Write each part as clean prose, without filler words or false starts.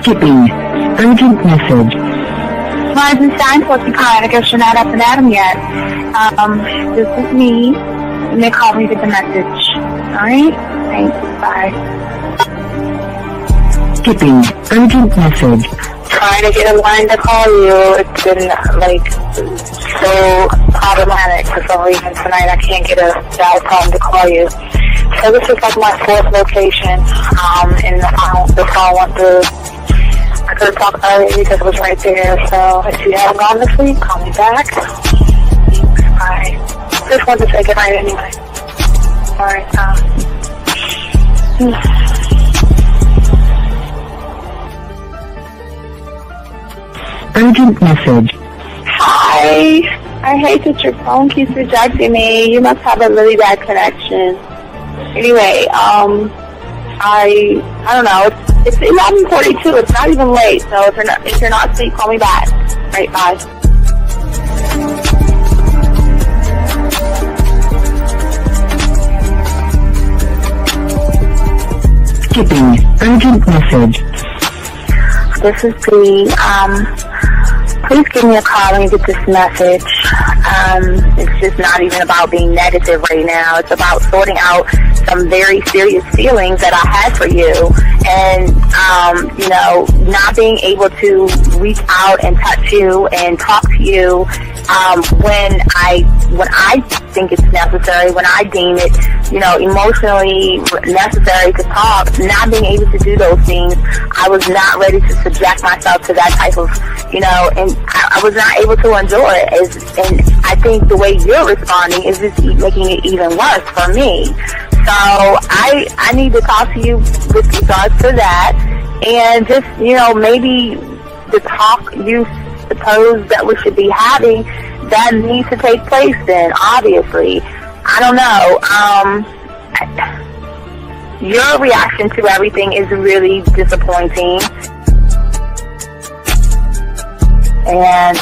Skipping. Urgent message. Eisenstein, what's the kind? I guess you're not up and at 'em yet. This is me. You may call me with the message. Alright? Thanks. Bye. Skipping. Urgent message. Trying to get a line to call you. It's been, so problematic. For some reason tonight I can't get a dial tone to call you. So this is like my fourth location. And the phone went through. I could have talked earlier because it was right there. So if you haven't gone this week, call me back. Thanks. Bye. Just wanted to say goodnight anyway. Alright, Urgent message. Hi. I hate that your phone keeps rejecting me. You must have a really bad connection. Anyway, I don't know. It's 11:42. It's not even late. So if you're not asleep, call me back. Right, bye. Skipping. Urgent message. This is Bree. Please give me a call when you get this message. It's just not even about being negative right now. It's about sorting out some very serious feelings that I had for you. And, not being able to reach out and touch you and talk to you when I think it's necessary, when I deem it, emotionally necessary to talk. Not being able to do those things, I was not ready to subject myself to that type of, and I was not able to endure it. And I think the way you're responding is just making it even worse for me. So I need to talk to you with regards to that, and just, maybe the talk you suppose that we should be having, that needs to take place then, obviously. I don't know. Your reaction to everything is really disappointing. And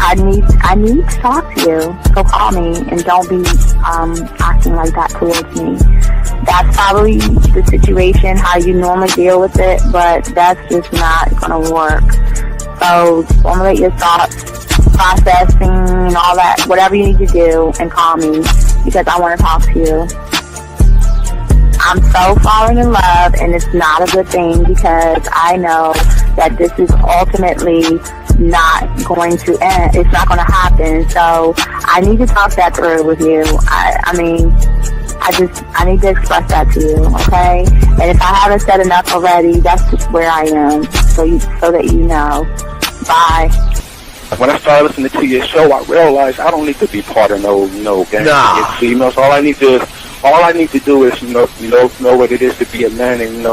I need to talk to you. So call me and don't be acting like that towards me. That's probably the situation, how you normally deal with it, but that's just not going to work. So formulate your thoughts, processing and all that, whatever you need to do, and call me because I want to talk to you. I'm so falling in love, and it's not a good thing because I know that this is ultimately not going to end. It's not going to happen. So I need to talk that through with you. I need to express that to you, okay? And if I haven't said enough already, that's just where I am, so that you know. Bye. When I started listening to your show, I realized I don't need to be part of no gang against females. All I need to do is know what it is to be a man and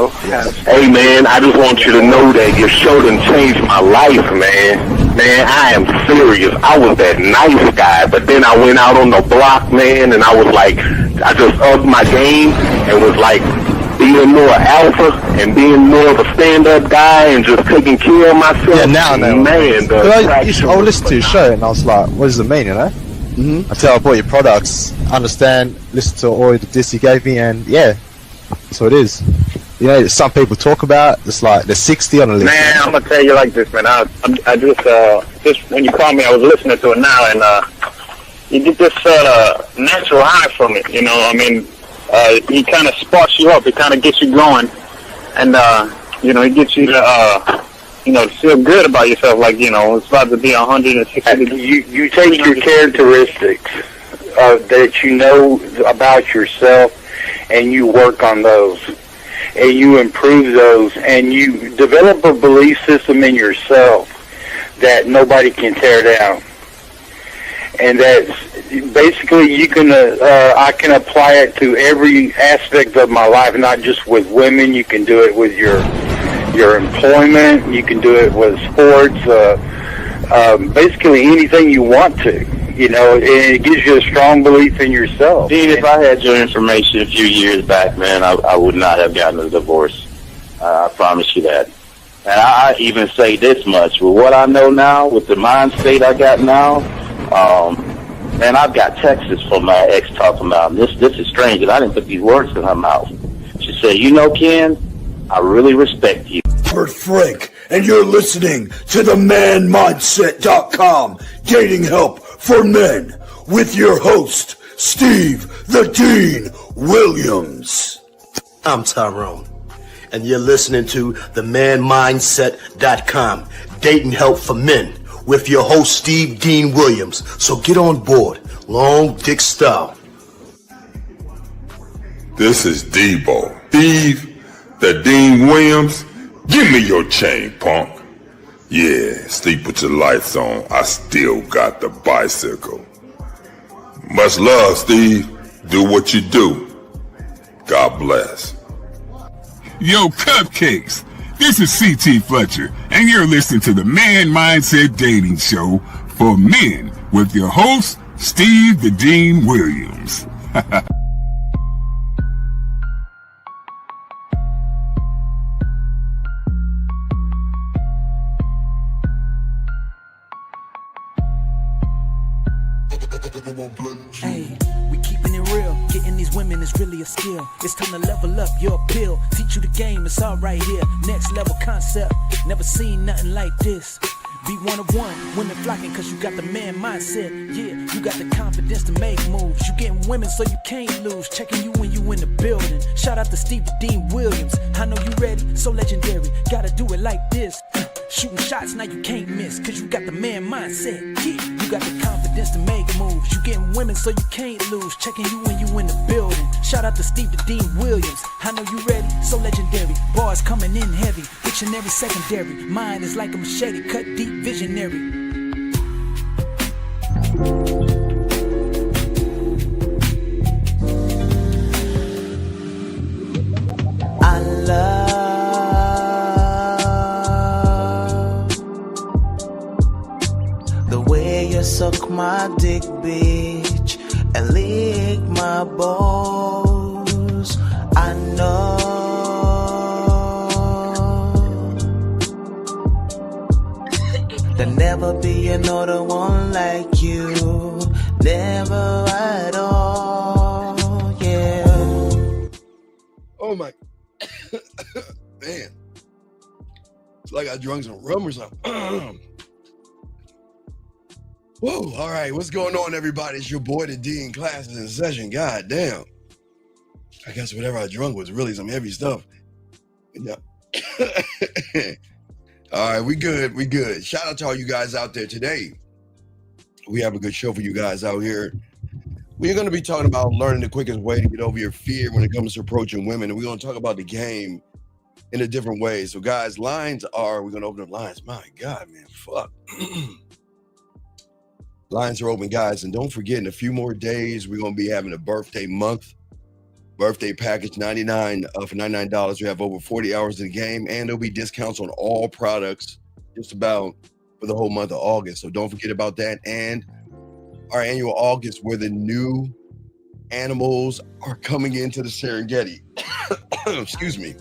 Hey man, I just want you to know that your show done changed my life, man. Man, I am serious. I was that nice guy, but then I went out on the block, man, and I was like, I just upped my game and was like being more alpha and being more of a stand-up guy and just taking care of myself. Yeah, now. Man, I listened to your show and I was like, what does it mean, Mm-hmm. Until I bought your products, understand, listen to all the diss you gave me, and yeah, that's what it is. Some people talk about it's like they're 60 on the list. Man, I'm gonna tell you like this, man. I just when you called me, I was listening to it now, and you get this natural high from it. He kind of sparks you up. It kind of gets you going, and it gets you to to feel good about yourself, like, it's about to be 160 degrees. You take your characteristics that you know about yourself, and you work on those, and you improve those, and you develop a belief system in yourself that nobody can tear down. And that's basically I can apply it to every aspect of my life, not just with women. You can do it with your employment, you can do it with sports, basically anything you want to, and it gives you a strong belief in yourself. Dean, if I had your information a few years back, man, I would not have gotten a divorce. I promise you that. And I even say this much, with what I know now, with the mind state I got now, man, I've got texts from my ex talking about, this is strange, and I didn't put these words in her mouth. She said, Ken, I really respect you. Robert Frank, and you're listening to the ManMindset.com Dating Help for Men with your host, Steve the Dean Williams. I'm Tyrone, and you're listening to the ManMindset.com Dating Help for Men with your host, Steve Dean Williams. So get on board, long dick style. This is Debo. Steve the Dean Williams. Give me your chain, punk. Yeah, sleep with your lights on. I still got the bicycle. Much love, Steve. Do what you do. God bless. Yo, cupcakes. This is C.T. Fletcher, and you're listening to the Man Mindset Dating Show for men with your host, Steve the Dean Williams. Hey, we keeping it real. Getting these women is really a skill. It's time to level up your appeal. Teach you the game, it's all right here. Next level concept. Never seen nothing like this. Be one of one, women flocking cause you got the man mindset. Yeah, you got the confidence to make moves. You getting women so you can't lose. Checking you when you in the building. Shout out to Steve the Dean Williams. I know you ready, so legendary. Gotta do it like this. Shooting shots now you can't miss. Cause you got the man mindset. Yeah, you got the confidence to make moves. You getting women so you can't lose. Checking you when you in the building. Shout out to Steve the Dean Williams. I know you ready, so legendary. Bars coming in heavy. Dictionary secondary. Mine is like a machete, cut deep. Visionary. I love the way you suck my dick, bitch, and lick my balls. I know there'll never be another one like you. Never at all, yeah. Oh my, man. It's like I drunk some rum or something. Whoa, all right, what's going on, everybody? It's your boy, the Dean. Classes in session. God damn. I guess whatever I drunk was really some heavy stuff. Yeah. All right, we good. Shout out to all you guys out there today. We have a good show for you guys out here. We're going to be talking about learning the quickest way to get over your fear when it comes to approaching women. And we're going to talk about the game in a different way. So, guys, we're going to open up lines. My God, man, fuck. Lines are open, guys. And don't forget, in a few more days, we're going to be having a birthday month. Birthday package, $99 for $99. We have over 40 hours in the game, and there'll be discounts on all products just about for the whole month of August. So don't forget about that. And our annual August, where the new animals are coming into the Serengeti. Excuse me.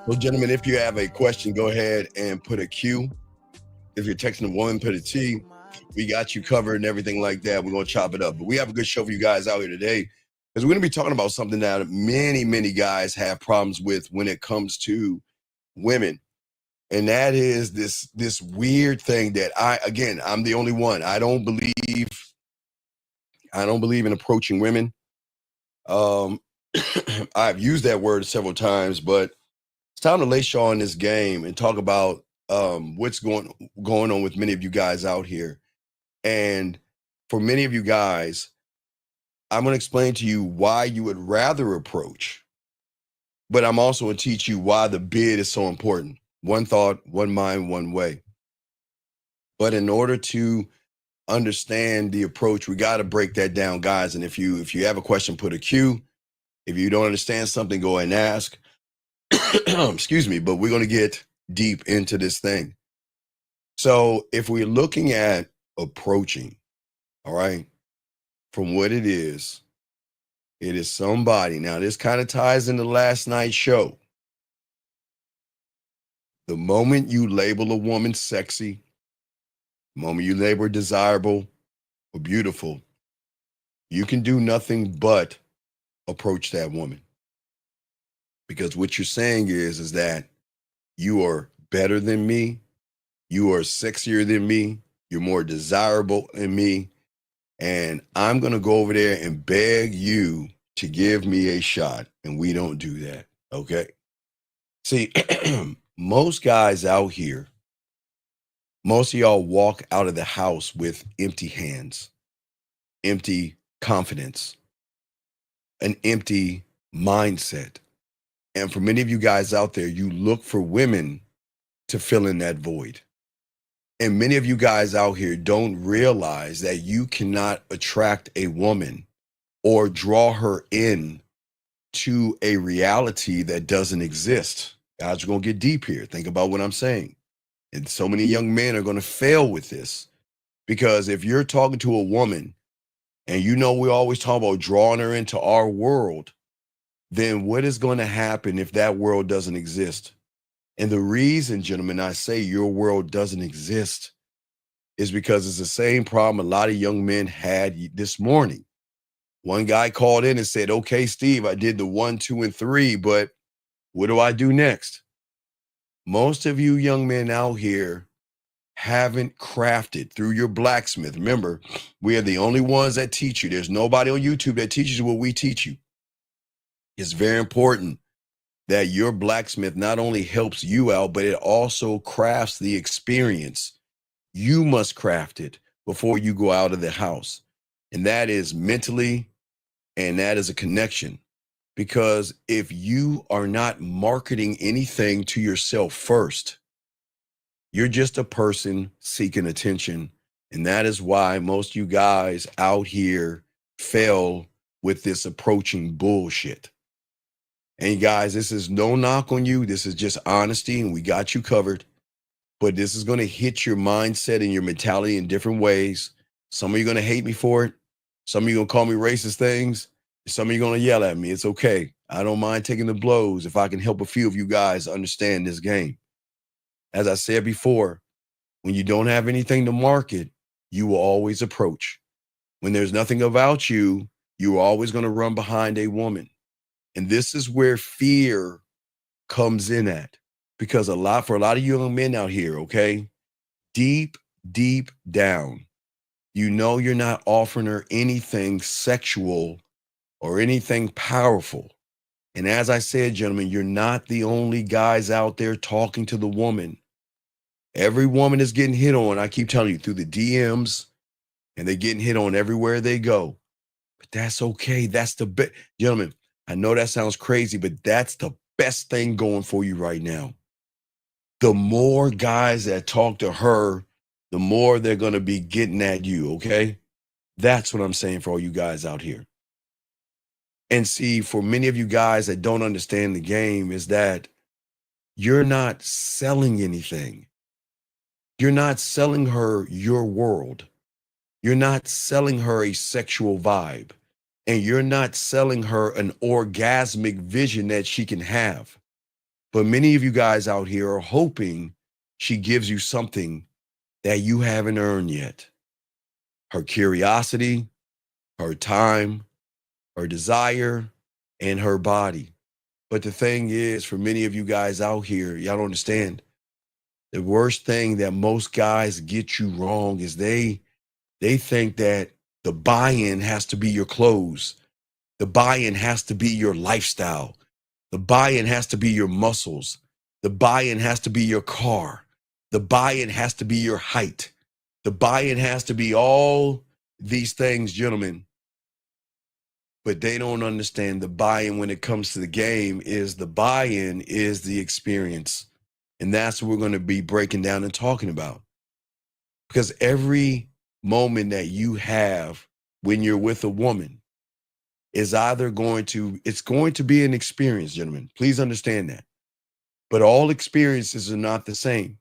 So, gentlemen, if you have a question, go ahead and put a Q. If you're texting a woman, put a T. We got you covered and everything like that. We're going to chop it up. But we have a good show for you guys out here today. Because we're going to be talking about something that many guys have problems with when it comes to women. And that is this weird thing that I'm the only one. I don't believe in approaching women. I've used that word several times, but it's time to lay Shaw in this game and talk about what's going on with many of you guys out here. And for many of you guys, I'm going to explain to you why you would rather approach, but I'm also going to teach you why the bid is so important. One thought, one mind, one way. But in order to understand the approach, we got to break that down, guys. And if you have a question, put a Q. If you don't understand something, go ahead and ask. Excuse me, but we're going to get deep into this thing. So if we're looking at approaching, all right, from what it is somebody. Now, this kind of ties into last night's show. The moment you label a woman sexy, the moment you label her desirable or beautiful, you can do nothing but approach that woman. because what you're saying is that you are better than me, you are sexier than me, you're more desirable than me, and I'm going to go over there and beg you to give me a shot, and we don't do that, okay? See, most guys out here, most of y'all walk out of the house with empty hands, empty confidence, an empty mindset. And for many of you guys out there, you look for women to fill in that void. And many of you guys out here don't realize that you cannot attract a woman or draw her in to a reality that doesn't exist. Guys, we're going to get deep here. Think about what I'm saying. And so many young men are going to fail with this, because if you're talking to a woman and you know we always talk about drawing her into our world, then what is going to happen if that world doesn't exist? And the reason, gentlemen, I say your world doesn't exist is because it's the same problem a lot of young men had this morning. One guy called in and said, okay, Steve, I did the 1, 2, and 3, but what do I do next? Most of you young men out here haven't crafted through your blacksmith. Remember, we are the only ones that teach you. There's nobody on YouTube that teaches you what we teach you. It's very important that your blacksmith not only helps you out, but it also crafts the experience. You must craft it before you go out of the house. And that is mentally, and that is a connection. Because if you are not marketing anything to yourself first, you're just a person seeking attention. And that is why most of you guys out here fail with this approaching bullshit. And guys, this is no knock on you. This is just honesty, and we got you covered. But this is going to hit your mindset and your mentality in different ways. Some of you are going to hate me for it. Some of you are going to call me racist things. Some of you are going to yell at me. It's okay. I don't mind taking the blows if I can help a few of you guys understand this game. As I said before, when you don't have anything to market, you will always approach. When there's nothing about you, you're always going to run behind a woman. And this is where fear comes in at. Because for a lot of young men out here, okay, deep down, you know you're not offering her anything sexual or anything powerful. And as I said, gentlemen, you're not the only guys out there talking to the woman. Every woman is getting hit on, I keep telling you, through the DMs, and they're getting hit on everywhere they go. But that's okay. That's the best. Gentlemen, I know that sounds crazy, but that's the best thing going for you right now. The more guys that talk to her, the more they're going to be getting at you, okay? That's what I'm saying for all you guys out here. And see, for many of you guys that don't understand the game, is that you're not selling anything. You're not selling her your world. You're not selling her a sexual vibe. And you're not selling her an orgasmic vision that she can have. But many of you guys out here are hoping she gives you something that you haven't earned yet. Her curiosity, her time, her desire, and her body. But the thing is, for many of you guys out here, y'all don't understand. The worst thing that most guys get you wrong is they think that the buy-in has to be your clothes. The buy-in has to be your lifestyle. The buy-in has to be your muscles. The buy-in has to be your car. The buy-in has to be your height. The buy-in has to be all these things, gentlemen. But they don't understand the buy-in when it comes to the game is the buy-in is the experience. And that's what we're going to be breaking down and talking about. Because every moment that you have when you're with a woman is either it's going to be an experience, gentlemen. Please understand that. But all experiences are not the same.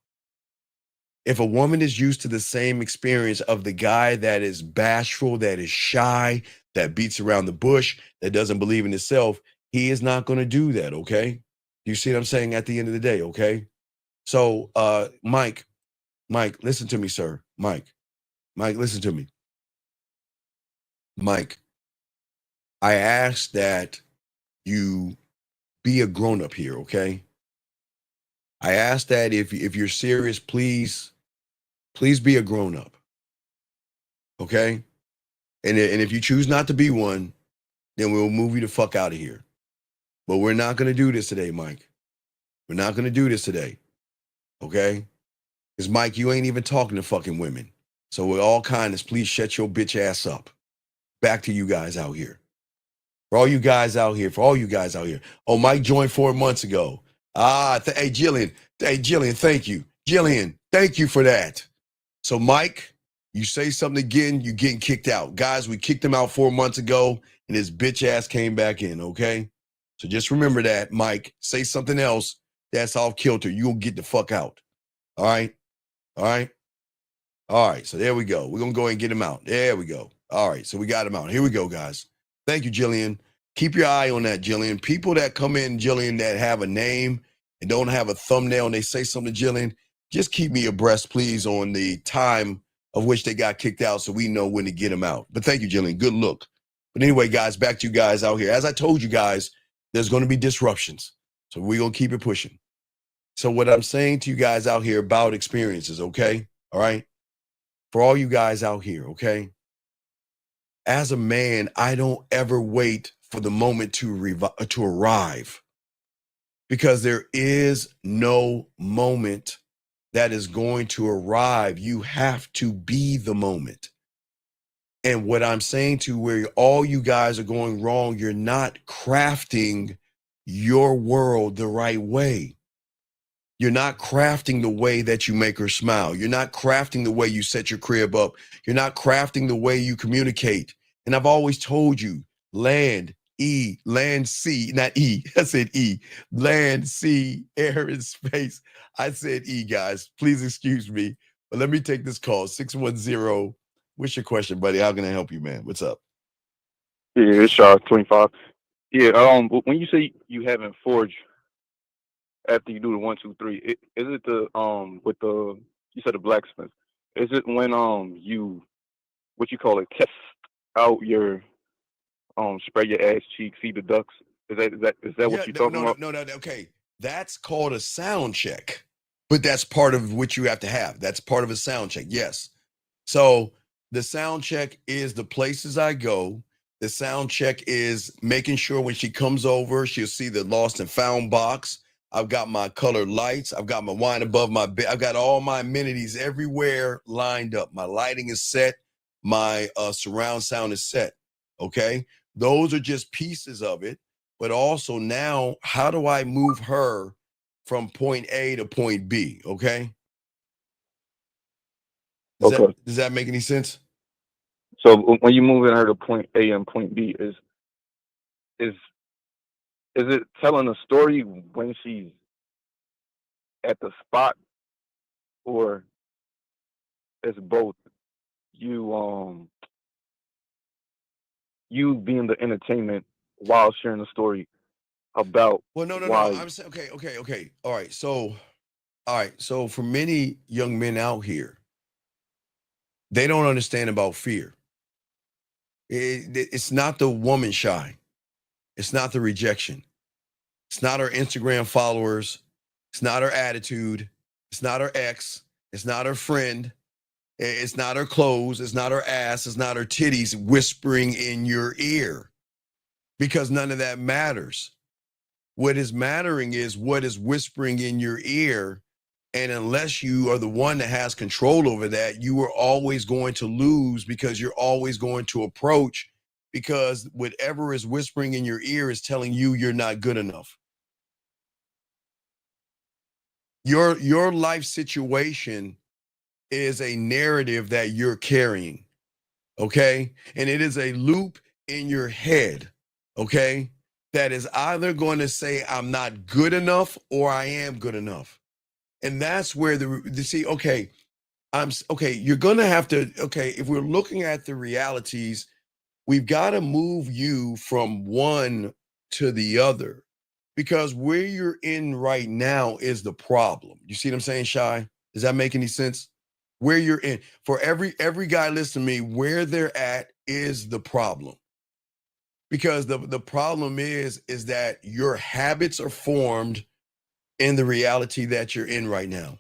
If a woman is used to the same experience of the guy that is bashful, that is shy, that beats around the bush, that doesn't believe in himself, he is not going to do that, okay? You see what I'm saying at the end of the day, okay? So, Mike, listen to me, sir. Mike, listen to me. Mike, I ask that you be a grown-up here, okay? I ask that if you're serious, please be a grown-up, okay? And if you choose not to be one, then we'll move you the fuck out of here. But we're not going to do this today, Mike. We're not going to do this today, okay? Because, Mike, you ain't even talking to fucking women. So with all kindness, please shut your bitch ass up. Back to you guys out here. For all you guys out here. Oh, Mike joined 4 months ago. Hey, Jillian, thank you. Jillian, thank you for that. So, Mike, you say something again, you getting kicked out. Guys, we kicked him out 4 months ago, and his bitch ass came back in, okay? So just remember that, Mike. Say something else that's off kilter. You'll get the fuck out. All right? All right? All right, so there we go. We're going to go ahead and get him out. There we go. All right, so we got him out. Here we go, guys. Thank you, Jillian. Keep your eye on that, Jillian. People that come in, Jillian, that have a name and don't have a thumbnail and they say something to Jillian, just keep me abreast, please, on the time of which they got kicked out so we know when to get them out. But thank you, Jillian. Good look. But anyway, guys, back to you guys out here. As I told you guys, there's going to be disruptions. So we're going to keep it pushing. So what I'm saying to you guys out here about experiences, okay? All right? For all you guys out here, okay? As a man, I don't ever wait for the moment to arrive, because there is no moment that is going to arrive. You have to be the moment. And what I'm saying to where all you guys are going wrong, you're not crafting your world the right way. You're not crafting the way that you make her smile. You're not crafting the way you set your crib up. You're not crafting the way you communicate. And I've always told you, land, sea, not E. I said E. Land, sea, air, and space. I said E, guys. Please excuse me. But let me take this call. 610. What's your question, buddy? How can I help you, man? What's up? Yeah, it's Charles 25. Yeah, when you say you haven't forged after you do the 1, 2, 3, is it the with the, you said the blacksmith? Is it when you, what you call it, test out your spray your ass cheeks, see the ducks? Is that what you're talking about? No. Okay, that's called a sound check, but that's part of what you have to have. That's part of a sound check. Yes. So the sound check is the places I go. The sound check is making sure when she comes over, she'll see the lost and found box. I've got my colored lights. I've got my wine above my bed. I've got all my amenities everywhere lined up. My lighting is set. My surround sound is set. Okay. Those are just pieces of it. But also now, how do I move her from point A to point B? Okay. Does that make any sense? So when you moving her to point A and point B, is it telling a story when she's at the spot, or it's both? You being the entertainment while sharing the story about. Well, no. I'm saying okay. All right. So for many young men out here, they don't understand about fear. It's not the woman shy. It's not the rejection. It's not her Instagram followers. It's not her attitude. It's not her ex. It's not her friend. It's not her clothes. It's not her ass. It's not her titties whispering in your ear, because none of that matters. What is mattering is what is whispering in your ear. And unless you are the one that has control over that, you are always going to lose, because you're always going to approach, because whatever is whispering in your ear is telling you you're not good enough. Your life situation is a narrative that you're carrying, okay? And it is a loop in your head, okay? That is either going to say I'm not good enough or I am good enough. And that's where you're going to have to, if we're looking at the realities, we've got to move you from one to the other, because where you're in right now is the problem. You see what I'm saying, Shy? Does that make any sense? Where you're in, for every guy listening to me, where they're at is the problem. Because the problem is that your habits are formed in the reality that you're in right now.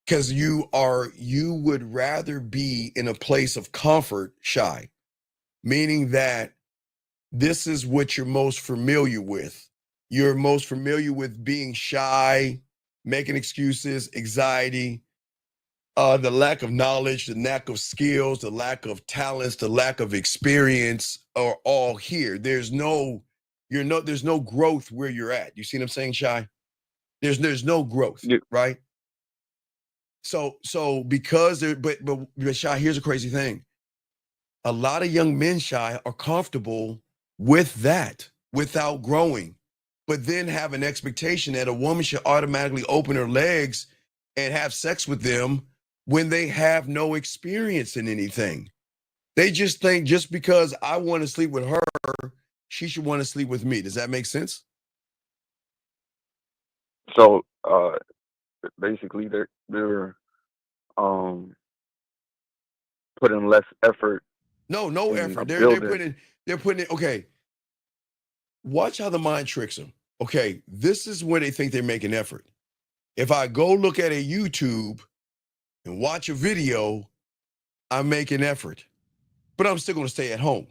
Because you would rather be in a place of comfort, Shy, meaning that this is what you're most familiar with. You're most familiar with being shy, making excuses, anxiety, the lack of knowledge, the lack of skills, the lack of talents, the lack of experience are all here. There's no growth where you're at. You see what I'm saying, Shy? There's no growth, right? So because there, but Shy, here's a crazy thing. A lot of young men, Shy, are comfortable with that without growing, but then have an expectation that a woman should automatically open her legs and have sex with them when they have no experience in anything. They just think just because I want to sleep with her, she should want to sleep with me. Does that make sense? So basically they're putting less effort. No effort. They're putting it, okay. Watch how the mind tricks them. Okay, this is where they think they're making effort. If I go look at a YouTube and watch a video, I'm making effort. But I'm still going to stay at home.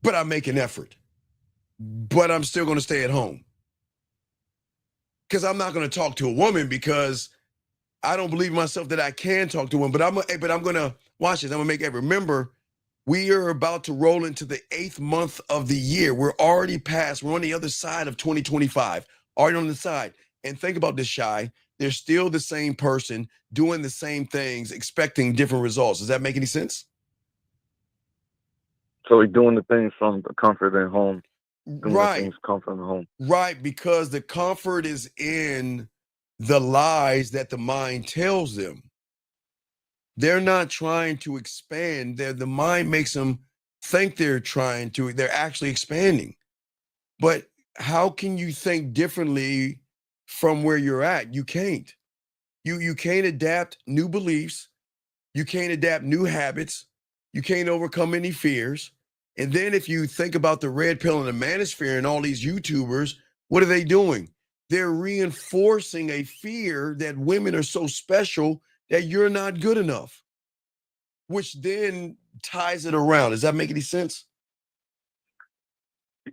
But I'm making effort. But I'm still going to stay at home. Because I'm not going to talk to a woman because I don't believe myself that I can talk to a woman. But I'm going to watch this. I'm going to make effort. Remember, we are about to roll into the 8th month of the year. We're already past. We're on the other side of 2025. Already on the side. And think about this, Shy. They're still the same person doing the same things, expecting different results. Does that make any sense? So we're doing the things from the comfort at home. Right. Things come from home. Right, because the comfort is in the lies that the mind tells them. They're not trying to expand. The mind makes them think they're actually expanding. But how can you think differently from where you're at? You can't. You can't adapt new beliefs. You can't adapt new habits. You can't overcome any fears. And then if you think about the red pill and the manosphere and all these YouTubers, what are they doing? They're reinforcing a fear that women are so special that you're not good enough, which then ties it around. Does that make any sense?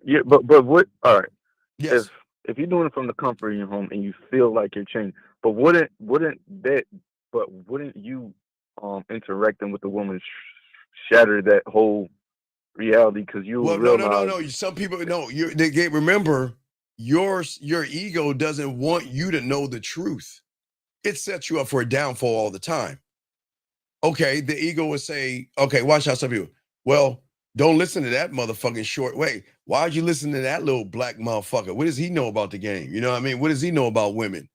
Yeah, but what? All right. Yes. If you're doing it from the comfort of your home and you feel like you're changing, but wouldn't you interacting with the woman shatter that whole reality? Because you realize. No. Some people remember your ego doesn't want you to know the truth. It sets you up for a downfall all the time. Okay, the ego would say, okay, watch out, some people. Well, don't listen to that motherfucking short. Wait, why'd you listen to that little black motherfucker? What does he know about the game? You know what I mean? What does he know about women?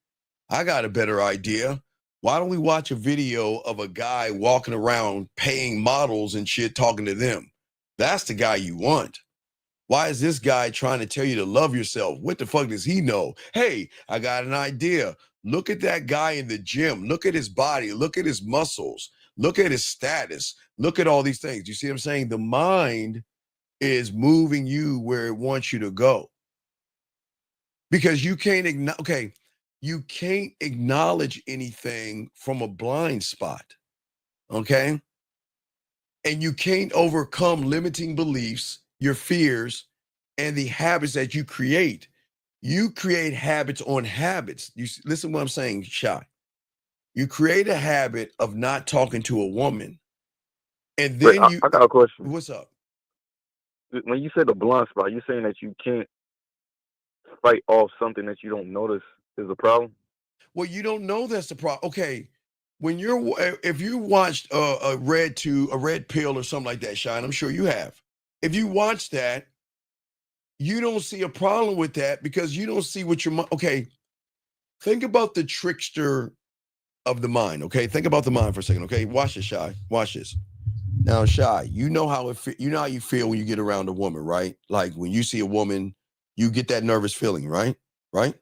I got a better idea. Why don't we watch a video of a guy walking around paying models and shit, talking to them? That's the guy you want. Why is this guy trying to tell you to love yourself? What the fuck does he know? Hey, I got an idea. Look at that guy in the gym. Look at his body. Look at his muscles. Look at his status. Look at all these things. You see what I'm saying? The mind is moving you where it wants you to go. Because you can't acknowledge anything from a blind spot. Okay? And you can't overcome limiting beliefs, your fears, and the habits that you create. You create habits on habits. Listen to what I'm saying, Shy. You create a habit of not talking to a woman. And then I got a question. What's up? When you said the blind spot, you're saying that you can't fight off something that you don't notice is a problem? Well, you don't know that's the problem. Okay. If you watched a red pill or something like that, Shine, I'm sure you have. If you watch that, you don't see a problem with that because you don't see what okay. Think about the trickster of the mind. Okay. Think about the mind for a second. Okay. Watch this, Shy. Watch this. Now, Shy, you know how you feel when you get around a woman, right? Like when you see a woman, you get that nervous feeling, right? Right?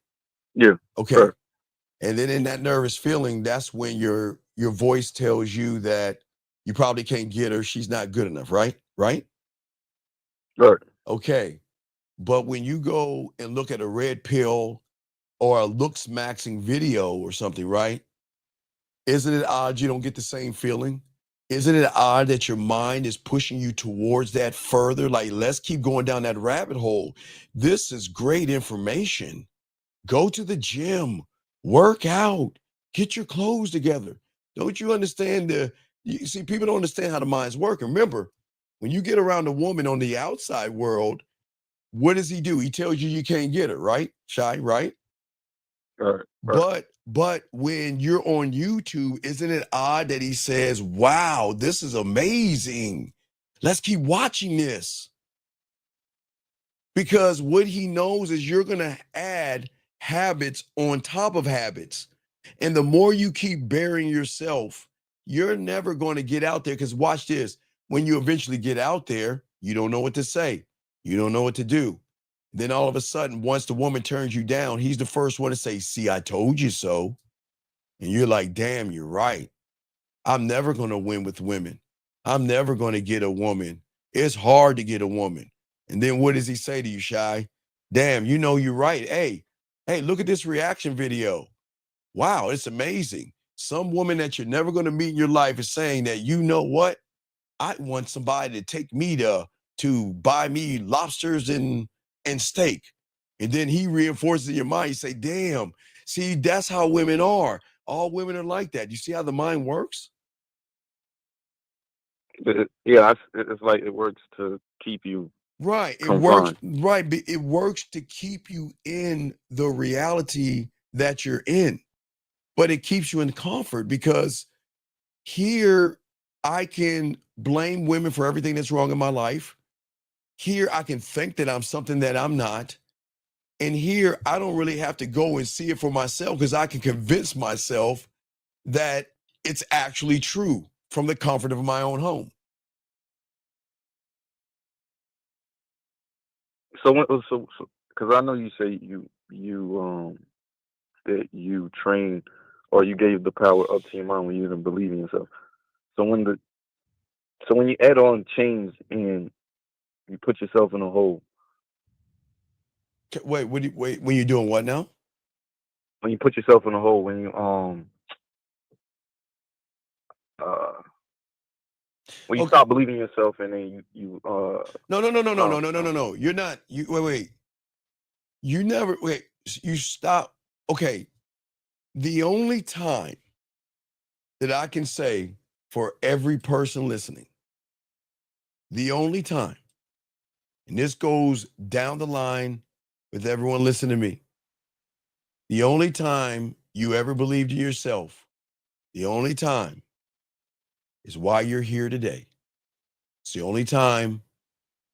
Yeah. Okay. Sure. And then in that nervous feeling, that's when your voice tells you that you probably can't get her. She's not good enough, right? Right? Right. Okay. But when you go and look at a red pill or a looks maxing video or something, right? Isn't it odd you don't get the same feeling? Isn't it odd that your mind is pushing you towards that further? Like, let's keep going down that rabbit hole. This is great information. Go to the gym, work out, get your clothes together. Don't you understand you see, people don't understand how the minds work. Remember, when you get around a woman on the outside world, what does he do? He tells you can't get her, right? Shy, right? Right. But when you're on YouTube, isn't it odd that he says, wow, this is amazing. Let's keep watching this. Because what he knows is you're going to add habits on top of habits. And the more you keep burying yourself, you're never going to get out there. Because watch this. When you eventually get out there, you don't know what to say. You don't know what to do. Then all of a sudden, once the woman turns you down, he's the first one to say, see, I told you so. And you're like, damn, you're right. I'm never going to win with women. I'm never going to get a woman. It's hard to get a woman. And then what does he say to you, Shy? Damn, you know you're right. Hey, look at this reaction video. Wow, it's amazing. Some woman that you're never going to meet in your life is saying that, you know what? I want somebody to take me to buy me lobsters and steak. And then he reinforces in your mind. You say, damn, see, that's how women are. All women are like that. You see how the mind works? Yeah, it's like it works to keep you right. It confined. works. Right. It works to keep you in the reality that you're in, but it keeps you in comfort because here I can blame women for everything that's wrong in my life. Here I can think that I'm something that I'm not. And here I don't really have to go and see it for myself because I can convince myself that it's actually true from the comfort of my own home. So because I know you say you that you trained or you gave the power up to your mind when you didn't believe in yourself. So when you add on change and you put yourself in a hole. Wait, when you're doing what now? When you put yourself in a hole, when you when you stop believing in yourself and then you No. You're not. Wait. You never wait. You stop. Okay. The only time that I can say for every person listening, the only time, and this goes down the line with everyone listening to me, the only time you ever believed in yourself, the only time is why you're here today. It's the only time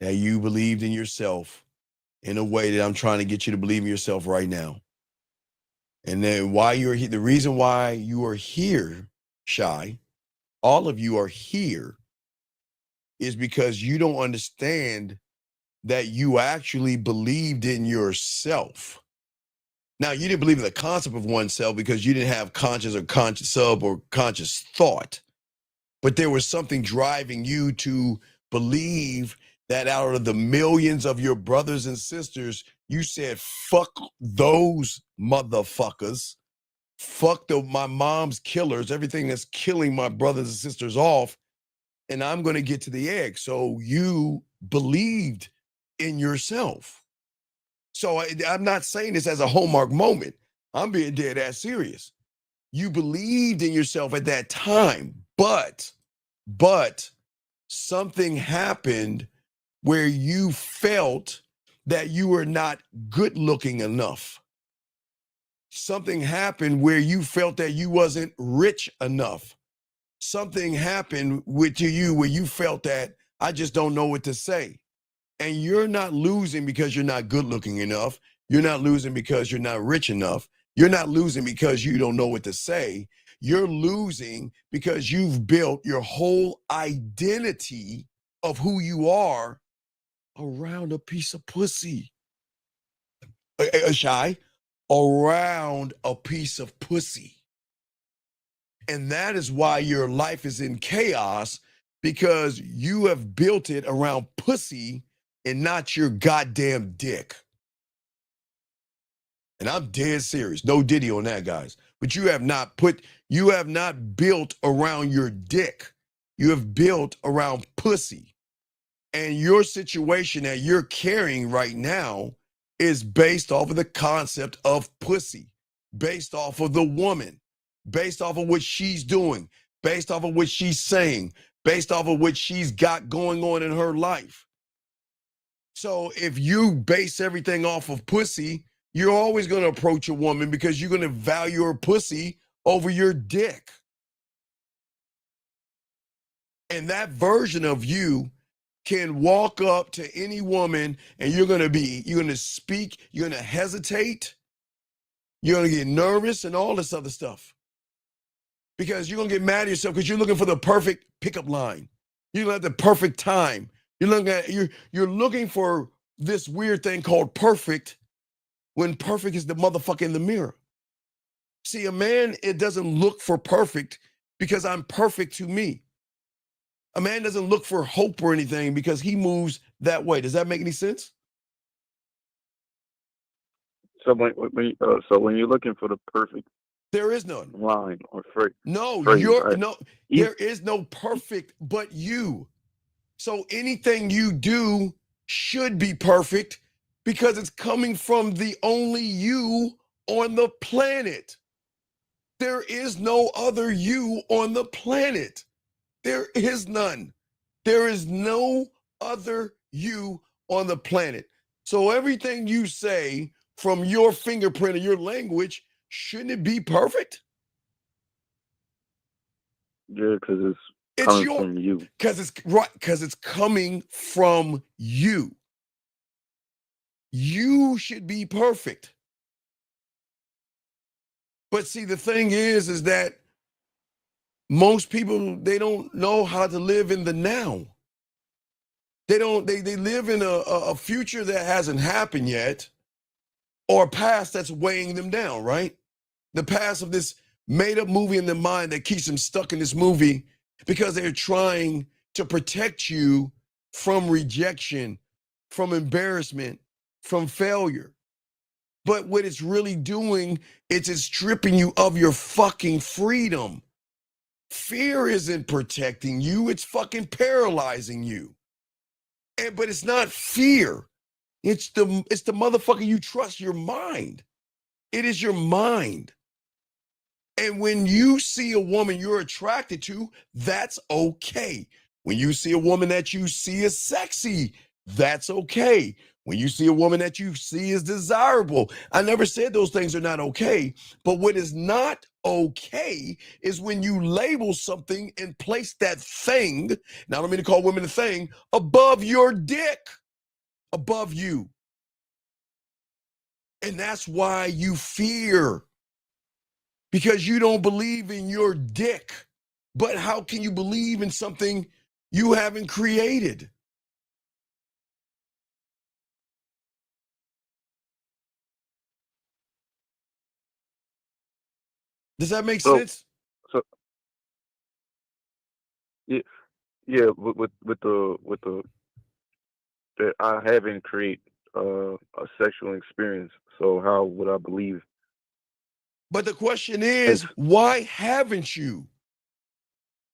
that you believed in yourself in a way that I'm trying to get you to believe in yourself right now. And then why you're here, the reason why you are here, Shy, all of you are here, is because you don't understand that you actually believed in yourself. Now, you didn't believe in the concept of oneself because you didn't have conscious or conscious sub or conscious thought. But there was something driving you to believe that out of the millions of your brothers and sisters, you said, fuck those motherfuckers. Fuck my mom's killers, everything that's killing my brothers and sisters off. And I'm going to get to the egg. So you believed in yourself. So I'm not saying this as a hallmark moment. I'm being dead ass serious. You believed in yourself at that time, but something happened where you felt that you were not good looking enough. Something happened where you felt that you wasn't rich enough. Something happened to you where you felt that I just don't know what to say. And you're not losing because you're not good looking enough. You're not losing because you're not rich enough. You're not losing because you don't know what to say. You're losing because you've built your whole identity of who you are around a piece of pussy. Shy, around a piece of pussy. And that is why your life is in chaos, because you have built it around pussy and not your goddamn dick. And I'm dead serious. No Diddy on that, guys. But you have not built around your dick. You have built around pussy. And your situation that you're carrying right now is based off of the concept of pussy, based off of the woman, based off of what she's doing, based off of what she's saying, based off of what she's got going on in her life. So if you base everything off of pussy, you're always going to approach a woman because you're going to value her pussy over your dick. And that version of you can walk up to any woman and you're going to speak, you're going to hesitate, you're going to get nervous and all this other stuff. Because you're going to get mad at yourself because you're looking for the perfect pickup line. You're going to have the perfect time. You're looking for this weird thing called perfect when perfect is the motherfucker in the mirror. See, a man, it doesn't look for perfect because I'm perfect to me. A man doesn't look for hope or anything because he moves that way. Does that make any sense? So when you're looking for the perfect, there is none line or phrase. No, phrase, right? There is no perfect but you. So anything you do should be perfect because it's coming from the only you on the planet. There is no other you on the planet. There is none. There is no other you on the planet. So everything you say from your fingerprint or your language, shouldn't it be perfect? Yeah, because it's coming from you. Because it's coming from you. You should be perfect. But see, the thing is that most people, they don't know how to live in the now. They live in a future that hasn't happened yet, or a past that's weighing them down, right? The past of this made-up movie in their mind that keeps them stuck in this movie because they're trying to protect you from rejection, from embarrassment, from failure. But what it's really doing is it's stripping you of your fucking freedom. Fear isn't protecting you, it's fucking paralyzing you. But it's not fear. It's the motherfucker you trust, your mind. It is your mind. And when you see a woman you're attracted to, that's okay. When you see a woman that you see as sexy, that's okay. When you see a woman that you see as desirable, I never said those things are not okay. But what is not okay is when you label something and place that thing, now I don't mean to call women a thing, above your dick, above you. And that's why you fear, because you don't believe in your dick. But how can you believe in something you haven't created? Does that make sense? So yeah, with the that I haven't created a sexual experience. So how would I believe? But the question is, why haven't you?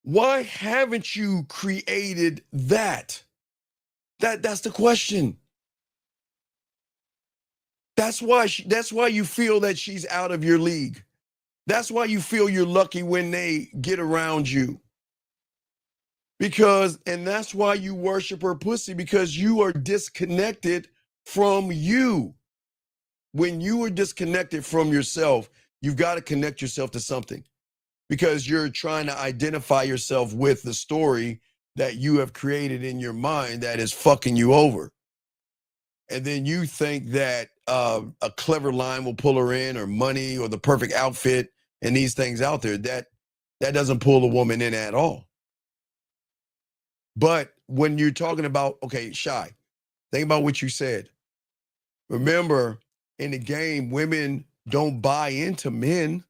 Why haven't you created that? That's the question. That's why you feel that she's out of your league. That's why you feel you're lucky when they get around you. And that's why you worship her pussy, because you are disconnected from you. When you are disconnected from yourself, you've got to connect yourself to something, because you're trying to identify yourself with the story that you have created in your mind that is fucking you over. And then you think that a clever line will pull her in, or money, or the perfect outfit, and these things out there. That doesn't pull a woman in at all. But when you're talking about, okay, Shy, think about what you said. Remember, in the game, women don't buy into men.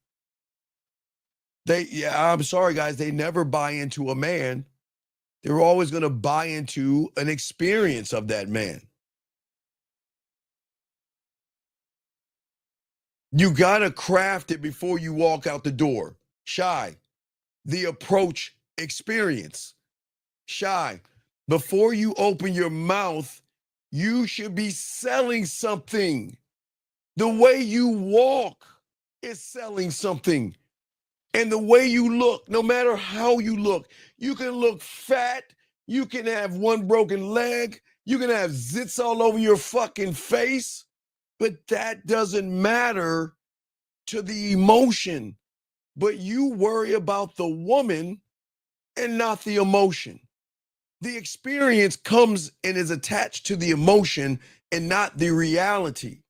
I'm sorry, guys, they never buy into a man. They're always going to buy into an experience of that man. You got to craft it before you walk out the door. Shy, the approach experience. Shy, before you open your mouth, you should be selling something. The way you walk is selling something. And the way you look, no matter how you look, you can look fat, you can have one broken leg, you can have zits all over your fucking face, but that doesn't matter to the emotion. But you worry about the woman and not the emotion. The experience comes and is attached to the emotion and not the reality.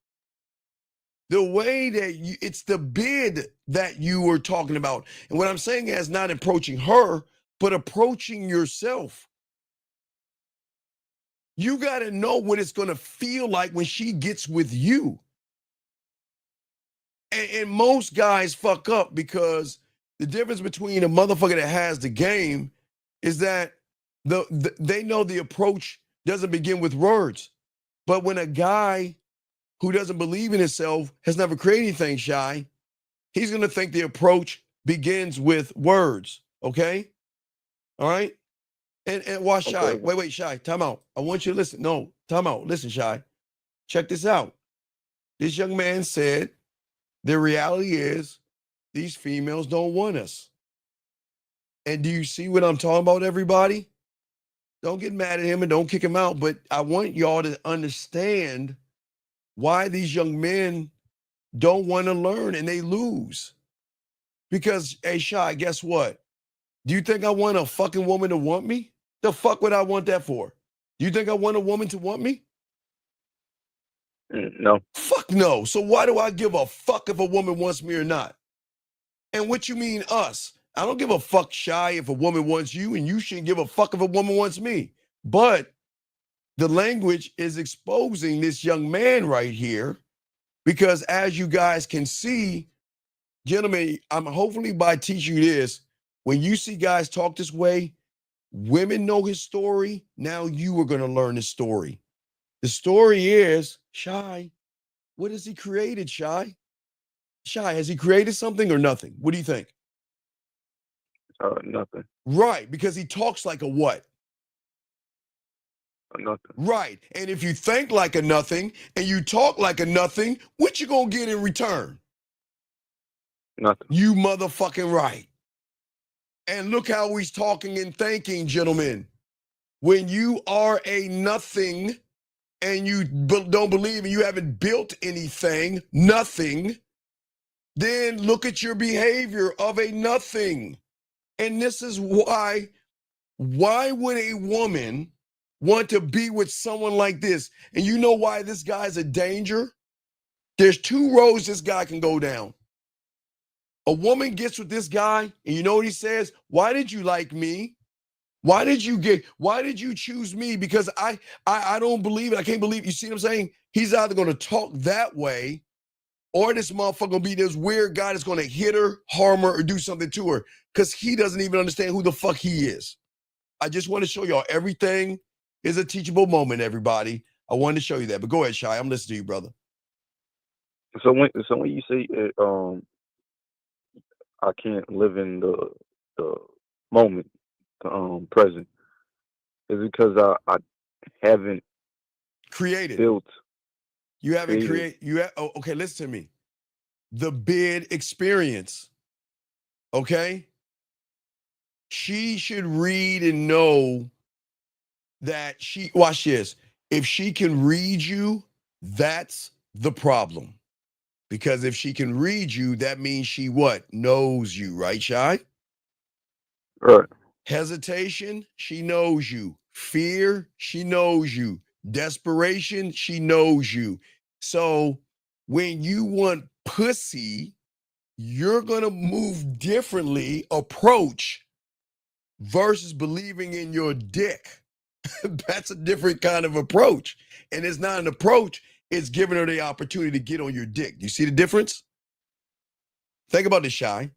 The way that it's the bid that you were talking about. And what I'm saying is not approaching her, but approaching yourself. You got to know what it's going to feel like when she gets with you. And most guys fuck up because the difference between a motherfucker that has the game is that they know the approach doesn't begin with words. But when a guy who doesn't believe in himself has never created anything, Shy, he's going to think the approach begins with words. Okay? All right? And watch Shy. Wait, Shy. Time out. I want you to listen. No, time out. Listen, Shy. Check this out. This young man said, the reality is these females don't want us. And do you see what I'm talking about, everybody? Don't get mad at him and don't kick him out. But I want y'all to understand why these young men don't want to learn and they lose. Because, hey, Shy, guess what? Do you think I want a fucking woman to want me? The fuck would I want that for? Do you think I want a woman to want me? No. Fuck no. So why do I give a fuck if a woman wants me or not? And what you mean us? I don't give a fuck, Shy, if a woman wants you, and you shouldn't give a fuck if a woman wants me. But the language is exposing this young man right here because as you guys can see, gentlemen, I'm hopefully by teaching you this, when you see guys talk this way, women know his story. Now you are going to learn his story. The story is, Shy, what has he created, Shy? Shy, has he created something or nothing? What do you think? Nothing. Right, because he talks like a what? Nothing. Right, and if you think like a nothing and you talk like a nothing, what you gonna get in return? Nothing. You motherfucking right. And look how he's talking and thinking, gentlemen. When you are a nothing and you don't believe and you haven't built anything, nothing, then look at your behavior of a nothing. And this is why would a woman want to be with someone like this? And you know why this guy's a danger? There's two roads this guy can go down. A woman gets with this guy, and you know what he says? Why did you like me? Why did you choose me? Because I don't believe it. I can't believe, you see what I'm saying? He's either going to talk that way, or this motherfucker gonna be this weird guy that's gonna hit her, harm her, or do something to her because he doesn't even understand who the fuck he is. I just want to show y'all everything is a teachable moment, everybody. I wanted to show you that. But go ahead, Shy. I'm listening to you, brother. So when you say I can't live in the moment, the present, is it because I haven't created built. You haven't created. Okay, listen to me. The bid experience. Okay? She should read and know that watch this. If she can read you, that's the problem. Because if she can read you, that means she what? Knows you, right, Shy? Right. Hesitation, she knows you. Fear, she knows you. Desperation, she knows you. So when you want pussy, you're going to move differently, approach versus believing in your dick. That's a different kind of approach. And it's not an approach, it's giving her the opportunity to get on your dick. You see the difference? Think about this, Shy.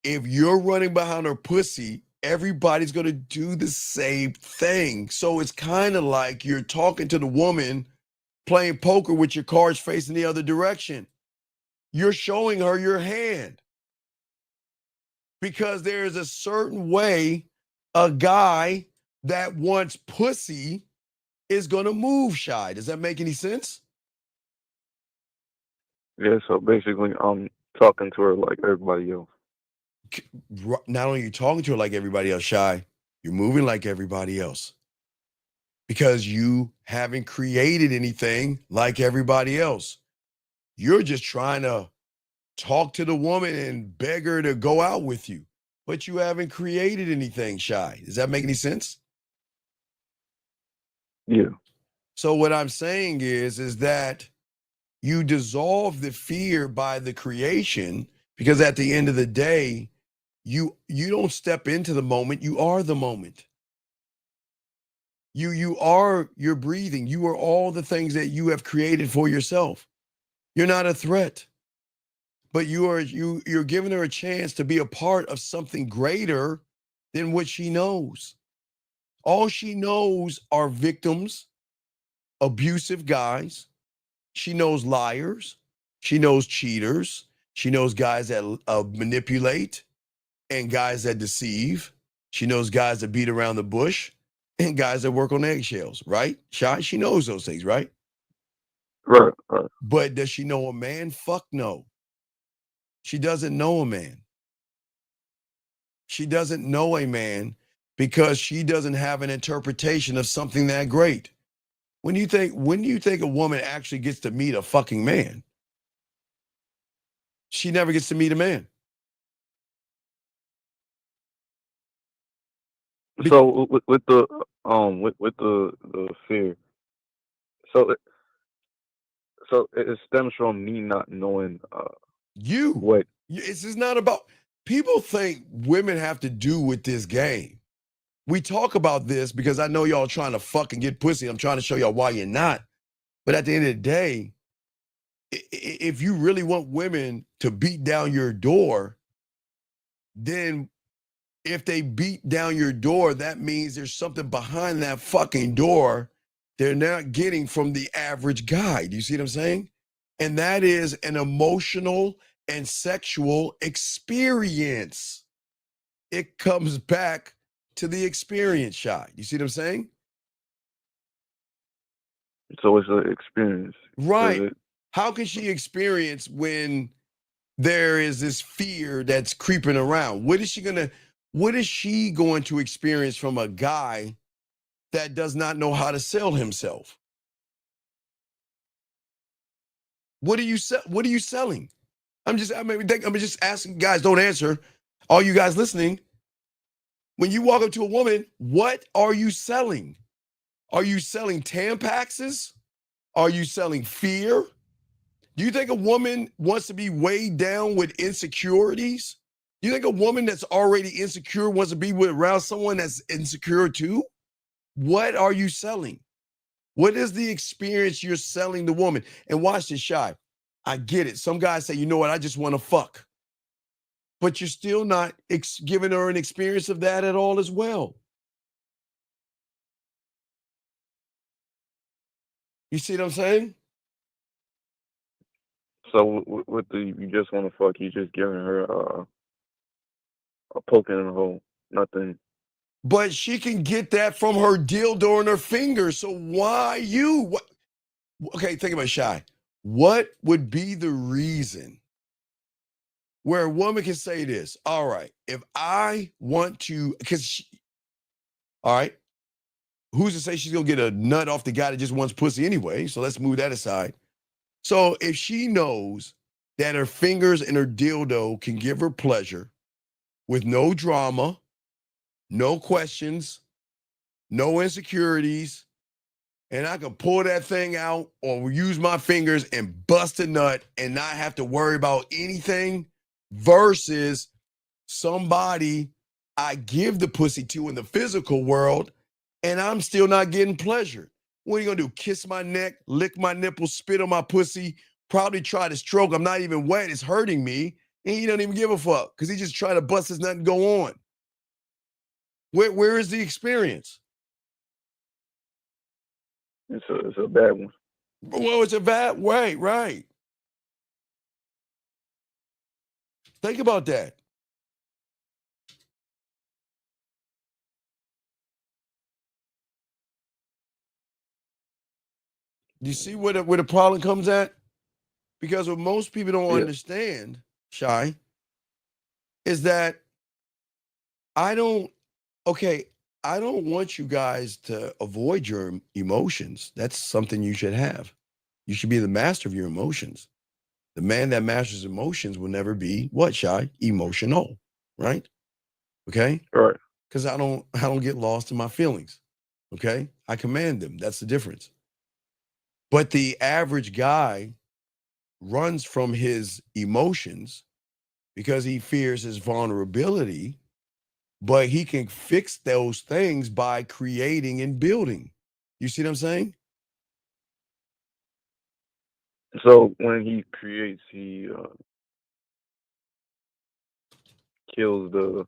If you're running behind her pussy, everybody's going to do the same thing. So it's kind of like you're talking to the woman playing poker with your cards facing the other direction. you're showing her your hand. Because there is a certain way a guy that wants pussy is going to move, Shy. Does that make any sense? Yeah, so basically, I'm talking to her like everybody else. Not only are you talking to her like everybody else, Shy, you're moving like everybody else. Because you haven't created anything like everybody else. You're just trying to talk to the woman and beg her to go out with you. But you haven't created anything, Shy. Does that make any sense? Yeah. So what I'm saying is that you dissolve the fear by the creation, because at the end of the day, you don't step into the moment, you are the moment. You are your breathing. You are all the things that you have created for yourself. You're not a threat. But you're giving her a chance to be a part of something greater than what she knows. All she knows are victims, abusive guys. She knows liars. She knows cheaters. She knows guys that manipulate and guys that deceive. She knows guys that beat around the bush and guys that work on eggshells, right? She knows those things, right? Right. But does she know a man? Fuck no. She doesn't know a man. She doesn't know a man because she doesn't have an interpretation of something that great. When do you think a woman actually gets to meet a fucking man? She never gets to meet a man. So with the fear, so it stems from me not knowing what. This is not about. People think women have to do with this game. We talk about this because I know y'all trying to fucking get pussy. I'm trying to show y'all why you're not. But at the end of the day, if you really want women to beat down your door, then if they beat down your door, that means there's something behind that fucking door they're not getting from the average guy. Do you see what I'm saying? And that is an emotional and sexual experience. It comes back to the experience, Shy. You see what I'm saying? So it's an experience. Right. How can she experience when there is this fear that's creeping around? What is she going to experience from a guy that does not know how to sell himself? What are you selling? I'm just asking, guys, don't answer. All you guys listening, when you walk up to a woman, what are you selling? Are you selling Tampaxes? Are you selling fear? Do you think a woman wants to be weighed down with insecurities? Do you think a woman that's already insecure wants to be around someone that's insecure too? What are you selling? What is the experience you're selling the woman? And watch this, Shy. I get it. Some guys say, you know what? I just want to fuck. But you're still not giving her an experience of that at all as well. You see what I'm saying? So with the you just want to fuck, you just giving her a poke in the hole, nothing. But she can get that from her dildo and her finger. So why you? What? Okay, think about it, Shy. What would be the reason where a woman can say this? All right, if I want to, all right, who's to say she's gonna get a nut off the guy that just wants pussy anyway? So let's move that aside. So if she knows that her fingers and her dildo can give her pleasure with no drama, no questions, no insecurities, and I can pull that thing out or use my fingers and bust a nut and not have to worry about anything, versus somebody I give the pussy to in the physical world and I'm still not getting pleasure. What are you gonna do? Kiss my neck, lick my nipples, spit on my pussy, probably try to stroke. I'm not even wet, it's hurting me. And he don't even give a fuck because he just trying to bust his nut and go on. Where is the experience? It's a bad one. Well, it's a bad way, right? Think about that. Do you see where the problem comes at? Because what most people don't understand, Shy, is that I don't want you guys to avoid your emotions. That's something you should have. You should be the master of your emotions. The man that masters emotions will never be what, Shy? Emotional, right? Okay? Right. Because I don't get lost in my feelings. Okay? I command them. That's the difference. But the average guy runs from his emotions because he fears his vulnerability, but he can fix those things by creating and building. You see what I'm saying? So when he creates, he kills the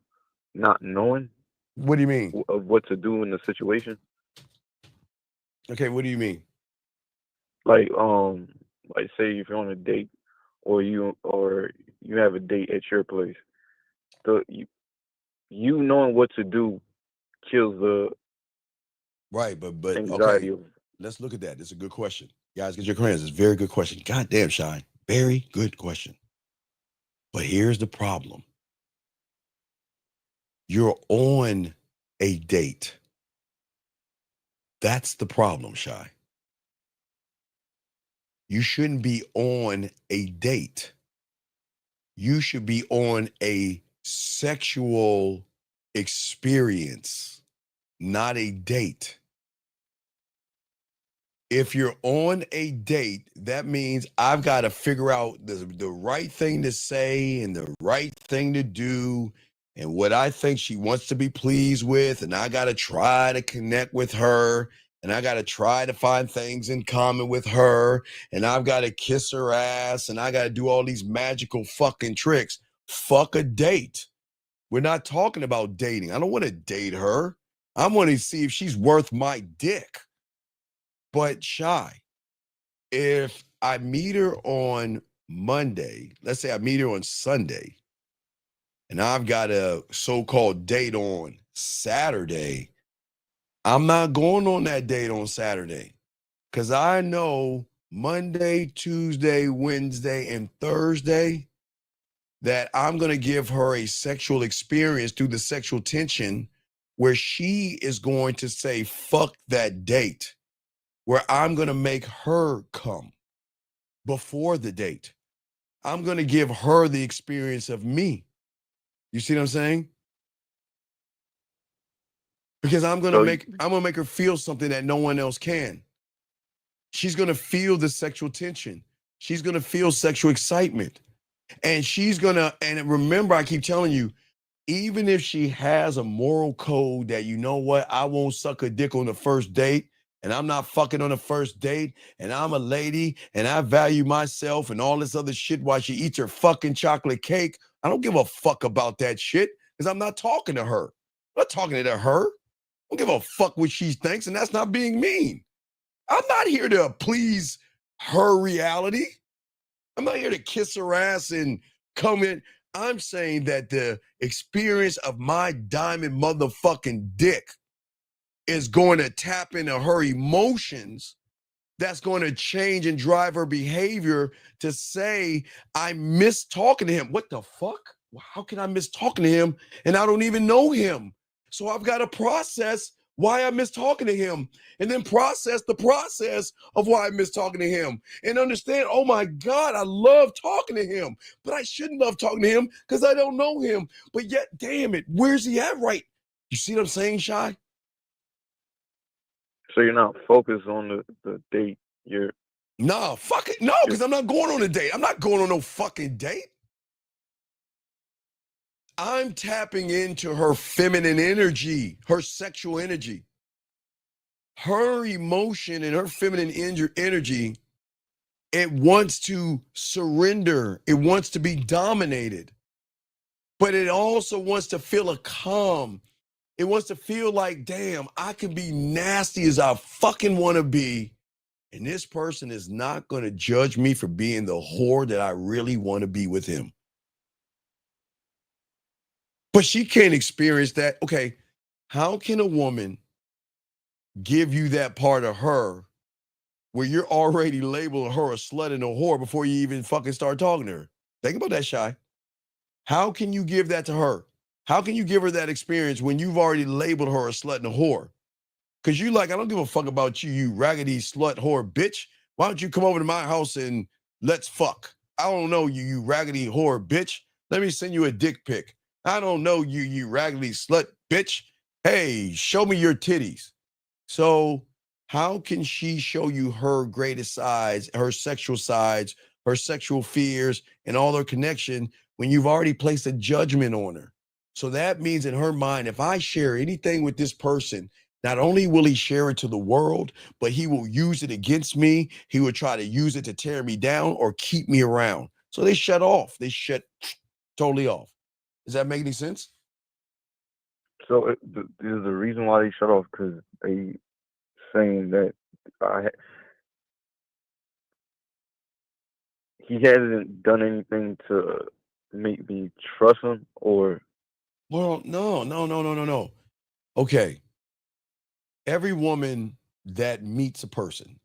not knowing What do you mean? of what to do in the situation. Okay, what do you mean? Like say if you're on a date, or you have a date at your place, you knowing what to do kills the Right, but anxiety okay. of. Let's look at that. It's a good question. Guys, get your hands. It's a very good question. God damn, Shy. Very good question. But here's the problem. You're on a date. That's the problem, Shy. You shouldn't be on a date. You should be on a sexual experience, not a date. If you're on a date, that means I've got to figure out the right thing to say and the right thing to do and what I think she wants to be pleased with. And I got to try to connect with her. And I got to try to find things in common with her. And I've got to kiss her ass. And I got to do all these magical fucking tricks. Fuck a date. We're not talking about dating. I don't want to date her. I want to see if she's worth my dick. But Shy, if I meet her on Monday, let's say I meet her on Sunday, and I've got a so-called date on Saturday, I'm not going on that date on Saturday because I know Monday, Tuesday, Wednesday, and Thursday that I'm going to give her a sexual experience through the sexual tension where she is going to say, fuck that date. Where I'm going to make her come before the date. I'm going to give her the experience of me. You see what I'm saying? Because I'm going to make her feel something that no one else can. She's going to feel the sexual tension. She's going to feel sexual excitement. And she's going to, and remember, I keep telling you, even if she has a moral code that, you know what, I won't suck a dick on the first date, and I'm not fucking on the first date, and I'm a lady, and I value myself and all this other shit while she eats her fucking chocolate cake. I don't give a fuck about that shit because I'm not talking to her. I'm not talking to her. I don't give a fuck what she thinks, and that's not being mean. I'm not here to please her reality. I'm not here to kiss her ass and come in. I'm saying that the experience of my diamond motherfucking dick is going to tap into her emotions. That's going to change and drive her behavior to say, I miss talking to him. What the fuck? How can I miss talking to him and I don't even know him? So I've got to process why I miss talking to him and then process the process of why I miss talking to him and understand, oh my God, I love talking to him, but I shouldn't love talking to him because I don't know him. But yet, damn it, where's he at right? You see what I'm saying, Shy? So you're not focused on the date. No, fuck it. No, because I'm not going on a date. I'm not going on no fucking date. I'm tapping into her feminine energy, her sexual energy. Her emotion and her feminine energy, it wants to surrender. It wants to be dominated. But it also wants to feel a calm. It wants to feel like, damn, I can be nasty as I fucking want to be. And this person is not going to judge me for being the whore that I really want to be with him. But she can't experience that. Okay, how can a woman give you that part of her where you're already labeling her a slut and a whore before you even fucking start talking to her? Think about that, Shy. How can you give that to her? How can you give her that experience when you've already labeled her a slut and a whore? Because you like, I don't give a fuck about you, you raggedy slut whore bitch. Why don't you come over to my house and let's fuck? I don't know you, you raggedy whore bitch. Let me send you a dick pic. I don't know you, you raggedy slut bitch. Hey, show me your titties. So how can she show you her greatest sides, her sexual sides, her sexual fears, and all her connection when you've already placed a judgment on her? So that means in her mind, if I share anything with this person, not only will he share it to the world, but he will use it against me. He will try to use it to tear me down or keep me around. So they shut off. They shut totally off. Does that make any sense? So is the reason why they shut off because they saying that he hasn't done anything to make me trust him, or? Well, no. Okay. Every woman that meets a person,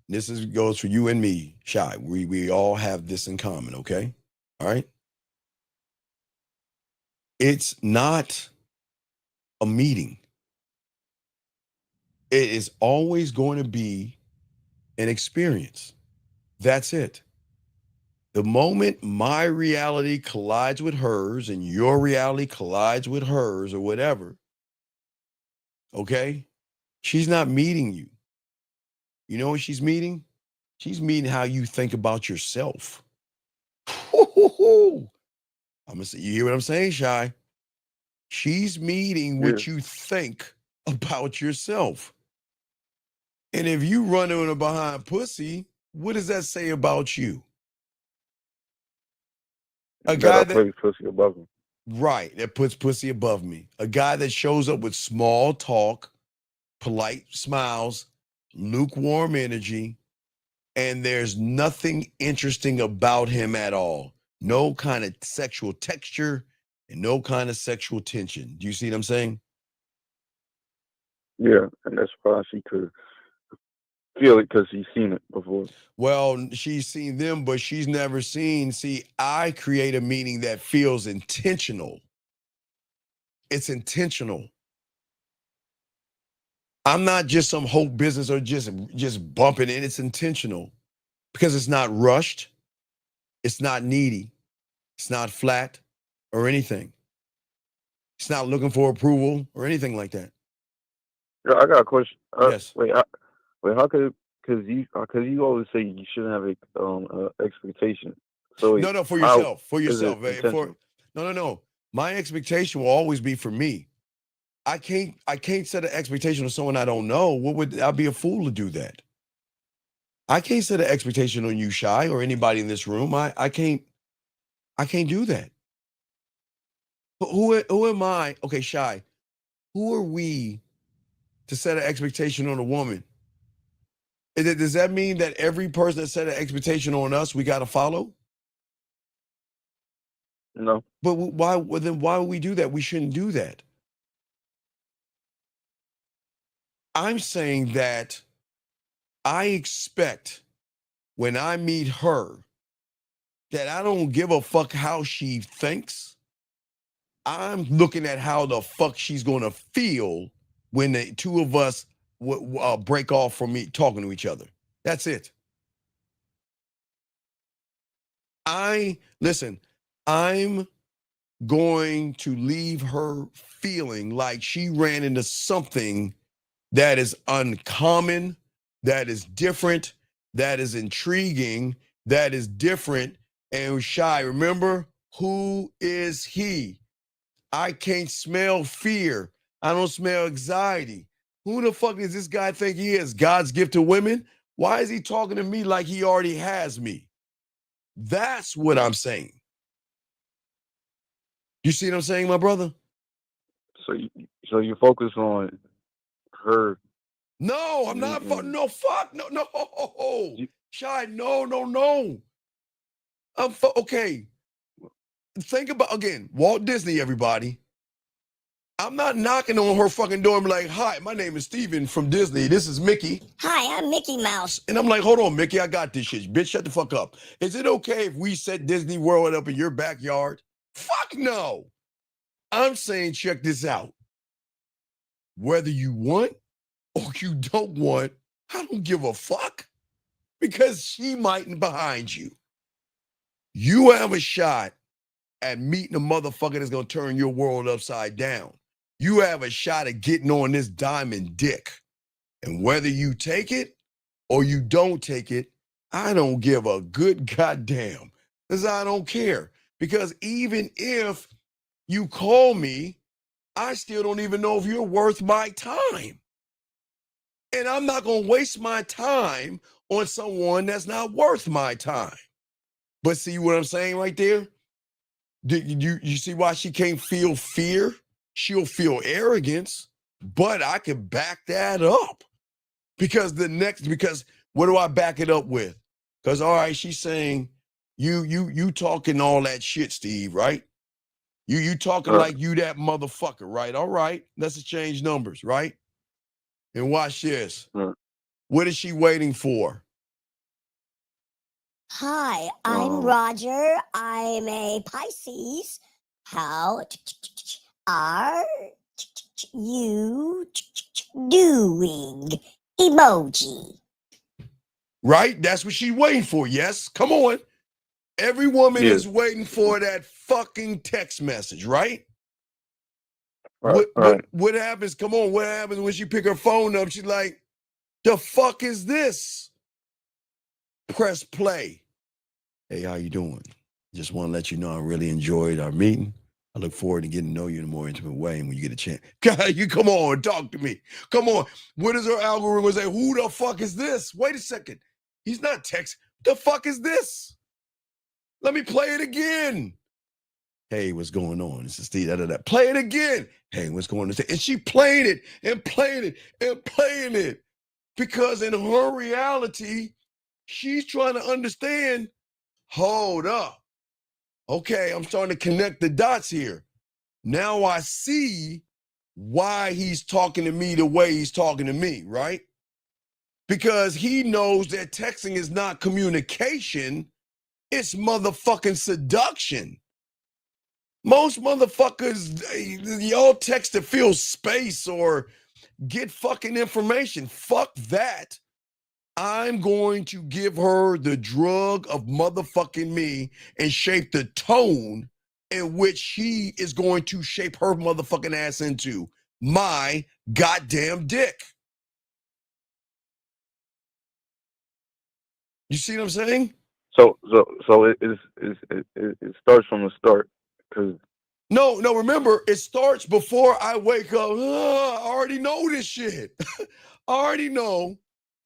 goes for you and me, Shy. We all have this in common, okay? All right. It's not a meeting. It is always going to be an experience. That's it. The moment my reality collides with hers and your reality collides with hers or whatever, okay, she's not meeting you. You know what she's meeting? She's meeting how you think about yourself. I'm gonna say, you hear what I'm saying, Shy? She's meeting what you think about yourself. And if you run in behind pussy, what does that say about you? A guy that plays pussy above him. Right, that puts pussy above me. A guy that shows up with small talk, polite smiles, lukewarm energy, and there's nothing interesting about him at all. No kind of sexual texture and no kind of sexual tension. Do you see what I'm saying? Yeah, and that's why she could feel it because she's seen it before. Well, she's seen them, but she's never seen. See, I create a meaning that feels intentional. It's intentional. I'm not just some whole business or just bumping in. It's intentional because it's not rushed. It's not needy. It's not flat or anything. It's not looking for approval or anything like that. Yeah, I got a question. Yes. Wait, how could, because you always say you shouldn't have a expectation. So No, for yourself. For yourself. No. My expectation will always be for me. I can't set an expectation of someone I don't know. I'd be a fool to do that. I can't set an expectation on you, Shy, or anybody in this room. I can't do that. But who am I? Okay, Shy. Who are we to set an expectation on a woman? Does that mean that every person that set an expectation on us, we got to follow? No. But why? Well, then why would we do that? We shouldn't do that. I'm saying that I expect when I meet her that I don't give a fuck how she thinks. I'm looking at how the fuck she's going to feel when the two of us break off from me talking to each other. That's it. I'm going to leave her feeling like she ran into something that is uncommon, that is different, that is intriguing, that is different. And Shy, remember, who is he? I can't smell fear. I don't smell anxiety. Who the fuck does this guy think he is? God's gift to women? Why is he talking to me like he already has me? That's what I'm saying. You see what I'm saying, my brother? So you focus on her. No, I'm not. No. Shy, no. Okay. Think about, again, Walt Disney, everybody. I'm not knocking on her fucking door and be like, hi, my name is Steven from Disney. This is Mickey. Hi, I'm Mickey Mouse. And I'm like, hold on, Mickey, I got this shit. Bitch, shut the fuck up. Is it okay if we set Disney World up in your backyard? Fuck no. I'm saying, check this out. Whether you want or you don't want, I don't give a fuck. Because she mightn't behind you. You have a shot at meeting a motherfucker that's gonna turn your world upside down. You have a shot at getting on this diamond dick. And whether you take it or you don't take it, I don't give a good goddamn. Because I don't care. Because even if you call me, I still don't even know if you're worth my time. And I'm not going to waste my time on someone that's not worth my time. But see what I'm saying right there? You see why she can't feel fear? She'll feel arrogance, but I can back that up. Because what do I back it up with? Because all right, she's saying, you talking all that shit, Steve, right? You talking like you that motherfucker, right? All right, let's exchange numbers, right? And watch this. What is she waiting for? Hi, I'm Roger. I'm a Pisces. How are you doing? Emoji. Right? That's what she's waiting for. Yes. Come on. Every woman is waiting for that fucking text message, right? What happens? Come on. What happens when she pick her phone up? She's like, the fuck is this? Press play. Hey, how you doing? Just want to let you know I really enjoyed our meeting. I look forward to getting to know you in a more intimate way. And when you get a chance, God, you come on, talk to me. Come on. What is her algorithm say? Who the fuck is this? Wait a second. He's not text. The fuck is this? Let me play it again. Hey, what's going on? This is Steve. Play it again. Hey, what's going on? And she played it and playing it and playing it. Because in her reality, she's trying to understand, hold up. Okay, I'm starting to connect the dots here. Now I see why he's talking to me the way he's talking to me, right? Because he knows that texting is not communication, it's motherfucking seduction. Most motherfuckers, y'all text to fill space or get fucking information. Fuck that. I'm going to give her the drug of motherfucking me and shape the tone in which she is going to shape her motherfucking ass into my goddamn dick. You see what I'm saying? So it starts from the start. Cause no, remember, it starts before I wake up. I already know this shit. I already know.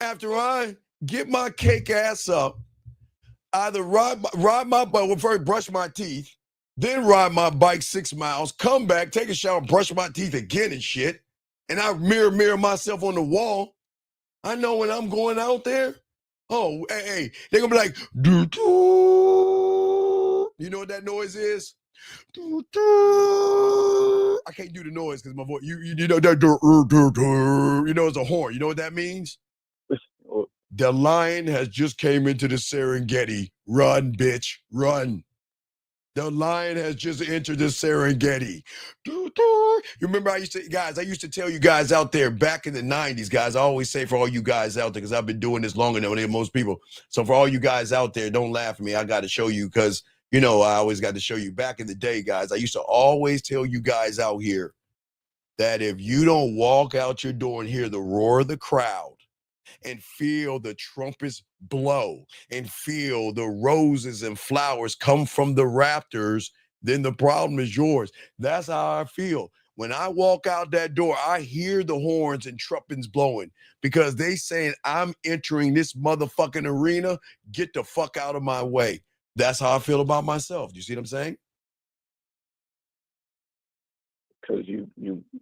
After I get my cake ass up, either ride my bike, well, first brush my teeth, then ride my bike 6 miles, come back, take a shower, brush my teeth again and shit, and I mirror myself on the wall. I know when I'm going out there, oh, hey, they're gonna be like, doo-doo. You know what that noise is? Doo-doo. I can't do the noise because my voice, you know that, you know, it's a horn. You know what that means? The lion has just came into the Serengeti. Run, bitch, run. The lion has just entered the Serengeti. You remember I used to tell you guys out there back in the 90s, guys, I always say for all you guys out there, because I've been doing this longer than most people. So for all you guys out there, don't laugh at me. I got to show you because, you know, I always got to show you. Back in the day, guys, I used to always tell you guys out here that if you don't walk out your door and hear the roar of the crowd, and feel the trumpets blow and feel the roses and flowers come from the rafters, then the problem is yours. That's how I feel. When I walk out that door, I hear the horns and trumpets blowing because they saying I'm entering this motherfucking arena. Get the fuck out of my way. That's how I feel about myself. You see what I'm saying? Because you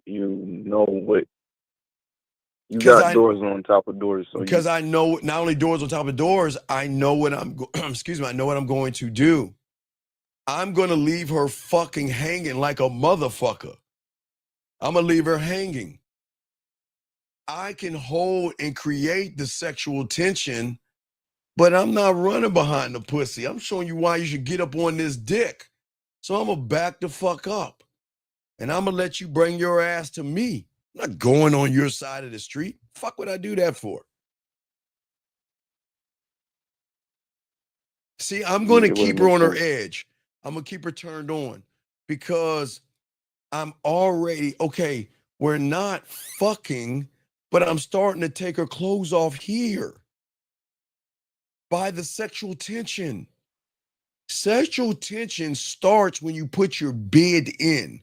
know what. You got doors on top of doors. So because I know not only doors on top of doors, I know what I know what I'm going to do. I'm going to leave her fucking hanging like a motherfucker. I'm going to leave her hanging. I can hold and create the sexual tension, but I'm not running behind the pussy. I'm showing you why you should get up on this dick. So I'm going to back the fuck up. And I'm going to let you bring your ass to me. I'm not going on your side of the street. Fuck would I do that for? See, I'm going to keep her on her edge. I'm going to keep her turned on because I'm already, okay, we're not fucking, but I'm starting to take her clothes off here by the sexual tension. Sexual tension starts when you put your bid in.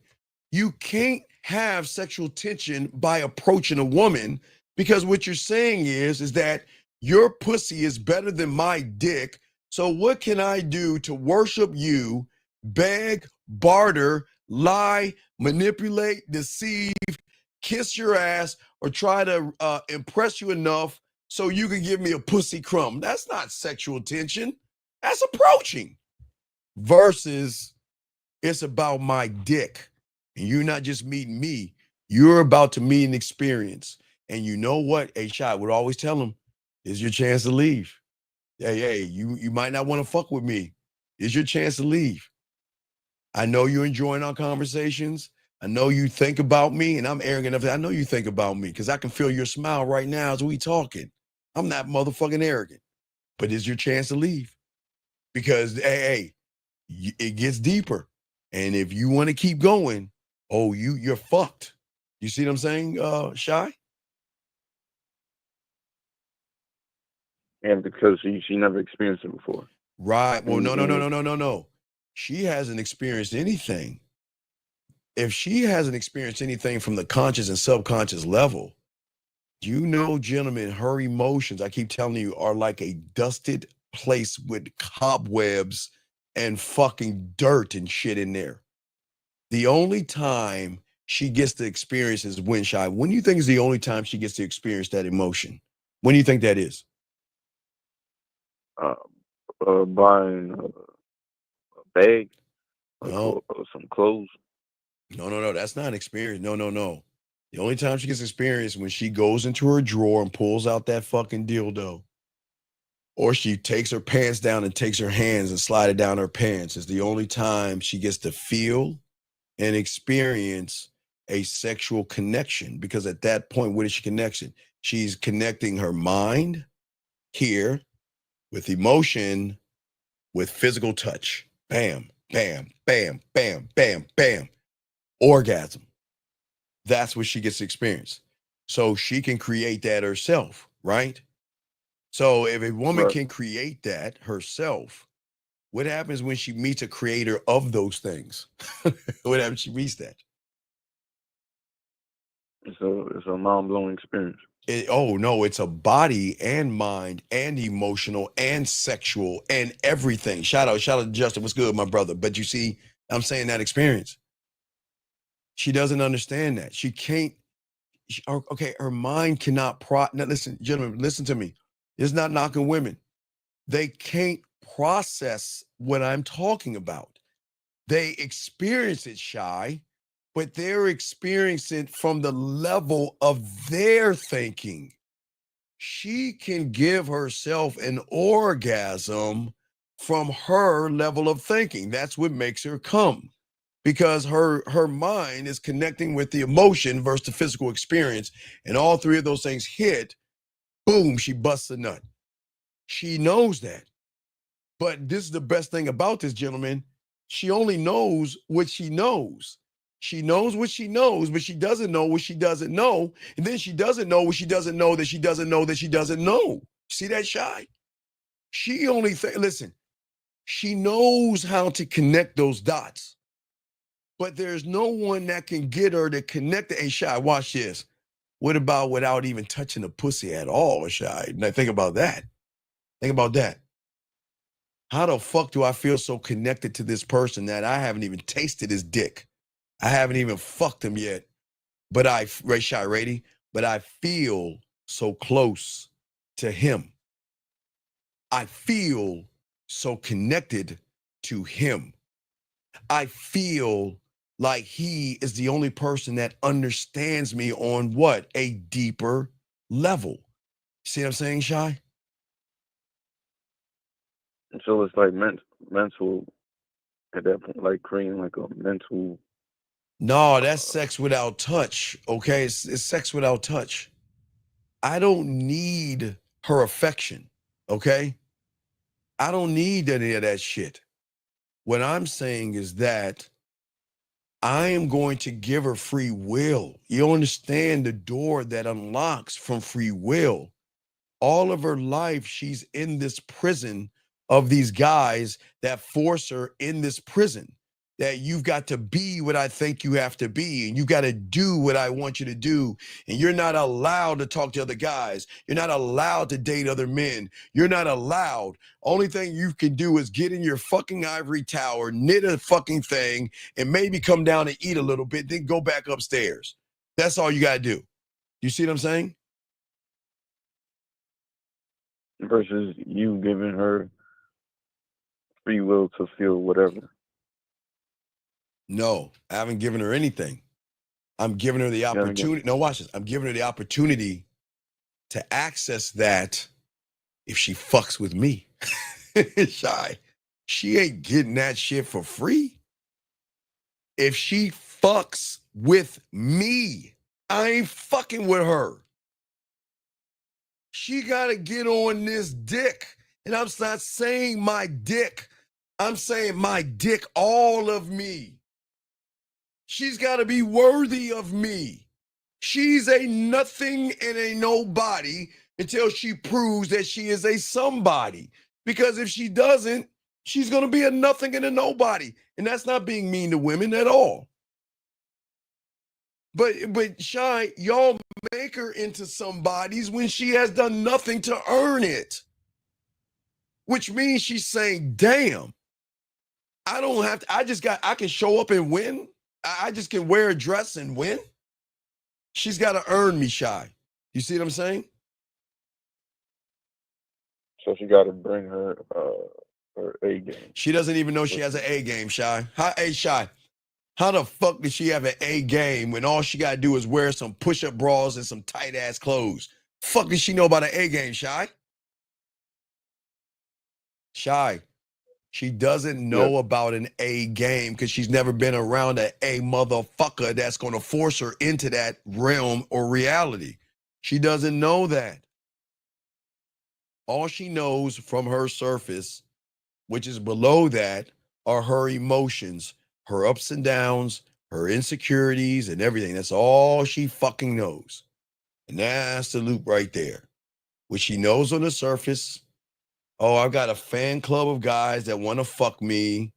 You can't have sexual tension by approaching a woman because what you're saying is that your pussy is better than my dick. So what can I do to worship you, beg, barter, lie, manipulate, deceive, kiss your ass, or try to impress you enough so you can give me a pussy crumb? That's not sexual tension. That's approaching. Versus it's about my dick. And you're not just meeting me. You're about to meet an experience. And you know what? A shot would always tell them, is your chance to leave. Hey, you might not want to fuck with me. It's your chance to leave. I know you're enjoying our conversations. I know you think about me, and I'm arrogant enough. I know you think about me because I can feel your smile right now as we talking. I'm not motherfucking arrogant, but it's your chance to leave because, hey, it gets deeper. And if you want to keep going, you're fucked. You see what I'm saying, Shy? Yeah, because she never experienced it before. Right. Well, no. She hasn't experienced anything. If she hasn't experienced anything from the conscious and subconscious level, you know, gentlemen, her emotions, I keep telling you, are like a dusted place with cobwebs and fucking dirt and shit in there. The only time she gets to experience is when Shy. When do you think is the only time she gets to experience that emotion? When do you think that is? Buying a bag, No, some clothes. No. That's not experience. No. The only time she gets experience when she goes into her drawer and pulls out that fucking dildo, or she takes her pants down and takes her hands and slide it down her pants. Is the only time she gets to feel and experience a sexual connection. Because at that point, what is she connection? She's connecting her mind here with emotion, with physical touch. Bam, bam, bam, bam, bam, bam. Orgasm. That's what she gets to experience. So she can create that herself, right? So if a woman can create that herself, what happens when she meets a creator of those things? What happens when she meets that? It's a mind-blowing experience. It's a body and mind and emotional and sexual and everything. Shout out to Justin. What's good, my brother? But you see, I'm saying that experience. She doesn't understand that. She can't. Her mind cannot now listen, gentlemen, listen to me. It's not knocking women. They can't process what I'm talking about. They experience it, Shy, but they're experiencing it from the level of their thinking. She can give herself an orgasm from her level of thinking. That's what makes her come, because her mind is connecting with the emotion versus the physical experience. And all three of those things hit, boom, she busts a nut. She knows that. But this is the best thing about this, gentleman. She only knows what she knows. She knows what she knows, but she doesn't know what she doesn't know. And then she doesn't know what she doesn't know that she doesn't know that she doesn't know. See that, Shy? She only listen, she knows how to connect those dots. But there's no one that can get her to connect it. Hey, Shy, watch this. What about without even touching the pussy at all, Shy? Now think about that. Think about that. How the fuck do I feel so connected to this person that I haven't even tasted his dick? I haven't even fucked him yet. But I feel so close to him. I feel so connected to him. I feel like he is the only person that understands me on what? A deeper level. See what I'm saying, Shy? So it's like mental at that point, like creating like a mental. No, that's sex without touch. Okay, it's sex without touch. I don't need her affection. Okay, I don't need any of that shit. What I'm saying is that I am going to give her free will. You understand the door that unlocks from free will. All of her life, she's in this prison of these guys that force her in this prison. That you've got to be what I think you have to be, and you got to do what I want you to do. And you're not allowed to talk to other guys. You're not allowed to date other men. You're not allowed. Only thing you can do is get in your fucking ivory tower, knit a fucking thing, and maybe come down and eat a little bit, then go back upstairs. That's all you got to do. You see what I'm saying? Versus you giving her free will to feel whatever. No, I haven't given her anything. I'm giving her the opportunity. No, watch this. I'm giving her the opportunity to access that if she fucks with me. Shy. She ain't getting that shit for free. If she fucks with me, I ain't fucking with her. She got to get on this dick. And I'm not saying my dick. I'm saying my dick, all of me. She's got to be worthy of me. She's a nothing and a nobody until she proves that she is a somebody. Because if she doesn't, she's going to be a nothing and a nobody. And that's not being mean to women at all. But Shy, y'all make her into somebody's when she has done nothing to earn it. Which means she's saying, damn, I don't have to, I can show up and win. I just can wear a dress and win. She's got to earn me, Shy. You see what I'm saying? So she got to bring her A game. She doesn't even know she has an A game, Shy. Hey, Shy, how the fuck does she have an A game when all she got to do is wear some push-up bras and some tight-ass clothes? Fuck does she know about an A game, Shy? Shy. She doesn't know about an A game because she's never been around an A motherfucker that's going to force her into that realm or reality. She doesn't know that. All she knows from her surface, which is below that, are her emotions, her ups and downs, her insecurities, and everything. That's all she fucking knows. And that's the loop right there. What she knows on the surface. Oh, I've got a fan club of guys that want to fuck me.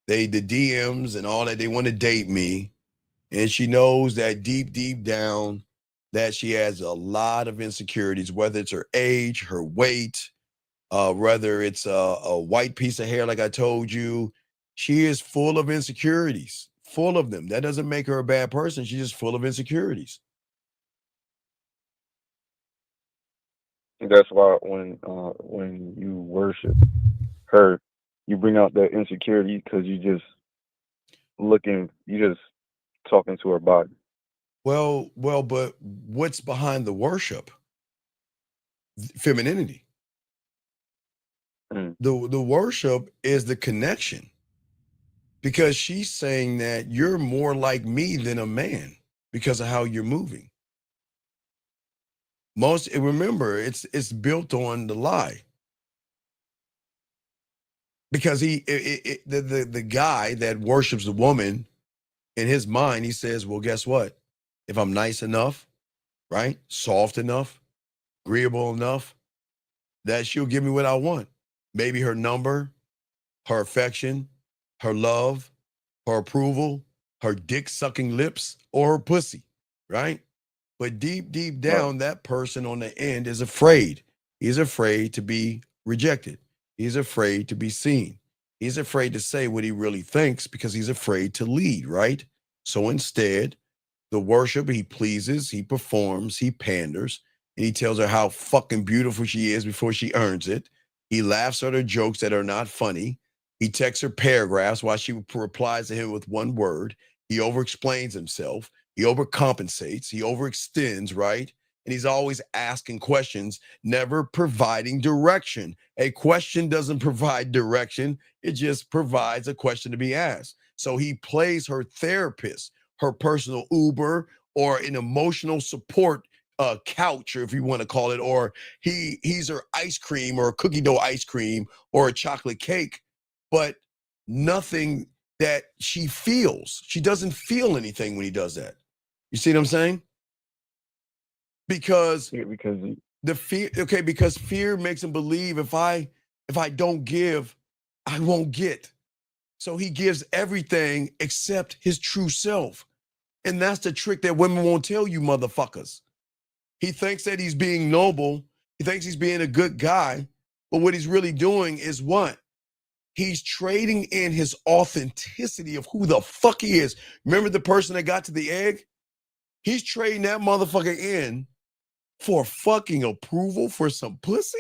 The DMs and all that, they want to date me. And she knows that deep, deep down that she has a lot of insecurities, whether it's her age, her weight, whether it's a white piece of hair, like I told you. She is full of insecurities, full of them. That doesn't make her a bad person. She's just full of insecurities. That's why when you worship her, you bring out that insecurity because you just talking to her body. Well, but what's behind the worship? Femininity. The worship is the connection. Because she's saying that you're more like me than a man because of how you're moving. Remember, it's built on the lie. Because the guy that worships the woman, in his mind, he says, well, guess what? If I'm nice enough, right? Soft enough, agreeable enough, that she'll give me what I want. Maybe her number, her affection, her love, her approval, her dick-sucking lips, or her pussy, right? But deep, deep down, that person on the end is afraid. He's afraid to be rejected. He's afraid to be seen. He's afraid to say what he really thinks because he's afraid to lead, right? So instead, the worship, he pleases, he performs, he panders, and he tells her how fucking beautiful she is before she earns it. He laughs at her jokes that are not funny. He texts her paragraphs while she replies to him with one word. He overexplains himself. He overcompensates. He overextends, right? And he's always asking questions, never providing direction. A question doesn't provide direction. It just provides a question to be asked. So he plays her therapist, her personal Uber, or an emotional support couch, or if you want to call it, or he's her ice cream or cookie dough ice cream or a chocolate cake, but nothing that she feels. She doesn't feel anything when he does that. You see what I'm saying? Because the fear, okay, because fear makes him believe if I don't give, I won't get. So he gives everything except his true self. And that's the trick that women won't tell you, motherfuckers. He thinks that he's being noble. He thinks he's being a good guy. But what he's really doing is what? He's trading in his authenticity of who the fuck he is. Remember the person that got to the egg? He's trading that motherfucker in for fucking approval for some pussy?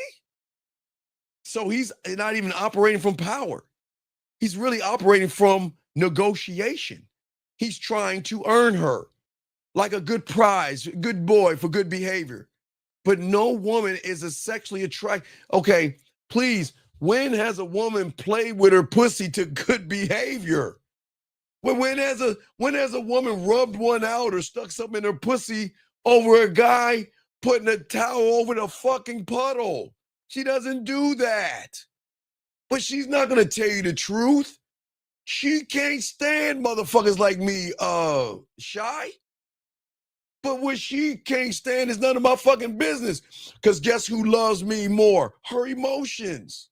So he's not even operating from power. He's really operating from negotiation. He's trying to earn her like a good prize, good boy for good behavior. But no woman is a sexually attracted. Okay, please, when has a woman played with her pussy to good behavior? When has a woman rubbed one out or stuck something in her pussy over a guy putting a towel over the fucking puddle? She doesn't do that. But she's not gonna tell you the truth. She can't stand motherfuckers like me, Shy. But what she can't stand is none of my fucking business. Because guess who loves me more? Her emotions.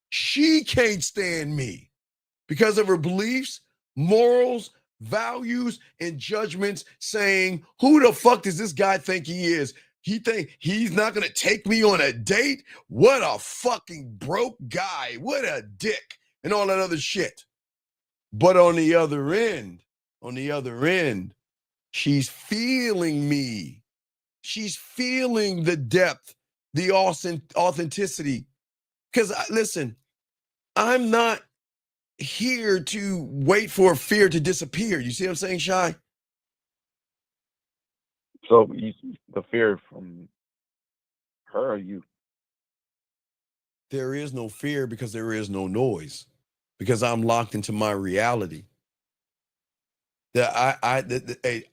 She can't stand me because of her beliefs, morals, values, and judgments, saying, who the fuck does this guy think he is? He think he's not gonna take me on a date? What a fucking broke guy. What a dick. And all that other shit. But on the other end, she's feeling me. She's feeling the depth, the authenticity. Because listen, I'm not here to wait for fear to disappear. You see what I'm saying, Shy? So the fear from her or you? There is no fear because there is no noise. Because I'm locked into my reality. That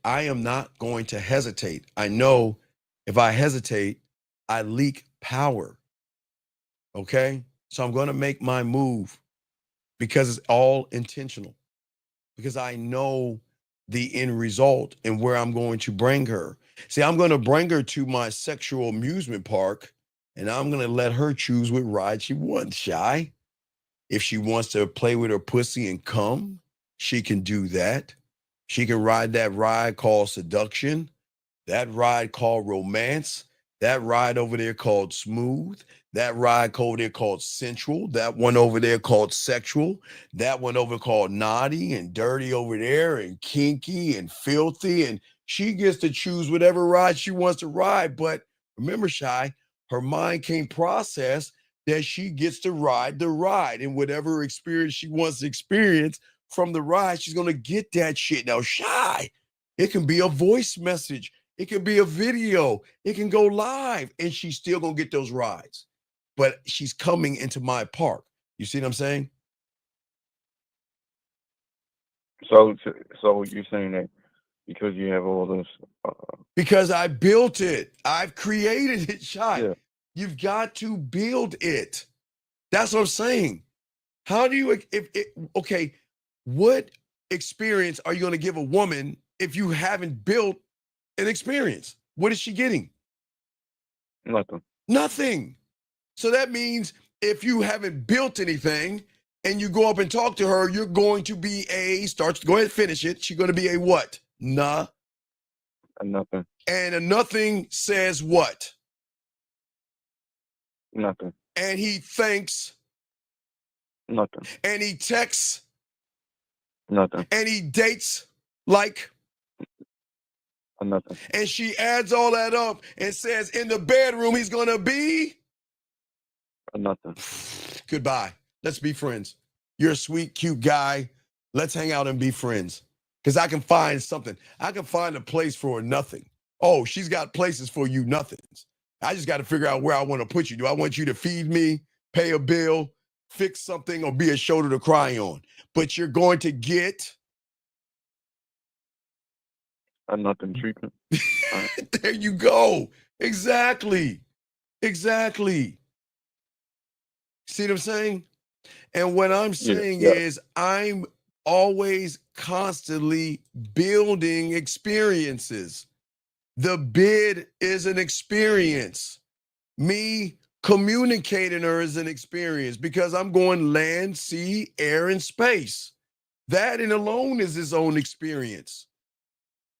I am not going to hesitate. I know if I hesitate, I leak power. Okay? So I'm going to make my move because it's all intentional. Because I know the end result and where I'm going to bring her. See, I'm going to bring her to my sexual amusement park and I'm going to let her choose what ride she wants, Shy. If she wants to play with her pussy and come, she can do that. She can ride that ride called seduction, that ride called romance, that ride over there called smooth, that ride over there called sensual, that one over there called sexual, that one over called naughty and dirty over there and kinky and filthy. And she gets to choose whatever ride she wants to ride. But remember, Shy, her mind can't process that she gets to ride the ride, and whatever experience she wants to experience from the ride, she's going to get that shit. Now, Shy, it can be a voice message. It can be a video. It can go live, and she's still going to get those rides. But she's coming into my park. You see what I'm saying? So you're saying that because you have all those... Because I built it. I've created it, Shy. Yeah. You've got to build it. That's what I'm saying. How do you, okay, what experience are you going to give a woman if you haven't built an experience? What is she getting? Nothing. So that means if you haven't built anything and you go up and talk to her, you're going to be go ahead and finish it. She's going to be a what? A nothing. And a nothing says what? Nothing. And he thinks nothing. And he texts nothing. And he dates like nothing. And she adds all that up and says in the bedroom he's gonna be nothing. Goodbye. Let's be friends. You're a sweet, cute guy. Let's hang out and be friends. Because I can find something. I can find a place for nothing. Oh, she's got places for you nothings. I just got to figure out where I want to put you. Do I want you to feed me, pay a bill, fix something, or be a shoulder to cry on? But you're going to get a nothing treatment. There you go. Exactly. Exactly. See what I'm saying? And what I'm saying is I'm always constantly building experiences. The bid is an experience. Me communicating her is an experience because I'm going land, sea, air, and space. That in alone is its own experience.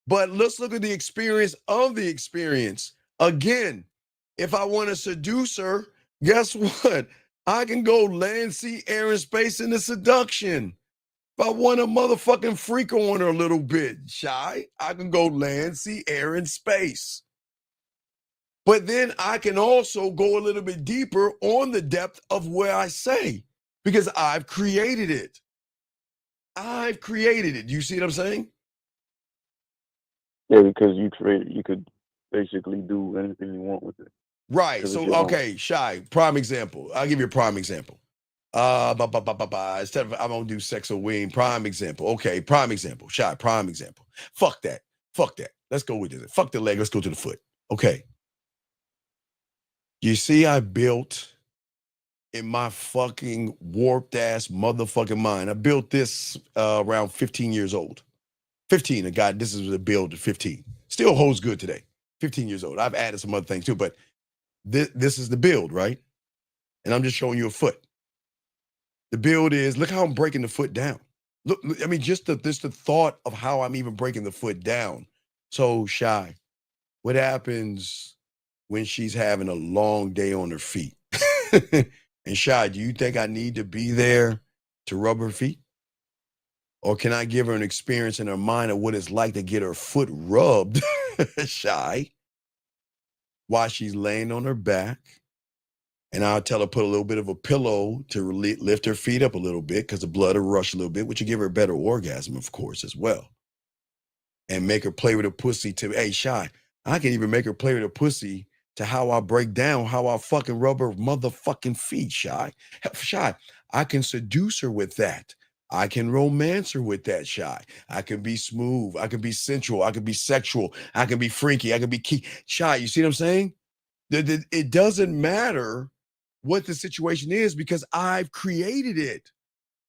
But let's look at the experience of the experience. Again, if I want to seduce her, guess what? I can go land, sea, air, and space in the seduction. If I want a motherfucking freak on her a little bit, shy, I can go land, sea, air, and space. But then I can also go a little bit deeper on the depth of where I say, because I've created it. I've created it. You see what I'm saying? Yeah, because you could basically do anything you want with it. Right. So, okay, Shy, prime example. I'll give you a prime example. Instead of I'm gonna do sex or wing, prime example. Okay, prime example. Shy, prime example. Fuck that. Fuck that. Let's go with it. Fuck the leg. Let's go to the foot. Okay. You see, I built in my fucking warped ass motherfucking mind. I built this around 15 years old. 15, and God, this is a build at 15. Still holds good today. 15 years old. I've added some other things too, but this is the build, right? And I'm just showing you a foot. The build is, look how I'm breaking the foot down. Look, I mean, just the thought of how I'm even breaking the foot down. So, Shy, what happens when she's having a long day on her feet? And Shy, do you think I need to be there to rub her feet? Or can I give her an experience in her mind of what it's like to get her foot rubbed, Shy, while she's laying on her back? And I'll tell her put a little bit of a pillow to lift her feet up a little bit because the blood will rush a little bit, which will give her a better orgasm, of course, as well. And make her play with her pussy to, hey, Shy, I can even make her play with her pussy to how I break down, how I fucking rub her motherfucking feet, Shy. Shy, I can seduce her with that. I can romance her with that, Shy. I can be smooth. I can be sensual. I can be sexual. I can be freaky. I can be key. Shy, you see what I'm saying? It doesn't matter what the situation is because I've created it.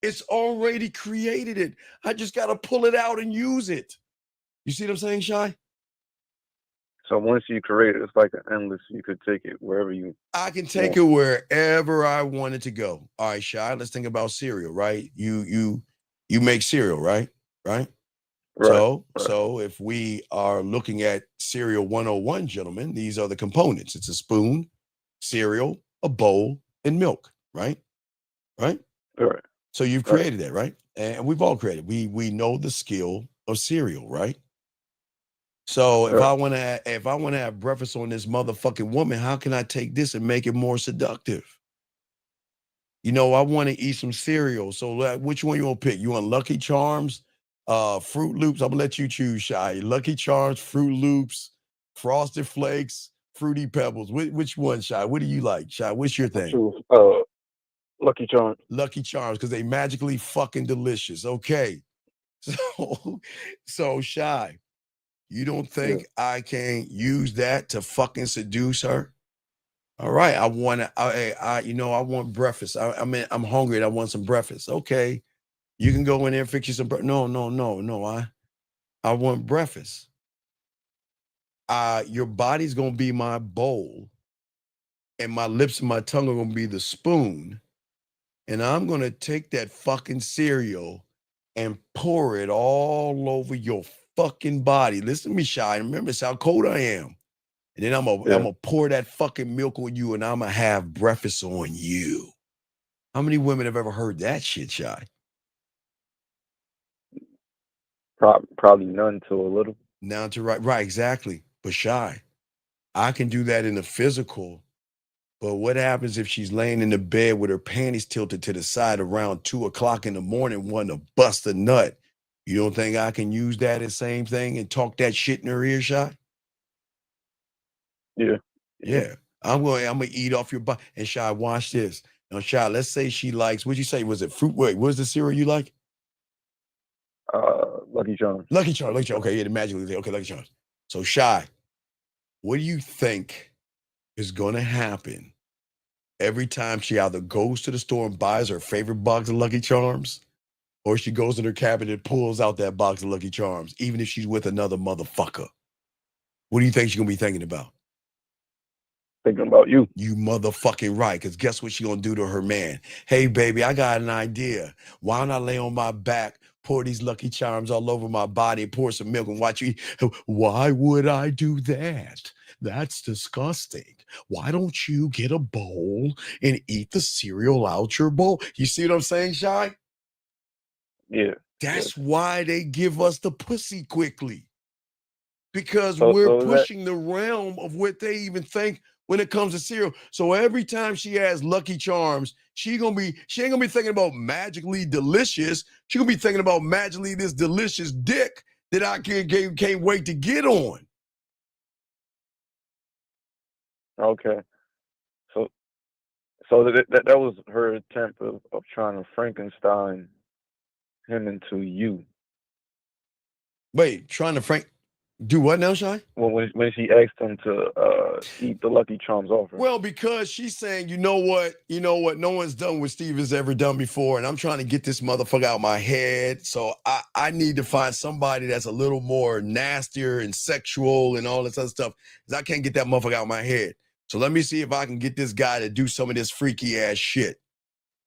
It's already created it. I just got to pull it out and use it. You see what I'm saying, Shy? So once you create it, it's like an endless, you could take it wherever you I can take it wherever I want it to go. All right, Shy, let's think about cereal, right? You make cereal, right? Right? So if we are looking at cereal 101, gentlemen, these are the components. It's a spoon, cereal, a bowl, and milk, right? Right? Right. So you've created that, right? And we've all created. We know the skill of cereal, right? So if I want to have breakfast on this motherfucking woman, how can I take this and make it more seductive? You know, I want to eat some cereal. So which one you want to pick? You want Lucky Charms, Fruit Loops? I'm gonna let you choose, Shy. Lucky Charms, Fruit Loops, Frosted Flakes, Fruity Pebbles. Which one, Shy? What do you like, Shy? What's your thing? Lucky Charms. Lucky Charms, because they magically fucking delicious. Okay. So Shy, you don't think I can use that to fucking seduce her? All right, I want breakfast. I'm hungry and I want some breakfast. Okay, you can go in there and fix you some breakfast. No. I want breakfast. Your body's gonna be my bowl, and my lips and my tongue are gonna be the spoon, and I'm gonna take that fucking cereal and pour it all over your fucking body. Listen to me, Shy. Remember, it's how cold I am. And then I'm gonna pour that fucking milk on you, and I'm gonna have breakfast on you. How many women have ever heard that shit, Shy? Probably none to a little. Now to right, exactly. But Shy, I can do that in the physical. But what happens if she's laying in the bed with her panties tilted to the side around 2 o'clock in the morning, wanting to bust a nut? You don't think I can use that as same thing and talk that shit in her earshot? Yeah. Yeah. I'm gonna eat off your butt. And Shy, watch this. Now, Shy, let's say she likes, what'd you say? Was it fruit? Wait, what's the cereal you like? Lucky Charms. Lucky Charms. Lucky Charms. Okay, yeah, the magically. Okay, Lucky Charms. So, Shy, what do you think is gonna happen every time she either goes to the store and buys her favorite box of Lucky Charms, or she goes in her cabinet and pulls out that box of Lucky Charms, even if she's with another motherfucker? What do you think she's gonna be thinking about? Thinking about you. You motherfucking right, because guess what she gonna do to her man? Hey, baby, I got an idea. Why don't I lay on my back, pour these Lucky Charms all over my body, pour some milk and watch you eat? Why would I do that? That's disgusting. Why don't you get a bowl and eat the cereal out your bowl? You see what I'm saying, Shy? Yeah. That's why they give us the pussy quickly. Because So we're is that- pushing the realm of what they even think when it comes to cereal. So every time she has Lucky Charms, she ain't gonna be thinking about magically delicious. She gonna be thinking about magically this delicious dick that I can't wait to get on. Okay. So that was her attempt of trying to Frankenstein him into you. Wait, trying to do what now, Shy? Well, when she asked him to eat the Lucky Charms off her. Well, because she's saying, you know what, no one's done what Steve has ever done before, and I'm trying to get this motherfucker out of my head. So I need to find somebody that's a little more nastier and sexual and all this other stuff, because I can't get that motherfucker out of my head. So let me see if I can get this guy to do some of this freaky ass shit.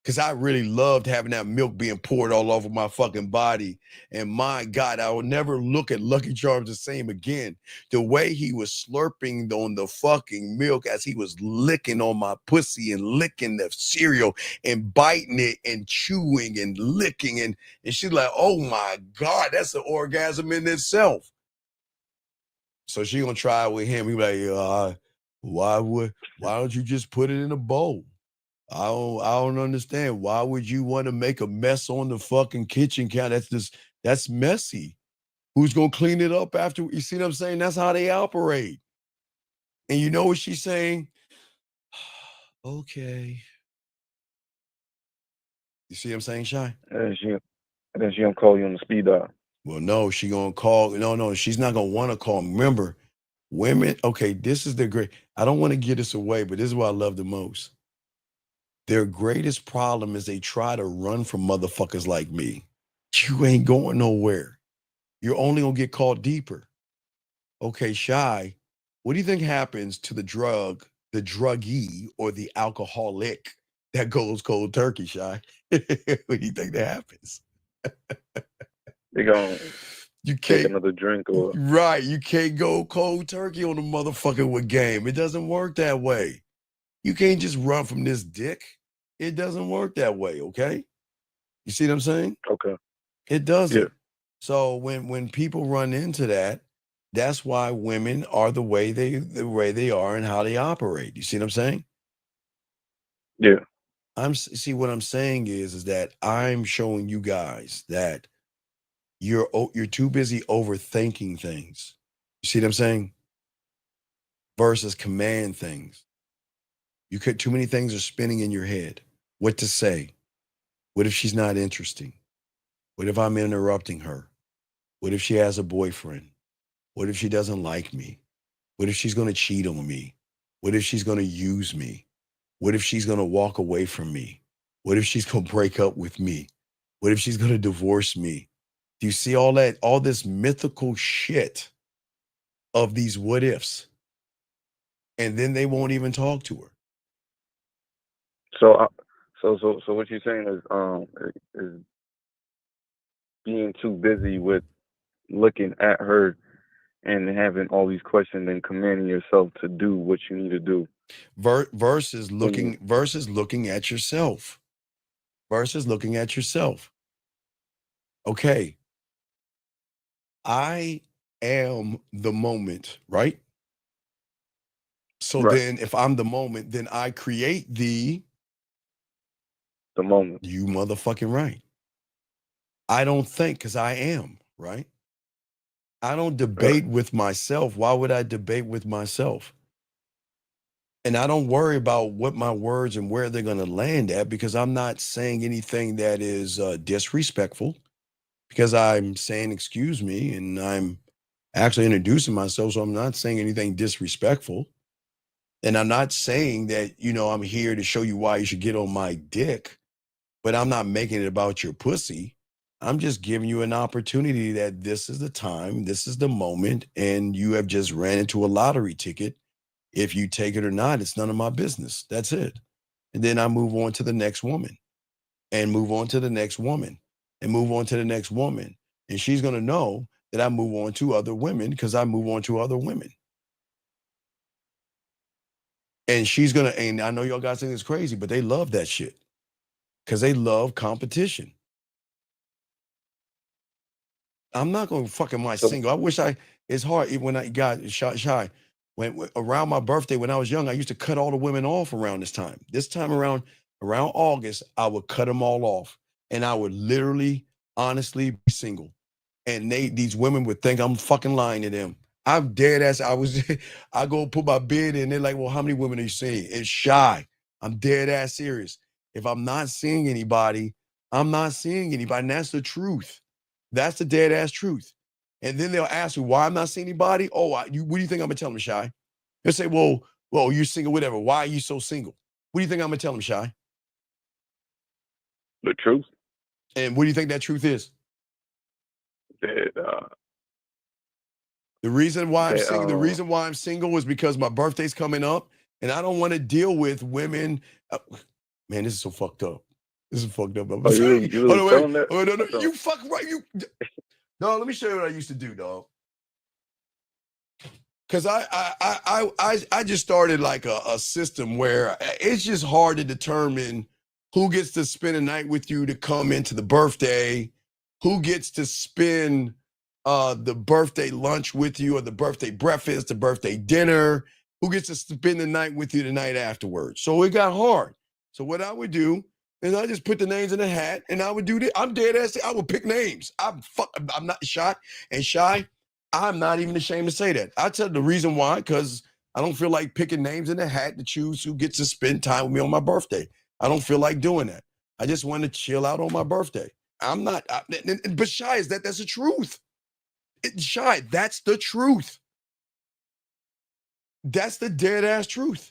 Because I really loved having that milk being poured all over my fucking body. And my God, I will never look at Lucky Charms the same again. The way he was slurping on the fucking milk as he was licking on my pussy and licking the cereal and biting it and chewing and licking. And she's like, oh my God, that's an orgasm in itself. So she gonna try it with him. He be like, why don't you just put it in a bowl? I don't understand. Why would you want to make a mess on the fucking kitchen counter? That's messy. Who's gonna clean it up after? You see what I'm saying? That's how they operate. And you know what she's saying? Okay. You see what I'm saying, Shy? And then she gonna call you on the speed dial. Well, no, she gonna call. No, she's not gonna want to call. Remember, women. Okay, this is the great. I don't want to give this away, but this is what I love the most. Their greatest problem is they try to run from motherfuckers like me. You ain't going nowhere. You're only gonna get caught deeper. Okay, Shy, what do you think happens to the druggee, or the alcoholic that goes cold turkey, Shy? What do you think that happens? They gonna take another drink or right. You can't go cold turkey on a motherfucker with game. It doesn't work that way. You can't just run from this dick. It doesn't work that way, okay? You see what I'm saying? Okay. It doesn't. Yeah. So when people run into that, that's why women are the way they are and how they operate. You see what I'm saying? Yeah. See what I'm saying is that I'm showing you guys that you're too busy overthinking things. You see what I'm saying? Versus command things. Too many things are spinning in your head. What to say? What if she's not interesting? What if I'm interrupting her? What if she has a boyfriend? What if she doesn't like me? What if she's going to cheat on me? What if she's going to use me? What if she's going to walk away from me? What if she's going to break up with me? What if she's going to divorce me? Do you see all this mythical shit of these what ifs? And then they won't even talk to her. So what you're saying is being too busy with looking at her and having all these questions and commanding yourself to do what you need to do. Versus looking at yourself. Versus looking at yourself. Okay. I am the moment, right? So then if I'm the moment, then I create the moment. You motherfucking right. I don't think, because I am, right? I don't debate with myself. Why would I debate with myself? And I don't worry about what my words and where they're going to land at, because I'm not saying anything that is disrespectful, because I'm saying excuse me and I'm actually introducing myself. So I'm not saying anything disrespectful. And I'm not saying that, I'm here to show you why you should get on my dick, but I'm not making it about your pussy. I'm just giving you an opportunity that this is the time, this is the moment, and you have just ran into a lottery ticket. If you take it or not, it's none of my business. That's it. And then I move on to the next woman and move on to the next woman and move on to the next woman. And she's going to know that I move on to other women because I move on to other women. And she's going to, and I know y'all guys think it's crazy, but they love that shit because they love competition. I'm not going to fucking my single. I wish it's hard even when I got shy. When around my birthday, when I was young, I used to cut all the women off around this time. This time around August, I would cut them all off. And I would literally, honestly be single. And these women would think I'm fucking lying to them. I'm dead ass. I go put my bid in. They're like, well, how many women are you seeing? It's shy. I'm dead ass serious. If I'm not seeing anybody, I'm not seeing anybody. And that's the truth. That's the dead ass truth. And then they'll ask you why I'm not seeing anybody. Oh, what do you think I'm gonna tell them, Shy? They'll say, well, you're single, whatever. Why are you so single? What do you think I'm gonna tell them, Shy? The truth. And what do you think that truth is? That, the reason why I'm single, the reason why I'm single is because my birthday's coming up, and I don't want to deal with women. Man, this is so fucked up. This is fucked up. You that? You fuck right. No, let me show you what I used to do, dog. Because I just started like a system where it's just hard to determine who gets to spend a night with you to come into the birthday, who gets to spend the birthday lunch with you or the birthday breakfast, the birthday dinner, who gets to spend the night with you the night afterwards. So it got hard. So what I would do is I just put the names in a hat and I would do this. I'm dead ass. I would pick names. I'm not shy. And Shy, I'm not even ashamed to say that. I tell the reason why, because I don't feel like picking names in a hat to choose who gets to spend time with me on my birthday. I don't feel like doing that. I just want to chill out on my birthday. But Shy, that's the truth. Shy, that's the truth. That's the dead ass truth.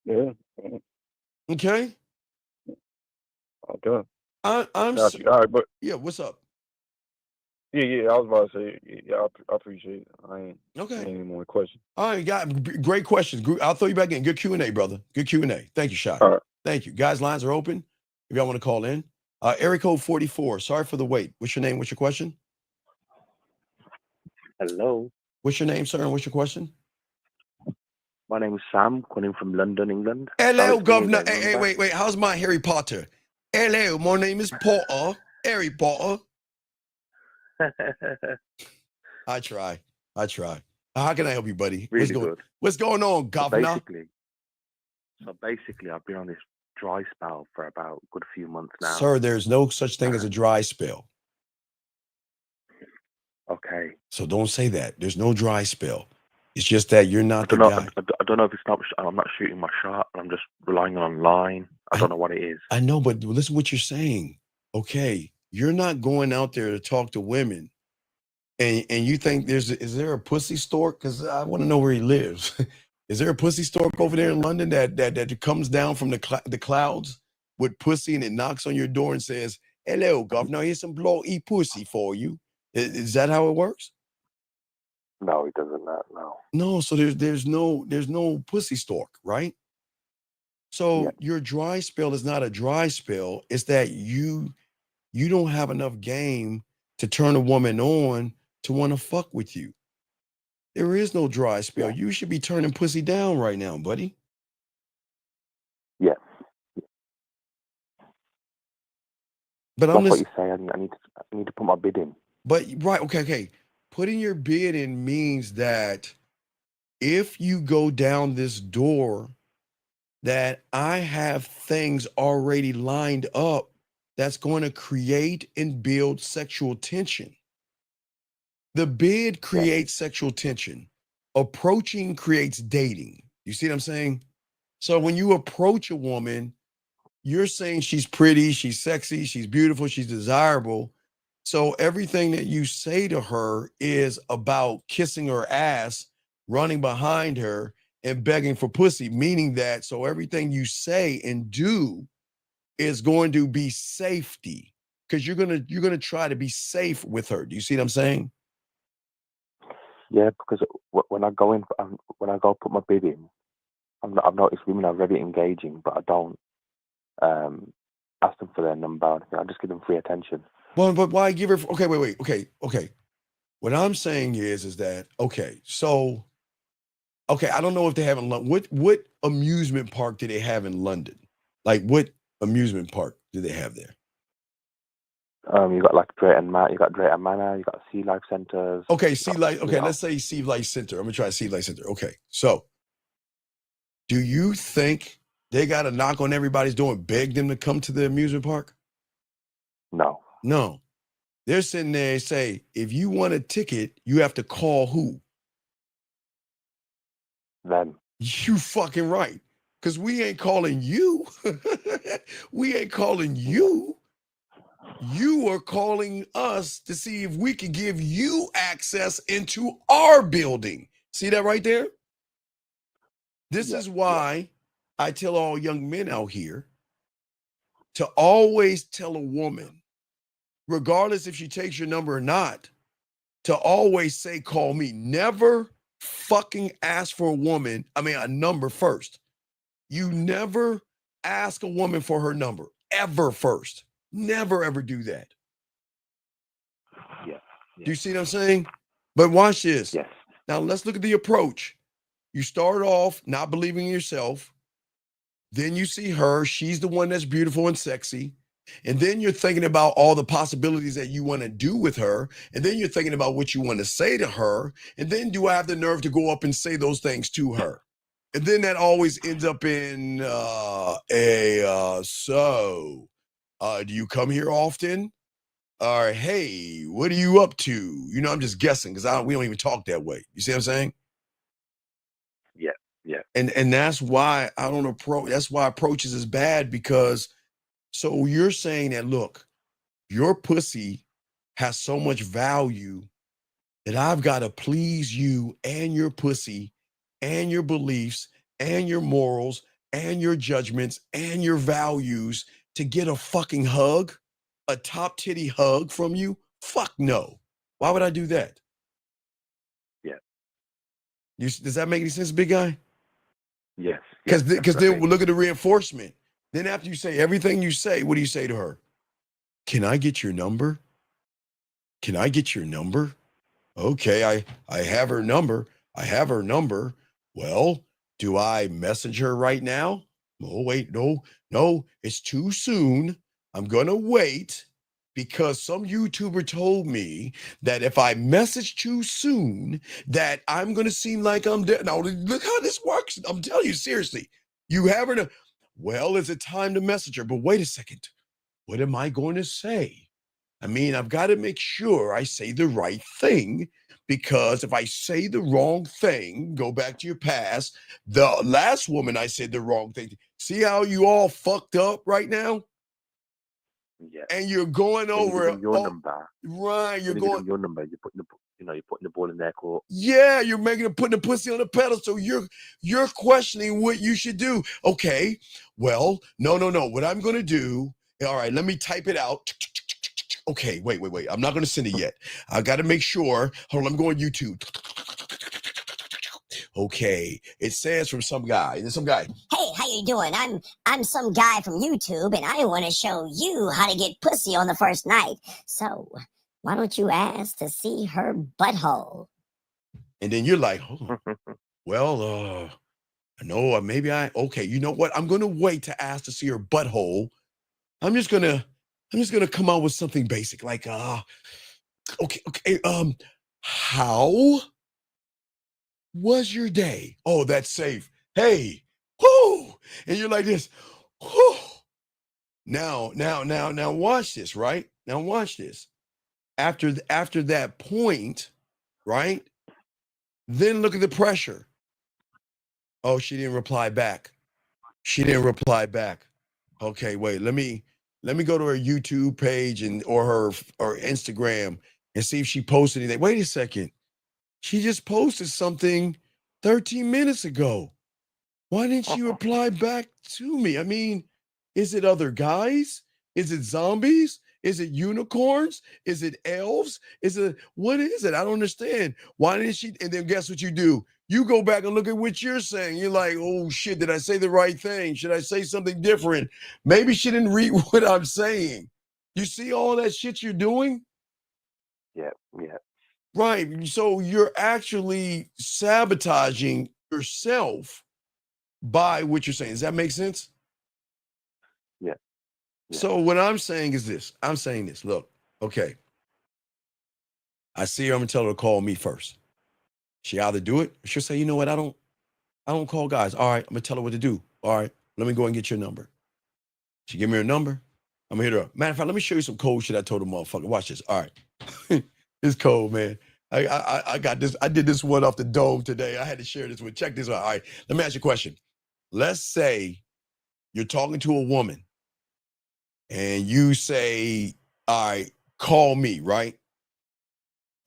Yeah. Okay. Okay. I'm all right, but yeah. What's up? Yeah. I was about to say, yeah, I appreciate it. I ain't okay. Any more questions? All right, got great questions. I'll throw you back in. Good Q&A, brother. Good Q&A. Thank you, Shy. All right. Thank you, guys. Lines are open. If y'all want to call in, area code 44. Sorry for the wait. What's your name? What's your question? Hello. What's your name, sir? And what's your question? My name is Sam, calling from London, England. Hello, Governor. Hey, wait. How's my Harry Potter? Hello, my name is Potter. Harry Potter. I try. How can I help you, buddy? Really What's going on, Governor? So basically, I've been on this dry spell for about a good few months now. Sir, there's no such thing as a dry spell. Okay. So don't say that. There's no dry spell. It's just that you're not the guy. I don't know if I'm not shooting my shot. I'm just relying online. I don't know what it is. I know, but listen to what you're saying. Okay, you're not going out there to talk to women, and you think is there a pussy stork? Because I want to know where he lives. Is there a pussy stork over there in London that comes down from the clouds with pussy and it knocks on your door and says, "Hello, Governor, here's some bloody pussy for you." Is that how it works? No, it doesn't. No. No, so there's no pussy stork, right? So your dry spell is not a dry spell. It's that you don't have enough game to turn a woman on to want to fuck with you. There is no dry spell. You should be turning pussy down right now, buddy. Yeah. But that's what you say. I need to put my bid in. But right, okay. Putting your bid in means that if you go down this door, that I have things already lined up that's going to create and build sexual tension. The bid creates sexual tension. Approaching creates dating. You see what I'm saying? So when you approach a woman, you're saying she's pretty, she's sexy, she's beautiful, she's desirable. So everything that you say to her is about kissing her ass, running behind her, and begging for pussy, meaning that so everything you say and do is going to be safety, because you're gonna try to be safe with her. Do you see what I'm saying? Yeah, because when I go put my bid in, I've noticed women are very engaging, but I don't ask them for their number. I just give them free attention. Well, but why give her? Okay, wait. Okay. What I'm saying is that okay. So, okay, I don't know if they have in London. What amusement park do they have in London? Like, what amusement park do they have there? You got like Drayton Manor, you got Sea Life Centres. Okay, Sea Life. Okay, let's say Sea Life Center. I'm gonna try Sea Life Center. Okay, so do you think they got to knock on everybody's door and beg them to come to the amusement park? No. They're sitting there and say, if you want a ticket, you have to call who? Them. You fucking right. Because we ain't calling you. We ain't calling you. You are calling us to see if we can give you access into our building. See that right there? This is why I tell all young men out here to always tell a woman, regardless if she takes your number or not, to always say, call me. Never fucking ask for a number first. You never ask a woman for her number, ever first. Never, ever do that. Yeah. Do you see what I'm saying? But watch this. Yes. Now let's look at the approach. You start off not believing in yourself. Then you see her. She's the one that's beautiful and sexy. And then you're thinking about all the possibilities that you want to do with her. And then you're thinking about what you want to say to her. And then do I have the nerve to go up and say those things to her? And then that always ends up in do you come here often? Or hey, what are you up to? You know, I'm just guessing because we don't even talk that way. You see what I'm saying? Yeah. And that's why I don't approach. That's why approaches is bad, because so you're saying that, look, your pussy has so much value that I've got to please you and your pussy and your beliefs and your morals and your judgments and your values to get a fucking hug, a top titty hug from you? Fuck no. Why would I do that? Yeah. Does that make any sense, big guy? Yes. Because then we'll look at the reinforcement. Then after you say everything you say, what do you say to her? Can I get your number? Can I get your number? Okay, I have her number. I have her number. Well, do I message her right now? Oh, wait, no, it's too soon. I'm going to wait because some YouTuber told me that if I message too soon, that I'm going to seem like I'm dead. Now, look how this works. I'm telling you, seriously. You have her to, well, is it time to message her? But wait a second. What am I going to say? I mean, I've got to make sure I say the right thing, because if I say the wrong thing, go back to your past, the last woman I said the wrong thing. See how you all fucked up right now? Yeah. And you're going over your number. Right, you're going your number. You're putting the ball in their court. Yeah, you're putting the pussy on the pedestal. You're questioning what you should do. Okay, well, no. What I'm going to do? All right, let me type it out. Okay, wait. I'm not going to send it yet. I got to make sure. Hold on, I'm going YouTube. Okay, it says from some guy. There's some guy. Hey, how you doing? I'm some guy from YouTube, and I want to show you how to get pussy on the first night. So why don't you ask to see her butthole? And then you're like, oh, well, no, maybe okay, you know what? I'm going to wait to ask to see her butthole. I'm just going to come out with something basic like, okay, how was your day? Oh, that's safe. Hey, whoo, And you're like this. Whew. Now watch this, right? Now watch this. After that point, right? Then look at the pressure. Oh, she didn't reply back. She didn't reply back. Okay, wait. Let me go to her YouTube page or her Instagram and see if she posted anything. Wait a second. She just posted something 13 minutes ago. Why didn't she reply back to me? I mean, is it other guys? Is it zombies? Is it unicorns? Is it elves? What is it? I don't understand. Why didn't she? And then guess what you do? You go back and look at what you're saying. You're like, oh shit, did I say the right thing? Should I say something different? Maybe she didn't read what I'm saying. You see all that shit you're doing? Yeah. Right. So you're actually sabotaging yourself by what you're saying. Does that make sense? Yeah. So what I'm saying is this. I'm saying this. Look, okay. I see her. I'm gonna tell her to call me first. She either do it, or she'll say, you know what? I don't call guys. All right, I'm gonna tell her what to do. All right, let me go and get your number. She give me her number. I'm gonna hit her up. Matter of fact, let me show you some cold shit I told the motherfucker. Watch this. All right. It's cold, man. I got this. I did this one off the dome today. I had to share this with. Check this out. All right. Let me ask you a question. Let's say you're talking to a woman and you say, all right, call me, right?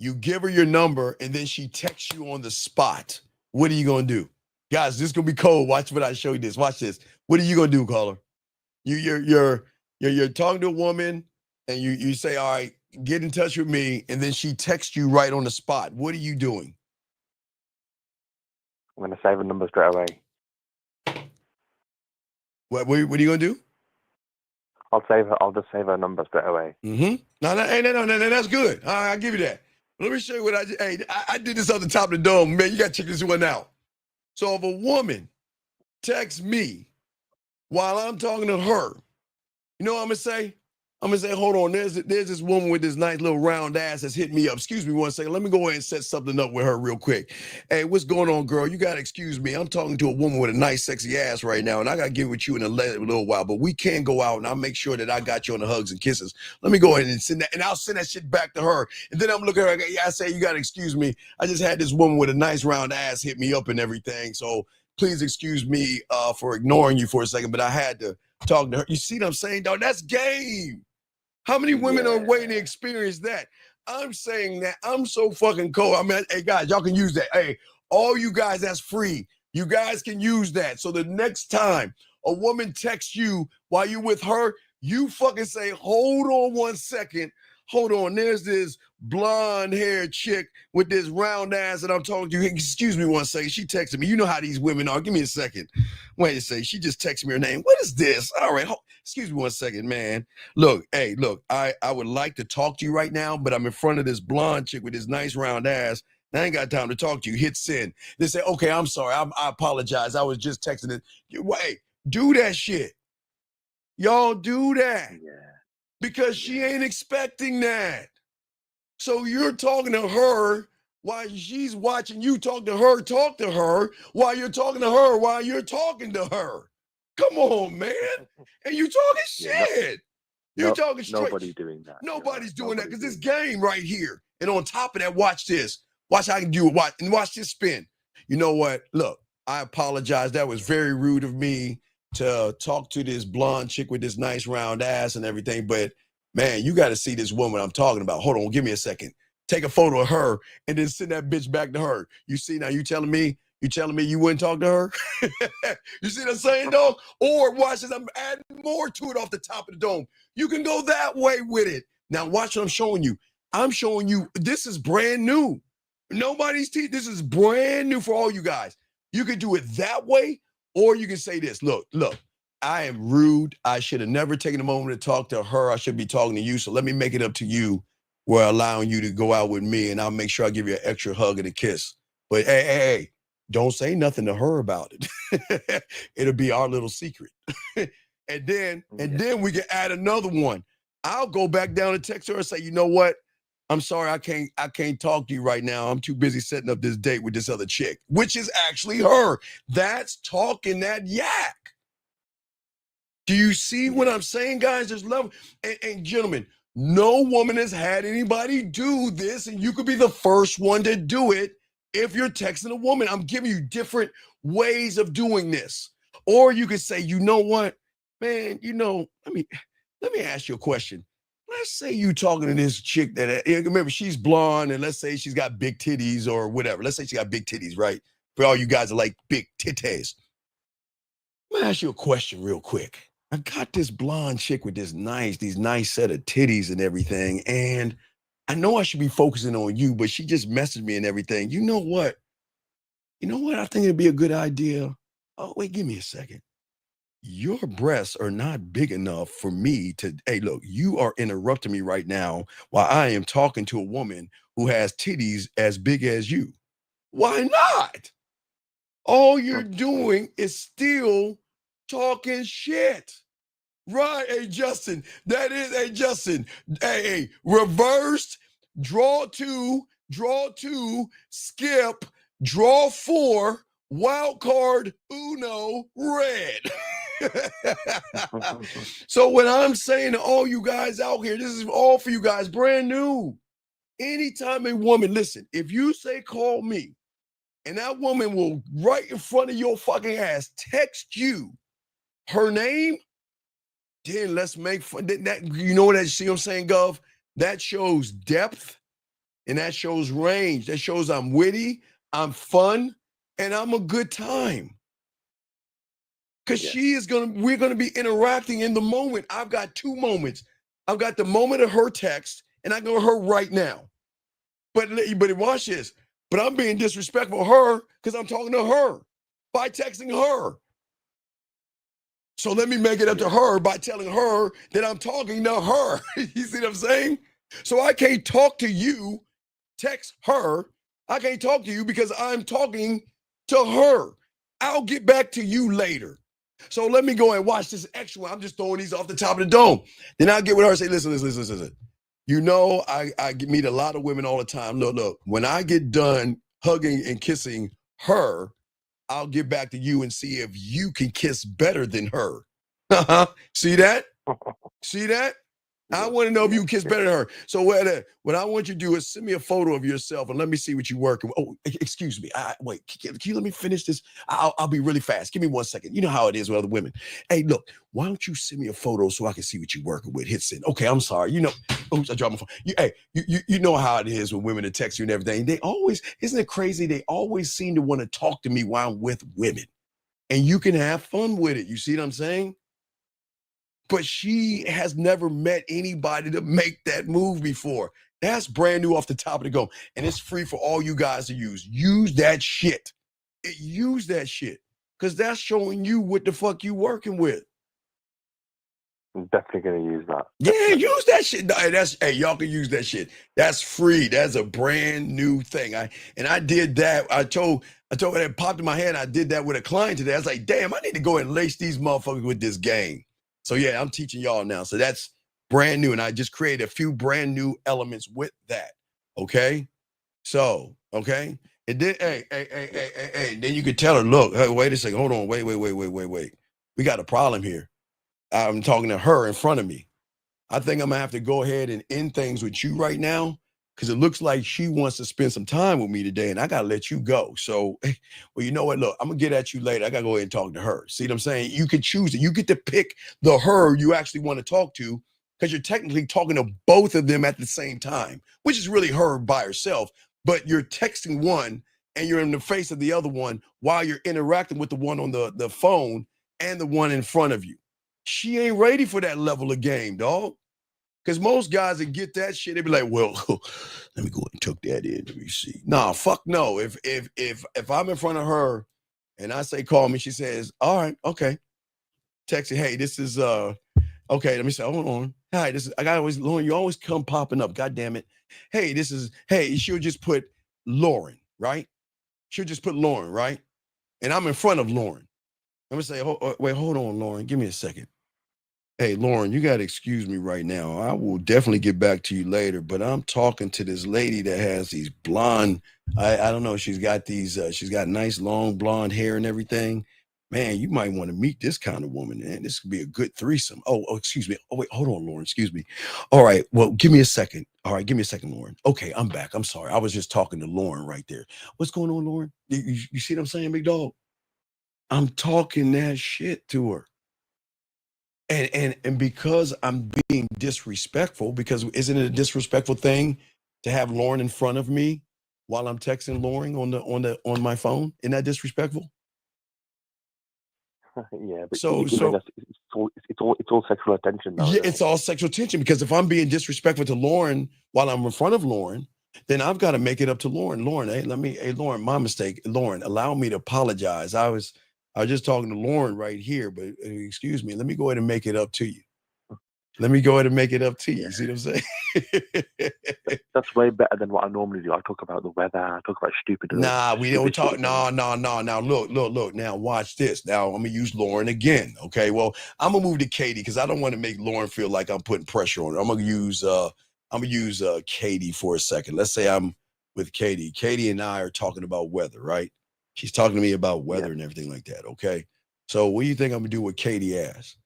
You give her your number and then she texts you on the spot. What are you going to do? Guys, this is going to be cold. Watch what I show you this. Watch this. What are you going to do, caller? You're talking to a woman and you say, all right, get in touch with me. And then she texts you right on the spot. What are you doing? I'm going to save a number straight away. What are you going to do? I'll just save her number straight away. Mm-hmm. No, that's good. All right, I'll give you that. Let me show you what I did. Hey, I did this off the top of the dome. Man, you got to check this one out. So if a woman texts me while I'm talking to her, you know what I'm going to say? I'm going to say, hold on, there's this woman with this nice little round ass that's hitting me up. Excuse me one second. Let me go ahead and set something up with her real quick. Hey, what's going on, girl? You got to excuse me. I'm talking to a woman with a nice, sexy ass right now, and I got to get with you in a little while, but we can go out, and I'll make sure that I got you on the hugs and kisses. Let me go ahead and send that, and I'll send that shit back to her. And then I'm looking at her, I say, you got to excuse me. I just had this woman with a nice round ass hit me up and everything, so please excuse me for ignoring you for a second, but I had to talk to her. You see what I'm saying, dog? That's game. How many women are waiting to experience that? I'm saying that I'm so fucking cold. I mean, hey, guys, y'all can use that. Hey, all you guys, that's free. You guys can use that. So the next time a woman texts you while you're with her, you fucking say, hold on one second. Hold on, there's this blonde-haired chick with this round ass that I'm talking to. Excuse me one second. She texted me. You know how these women are. Give me a second. Wait a second. She just texted me her name. What is this? All right. Excuse me one second, man. Look, hey, look, I would like to talk to you right now, but I'm in front of this blonde chick with this nice round ass. I ain't got time to talk to you. Hit send. They say, okay, I'm sorry. I apologize. I was just texting it. Wait, do that shit. Y'all do that. Yeah. Because she ain't expecting that. So you're talking to her while she's watching you talk to her while you're talking to her while you're talking to her. Come on, man. And you talking shit. You're talking straight. Nobody's doing that. Nobody's doing that because this game right here. And on top of that, watch this. Watch how I can do it. Watch this spin. You know what? Look, I apologize. That was very rude of me to talk to this blonde chick with this nice round ass and everything. But man, you got to see this woman I'm talking about. Hold on, give me a second. Take a photo of her and then send that bitch back to her. You see, now you telling me you wouldn't talk to her? You see what I'm saying, dog? Or watch this, I'm adding more to it off the top of the dome. You can go that way with it. Now watch what I'm showing you. I'm showing you, this is brand new. Nobody's teaching. This is brand new for all you guys. You can do it that way, or you can say this. Look, I am rude. I should have never taken a moment to talk to her. I should be talking to you. So let me make it up to you. We're allowing you to go out with me, and I'll make sure I give you an extra hug and a kiss. But hey, don't say nothing to her about it. It'll be our little secret. and then we can add another one. I'll go back down and text her and say, you know what? I'm sorry, I can't talk to you right now. I'm too busy setting up this date with this other chick, which is actually her. That's talking that yak. Do you see what I'm saying, guys? There's level. And gentlemen, no woman has had anybody do this, and you could be the first one to do it if you're texting a woman. I'm giving you different ways of doing this. Or you could say, you know what, man, let me ask you a question. Let's say you talking to this chick that, remember, she's blonde, and let's say she's got big titties or whatever. Let's say she got big titties, right? For all you guys that like big titties. Let me ask you a question real quick. I got this blonde chick with these nice set of titties and everything, and I know I should be focusing on you, but she just messaged me and everything. You know what? I think it'd be a good idea. Oh, wait, give me a second. Your breasts are not big enough for me to, hey, look, you are interrupting me right now while I am talking to a woman who has titties as big as you. Why not? All you're doing is still talking shit. Right, hey, Justin. That is, hey, Justin. Hey, reversed, draw two, skip, draw 4, wild card, Uno, red. So what I'm saying to all you guys out here, this is all for you guys, brand new. Anytime a woman, listen, if you say call me, and that woman will right in front of your fucking ass text you her name, then let's make fun. That, you know what that, see what I'm saying, Gov? That shows depth and that shows range. That shows I'm witty, I'm fun, and I'm a good time. Because we're gonna be interacting in the moment. I've got 2 moments. I've got the moment of her text, and I go her right now. But watch this. But I'm being disrespectful to her because I'm talking to her by texting her. So let me make it up to her by telling her that I'm talking to her. You see what I'm saying? So I can't talk to you, text her. I can't talk to you because I'm talking to her. I'll get back to you later. So let me go and watch this extra one. I'm just throwing these off the top of the dome. Then I'll get with her and say, listen. You know, I meet a lot of women all the time. Look, when I get done hugging and kissing her, I'll get back to you and see if you can kiss better than her. See that? See that? I want to know if you can kiss better than her. So what I want you to do is send me a photo of yourself and let me see what you're working with. Oh, excuse me. Wait, can you let me finish this? I'll be really fast. Give me 1 second. You know how it is with other women. Hey, look, why don't you send me a photo so I can see what you're working with? Hit send. Okay, I'm sorry. You know, oops, I dropped my phone. You know how it is with women that text you and everything. They always, isn't it crazy? They always seem to want to talk to me while I'm with women. And you can have fun with it. You see what I'm saying? But she has never met anybody to make that move before. That's brand new off the top of the dome. And it's free for all you guys to use. Use that shit. Use that shit. Because that's showing you what the fuck you working with. I'm definitely going to use that. Yeah, use that shit. Hey, y'all can use that shit. That's free. That's a brand new thing. I did that. I told her it popped in my head. I did that with a client today. I was like, damn, I need to go and lace these motherfuckers with this game. So yeah, I'm teaching y'all now. So that's brand new. And I just created a few brand new elements with that. Okay. So, okay. And then, hey, then you could tell her, look, hey, wait a second. Hold on. Wait. We got a problem here. I'm talking to her in front of me. I think I'm gonna have to go ahead and end things with you right now because it looks like she wants to spend some time with me today and I gotta let you go. So, well, you know what? Look, I'm gonna get at you later. I gotta go ahead and talk to her. See what I'm saying? You can choose it. You get to pick the her you actually want to talk to because you're technically talking to both of them at the same time, which is really her by herself, but you're texting one and you're in the face of the other one while you're interacting with the one on the phone and the one in front of you. She ain't ready for that level of game, dog. Because most guys that get that shit, they be like, well, let me go and tuck that in. Let me see. Nah, fuck no. If I'm in front of her and I say, call me, she says, all right, okay. Text it, hey, this is, okay, let me say, hold on. Hi, this is, I got always, Lauren, you always come popping up. God damn it. Hey, this is, hey, she'll just put Lauren, right? She'll just put Lauren, right? And I'm in front of Lauren. I'm gonna say, wait, hold on, Lauren. Give me a second. Hey, Lauren, you got to excuse me right now. I will definitely get back to you later, but I'm talking to this lady that has these blonde, I don't know, she's got these, she's got nice long blonde hair and everything. man, you might want to meet this kind of woman, man. This could be a good threesome. Oh, excuse me. Oh, wait, hold on, Lauren. Excuse me. All right. Well, give me a second. All right, give me a second, Lauren. Okay, I'm back. I'm sorry. I was just talking to Lauren right there. What's going on, Lauren? You see what I'm saying, big dog? I'm talking that shit to her. And because I'm being disrespectful, because isn't it a disrespectful thing to have Lauren in front of me while I'm texting Lauren on my phone? Isn't that disrespectful? Yeah, but So it's all sexual attention now. Yeah, it's all sexual tension, because if I'm being disrespectful to Lauren while I'm in front of Lauren, then I've got to make it up to Lauren. Lauren, hey, Lauren, my mistake. Lauren, allow me to apologize. I was just talking to Lauren right here, but excuse me, let me go ahead and make it up to you. Let me go ahead and make it up to you. See what I'm saying? That's way better than what I normally do. I talk about the weather. I talk about stupid. Nah, we don't talk. No. Now look. Now watch this. Now I'm gonna use Lauren again. Okay. Well, I'm gonna move to Katie because I don't want to make Lauren feel like I'm putting pressure on her. I'm gonna use Katie for a second. Let's say I'm with Katie. Katie and I are talking about weather, right? She's talking to me about weather and everything like that. Okay. So what do you think I'm gonna do with Katie asked?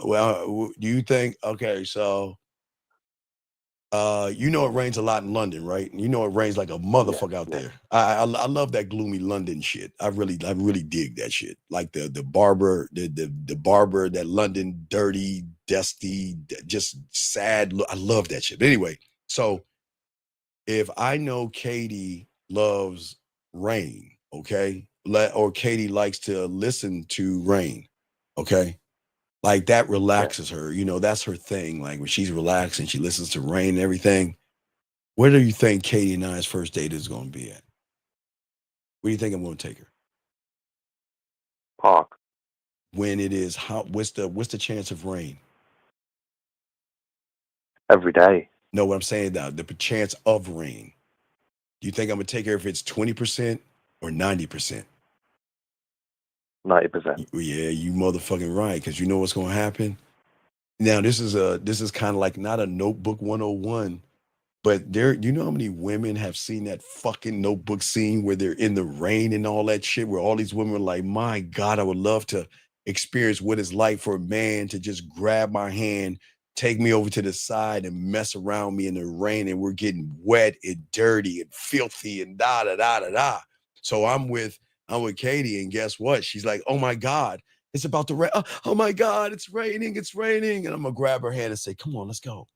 Well, do you think? Okay, so you know it rains a lot in London, right? You know it rains like a motherfucker out there. I love that gloomy London shit. I really dig that shit. Like the barber, the barber, that London dirty, dusty, just sad look. I love that shit. But anyway, so if I know Katie loves rain, okay, or Katie likes to listen to rain, okay. Like that relaxes her, you know, that's her thing. Like when she's relaxed and she listens to rain and everything. Where do you think Katie and I's first date is going to be at? Where do you think I'm going to take her? Park. When it is what's the chance of rain? Every day. No, what I'm saying, the chance of rain. Do you think I'm going to take her if it's 20% or 90%? 90%. Yeah, you motherfucking right, because you know what's going to happen. Now, this is kind of like not a Notebook 101, but you know how many women have seen that fucking Notebook scene where they're in the rain and all that shit, where all these women are like, my God, I would love to experience what it's like for a man to just grab my hand, take me over to the side and mess around me in the rain, and we're getting wet and dirty and filthy and da da da da da. So I'm with Katie, and guess what? She's like, oh my God, it's about to rain. Oh my God, it's raining. And I'm gonna grab her hand and say, come on, let's go.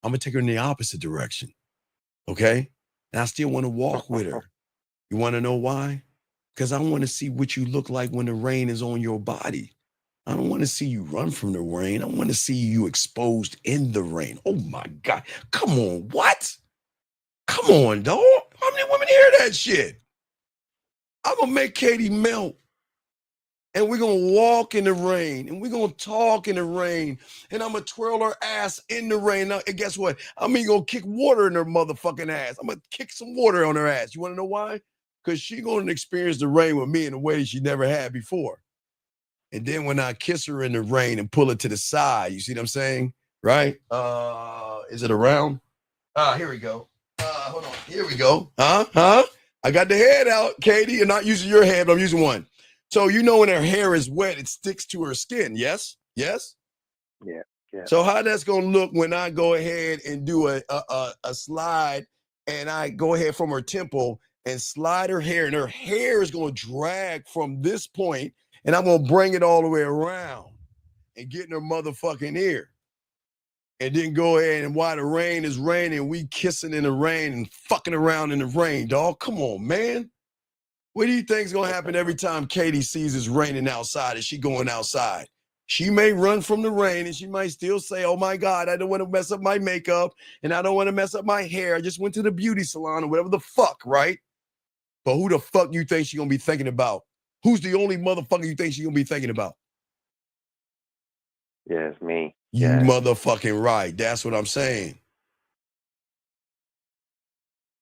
I'm gonna take her in the opposite direction. Okay? And I still want to walk with her. You want to know why? Because I want to see what you look like when the rain is on your body. I don't want to see you run from the rain. I want to see you exposed in the rain. Oh my God. Come on, what? Come on, dog. How many women hear that shit? I'm going to make Katie melt. And we're going to walk in the rain. And we're going to talk in the rain. And I'm going to twirl her ass in the rain. Now, and guess what? I'm going to kick water in her motherfucking ass. I'm going to kick some water on her ass. You want to know why? Because she's going to experience the rain with me in a way she never had before. And then when I kiss her in the rain and pull her to the side, you see what I'm saying? Right? Is it around? Here we go. Hold on. Here we go. Huh? I got the head out, Katie. You're not using your head, but I'm using one. So you know when her hair is wet, it sticks to her skin. Yes? Yes? Yeah. So how that's gonna look when I go ahead and do a slide, and I go ahead from her temple and slide her hair, and her hair is gonna drag from this point, and I'm gonna bring it all the way around and get in her motherfucking ear. And then go ahead, and while the rain is raining, we kissing in the rain and fucking around in the rain, dog. Come on, man. What do you think's gonna happen every time Katie sees it's raining outside? Is she going outside? She may run from the rain, and she might still say, oh my God, I don't want to mess up my makeup, and I don't want to mess up my hair. I just went to the beauty salon or whatever the fuck, right? But who the fuck you think she's gonna be thinking about? Who's the only motherfucker you think she's gonna be thinking about? Yeah, it's me. You motherfucking right. That's what I'm saying.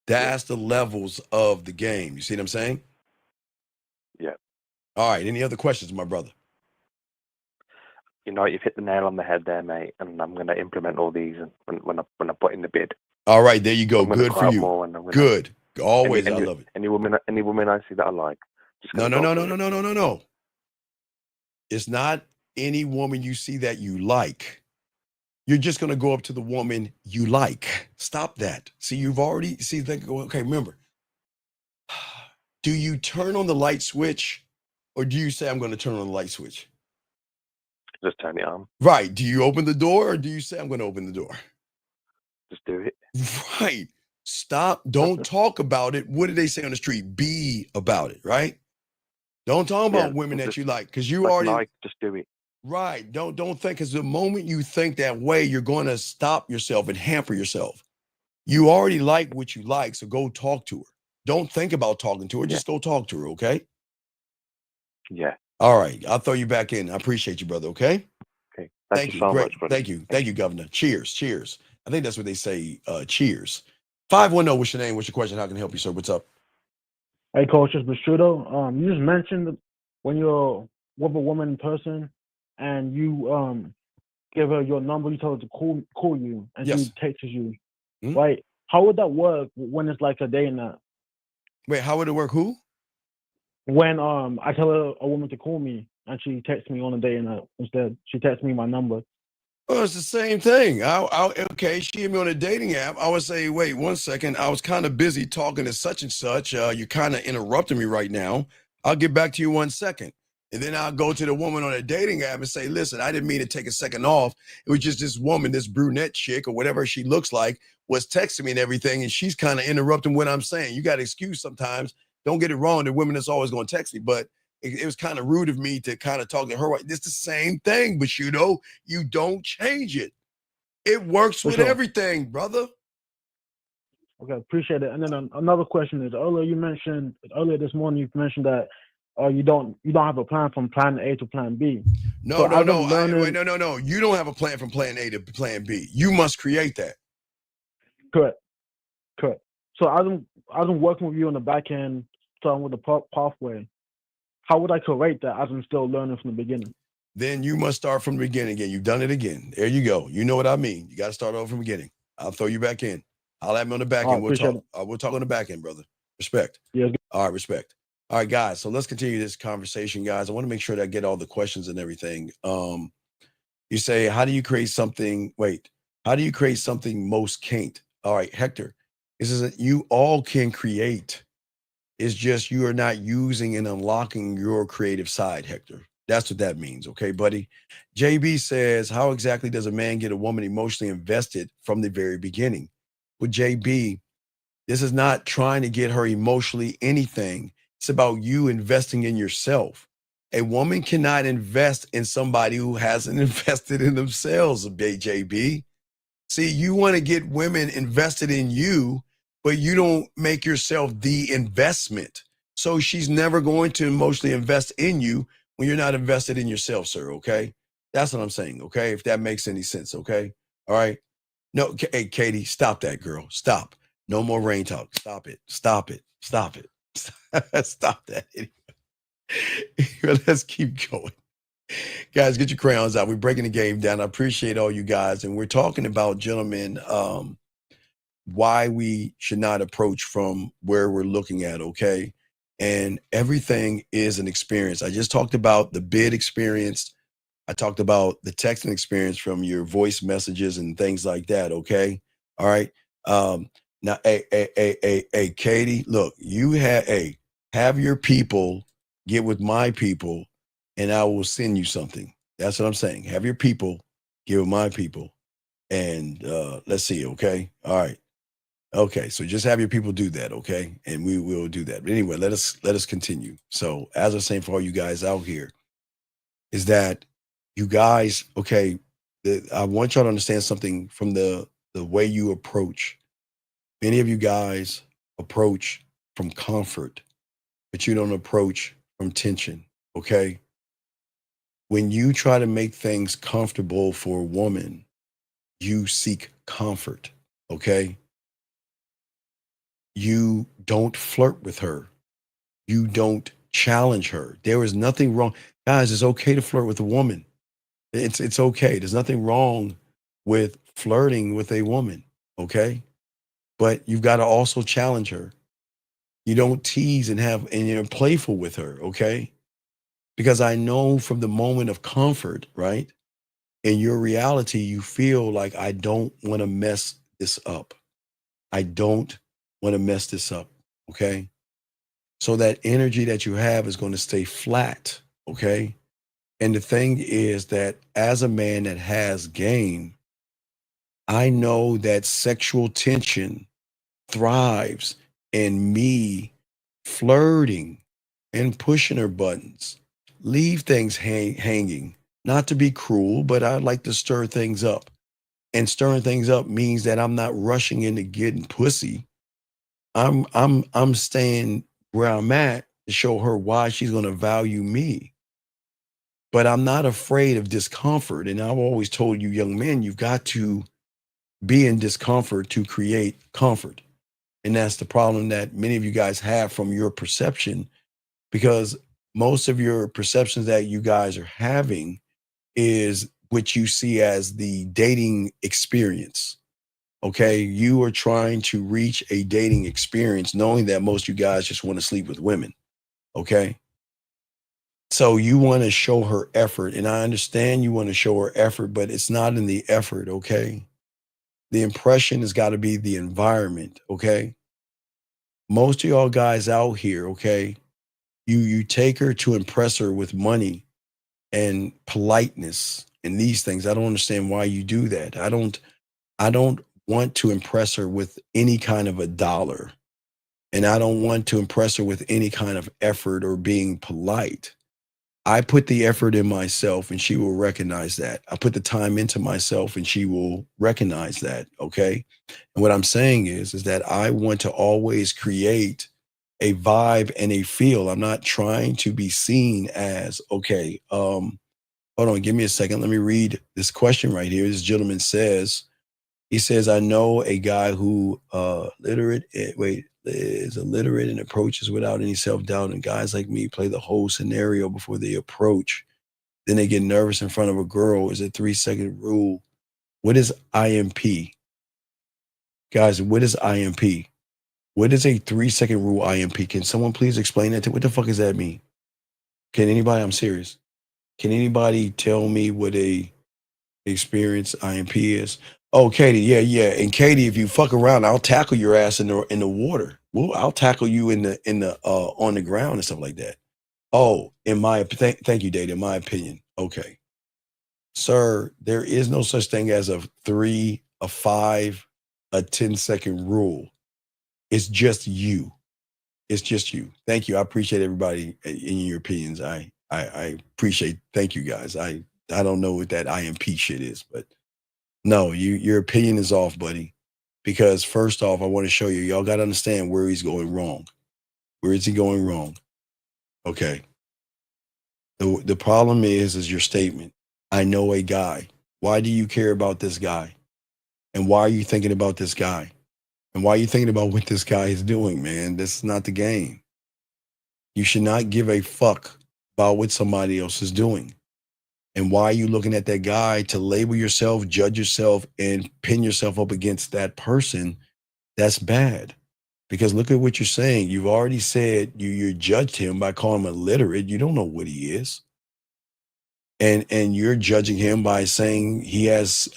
That's the levels of the game. You see what I'm saying? Yeah. All right. Any other questions, my brother? You know, you've hit the nail on the head there, mate. And I'm going to implement all these when I put in the bid. All right. There you go. Good for you. Good. Always. I love it. Any woman I see that I like. No. It's not any woman you see that you like. You're just going to go up to the woman you like. Stop that. See, you've already, see, they go, okay, remember, do you turn on the light switch or do you say, I'm going to turn on the light switch? Just turn it on. Right. Do you open the door or do you say, I'm going to open the door? Just do it. Right. Stop. Don't talk about it. What do they say on the street? Be about it, right? Don't talk about women that you like because you already just do it. Right. Don't think because the moment you think that way, you're going to stop yourself and hamper yourself. You already like what you like, so go talk to her. Don't think about talking to her. Just go talk to her, okay? Yeah. All right. I'll throw you back in. I appreciate you, brother, okay? Okay. Thank you so Great. much, brother. Thank you. Thank you, Governor. Cheers. Cheers. I think that's what they say. Cheers. 510, what's your name? What's your question? How can I help you, sir? What's up? Hey, Coach, it's Bashudo. You just mentioned when you're with a woman in person and you give her your number, you tell her to call you, and she texts you. Right? How would that work when it's like a day and that? Wait, how would it work? Who? When I tell a woman to call me and she texts me on a day and that instead. She texts me my number. Well, it's the same thing. Okay, she hit me on a dating app. I would say, wait 1 second. I was kind of busy talking to such and such. You're kind of interrupting me right now. I'll get back to you 1 second. And then I'll go to the woman on a dating app and say, listen, I didn't mean to take a second off. It was just this woman, this brunette chick or whatever she looks like, was texting me and everything. And she's kind of interrupting what I'm saying. You got to excuse sometimes. Don't get it wrong. The women that's always going to text me. But it was kind of rude of me to kind of talk to her. It's the same thing, but you don't change it. It works with everything, brother. Okay, appreciate it. And then another question is, earlier this morning, you mentioned that you don't have a plan from plan A to plan B. No. You don't have a plan from plan A to plan B. You must create that. Correct. So as I'm working with you on the back end, starting with the pathway, how would I create that as I'm still learning from the beginning? Then you must start from the beginning again. You've done it again. There you go. You know what I mean. You got to start over from the beginning. I'll throw you back in. I'll have me on the back end. We'll talk. We'll talk on the back end, brother. Respect. Yeah. All right, respect. All right, guys. So let's continue this conversation, guys. I want to make sure that I get all the questions and everything. You say, how do you create something? How do you create something most can't? All right, Hector. This is you all can create. It's just you are not using and unlocking your creative side, Hector. That's what that means. Okay, buddy. JB says, how exactly does a man get a woman emotionally invested from the very beginning? With JB, this is not trying to get her emotionally anything. It's about you investing in yourself. A woman cannot invest in somebody who hasn't invested in themselves, JB. See, you want to get women invested in you, but you don't make yourself the investment. So she's never going to emotionally invest in you when you're not invested in yourself, sir, okay? That's what I'm saying, okay? If that makes any sense, okay? All right? No, hey, Katie, stop that, girl. Stop. No more rain talk. Stop it. Stop it. Stop it. Stop that. Let's keep going. Guys, get your crayons out. We're breaking the game down. I appreciate all you guys. And we're talking about, gentlemen, why we should not approach from where we're looking at, okay? And everything is an experience. I just talked about the bid experience. I talked about the texting experience from your voice messages and things like that, okay? All right. Now, hey, Katie, look, you have your people get with my people and I will send you something. That's what I'm saying. Have your people get with my people and let's see, okay? All right. Okay, so just have your people do that, okay? And we will do that. But anyway, let us continue. So as I'm saying for all you guys out here, is that you guys, okay, I want y'all to understand something from the way you approach. Many of you guys approach from comfort, but you don't approach from tension, okay? When you try to make things comfortable for a woman, you seek comfort, okay? You don't flirt with her. You don't challenge her. There is nothing wrong. Guys, it's okay to flirt with a woman. It's okay. There's nothing wrong with flirting with a woman, okay? But you've got to also challenge her. You don't tease and you're playful with her, okay? Because I know from the moment of comfort, right? In your reality, you feel like I don't want to mess this up. I don't want to mess this up. Okay. So that energy that you have is going to stay flat. Okay. And the thing is that as a man that has game, I know that sexual tension thrives in me flirting and pushing her buttons, leave things hanging, not to be cruel, but I like to stir things up. And stirring things up means that I'm not rushing into getting pussy. I'm staying where I'm at to show her why she's going to value me. But I'm not afraid of discomfort. And I've always told you young men, you've got to be in discomfort to create comfort. And that's the problem that many of you guys have from your perception, because most of your perceptions that you guys are having is what you see as the dating experience. Okay. You are trying to reach a dating experience knowing that most of you guys just want to sleep with women. Okay. So you want to show her effort, and I understand you want to show her effort, but it's not in the effort. Okay. The impression has got to be the environment. Okay. Most of y'all guys out here. Okay. You take her to impress her with money and politeness and these things. I don't understand why you do that. I don't want to impress her with any kind of a dollar, and I don't want to impress her with any kind of effort or being polite. I put the effort in myself and she will recognize that. I put the time into myself and she will recognize that. Okay. And what I'm saying is that I want to always create a vibe and a feel. I'm not trying to be seen as, okay, hold on, give me a second. Let me read this question right here. This gentleman says, he says, I know a guy who is illiterate and approaches without any self-doubt, and guys like me play the whole scenario before they approach. Then they get nervous in front of a girl. Is a 3-second rule. What is IMP? Guys, what is IMP? What is a 3-second rule IMP? Can someone please explain that? What the fuck does that mean? Can anybody, I'm serious. Can anybody tell me what a experience IMP is? Oh, Katie, yeah. And Katie, if you fuck around, I'll tackle your ass in the water. Well, I'll tackle you in the on the ground and stuff like that. Oh, thank you, Data. In my opinion, okay, sir, there is no such thing as a 3, a 5, a 10-second rule. It's just you. It's just you. Thank you. I appreciate everybody in your opinions. I appreciate. Thank you, guys. I don't know what that IMP shit is, but. No, your opinion is off, buddy. Because first off, I want to show you, y'all got to understand where he's going wrong. Where is he going wrong? Okay. The problem is your statement. I know a guy. Why do you care about this guy? And why are you thinking about this guy? And why are you thinking about what this guy is doing, man? This is not the game. You should not give a fuck about what somebody else is doing. And why are you looking at that guy to label yourself, judge yourself, and pin yourself up against that person? That's bad. Because look at what you're saying. You've already said you judged him by calling him illiterate. You don't know what he is. And you're judging him by saying he has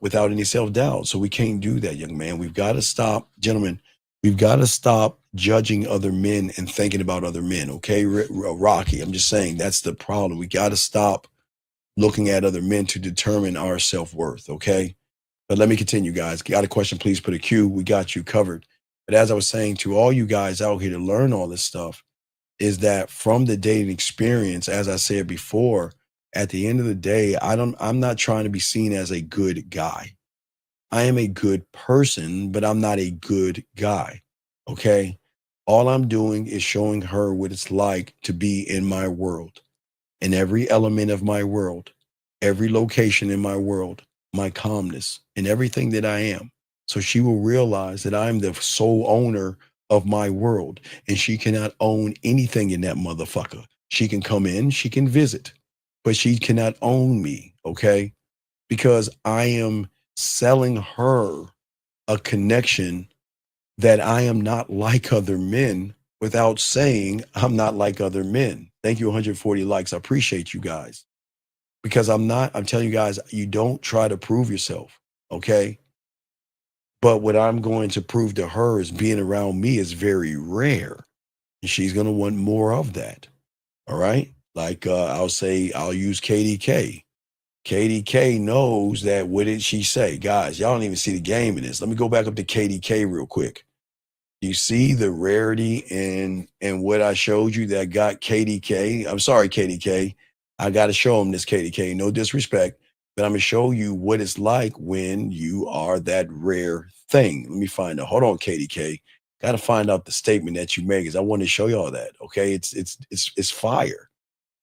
without any self-doubt. So we can't do that, young man. We've got to stop, gentlemen. We've got to stop judging other men and thinking about other men. Okay, Rocky, I'm just saying that's the problem. We got to stop looking at other men to determine our self-worth, okay? But let me continue, guys. Got a question, please put a Q. We got you covered. But as I was saying to all you guys out here to learn all this stuff, is that from the dating experience, as I said before, at the end of the day, I'm not trying to be seen as a good guy. I am a good person, but I'm not a good guy, okay? All I'm doing is showing her what it's like to be in my world. In every element of my world, every location in my world, my calmness, and everything that I am. So she will realize that I'm the sole owner of my world, and she cannot own anything in that motherfucker. She can come in, she can visit, but she cannot own me, okay? Because I am selling her a connection that I am not like other men without saying I'm not like other men. Thank you, 140 likes. I appreciate you guys. Because I'm telling you guys, you don't try to prove yourself, okay? But what I'm going to prove to her is being around me is very rare. And she's going to want more of that, all right? Like I'll use KDK. KDK knows that, what did she say? Guys, y'all don't even see the game in this. Let me go back up to KDK real quick. You see the rarity in what I showed you that got KDK? I'm sorry, KDK. I got to show them this, KDK. No disrespect, but I'm going to show you what it's like when you are that rare thing. Let me find out. Hold on, KDK. Got to find out the statement that you make, because I want to show y'all that. Okay, it's fire,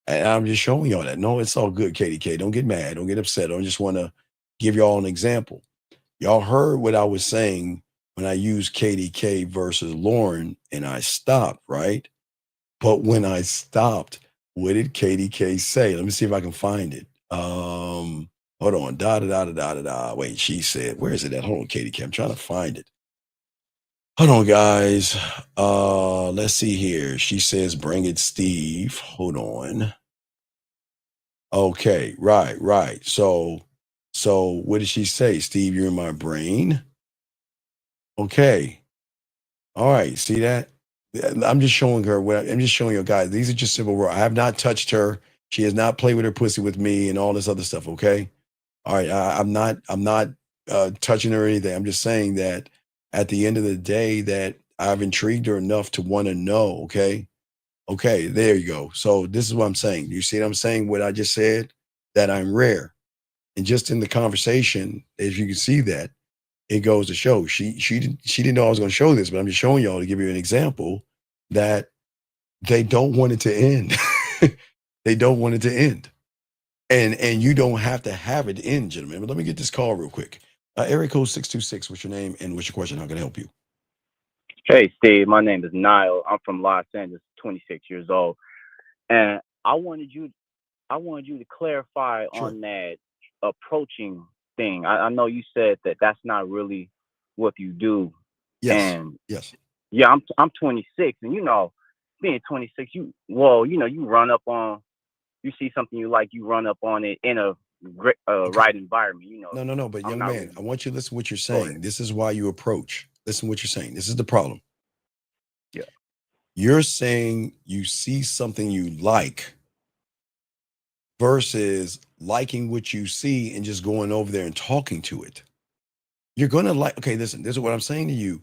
and I'm just showing y'all that. No, it's all good, KDK. Don't get mad. Don't get upset. I just want to give y'all an example. Y'all heard what I was saying when I used KDK versus Lauren, and I stopped, right? But when I stopped, what did KDK say? Let me see if I can find it. Hold on. Wait, she said, where is it at? Hold on, KDK. I'm trying to find it. Hold on, guys. Let's see here. She says, bring it, Steve. Hold on. Okay, right. So what did she say? Steve, you're in my brain. Okay. All right. See that? I'm just showing her I'm just showing you guys. These are just simple words. I have not touched her. She has not played with her pussy with me and all this other stuff. Okay. All right. I'm not touching her or anything. I'm just saying that at the end of the day, that I've intrigued her enough to want to know. Okay. Okay. There you go. So this is what I'm saying. You see what I'm saying? What I just said, that I'm rare. And just in the conversation, as you can see that, it goes to show she didn't know I was going to show this, but I'm just showing y'all to give you an example that they don't want it to end. They don't want it to end. And you don't have to have it end, gentlemen. But let me get this call real quick. Area code 626, what's your name and what's your question? How can I help you? Hey, Steve, my name is Niall. I'm from Los Angeles, 26 years old. And I wanted you to clarify on that approaching thing. I know you said that that's not really what you do. Yes. And yes. Yeah, I'm 26, and being 26, you run up on, you see something you like, you run up on it in a right environment. No. But young man, I want you to listen to what you're saying. This is why you approach. Listen to what you're saying. This is the problem. Yeah. You're saying you see something you like versus liking what you see and just going over there and talking to it. You're going to like, okay, listen, this is what I'm saying to you.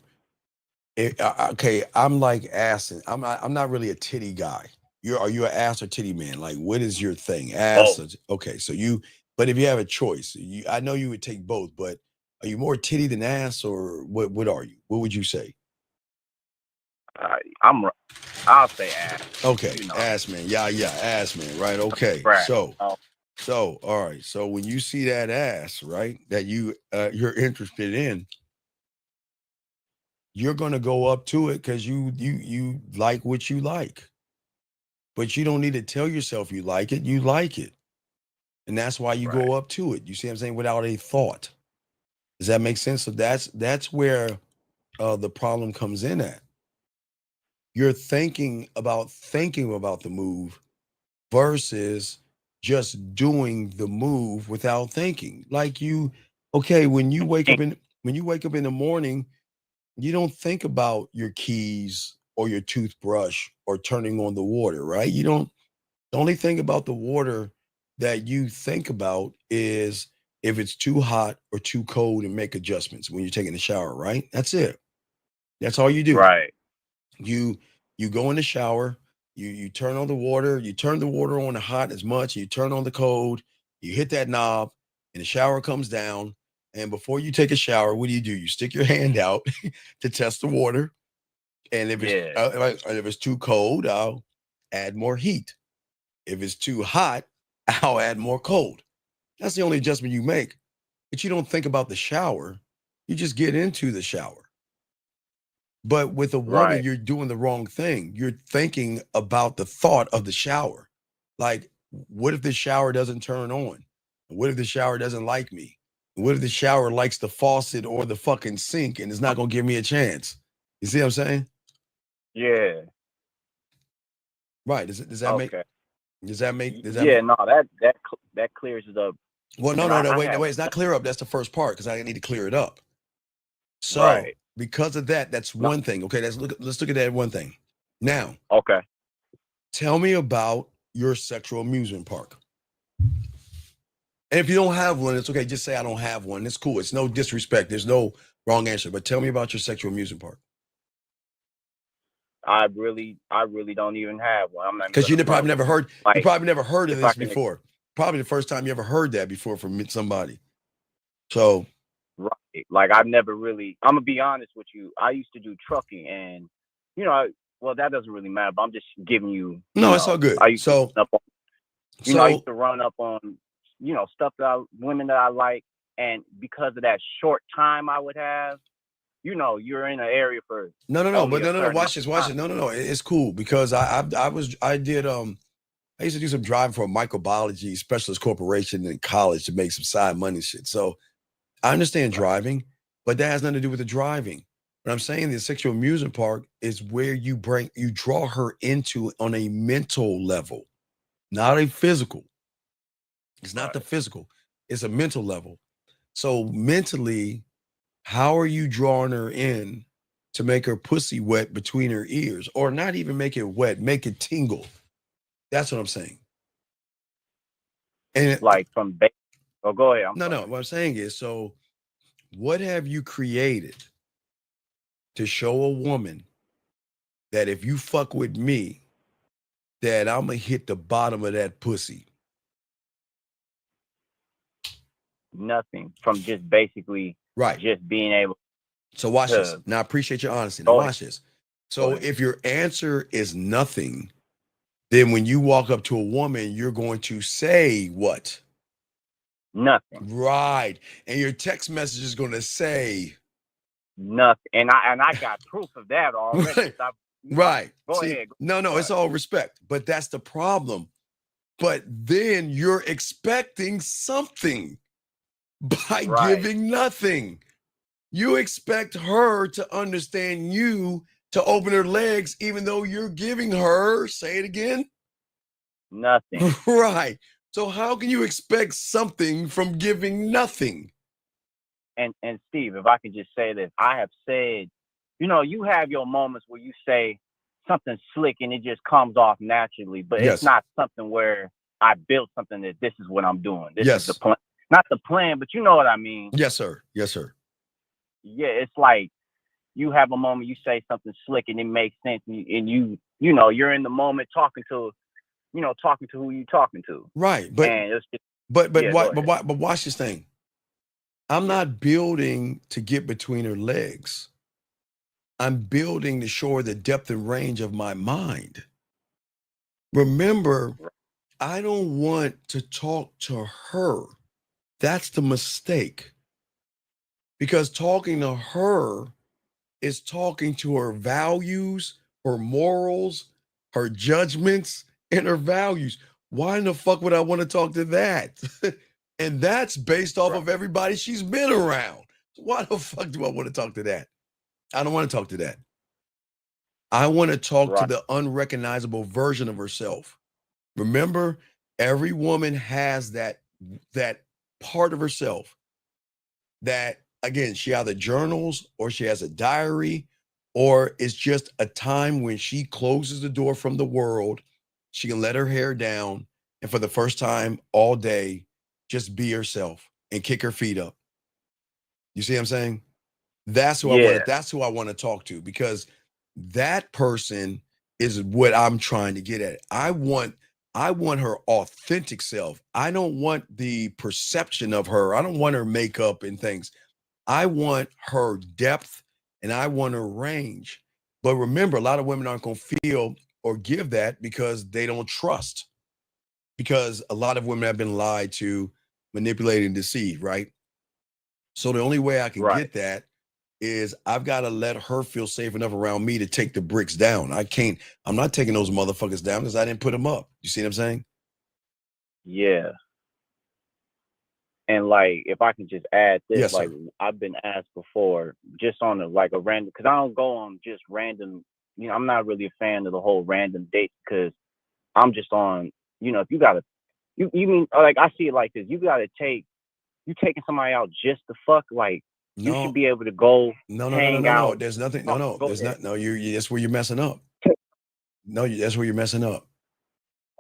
Okay, I'm like ass. I'm not really a titty guy. Are you an ass or titty man? Like, what is your thing? Ass. Okay, so but if you have a choice, I know you would take both, but are you more titty than ass, or what are you? What would you say? I'll say ass. Okay, ass man. Yeah, ass man, right? Okay. Right. So all right. So when you see that ass, right, that you're interested in, you're going to go up to it because you like what you like. But you don't need to tell yourself you like it. You like it. And that's why you go up to it. You see what I'm saying? Without a thought. Does that make sense? So that's where the problem comes in at. You're thinking about the move versus just doing the move without thinking. Like when you wake up in the morning, you don't think about your keys or your toothbrush or turning on the water, right? The only thing about the water that you think about is if it's too hot or too cold, and make adjustments when you're taking a shower, right? That's it. That's all you do. Right. You go in the shower, you turn on the water, you turn the water on the hot as much, you turn on the cold, you hit that knob, and the shower comes down. And before you take a shower, what do? You stick your hand out to test the water. And if it's too cold, I'll add more heat. If it's too hot, I'll add more cold. That's the only adjustment you make. But you don't think about the shower. You just get into the shower. But with a woman, you're doing the wrong thing. You're thinking about the thought of the shower. Like, what if the shower doesn't turn on? What if the shower doesn't like me? What if the shower likes the faucet or the fucking sink and it's not going to give me a chance? You see what I'm saying? Yeah. Right. Does that Does that make? Does that? Yeah, no, that clears it up. Well, no, wait, it's not clear up. That's the first part because I need to clear it up. So, right. Because of that, that's one thing. Okay, let's look at that one thing. Now, okay, tell me about your sexual amusement park. And if you don't have one, it's okay. Just say I don't have one. It's cool. It's no disrespect. There's no wrong answer. But tell me about your sexual amusement park. I really don't even have one. Because you probably never heard. Like, you probably never heard of this before. Probably the first time you ever heard that before from somebody. So. Right. Like I've never really. I'm gonna be honest with you. I used to do trucking, and well, that doesn't really matter. But I'm just giving you. No, it's all good. I used to I used to run up on, stuff women that I like, and because of that short time I would have, you're in an area for. No. Watch this. No. It's cool because I used to do some driving for a microbiology specialist corporation in college to make some side money shit. So I understand driving, but that has nothing to do with the driving. What I'm saying, the sexual amusement park is where you draw her into on a mental level, not a physical. It's not the physical. It's a mental level. So mentally, how are you drawing her in to make her pussy wet between her ears, or not even make it wet, make it tingle? That's what I'm saying. And like from oh, go ahead. No. What I'm saying is, so what have you created to show a woman that if you fuck with me, that I'm gonna hit the bottom of that pussy? Nothing, from just basically just being able. So watch this. Now I appreciate your honesty. Now watch this. So if your answer is nothing, then when you walk up to a woman, you're going to say what? Nothing. Right. And your text message is going to say nothing. And I got proof of that already. Right. Go ahead. No, it's all respect. But that's the problem. But then you're expecting something by giving nothing. You expect her to understand you, to open her legs, even though you're giving her, say it again, nothing. Right. So how can you expect something from giving nothing? And Steve, if I can just say this, I have said, you have your moments where you say something slick and it just comes off naturally, but it's not something where I built something that this is what I'm doing. This is the plan. Not the plan, but you know what I mean. Yes, sir. Yes, sir. Yeah, it's like you have a moment, you say something slick and it makes sense, and you're in the moment talking to who you talking to. Right. But and it's just, but watch this thing. I'm not building to get between her legs. I'm building to show her the depth and range of my mind. Remember, I don't want to talk to her. That's the mistake. Because talking to her is talking to her values, her morals, her judgments, and her values. Why in the fuck would I want to talk to that? And that's based off of everybody she's been around. Why the fuck do I want to talk to that? I don't want to talk to that. I want to talk to the unrecognizable version of herself. Remember, every woman has that part of herself that, again, she either journals or she has a diary, or it's just a time when she closes the door from the world. She can let her hair down and for the first time all day, just be herself and kick her feet up. You see what I'm saying? That's who I want to talk to, because that person is what I'm trying to get at. I want her authentic self. I don't want the perception of her. I don't want her makeup and things. I want her depth and I want her range. But remember, a lot of women aren't going to feel or give that because they don't trust. Because a lot of women have been lied to, manipulated, and deceived, right? So the only way I can get that is I've got to let her feel safe enough around me to take the bricks down. I'm not taking those motherfuckers down because I didn't put them up. You see what I'm saying? Yeah. And like, if I can just add this, Yes, like sir. I've been asked before, just on a random, because I don't go on just random, I'm not really a fan of the whole random date, because I'm just on you know, if you gotta, you mean like I see it like this. You taking somebody out just to fuck. Like you should be able to go hang out. There's nothing. There's not. No, that's where you're messing up. No, that's where you're messing up.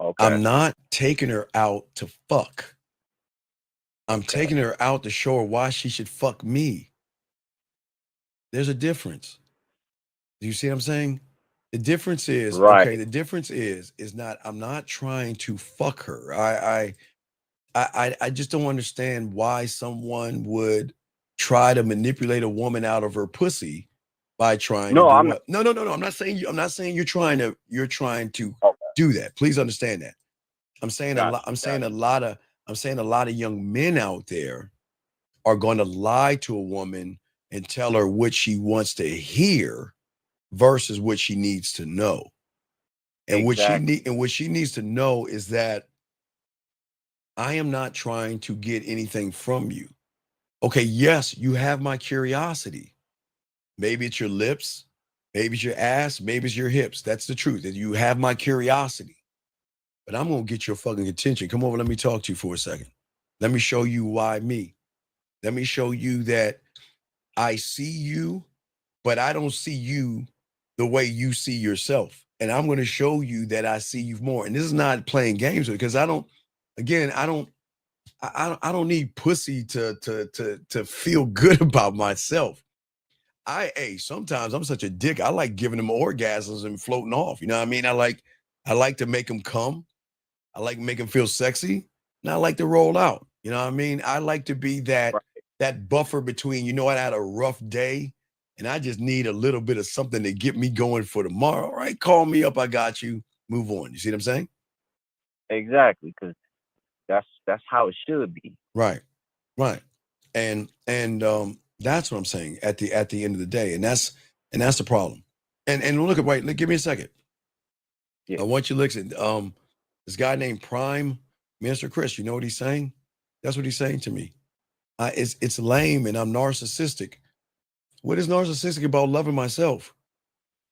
Okay. I'm not taking her out to fuck. I'm taking her out to show her why she should fuck me. There's a difference. Do you see what I'm saying? The difference is, okay, the difference is not, I'm not trying to fuck her. I just don't understand why someone would try to manipulate a woman out of her pussy by trying to do it. No. I'm not saying you're trying to do that. Please understand that. I'm saying a lot of young men out there are going to lie to a woman and tell her what she wants to hear versus what she needs to know. And what she needs to know is that I am not trying to get anything from you. Okay, yes, you have my curiosity. Maybe it's your lips, maybe it's your ass, maybe it's your hips. That's the truth, that you have my curiosity. But I'm going to get your fucking attention. Come over, let me talk to you for a second. Let me show you why me. Let me show you that I see you, but I don't see you the way you see yourself. And I'm going to show you that I see you more. And this is not playing games with, because I don't need pussy to feel good about myself. Sometimes I'm such a dick. I like giving them orgasms and floating off. You know what I mean? I like to make them come. I like to make them feel sexy. And I like to roll out. You know what I mean? I like to be that buffer between, you know what, I had a rough day and I just need a little bit of something to get me going for tomorrow. All right, call me up. I got you. Move on. You see what I'm saying? Exactly, because that's how it should be. Right. And that's what I'm saying at the end of the day. And that's the problem. And look, give me a second. Yeah. I want you to listen. This guy named Prime Minister Chris, you know what he's saying? That's what he's saying to me. It's lame and I'm narcissistic. What is narcissistic about loving myself?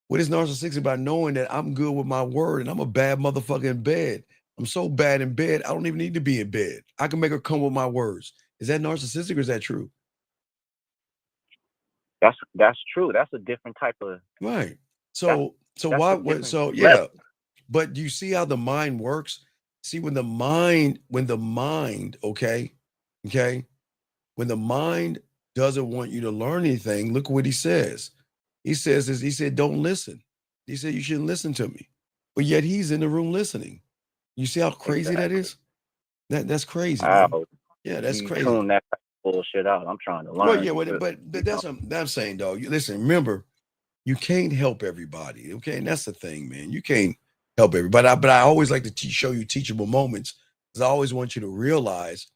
What is narcissistic about knowing that I'm good with my word and I'm a bad motherfucker in bed? I'm so bad in bed, I don't even need to be in bed. I can make her come with my words. Is that narcissistic or is that true? That's true. That's a different type of right. So yeah. But do you see how the mind works? See, when the mind, okay, when the mind doesn't want you to learn anything, look what he says. He said, don't listen. He said, you shouldn't listen to me. But yet he's in the room listening. You see how crazy that is? That's crazy. Wow. Yeah, that's crazy. Tune that bullshit out. I'm trying to learn. Well, yeah, but that's what I'm saying, dog. Listen, remember, you can't help everybody. Okay, and that's the thing, man. You can't help everybody. But I always like to show you teachable moments, because I always want you to realize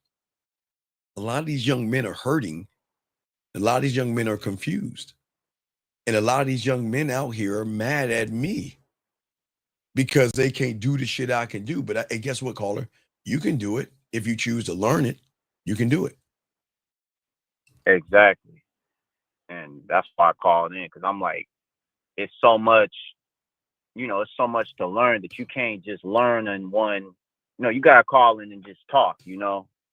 a lot of these young men are hurting. A lot of these young men are confused. And a lot of these young men out here are mad at me because they can't do the shit I can do. But guess what, caller? You can do it. If you choose to learn it, you can do it. Exactly. And that's why I called in, because I'm like, it's so much to learn that you can't just learn in one, you got to call in and just talk,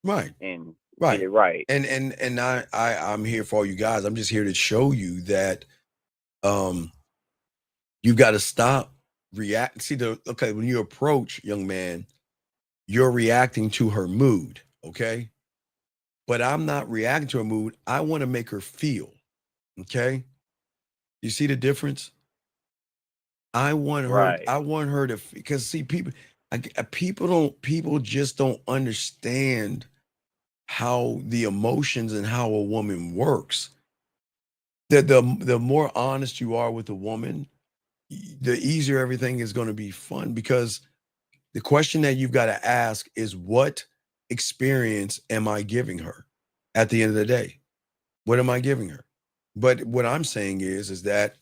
Right. And right. get it right. And I'm here for all you guys. I'm just here to show you that you got to stop react. See, when you approach, young man, you're reacting to her mood, okay? But I'm not reacting to her mood. I want to make her feel, okay? You see the difference? I want her. Right. I want her to, because see, people just don't understand how the emotions and how a woman works. The more honest you are with a woman, the easier everything is going to be fun, because the question that you've got to ask is, what experience am I giving her at the end of the day? What am I giving her? But what I'm saying is that,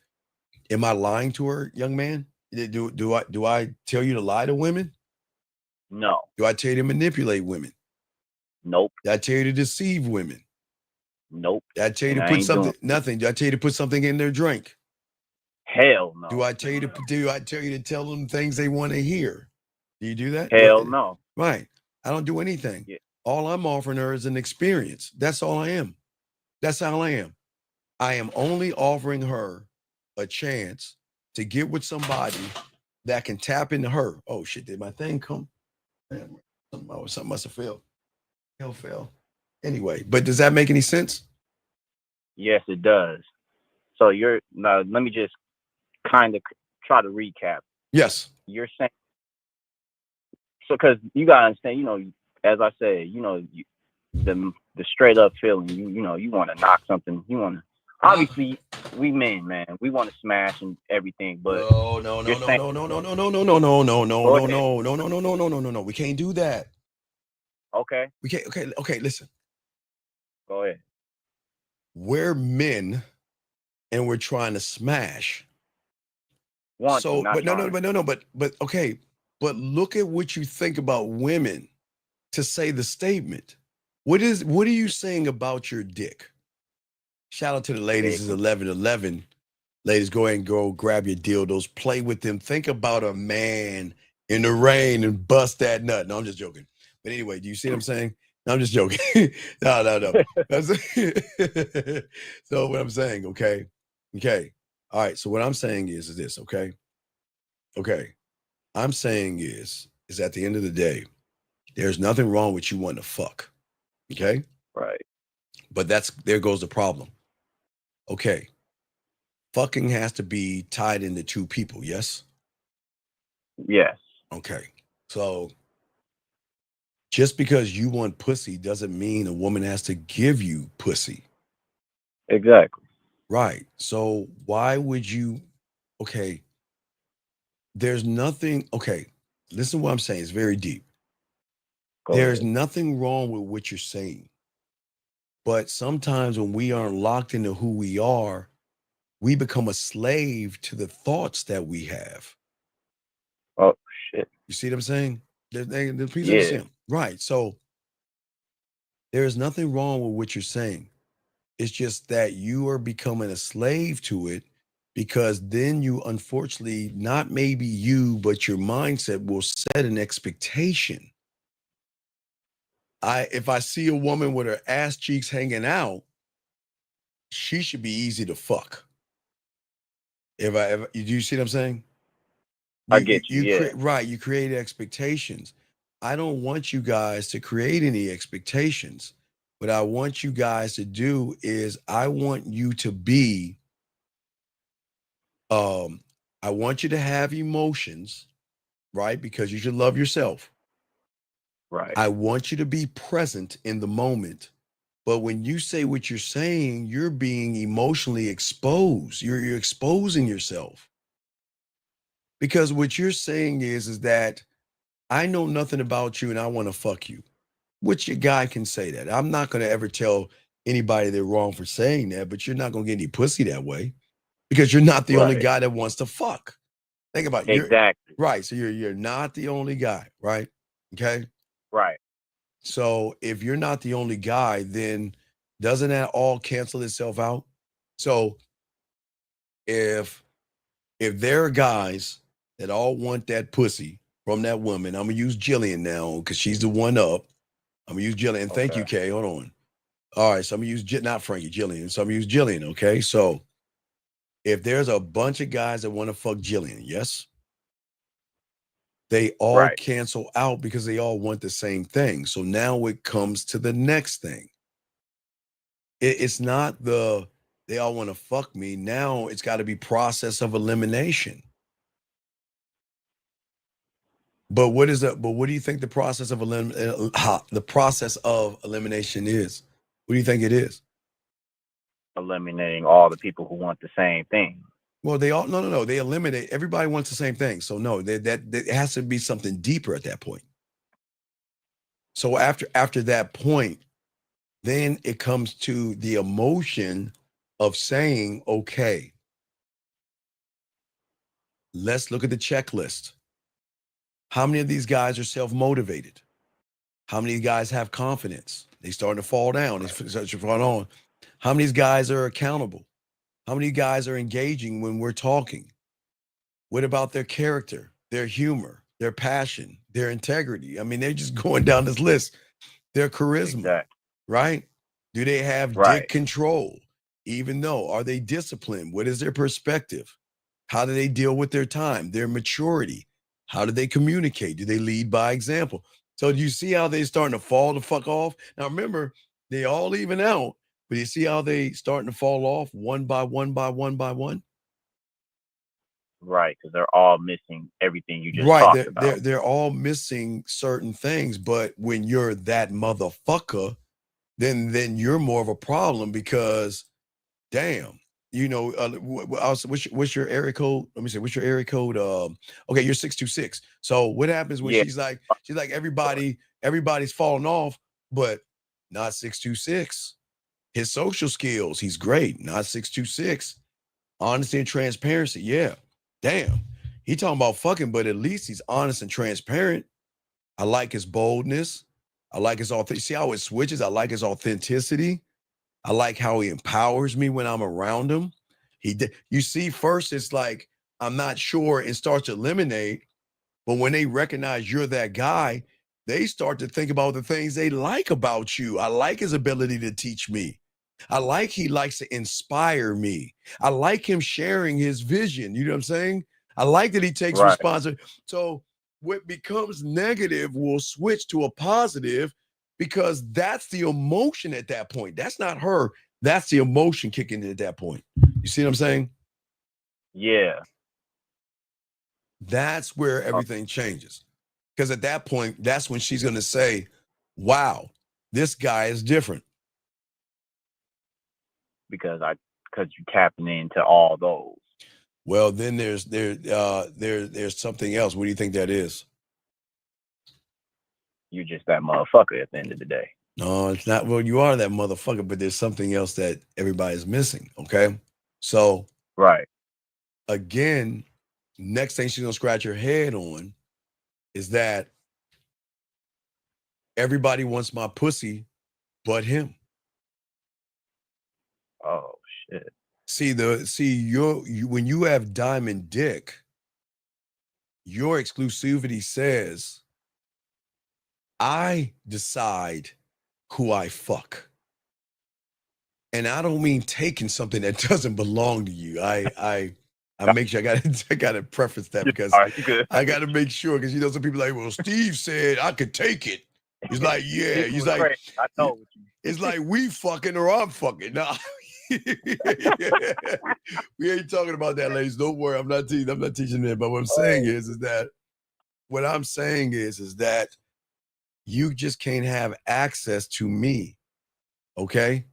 am I lying to her, young man? Do I tell you to lie to women? No. Do I tell you to manipulate women? Nope. Do I tell you to deceive women? Nope. Do I tell you to put something? Nothing. Do I tell you to put something in their drink? Hell no. Do I tell you to tell them things they want to hear? Do you do that? Hell no. Right. I don't do anything. Yeah. All I'm offering her is an experience. That's all I am. That's all I am. I am only offering her a chance to get with somebody that can tap into her. Oh shit, did my thing come? Man, something must have failed. Hell fell. Anyway, but does that make any sense? Yes, it does. So now let me just kind of try to recap. Yes. You're saying, so because you gotta understand, as I said, the straight up feeling, you want to knock something, you want to. Obviously, we men, man, we want to smash and everything, but no. We can't do that. Okay. We can't. Okay. Listen. Go ahead. We're men, and we're trying to smash. But okay. But look at what you think about women to say the statement. What are you saying about your dick? Shout out to the ladies. It's 11:11. Ladies, go ahead and go grab your dildos, play with them. Think about a man in the rain and bust that nut. No, I'm just joking. But anyway, do you see what I'm saying? No, I'm just joking. No. So what I'm saying, okay. All right. So what I'm saying is this, okay? Okay. I'm saying is at the end of the day, there's nothing wrong with you wanting to fuck. Okay? Right. But there goes the problem. Okay. Fucking has to be tied into two people, yes? Yes. Okay. So just because you want pussy doesn't mean a woman has to give you pussy. Exactly. Right. So why would you, okay, there's nothing, okay, listen to what I'm saying. It's very deep. There's nothing wrong with what you're saying. But sometimes when we aren't locked into who we are, we become a slave to the thoughts that we have. Oh, shit. You see what I'm saying? Please Yeah. understand. Right. So there's nothing wrong with what you're saying. It's just that you are becoming a slave to it, because then you, unfortunately, not maybe you, but your mindset will set an expectation. If I see a woman with her ass cheeks hanging out, she should be easy to fuck. Do you see what I'm saying? I get you. Yeah. You create expectations. I don't want you guys to create any expectations. What I want you guys to do is I want you to be, I want you to have emotions, right? Because you should love yourself. Right. I want you to be present in the moment. But when you say what you're saying, you're being emotionally exposed. You're exposing yourself. Because what you're saying is that I know nothing about you and I want to fuck you. Which your guy can say that. I'm not going to ever tell anybody they're wrong for saying that, but you're not going to get any pussy that way, because you're not the only guy that wants to fuck. Think about it. Exactly. Right. So you're not the only guy, right? Okay. Right. So if you're not the only guy, then doesn't that all cancel itself out? So if there are guys that all want that pussy from that woman, I'm gonna use Jillian now because she's the one up. I'm gonna use Jillian. And thank you, Kay. Hold on. All right, so I'm gonna use not Frankie, Jillian. So I'm gonna use Jillian. Okay, so if there's a bunch of guys that want to fuck Jillian, yes, they all cancel out because they all want the same thing. So now it comes to the next thing. It's not they all want to fuck me. Now it's got to be process of elimination. But what do you think the process of elimination is? What do you think it is? Eliminating all the people who want the same thing. Well, no. They eliminate. Everybody wants the same thing. So no, that has to be something deeper at that point. So after that point, then it comes to the emotion of saying, okay, let's look at the checklist. How many of these guys are self-motivated? How many guys have confidence? They starting to fall down. They start to fall on. How many guys are accountable? How many guys are engaging when we're talking? What about their character, their humor, their passion, their integrity. I mean, they're just going down this list. Their charisma, right? Do they have dick control? Even though, are they disciplined? What is their perspective? How do they deal with their time, their maturity? How do they communicate? Do they lead by example? So do you see how they starting to fall the fuck off? Now remember, they all even out, but you see how they starting to fall off one by one by one by one? Right, because they're all missing everything you just talked about. They're all missing certain things, but when you're that motherfucker, then you're more of a problem because, damn, you know, what's your area code? Let me see, what's your area code? Okay, you're 626. So what happens when she's like everybody's falling off, but not 626. His social skills, he's great, not 626. Honesty and transparency, yeah. Damn, he talking about fucking, but at least he's honest and transparent. I like his boldness. I like his authenticity. See how it switches? I like his authenticity. I like how he empowers me when I'm around him. You see, first it's like, I'm not sure, and starts to eliminate. But when they recognize you're that guy, they start to think about the things they like about you. I like his ability to teach me. I like he likes to inspire me. I like him sharing his vision. You know what I'm saying? I like that he takes responsibility. So what becomes negative will switch to a positive because that's the emotion at that point. That's not her. That's the emotion kicking in at that point. You see what I'm saying? Yeah. That's where everything changes. Because at that point, that's when she's going to say, wow, this guy is different. Because you're tapping into all those. Well, then there's something else. What do you think that is? You're just that motherfucker at the end of the day. No, it's not. Well, you are that motherfucker, but there's something else that everybody's missing. Okay. So again, next thing she's gonna scratch her head on is that everybody wants my pussy but him. Oh shit. When you have diamond dick, your exclusivity says I decide who I fuck. And I don't mean taking something that doesn't belong to you. I make sure I gotta preface that because I gotta make sure, because you know some people are like, well, Steve said I could take it. He's like, yeah. He's like, I know. It's like we fucking or I'm fucking. Nah. We ain't talking about that, ladies. Don't worry. I'm not teaching that. But what I'm saying is that what I'm saying is that you just can't have access to me. Okay?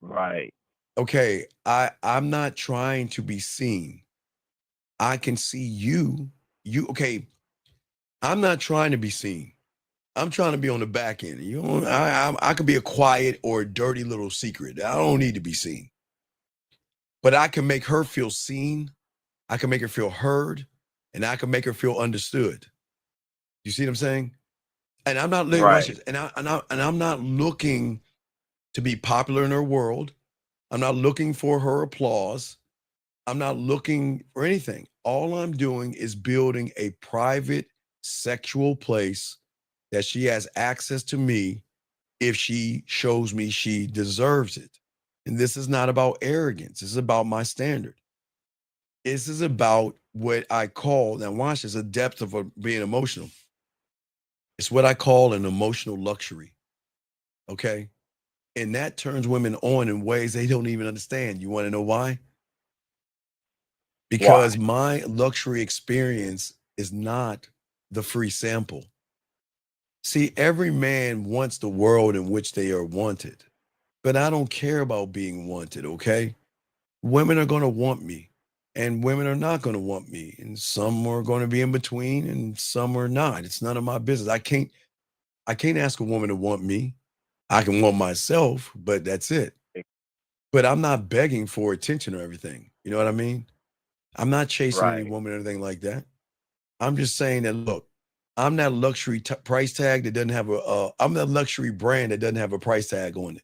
Right. Okay. I'm not trying to be seen. I can see you. Okay. I'm not trying to be seen. I'm trying to be on the back end. You know, I could be a quiet or a dirty little secret. I don't need to be seen. But I can make her feel seen. I can make her feel heard, and I can make her feel understood. You see what I'm saying? And I'm not I'm not looking to be popular in her world. I'm not looking for her applause. I'm not looking for anything. All I'm doing is building a private sexual place that she has access to me if she shows me she deserves it. And this is not about arrogance. This is about my standard. This is about what I call, now watch this, a depth of being emotional. It's what I call an emotional luxury. Okay? And that turns women on in ways they don't even understand. You want to know why? Because my luxury experience is not the free sample. See, every man wants the world in which they are wanted, but I don't care about being wanted, okay? Women are going to want me, and women are not going to want me, and some are going to be in between, and some are not. It's none of my business. I can't ask a woman to want me. I can want myself, but that's it. But I'm not begging for attention or everything. You know what I mean? I'm not chasing any woman or anything like that. I'm just saying that, look, I'm that luxury price tag that doesn't have I'm that luxury brand that doesn't have a price tag on it.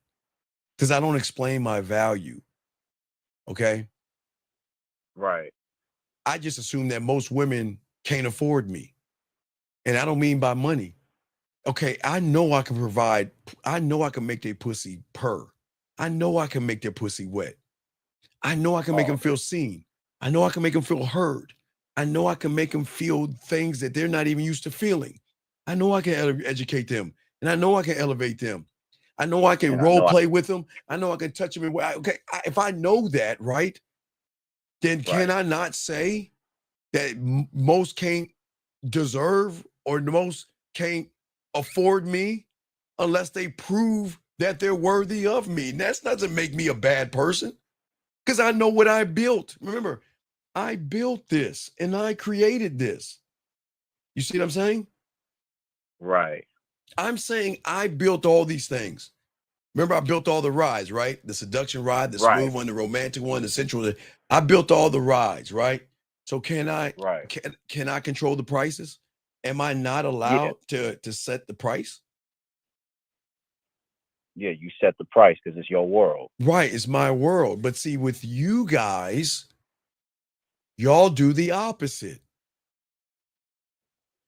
Because I don't explain my value. Okay? Right. I just assume that most women can't afford me. And I don't mean by money. Okay, I know I can provide, I know I can make their pussy purr. I know I can make their pussy wet. I know I can make them feel seen. I know I can make them feel heard. I know I can make them feel things that they're not even used to feeling. I know I can educate them, and I know I can elevate them. I know I can role play with them. I know I can touch them. Okay, if I know that, right, then can I not say that most can't deserve or the most can't afford me unless they prove that they're worthy of me? And that doesn't make me a bad person, because I know what I built. Remember, I built this and I created this. You see what I'm saying? Right. I'm saying I built all these things. Remember, I built all the rides, right? The seduction ride, the smooth one, the romantic one, the sensual. I built all the rides, right? So can I can I control the prices? Am I not allowed to set the price? Yeah, you set the price because it's your world. Right, it's my world. But see, with you guys, y'all do the opposite.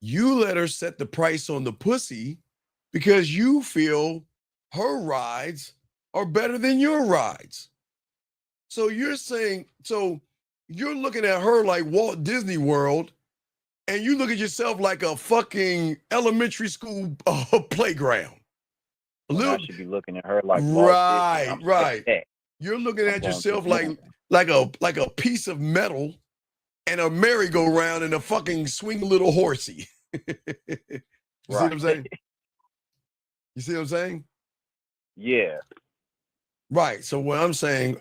You let her set the price on the pussy because you feel her rides are better than your rides. So you're saying, so you're looking at her like Walt Disney World, and you look at yourself like a fucking elementary school playground. I should be looking at her like right. You're looking at yourself like a piece of metal and a merry-go-round and a fucking swing little horsey. You see what I'm saying? You see what I'm saying? Yeah. Right. So what I'm saying,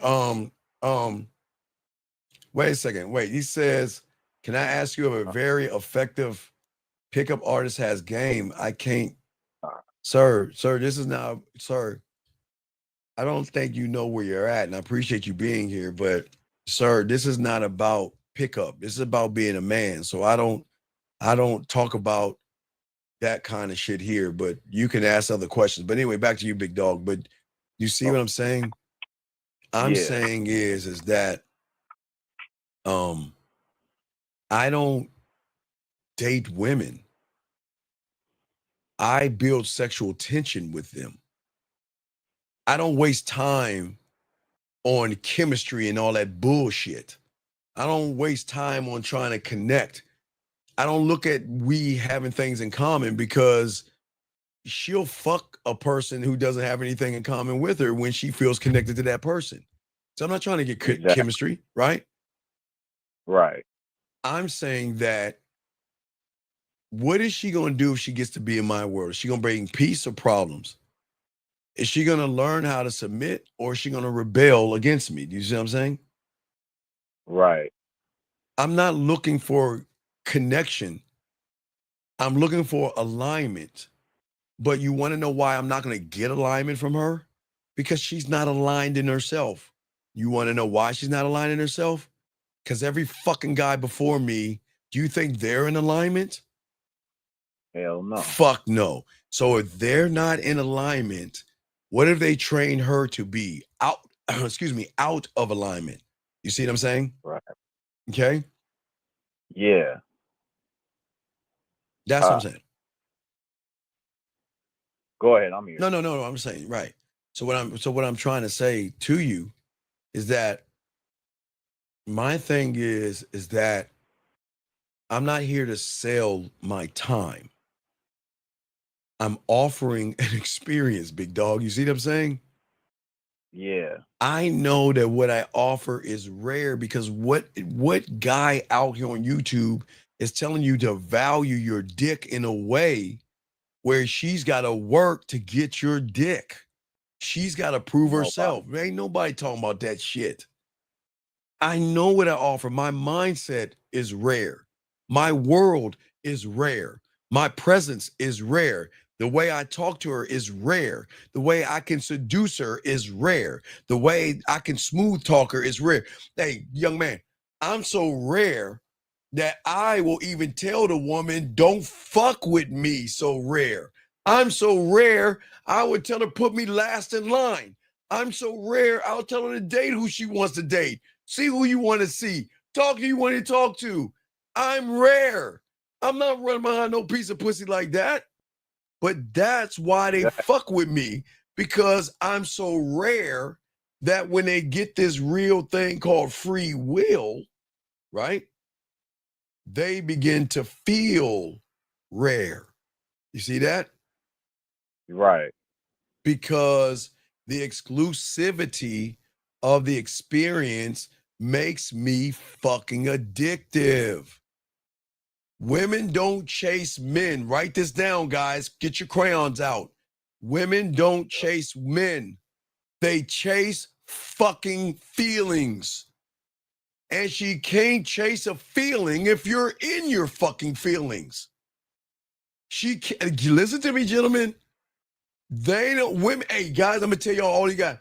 wait a second. Wait, he says, can I ask you if a very effective pickup artist has game? I can't, sir, this is not, sir, I don't think you know where you're at, and I appreciate you being here, but sir, this is not about pickup. This is about being a man. So I don't talk about that kind of shit here, but you can ask other questions. But anyway, back to you, big dog. But you see what I'm saying? I'm saying is that I don't date women. I build sexual tension with them. I don't waste time on chemistry and all that bullshit. I don't waste time on trying to connect. I don't look at we having things in common, because she'll fuck a person who doesn't have anything in common with her when she feels connected to that person. So I'm not trying to get chemistry, right? Right. I'm saying that what is she going to do if she gets to be in my world? Is she going to bring peace or problems? Is she going to learn how to submit, or is she going to rebel against me? Do you see what I'm saying? Right. I'm not looking for connection. I'm looking for alignment. But you want to know why I'm not going to get alignment from her? Because she's not aligned in herself. You want to know why she's not aligned in herself? Because every fucking guy before me, do you think they're in alignment? Hell no. Fuck no. So if they're not in alignment, what if they train her to be out of alignment? You see what I'm saying? Right. Okay? Yeah. That's what I'm saying. Go ahead, I'm here. No, I'm saying, right. So what I'm trying to say to you is that my thing is that I'm not here to sell my time. I'm offering an experience, big dog. You see what I'm saying? Yeah. I know that what I offer is rare, because what guy out here on YouTube is telling you to value your dick in a way where she's got to work to get your dick? She's got to prove herself. There ain't nobody talking about that shit. I know what I offer. My mindset is rare. My world is rare. My presence is rare. The way I talk to her is rare. The way I can seduce her is rare. The way I can smooth talk her is rare. Hey, young man, I'm so rare that I will even tell the woman, don't fuck with me. So rare. I'm so rare, I would tell her, put me last in line. I'm so rare, I'll tell her to date who she wants to date. See who you want to see. Talk who you want to talk to. I'm rare. I'm not running behind no piece of pussy like that. But that's why they fuck with me, because I'm so rare that when they get this real thing called free will, right? They begin to feel rare. You see that? Right. Because the exclusivity of the experience makes me fucking addictive. Women don't chase men. Write this down, guys. Get your crayons out. Women don't chase men. They chase fucking feelings. And she can't chase a feeling if you're in your fucking feelings. She can't. Listen to me, gentlemen. They don't, women, hey, guys, I'm going to tell y'all all you got.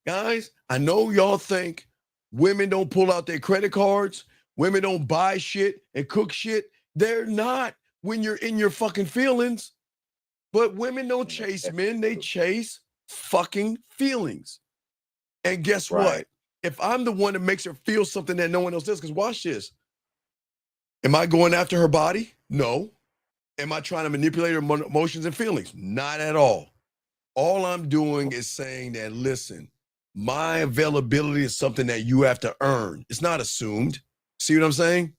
Guys, I know y'all think women don't pull out their credit cards. Women don't buy shit and cook shit. They're not when you're in your fucking feelings. But women don't chase men. They chase fucking feelings. And guess what? If I'm the one that makes her feel something that no one else does, because watch this. Am I going after her body? No. Am I trying to manipulate her emotions and feelings? Not at all. All I'm doing is saying that, listen, my availability is something that you have to earn. It's not assumed. See what I'm saying?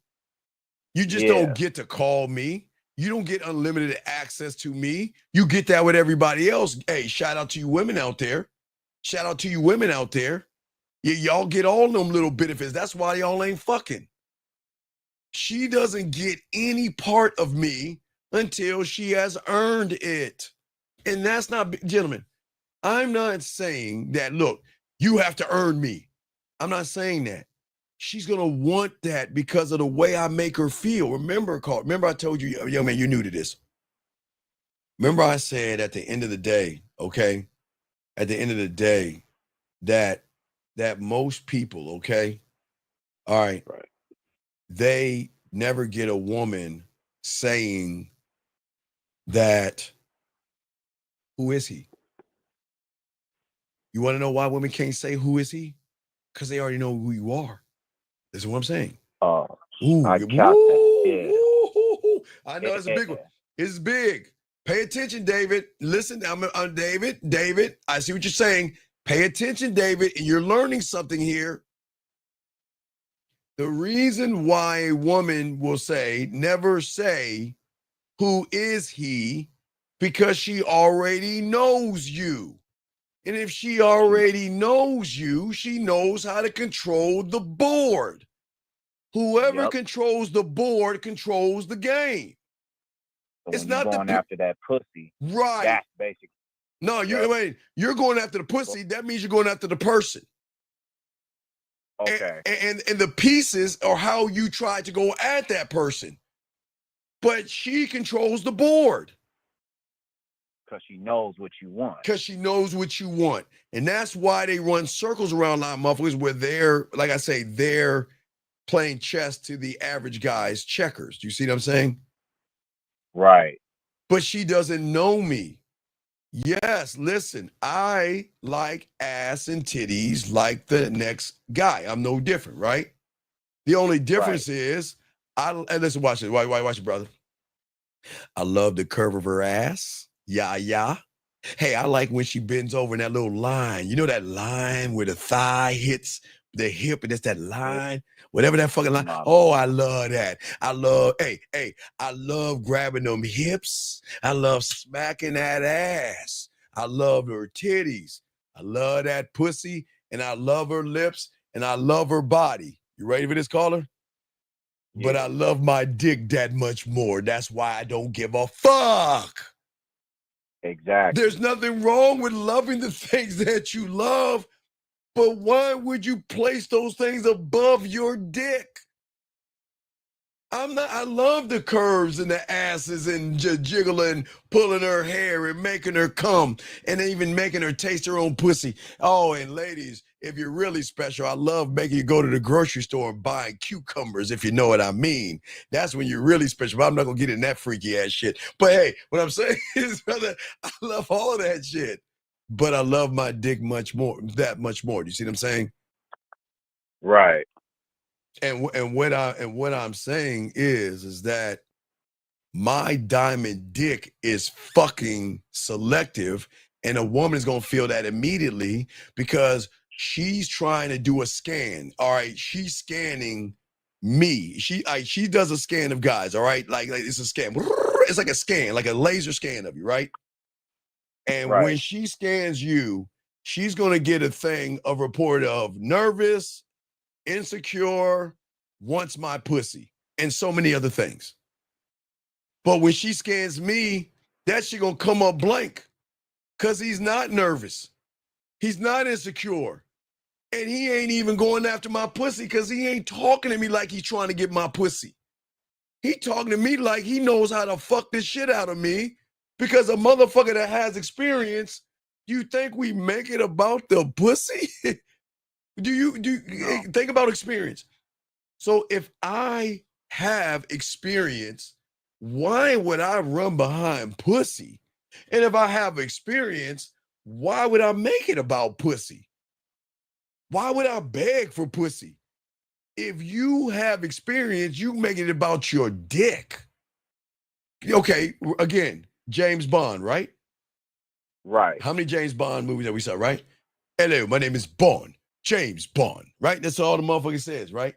You just don't get to call me. You don't get unlimited access to me. You get that with everybody else. Hey, shout out to you women out there. Shout out to you women out there. Y'all get all them little benefits. That's why y'all ain't fucking. She doesn't get any part of me until she has earned it. And that's not, gentlemen, I'm not saying that, look, you have to earn me. I'm not saying that. She's going to want that because of the way I make her feel. Remember I told you, young man, you're new to this. Remember I said at the end of the day, okay, at the end of the day, that most people, okay, all right, they never get a woman saying that, who is he? You want to know why women can't say who is he? Because they already know who you are. That's what I'm saying. Oh, I got that. Yeah. I know it's a big one. It's big. Pay attention, David. Listen, I'm David. David, I see what you're saying. Pay attention, David, and you're learning something here. The reason why a woman will never say, who is he? Because she already knows you. And if she already knows you, she knows how to control the board. Whoever controls the board controls the game. So it's not going after that pussy. Right. That's basic. No, you're going after the pussy. That means you're going after the person. Okay. And the pieces are how you try to go at that person. But she controls the board. Because she knows what you want. Because she knows what you want. And that's why they run circles around a lot of motherfuckers where they're, like I say, they're playing chess to the average guy's checkers. Do you see what I'm saying? Right. But she doesn't know me. Yes, listen, I like ass and titties like the next guy. I'm no different, right? The only difference is, and listen, watch this. Watch it, brother. I love the curve of her ass. Yeah. Hey, I like when she bends over in that little line. You know that line where the thigh hits the hip and it's that line? Whatever that fucking line. Oh, I love that. I love grabbing them hips. I love smacking that ass. I love her titties. I love that pussy. And I love her lips. And I love her body. You ready for this, caller? Yeah. But I love my dick that much more. That's why I don't give a fuck. Exactly. There's nothing wrong with loving the things that you love, but why would you place those things above your dick? I love the curves and the asses and jiggling, pulling her hair and making her come and even making her taste her own pussy. Oh, and ladies, if you're really special, I love making you go to the grocery store and buying cucumbers, if you know what I mean. That's when you're really special. But I'm not going to get in that freaky ass shit. But hey, what I'm saying is, brother, I love all of that shit. But I love my dick that much more. Do you see what I'm saying? Right. And what I'm saying is that my diamond dick is fucking selective, and a woman is gonna feel that immediately because she's trying to do a scan. All right, she's scanning me. She does a scan of guys. All right, like it's a scan. It's like a scan, like a laser scan of you, right? And when she scans you, she's gonna get a report of nervous, insecure, wants my pussy, and so many other things. But when she scans me, that shit gonna come up blank, because he's not nervous, he's not insecure, and he ain't even going after my pussy because he ain't talking to me like he's trying to get my pussy. He talking to me like he knows how to fuck this shit out of me, because a motherfucker that has experience, you think we make it about the pussy? Think about experience. So if I have experience, why would I run behind pussy? And if I have experience, why would I make it about pussy? Why would I beg for pussy? If you have experience, you make it about your dick. Okay, again, James Bond, right? Right. How many James Bond movies that we saw, right? Hello, my name is Bond, James Bond, right? That's all the motherfucker says, right?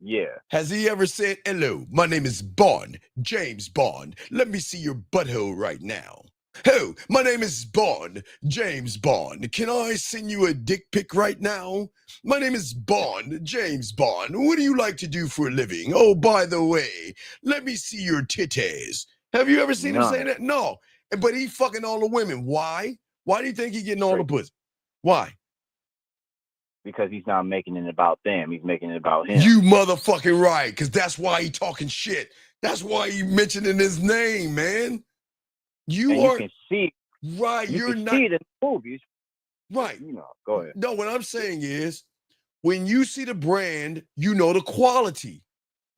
Yeah. Has he ever said, hello, my name is Bond, James Bond. Let me see your butthole right now. Oh, my name is Bond, James Bond. Can I send you a dick pic right now? My name is Bond, James Bond. What do you like to do for a living? Oh, by the way, let me see your titties. Have you ever seen him say that? No. But he fucking all the women. Why? Why do you think he getting all the pussy? Why? Because he's not making it about them. He's making it about him. You motherfucking right, because that's why he talking shit. That's why he mentioning his name, man. You can see right. You're not see it in the movies, right? You know, go ahead. No, what I'm saying is, when you see the brand, you know the quality.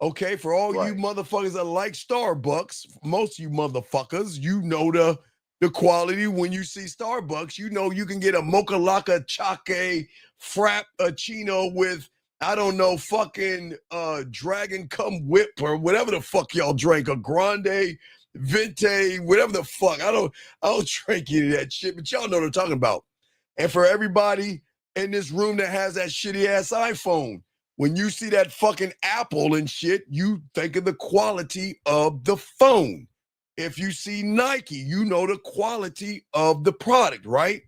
Okay, for all you motherfuckers that like Starbucks, most of you motherfuckers, you know the quality. When you see Starbucks, you know you can get a Mocha Laka Chaque Frappuccino with, I don't know, fucking Dragon Cum Whip or whatever the fuck y'all drink, a Grande, Venti, whatever the fuck. I don't drink any of that shit, but y'all know what I'm talking about. And for everybody in this room that has that shitty ass iPhone, when you see that fucking Apple and shit, you think of the quality of the phone. If you see Nike, you know the quality of the product, right?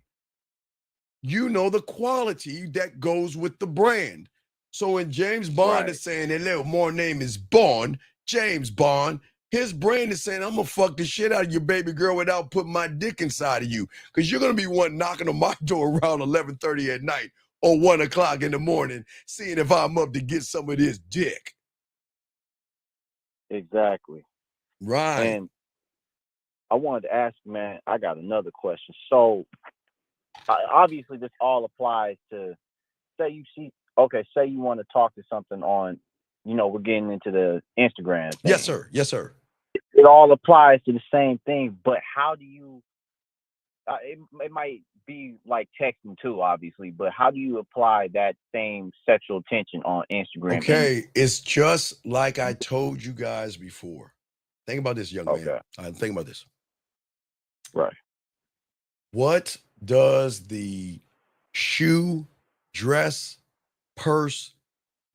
You know the quality that goes with the brand. So when James Bond is saying, hello, my name is Bond, James Bond, his brain is saying, I'm going to fuck the shit out of your baby girl without putting my dick inside of you, because you're going to be one knocking on my door around 11:30 at night or 1 o'clock in the morning, seeing if I'm up to get some of this dick. Exactly. Right. And I wanted to ask, man, I got another question. So obviously this all applies to, say you want to talk to something on, we're getting into the Instagram thing. Yes, sir. Yes, sir. It all applies to the same thing, but how do you, it might be like texting too, obviously, but how do you apply that same sexual tension on Instagram? Okay, it's just like I told you guys before. Think about this, young man. Think about this. Right. What does the shoe, dress, purse,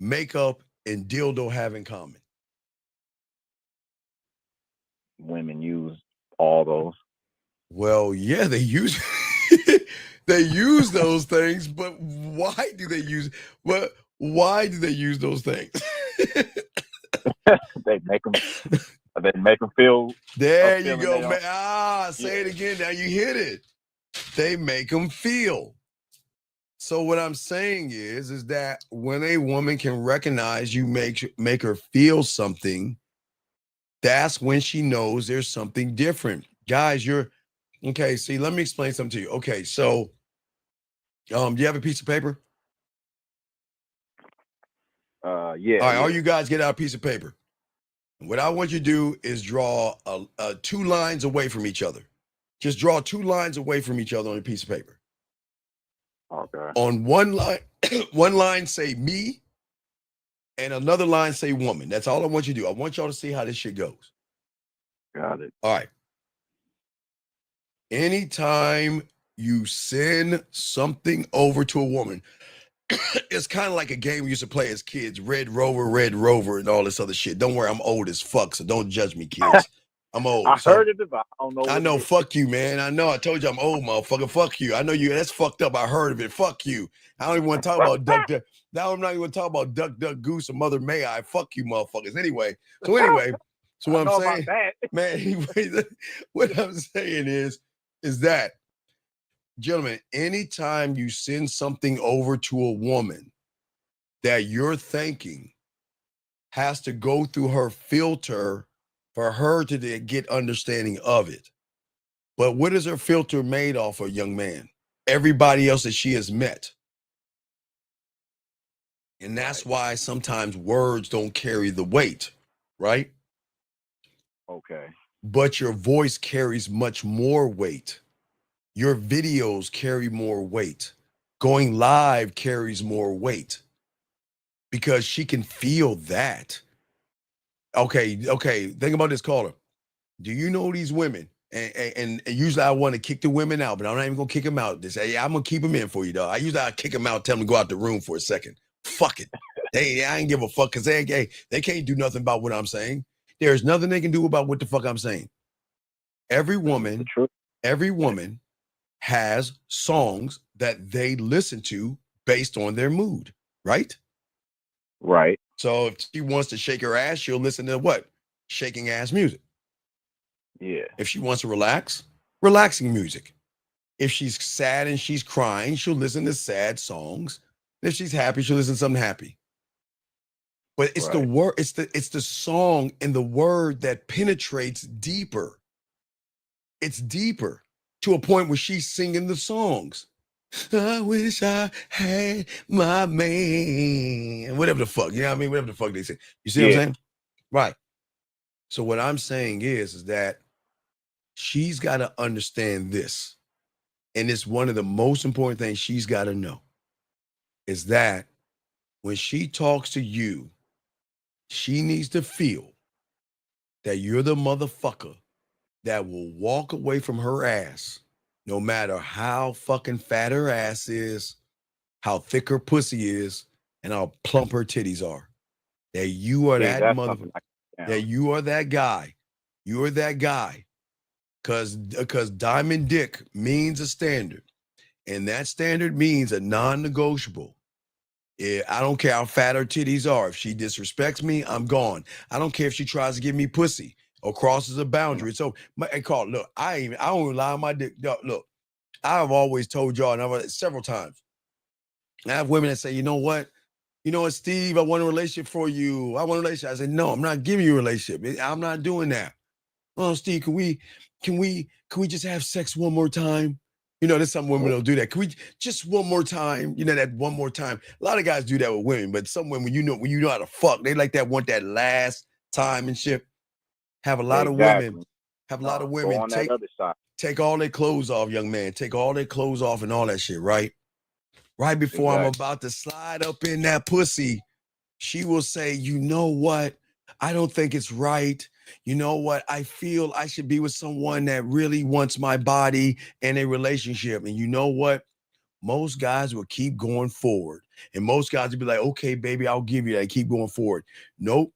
makeup, and dildo have in common? Women use all those. Well, yeah, they use those things, but why do they use those things? They make them feel. There you go, man. Say it again. Now you hit it. They make them feel. So what I'm saying is that when a woman can recognize you make her feel something, that's when she knows there's something different. Guys, okay, see, let me explain something to you. Okay, so do you have a piece of paper? Yeah. All right, all you guys get out a piece of paper. What I want you to do is draw two lines away from each other. Just draw 2 lines away from each other on a piece of paper. Okay. On one line say me, and another line say woman. That's all I want you to do. I want y'all to see how this shit goes. Got it. All right. Anytime you send something over to a woman, it's kind of like a game we used to play as kids, Red Rover, and all this other shit. Don't worry, I'm old as fuck, so don't judge me, kids. I'm old. I so heard of it, but I don't know. I know. Fuck you, man. I know. I told you I'm old, motherfucker. Fuck you. I know you. That's fucked up. I heard of it. Fuck you. I don't even want to talk about Duck. Now I'm not even going to talk about Duck, Goose, or Mother May I. Fuck you, motherfuckers. Anyway. So what I'm saying, man. What I'm saying is that, gentlemen, anytime you send something over to a woman that you're thinking has to go through her filter for her to get understanding of it. But what is her filter made off of, young man? Everybody else that she has met. And that's why sometimes words don't carry the weight, right? Okay. But your voice carries much more weight. Your videos carry more weight. Going live carries more weight because she can feel that. Okay. Think about this, caller. Do you know these women? And usually I want to kick the women out, but I'm not even gonna kick them out. They say, yeah, I'm gonna keep them in for you, dog. I kick them out, tell them to go out the room for a second. Fuck it. I ain't give a fuck because they can't do nothing about what I'm saying. There's nothing they can do about what the fuck I'm saying. Every woman has songs that they listen to based on their mood, right? Right. So if she wants to shake her ass, she'll listen to what? Shaking ass music. Yeah. If she wants to relax, relaxing music. If she's sad and she's crying, she'll listen to sad songs. If she's happy, she'll listen to something happy. But it's the word, it's the song and the word that penetrates deeper. It's deeper to a point where she's singing the songs. I wish I had my man. Whatever the fuck, you know what I mean? Whatever the fuck they say. You see what I'm saying? Right. So what I'm saying is that she's got to understand this. And it's one of the most important things she's got to know is that when she talks to you, she needs to feel that you're the motherfucker that will walk away from her ass no matter how fucking fat her ass is, how thick her pussy is, and how plump her titties are. That you are that motherfucker. That you are that guy. You are that guy. Because diamond dick means a standard. And that standard means a non-negotiable. I don't care how fat her titties are. If she disrespects me, I'm gone. I don't care if she tries to give me pussy or crosses a boundary. So, Carl, look, I don't rely on my dick. Look, I've always told y'all, and I've several times. I have women that say, you know what, Steve, I want a relationship for you. I want a relationship. I said, no, I'm not giving you a relationship. I'm not doing that. Oh, Steve, can we just have sex one more time? There's some women that'll do that. Can we just one more time? That one more time. A lot of guys do that with women, but some women, when you know how to fuck, they like that, want that last time and shit. Have a lot of women take all their clothes off, young man. Take all their clothes off and all that shit, right? Right before I'm about to slide up in that pussy, she will say, you know what? I don't think it's right. You know what? I feel I should be with someone that really wants my body and a relationship. And you know what? Most guys will keep going forward. And most guys will be like, okay, baby, I'll give you that. Keep going forward. Nope.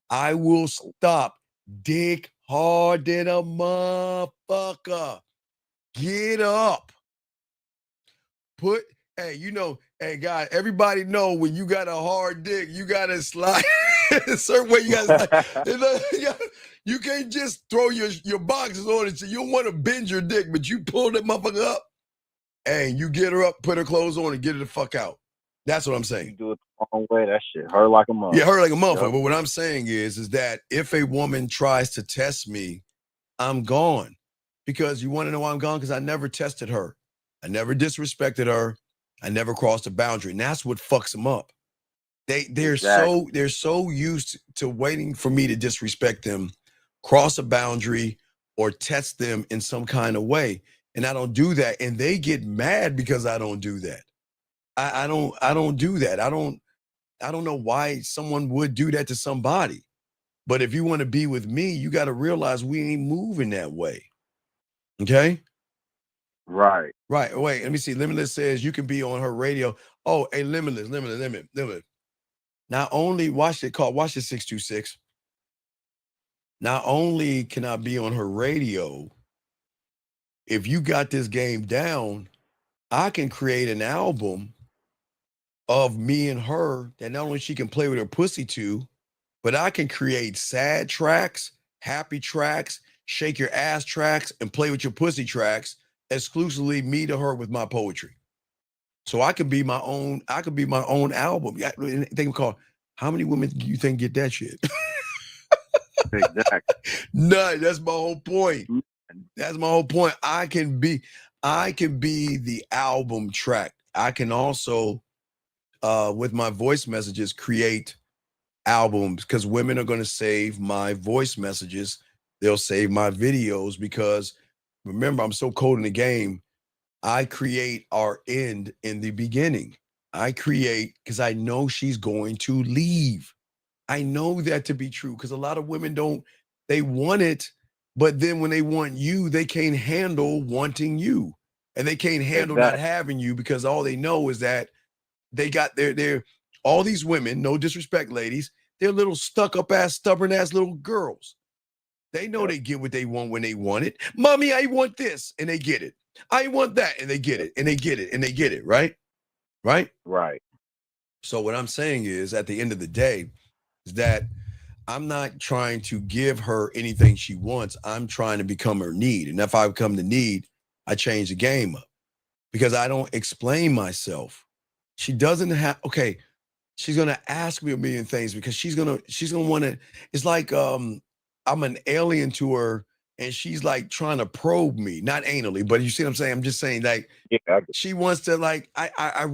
I will stop. Dick hard than a motherfucker. Get up. Hey, guys, everybody know when you got a hard dick, you got to slide a certain way. You got to you can't just throw your boxes on it. So you don't want to bend your dick, but you pull that motherfucker up and you get her up, put her clothes on and get her the fuck out. That's what I'm saying. You do it the wrong way, that shit hurt like a motherfucker. Yeah, hurt like a motherfucker. Yep. But what I'm saying is that if a woman tries to test me, I'm gone. Because you want to know why I'm gone? Because I never tested her. I never disrespected her. I never crossed a boundary. And that's what fucks them up. They're so used to waiting for me to disrespect them, cross a boundary, or test them in some kind of way. And I don't do that. And they get mad because I don't do that. I don't do that. I don't know why someone would do that to somebody. But if you want to be with me, you got to realize we ain't moving that way. Okay? Right. Right. Wait, let me see. Limitless says you can be on her radio. Oh, hey, Limitless. Not only, watch it 626. Not only can I be on her radio, if you got this game down, I can create an album of me and her that not only she can play with her pussy to, but I can create sad tracks, happy tracks, shake your ass tracks, and play with your pussy tracks, exclusively me to her with my poetry. So I could be my own album. They can call, how many women do you think get that shit? Exactly. None. That's my whole point. That's my whole point. I can be the album track. I can also, with my voice messages, create albums, because women are going to save my voice messages. They'll save my videos, because remember, I'm so cold in the game. I create our end in the beginning. I create because I know she's going to leave. I know that to be true, because a lot of women they want it, but then when they want you, they can't handle wanting you. And they can't handle not having you, because all they know is that they got their all these women, no disrespect, ladies, they're little stuck-up ass, stubborn ass little girls. They know they get what they want when they want it. Mommy, I want this, and they get it. I want that, and they get it, and they get it, and they get it, right? Right? Right. So what I'm saying is, at the end of the day, is that I'm not trying to give her anything she wants. I'm trying to become her need. And if I become the need, I change the game up, because I don't explain myself. She doesn't have, okay, she's going to ask me a million things, because she's going to want to, it's like I'm an alien to her, and she's like trying to probe me, not anally, but you see what I'm saying? I'm just saying, like, she wants to, like, I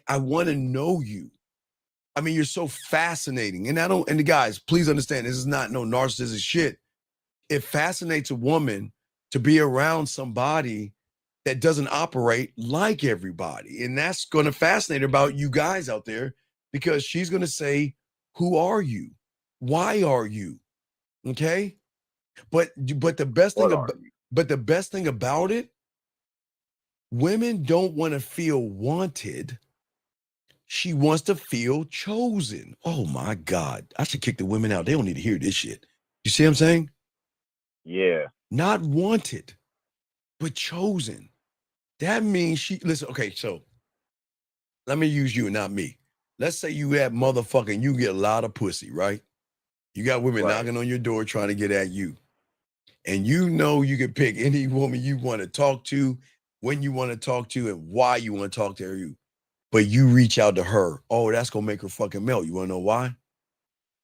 want to know you. I mean, you're so fascinating. And the guys, please understand, this is not no narcissistic shit. It fascinates a woman to be around somebody that doesn't operate like everybody. And that's going to fascinate her about you guys out there, because she's going to say, who are you? Why are you? Okay? But the best thing about it, women don't want to feel wanted. She wants to feel chosen. Oh my God. I should kick the women out. They don't need to hear this shit. You see what I'm saying? Yeah. Not wanted, but chosen. That means listen, okay, so let me use you and not me. Let's say you have motherfucking, you get a lot of pussy, right? You got women knocking on your door trying to get at you. And you know you can pick any woman you want to talk to, when you want to talk to, and why you want to talk to her. But you reach out to her. Oh, that's going to make her fucking melt. You want to know why?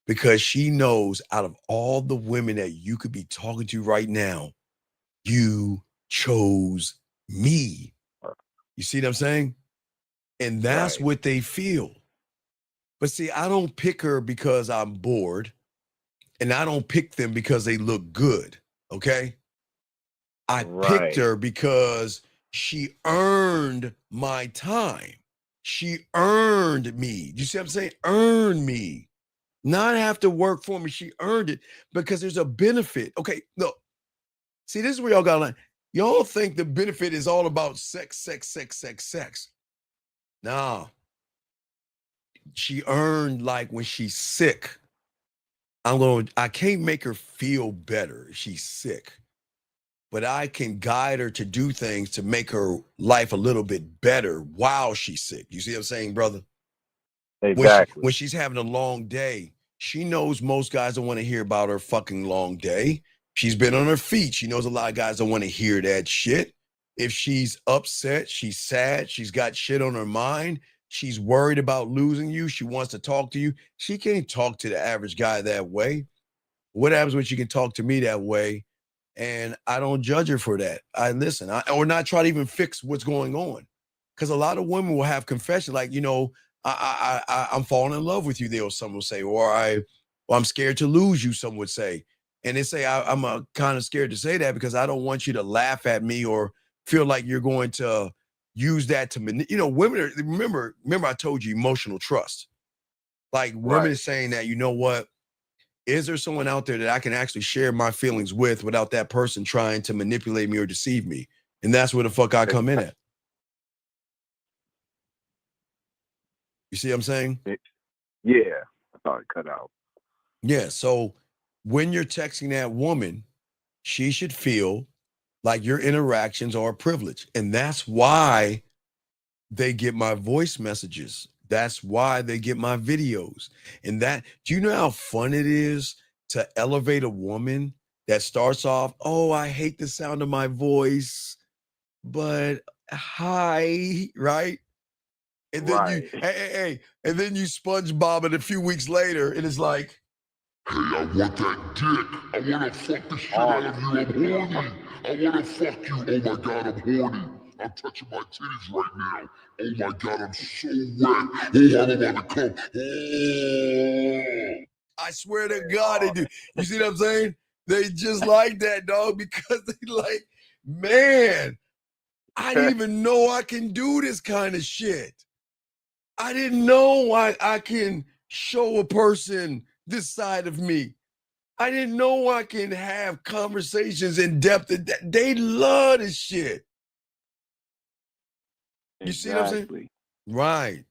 Because she knows, out of all the women that you could be talking to right now, you chose me. You see what I'm saying? And that's what they feel. But see, I don't pick her because I'm bored, and I don't pick them because they look good. Okay? I picked her because she earned my time. She earned me. You see what I'm saying? Earned me. Not have to work for me. She earned it, because there's a benefit. Okay, look. See, this is where y'all got to learn. Y'all think the benefit is all about sex. Nah. She earned, like, when she's sick. I can't make her feel better if she's sick, but I can guide her to do things to make her life a little bit better while she's sick. You see what I'm saying, brother? Exactly. When she's having a long day, she knows most guys don't want to hear about her fucking long day. She's been on her feet. She knows a lot of guys don't want to hear that shit. If she's upset, she's sad, she's got shit on her mind, she's worried about losing you, she wants to talk to you, she can't talk to the average guy that way. What happens when she can talk to me that way? And I don't judge her for that. I listen, or not try to even fix what's going on. Because a lot of women will have confession, like, you know, I'm falling in love with you, some will say, or I'm scared to lose you, some would say. And they say, I'm kind of scared to say that, because I don't want you to laugh at me or feel like you're going to use that to, women, remember I told you emotional trust. Like, women are saying that, you know what, is there someone out there that I can actually share my feelings with without that person trying to manipulate me or deceive me? And that's where the fuck I come in at. You see what I'm saying? Yeah, I thought it cut out. Yeah, so when you're texting that woman, she should feel like your interactions are a privilege. And that's why they get my voice messages. That's why they get my videos. And that, do you know how fun it is to elevate a woman that starts off, oh, I hate the sound of my voice, but hi, right? And then you, hey, and then you SpongeBob it a few weeks later, and it's like, hey, I want that dick. I want to fuck the shit out of you. I'm horny. I want to fuck you. Oh my God, I'm horny. I'm touching my titties right now. Oh my God, I'm so wet. Oh, I'm about to come. Oh. I swear to God, they do. You see what I'm saying? They just like that, dog, because they like, man, I didn't even know I can do this kind of shit. I didn't know I can show a person this side of me. I didn't know I can have conversations in depth. They love this shit. You see what I'm saying? Right.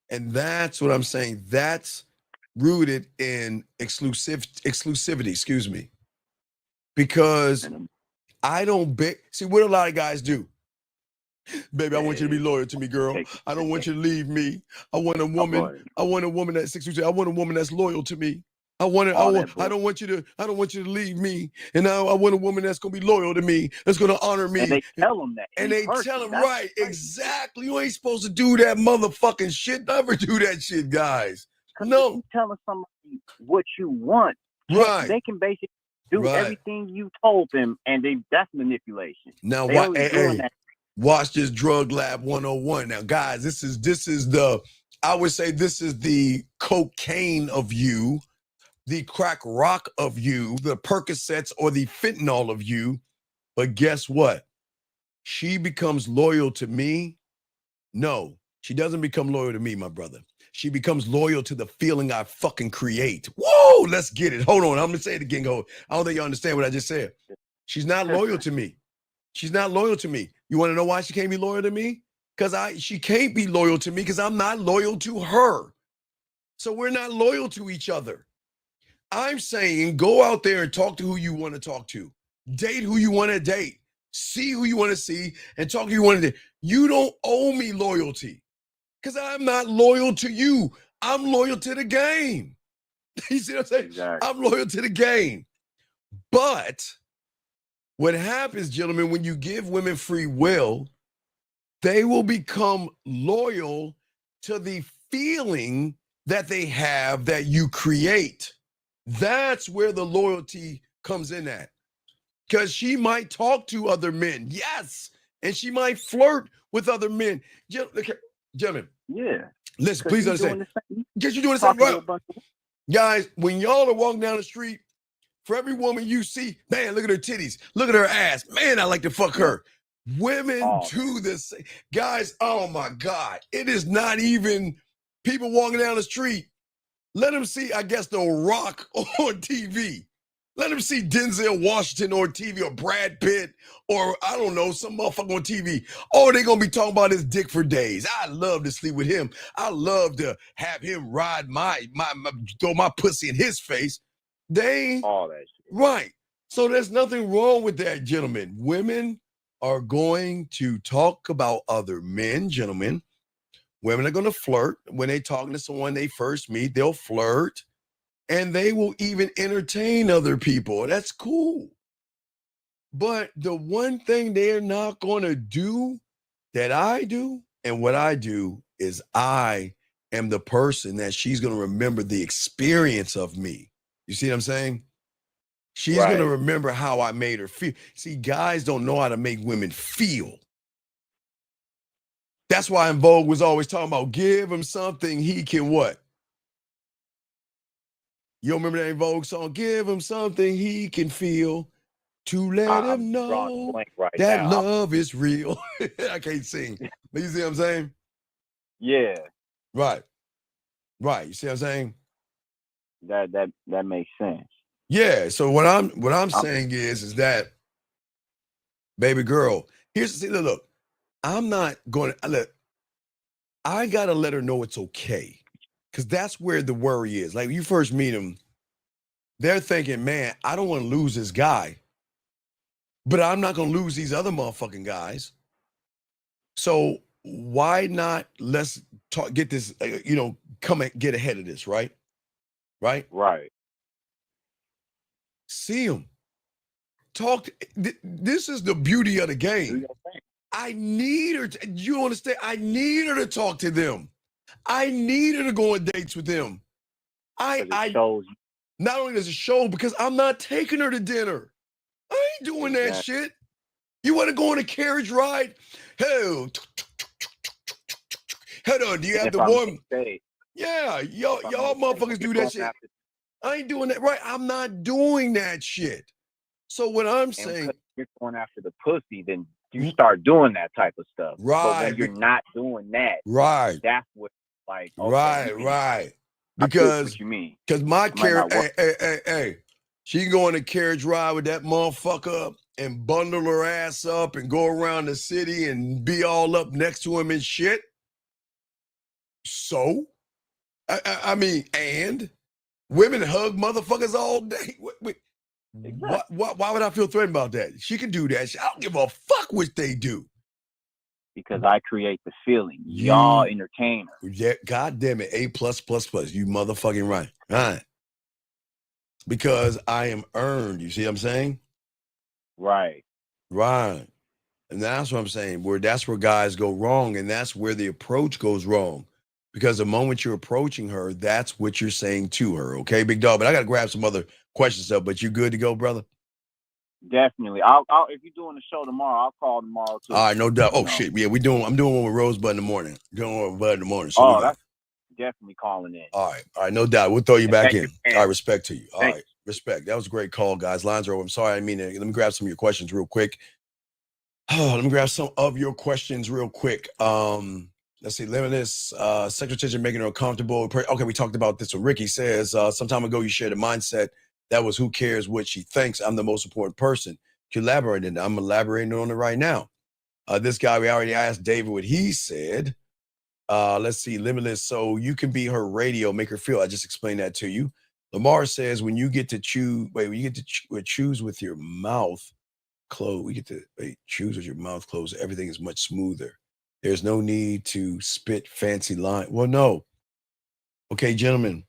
And that's what I'm saying. That's rooted in exclusivity, excuse me. Because I don't see what a lot of guys do. Baby, I want you to be loyal to me, girl. I don't want you to leave me. I want a woman that's 6'2". I want a woman that's loyal to me. I don't want you to leave me. And I want a woman that's gonna be loyal to me, that's gonna honor me. And they tell them that. And they tell them, right, exactly. You ain't supposed to do that motherfucking shit. Never do that shit, guys. No. If you telling somebody what you want, right? They can basically do everything you told them, and that's manipulation. Now, watch this Drug Lab 101. Now, guys, this is the, I would say this is the cocaine of you, the crack rock of you, the Percocets or the fentanyl of you. But guess what? She becomes loyal to me. No, she doesn't become loyal to me, my brother. She becomes loyal to the feeling I fucking create. Whoa, let's get it. Hold on, I'm gonna say it again. I don't think you understand what I just said. She's not loyal to me. She's not loyal to me. You want to know why she can't be loyal to me? Because she can't be loyal to me because I'm not loyal to her. So we're not loyal to each other. I'm saying go out there and talk to who you want to talk to. Date who you want to date. See who you want to see and talk to who you want to date. You don't owe me loyalty because I'm not loyal to you. I'm loyal to the game. You see what I'm saying? Exactly. I'm loyal to the game. But what happens, gentlemen, when you give women free will, they will become loyal to the feeling that they have that you create. That's where the loyalty comes in at. Because she might talk to other men, yes, and she might flirt with other men. Gentlemen, yeah. Listen, please understand. Because you're doing the same. Right. Guys, when y'all are walking down the street, for every woman you see, man, look at her titties, look at her ass. Man, I like to fuck her. Women do this. Guys, oh my God. It is not even people walking down the street. Let them see, I guess, The Rock on TV. Let them see Denzel Washington on TV or Brad Pitt or, I don't know, some motherfucker on TV. Oh, they're going to be talking about his dick for days. I love to sleep with him. I love to have him ride throw my pussy in his face. All that shit. Right. So there's nothing wrong with that, gentlemen. Women are going to talk about other men, gentlemen. Women are going to flirt. When they're talking to someone they first meet, they'll flirt. And they will even entertain other people. That's cool. But the one thing they're not going to do that I do, and what I do is I am the person that she's going to remember the experience of me. You see what I'm saying? She's going to remember how I made her feel. See, guys don't know how to make women feel. That's why En Vogue was always talking about give him something he can what? You remember that En Vogue song? Give him something he can feel to let him know that love is real. I can't sing. But you see what I'm saying? Yeah. Right. You see what I'm saying? That makes sense. Yeah. So what I'm saying is that, baby girl, look, I'm not going to look. I gotta let her know it's okay, because that's where the worry is. Like, you first meet them, they're thinking, man, I don't want to lose this guy, but I'm not gonna lose these other motherfucking guys. So why not? Let's talk. Get this. Come and get ahead of this, right? Right. Right. See him. Talk. This is the beauty of the game. I need her. You understand? I need her to talk to them. I need her to go on dates with them. Not only does it show, because I'm not taking her to dinner. I ain't doing that shit. You want to go on a carriage ride? Hell, hold on. Do you have the one? Yeah, y'all motherfuckers do that shit. I ain't doing that. Right? I'm not doing that shit. So what I'm saying, you're going after the pussy, then you start doing that type of stuff. Right. But when you're not doing that, right, that's what, like, okay, right. Because Because what you mean. Because my carriage, not work. hey, she can go on a carriage ride with that motherfucker and bundle her ass up and go around the city and be all up next to him and shit. So, I mean, and women hug motherfuckers all day. Why would I feel threatened about that? She can do that. I don't give a fuck what they do. Because I create the feeling. Y'all entertainer. Yeah, God damn it. A+++. You motherfucking right. Right. Because I am earned. You see what I'm saying? Right. Right. And that's what I'm saying. That's where guys go wrong, and that's where the approach goes wrong. Because the moment you're approaching her, that's what you're saying to her. Okay, big dog. But I gotta grab some other questions up. But you good to go, brother? Definitely. I'll if you're doing the show tomorrow, I'll call tomorrow too. All right, no doubt. Oh shit, yeah, I'm doing one with Rosebud in the morning. Doing one with Bud in the morning. So that's definitely calling in. All right, no doubt. We'll throw you back in. You, all right, respect to you. All right, respect. That was a great call, guys. Lines are open. I'm sorry, I mean, let me grab some of your questions real quick. Let me grab some of your questions real quick. Let's see, limitless sexual tension making her uncomfortable. Okay, we talked about this. So Ricky says, some time ago you shared a mindset that was, who cares what she thinks? I'm the most important person. You elaborated. I'm elaborating on it right now. This guy, we already asked David what he said. Let's see, limitless. So you can be her radio, make her feel. I just explained that to you. Lamar says, when you get to choose, choose with your mouth closed. We get to choose with your mouth closed. Everything is much smoother. There's no need to spit fancy line. Well, no. Okay, gentlemen,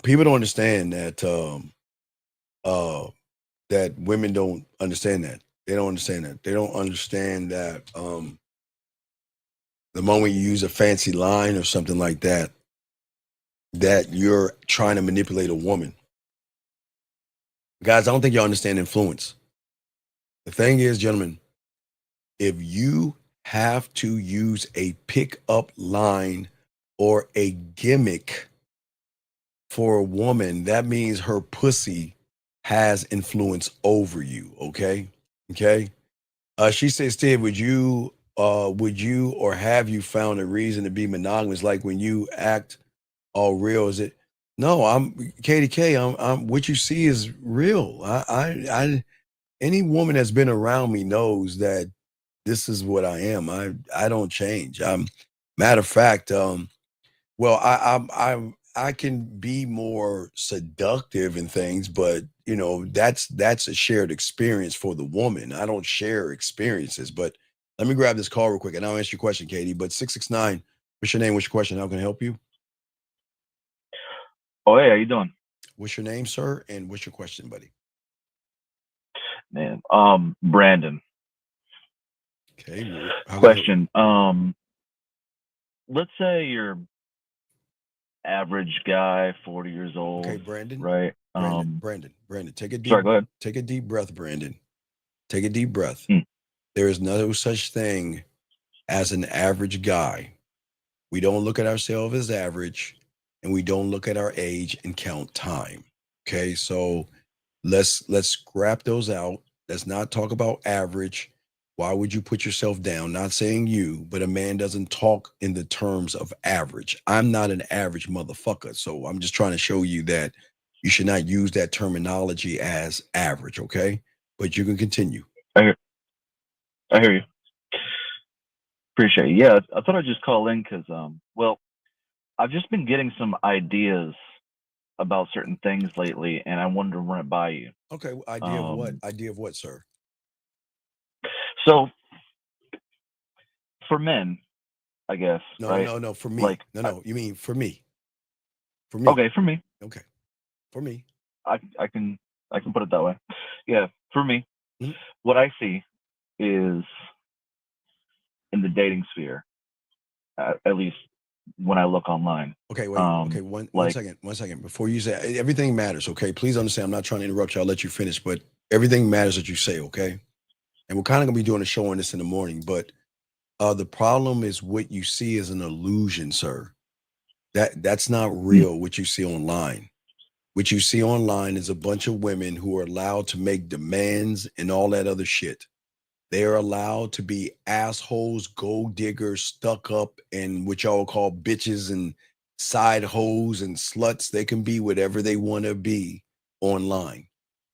people don't understand that that women don't understand that. They don't understand that. They don't understand that the moment you use a fancy line or something like that, that you're trying to manipulate a woman. Guys, I don't think y'all understand influence. The thing is, gentlemen, if you have to use a pickup line or a gimmick for a woman, that means her pussy has influence over you. Okay. She says, Steve, would you or have you found a reason to be monogamous? Like when you act all real, is it? No, I'm KDK. I'm what you see is real. I any woman that's been around me knows that this is what I am. I don't change. Matter of fact, I can be more seductive in things, but that's a shared experience for the woman. I don't share experiences, but let me grab this call real quick and I'll answer your question, Katie. But 669, what's your name? What's your question? How can I help you? Oh, hey, how you doing? What's your name, sir? And what's your question, buddy? Man, Brandon. Okay. Question. Let's say you're average guy, 40 years old. Okay, Brandon. Right. Brandon, take a deep. Sorry, go ahead. Take a deep breath, Brandon. Take a deep breath. There is no such thing as an average guy. We don't look at ourselves as average, and we don't look at our age and count time. Okay, so let's scrap those out. Let's not talk about average. Why would you put yourself down? Not saying you, but a man doesn't talk in the terms of average. I'm not an average motherfucker. So I'm just trying to show you that you should not use that terminology as average, okay? But you can continue. I hear you. Appreciate it. Yeah, I thought I'd just call in because, well, I've just been getting some ideas about certain things lately, and I wanted to run it by you. Okay, idea of what? Idea of what, sir? So, for men, I guess. No, right? no, for me. Like, No, you mean for me. For me. Okay, for me. Okay. For me. I can put it that way. Yeah, for me, Mhm. what I see is in the dating sphere, at least when I look online. Okay, wait. Okay, one second. 1 second. Before you say everything matters, okay? Please understand, I'm not trying to interrupt you. I'll let you finish, but everything matters that you say, okay? And we're kind of gonna be doing a show on this in the morning, but the problem is what you see is an illusion, sir. That's not real. What you see online. What you see online is a bunch of women who are allowed to make demands and all that other shit. They are allowed to be assholes, gold diggers, stuck up, and what y'all call bitches and side hoes and sluts. They can be whatever they want to be online.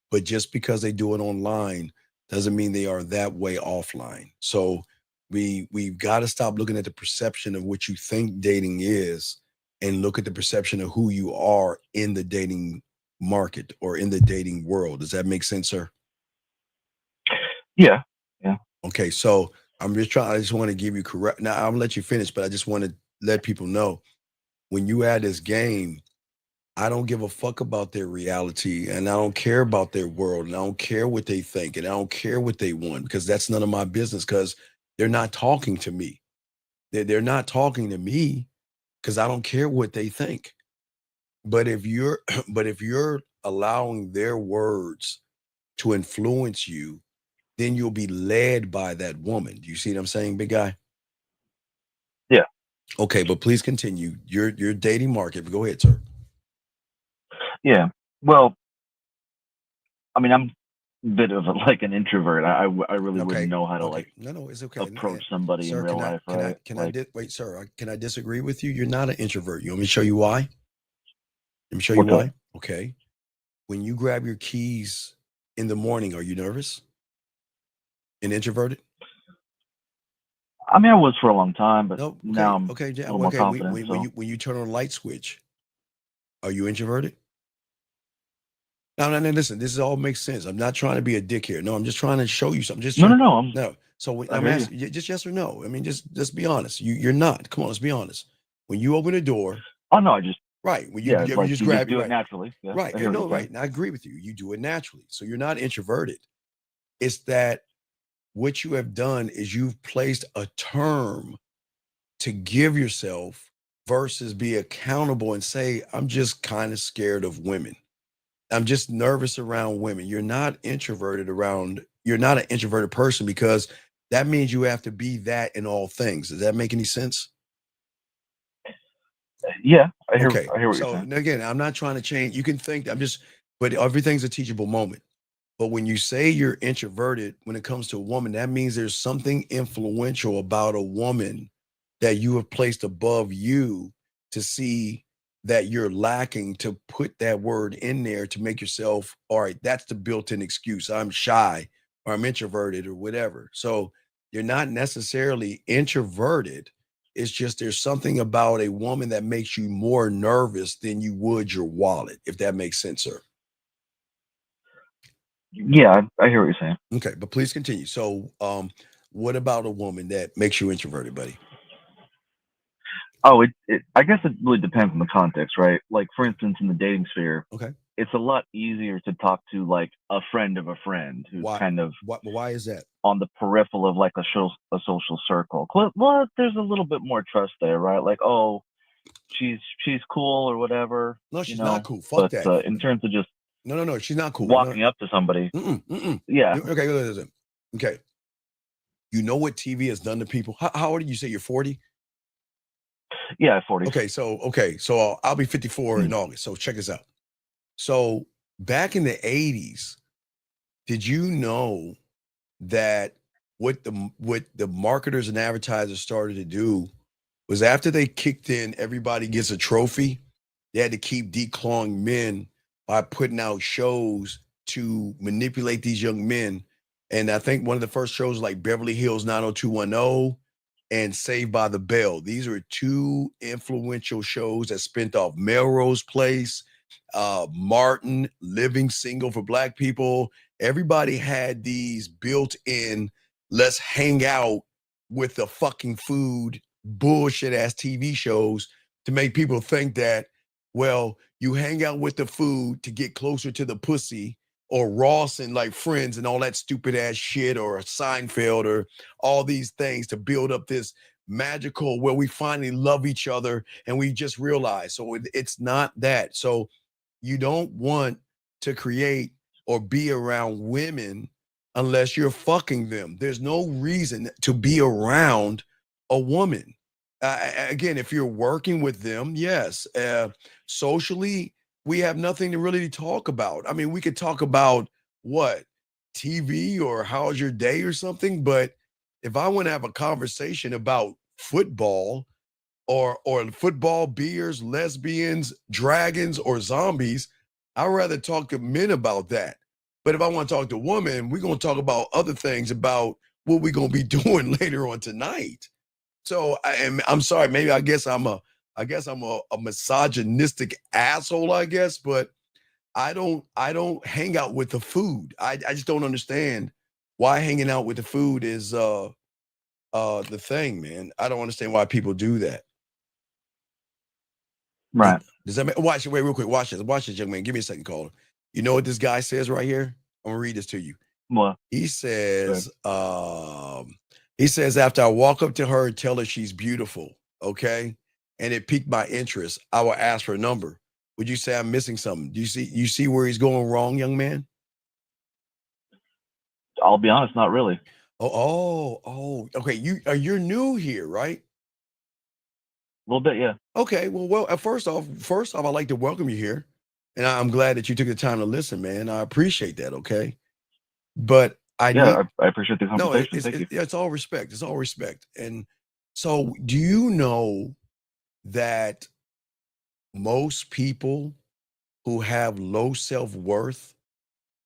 But just because they do it online doesn't mean they are that way offline. So we've got to stop looking at the perception of what you think dating is and look at the perception of who you are in the dating market or in the dating world. Does that make sense, sir? Yeah. Okay, so I just want to give you correct. Now I'm gonna let you finish, but I just want to let people know when you add this game, I don't give a fuck about their reality and I don't care about their world and I don't care what they think and I don't care what they want because that's none of my business because they're not talking to me. They're not talking to me because I don't care what they think. But if you're allowing their words to influence you, then you'll be led by that woman. Do you see what I'm saying, big guy? Yeah. Okay, but please continue. Your dating market. But go ahead, sir. Yeah. Well, I mean, I'm a bit of an introvert. I really wouldn't know how to No, it's okay. approach somebody in real life, right? Wait, sir, can I disagree with you? You're not an introvert. You want me to show you why? Let me show you why. Okay. When you grab your keys in the morning, are you nervous and introverted? I mean, I was for a long time, but now I'm okay. a little more confident. When you turn on a light switch, are you introverted? No, listen, this all makes sense. I'm not trying to be a dick here. No, I'm just trying to show you something. No. So I'm asking you, just yes or no. I mean, just be honest. You're not. Come on, let's be honest. When you open a door. Oh no, I just right. When you just grab it naturally. Yeah, right. No, right. And I agree with you. You do it naturally. So you're not introverted. It's that what you have done is you've placed a term to give yourself versus be accountable and say, I'm just kind of scared of women. I'm just nervous around women. You're not an introverted person because that means you have to be that in all things. Does that make any sense? Yeah, I hear what you're saying. Again, I'm not trying to change. You can think but everything's a teachable moment. But when you say you're introverted, when it comes to a woman, that means there's something influential about a woman that you have placed above you to see that you're lacking to put that word in there to make yourself, all right, that's the built-in excuse. I'm shy or I'm introverted or whatever. So you're not necessarily introverted. It's just there's something about a woman that makes you more nervous than you would your wallet, if that makes sense, sir. Yeah, I hear what you're saying. Okay, but please continue. So what about a woman that makes you introverted, buddy? Oh, I guess it really depends on the context, right? Like, for instance, in the dating sphere, it's a lot easier to talk to like a friend of a friend who's kind of why is that on the peripheral of like a social circle. Well, there's a little bit more trust there, right? Like, oh, she's cool or whatever. No, she's not cool. Fuck that. In terms of just no, she's not cool. Walking up to somebody. Yeah. Okay, listen. Okay. You know what TV has done to people? How old are you? Say you're 40? Yeah, 40. Okay, so I'll be 54 in August. So check this out. So back in the 80s, did you know that what the marketers and advertisers started to do was after they kicked in, everybody gets a trophy. They had to keep declawing men by putting out shows to manipulate these young men. And I think one of the first shows like Beverly Hills 90210 and Saved by the Bell. These are two influential shows that spent off Melrose Place, Martin, Living Single for Black people. Everybody had these built in, let's hang out with the fucking food, bullshit ass TV shows to make people think that, well, you hang out with the food to get closer to the pussy, or Ross and like Friends and all that stupid ass shit, or Seinfeld, or all these things to build up this magical where we finally love each other and we just realize. So it's not that. So you don't want to create or be around women unless you're fucking them. There's no reason to be around a woman. Again, if you're working with them, yes. Socially, we have nothing to really talk about. I mean, we could talk about what, TV or how's your day or something, but if I want to have a conversation about football or football, beers, lesbians, dragons, or zombies, I'd rather talk to men about that. But if I want to talk to women, we're going to talk about other things, about what we're going to be doing later on tonight. So I'm sorry, maybe I guess I'm a misogynistic asshole, I guess, but I don't hang out with the food. I just don't understand why hanging out with the food is the thing, man. I don't understand why people do that. Right. Does that make, wait real quick, watch this, young man. Give me a second, caller. You know what this guy says right here? I'm gonna read this to you. What? He says, after I walk up to her and tell her she's beautiful, okay, and it piqued my interest, I will ask for a number. Would you say I'm missing something? Do you see where he's going wrong, young man? I'll be honest, not really. Oh, okay. You're new here, right? A little bit, yeah. Okay, well, first off, I'd like to welcome you here, and I'm glad that you took the time to listen, man. I appreciate that. Okay, but I appreciate the conversation. No, Thank you. It's all respect. It's all respect. And so, do you know that most people who have low self-worth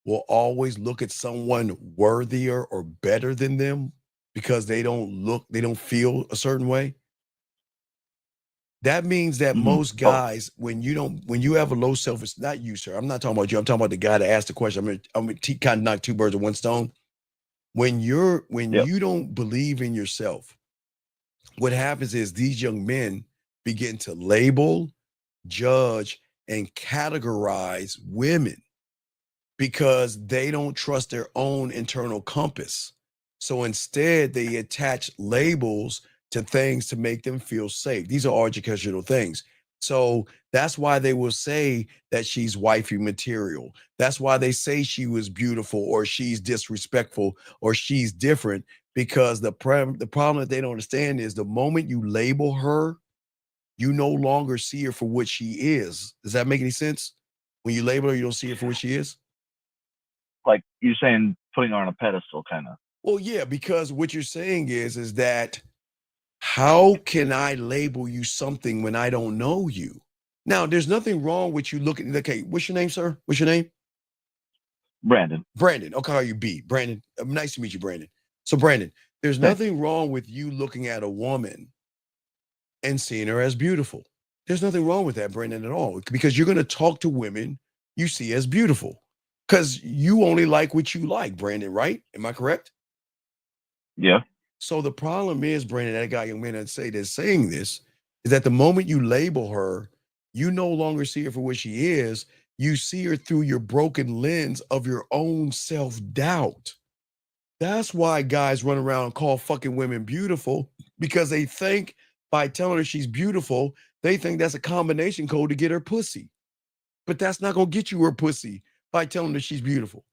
will always look at someone worthier or better than them because they don't feel a certain way? That means that most guys, when you have a low self-esteem, not you, sir. I'm not talking about you. I'm talking about the guy that asked the question. I'm gonna kind of knock two birds with one stone. When you don't believe in yourself, what happens is these young men begin to label, judge, and categorize women because they don't trust their own internal compass. So instead, they attach labels to things to make them feel safe. These are educational things. So that's why they will say that she's wifey material. That's why they say she was beautiful, or she's disrespectful, or she's different, because the problem that they don't understand is the moment you label her, you no longer see her for what she is. Does that make any sense? When you label her, you don't see her for what she is? Like you're saying, putting her on a pedestal, kind of. Well, yeah, because what you're saying is that how can I label you something when I don't know you? Now, there's nothing wrong with you looking. Okay, what's your name, sir? What's your name? Brandon. Brandon. I'll call you B. Brandon. Nice to meet you, Brandon. So, Brandon, there's nothing wrong with you looking at a woman and seeing her as beautiful. There's nothing wrong with that, Brandon, at all, because you're going to talk to women you see as beautiful because you only like what you like, Brandon, right? Am I correct? Yeah. So the problem is, Brandon, that guy, young man that's saying this, is that the moment you label her, you no longer see her for what she is. You see her through your broken lens of your own self-doubt. That's why guys run around and call fucking women beautiful, because they think by telling her she's beautiful, they think that's a combination code to get her pussy. But that's not going to get you her pussy by telling her she's beautiful.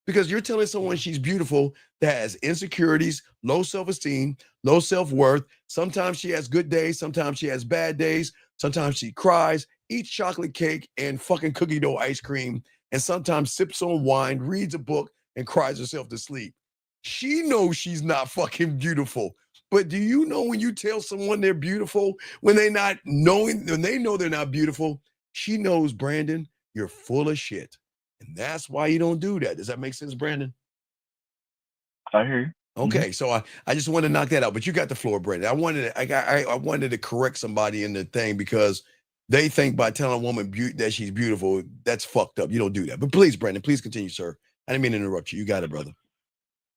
Because you're telling someone she's beautiful that has insecurities, low self-esteem, low self-worth. Sometimes she has good days. Sometimes she has bad days. Sometimes she cries, eats chocolate cake and fucking cookie dough ice cream, and sometimes sips on wine, reads a book, and cries herself to sleep. She knows she's not fucking beautiful. But do you know when you tell someone they're beautiful, when they not knowing, when they know they're not beautiful, she knows, Brandon, you're full of shit. And that's why you don't do that. Does that make sense, Brandon? I hear you. Okay, so I just want to knock that out, but you got the floor, Brandon. I wanted to correct somebody in the thing because they think by telling a woman that she's beautiful, that's fucked up. You don't do that. But please, Brandon, please continue, sir. I didn't mean to interrupt you. You got it, brother.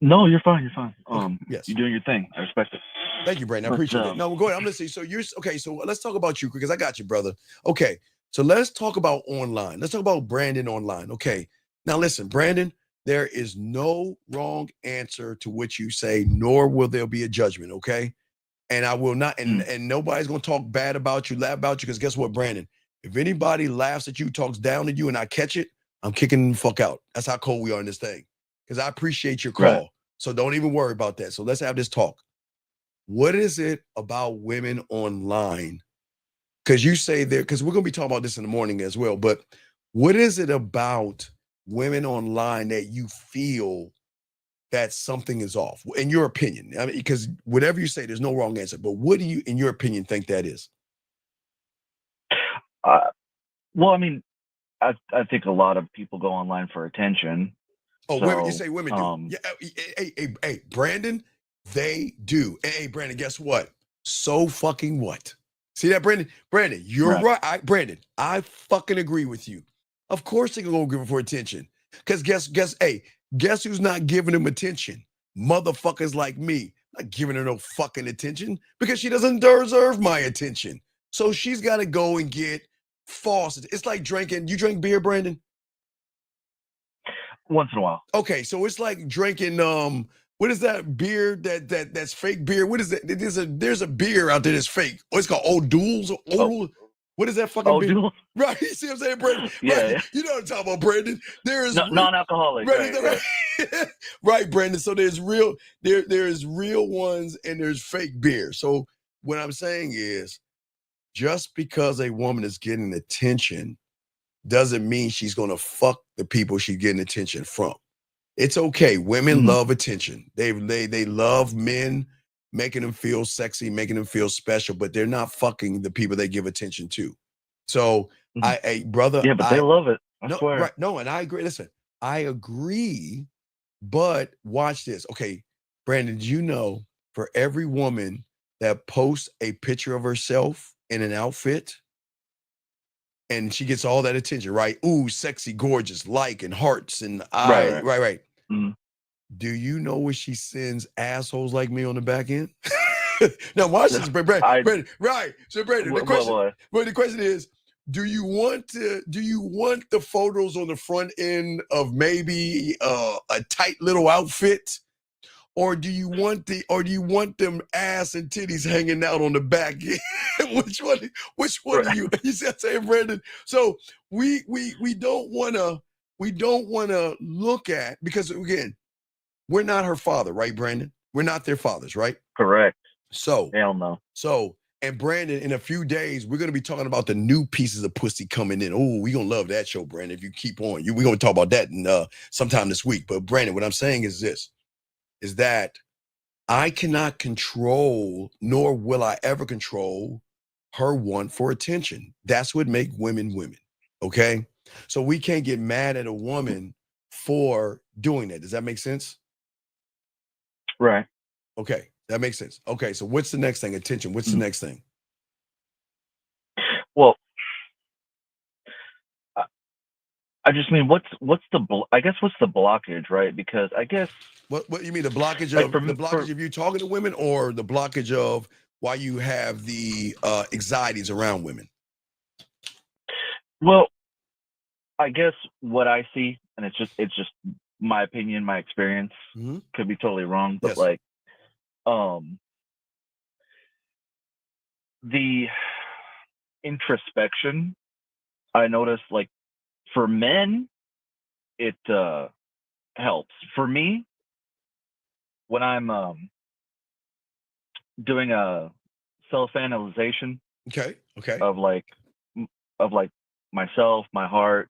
No, you're fine. You're fine. Yes. You're doing your thing. I respect it. Thank you, Brandon. I But, appreciate it. No, go ahead. I'm listening. So you're okay. So let's talk about you because I got you, brother. Okay. So let's talk about online. Let's talk about Brandon online. Okay. Now listen, Brandon, there is no wrong answer to what you say, nor will there be a judgment. Okay. And I will not, and nobody's gonna talk bad about you, laugh about you, because guess what, Brandon? If anybody laughs at you, talks down to you, and I catch it, I'm kicking them the fuck out. That's how cold we are in this thing. Because I appreciate your call. Right. So don't even worry about that. So let's have this talk. What is it about women online? Because you say there, because we're going to be talking about this in the morning as well, but what is it about women online that you feel that something is off, in your opinion? I mean, because whatever you say, there's no wrong answer, but what do you, in your opinion, think that is? Well, I mean, I think a lot of people go online for attention. Oh, so, women, you say women do. Yeah, hey, Brandon, they do. Hey, Brandon, guess what? So fucking what? See that, Brandon? Brandon, you're right. Brandon, I fucking agree with you. Of course they're gonna give it for attention. Because guess who's not giving them attention? Motherfuckers like me. Not giving her no fucking attention because she doesn't deserve my attention. So she's got to go and get false. It's like drinking. You drink beer, Brandon? Once in a while. Okay, so it's like drinking what is that beer that's fake beer? What is that? There's a beer out there that's fake. Oh, it's called Old Duels. What is that fucking Old beer? Duels? Right, you see what I'm saying, Brandon? Yeah, Right. yeah. You know what I'm talking about, Brandon. There is non-alcoholic. Right. Right, Brandon. So there's real ones and there's fake beer. So what I'm saying is, just because a woman is getting attention doesn't mean she's gonna fuck the people she's getting attention from. It's okay. Women love attention. They love men making them feel sexy, making them feel special, but they're not fucking the people they give attention to. So brother. Yeah, but they love it. I no, swear. Right, no, and I agree. Listen, I agree, but watch this. Okay, Brandon, do you know for every woman that posts a picture of herself in an outfit, and she gets all that attention, right? Ooh, sexy, gorgeous, like, and hearts, and right. Mm-hmm. Do you know where she sends assholes like me on the back end? Now watch this, Brandon. Right. So Brandon, the question is, do you want the photos on the front end of maybe a tight little outfit? Or do you want them ass and titties hanging out on the back end? Which one do you see what I'm saying, Brandon? So we don't wanna look at, because again, we're not her father, right, Brandon? We're not their fathers, right? Correct. So hell no. So, and Brandon, in a few days, we're gonna be talking about the new pieces of pussy coming in. Oh, we're gonna love that show, Brandon. If you keep on, we're gonna talk about that in sometime this week. But Brandon, what I'm saying is this. Is that I cannot control, nor will I ever control, her want for attention. That's what makes women women, okay? So we can't get mad at a woman for doing that. Does that make sense? Right. Okay, that makes sense. Okay, so what's the next thing? Attention. What's the next thing? Well, I just mean, what's the blockage, right? Because I guess what you mean, the blockage like of you talking to women, or the blockage of why you have the anxieties around women? Well, I guess what I see, and it's just my opinion, my experience, could be totally wrong, but like the introspection, I noticed, like, for men, it helps. For me, when I'm doing a self-analyzation, of like myself, my heart,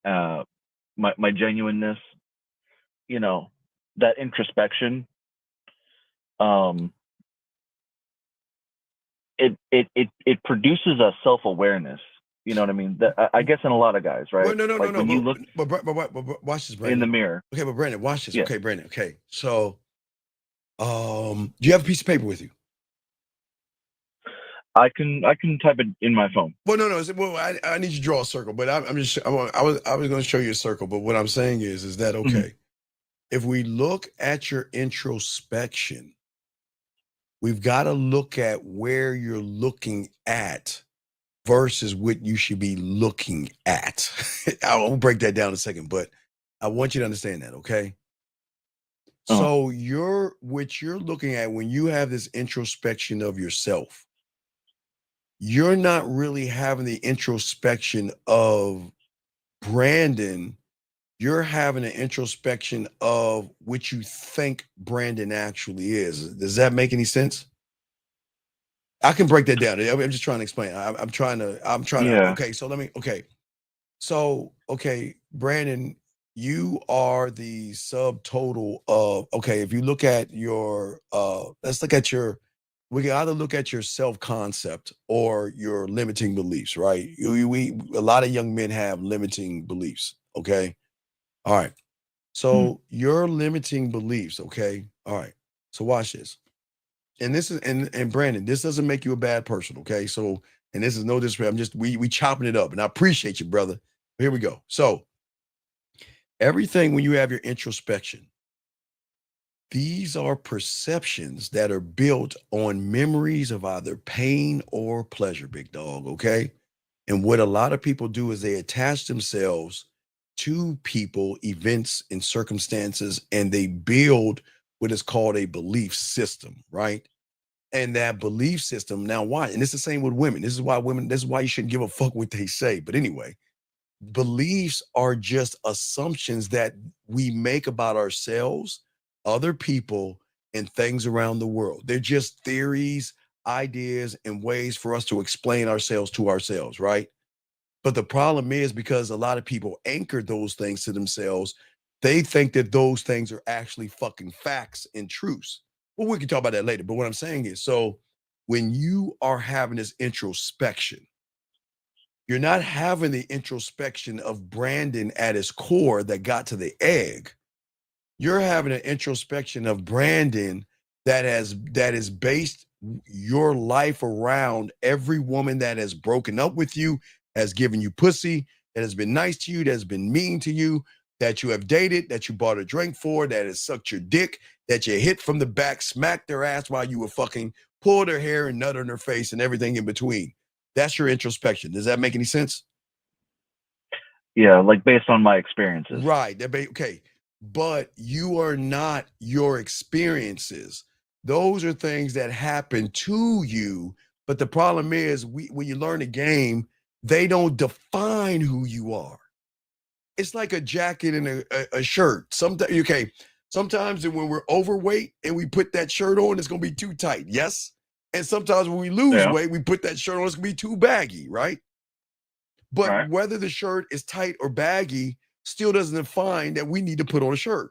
my genuineness, that introspection, it produces a self-awareness. You know what I mean? I guess in a lot of guys, right? Well, no. When you look But watch this, Brandon. in the mirror. Okay, but Brandon, watch this. Yeah. Okay, Brandon. Okay, so, do you have a piece of paper with you? I can type it in my phone. Well, no. Well, I need you to draw a circle, but I was going to show you a circle, but what I'm saying is that okay? Mm-hmm. If we look at your introspection, we've got to look at where you're looking at versus what you should be looking at. I'll break that down in a second, but I want you to understand that, okay? So what you're looking at when you have this introspection of yourself, you're not really having the introspection of Brandon. You're having an introspection of what you think Brandon actually is. Does that make any sense? I can break that down. I'm just trying to explain. I'm trying to. Yeah. Okay, so So, Brandon, you are the subtotal of, if you look at your, we can either look at your self-concept or your limiting beliefs, right? A lot of young men have limiting beliefs, okay? All right. So your limiting beliefs, okay? All right. So watch this. And this is, and Brandon, this doesn't make you a bad person, okay? So, and this is no disrespect. I'm just, we chopping it up, and I appreciate you, brother. Here we go. So everything, when you have your introspection, these are perceptions that are built on memories of either pain or pleasure, big dog, okay? And what a lot of people do is they attach themselves to people, events, and circumstances, and they build what is called a belief system, right? And that belief system, now why? And it's the same with women. This is why you shouldn't give a fuck what they say. But anyway, beliefs are just assumptions that we make about ourselves, other people, and things around the world. They're just theories, ideas, and ways for us to explain ourselves to ourselves, right? But the problem is, because a lot of people anchor those things to themselves, they think that those things are actually fucking facts and truths. Well, we can talk about that later. But what I'm saying is, so when you are having this introspection, you're not having the introspection of Brandon at his core that got to the egg. You're having an introspection of Brandon that is based your life around every woman that has broken up with you, has given you pussy, that has been nice to you, that has been mean to you, that you have dated, that you bought a drink for, that has sucked your dick, that you hit from the back, smacked their ass while you were fucking, pulled her hair and nut on her face and everything in between. That's your introspection. Does that make any sense? Yeah, like based on my experiences. Right. Okay. But you are not your experiences. Those are things that happen to you. But the problem is, when you learn a game, they don't define who you are. It's like a jacket and a shirt. Sometimes when we're overweight and we put that shirt on, it's going to be too tight. Yes. And sometimes when we lose weight, we put that shirt on, it's going to be too baggy, right? But whether the shirt is tight or baggy still doesn't define that we need to put on a shirt.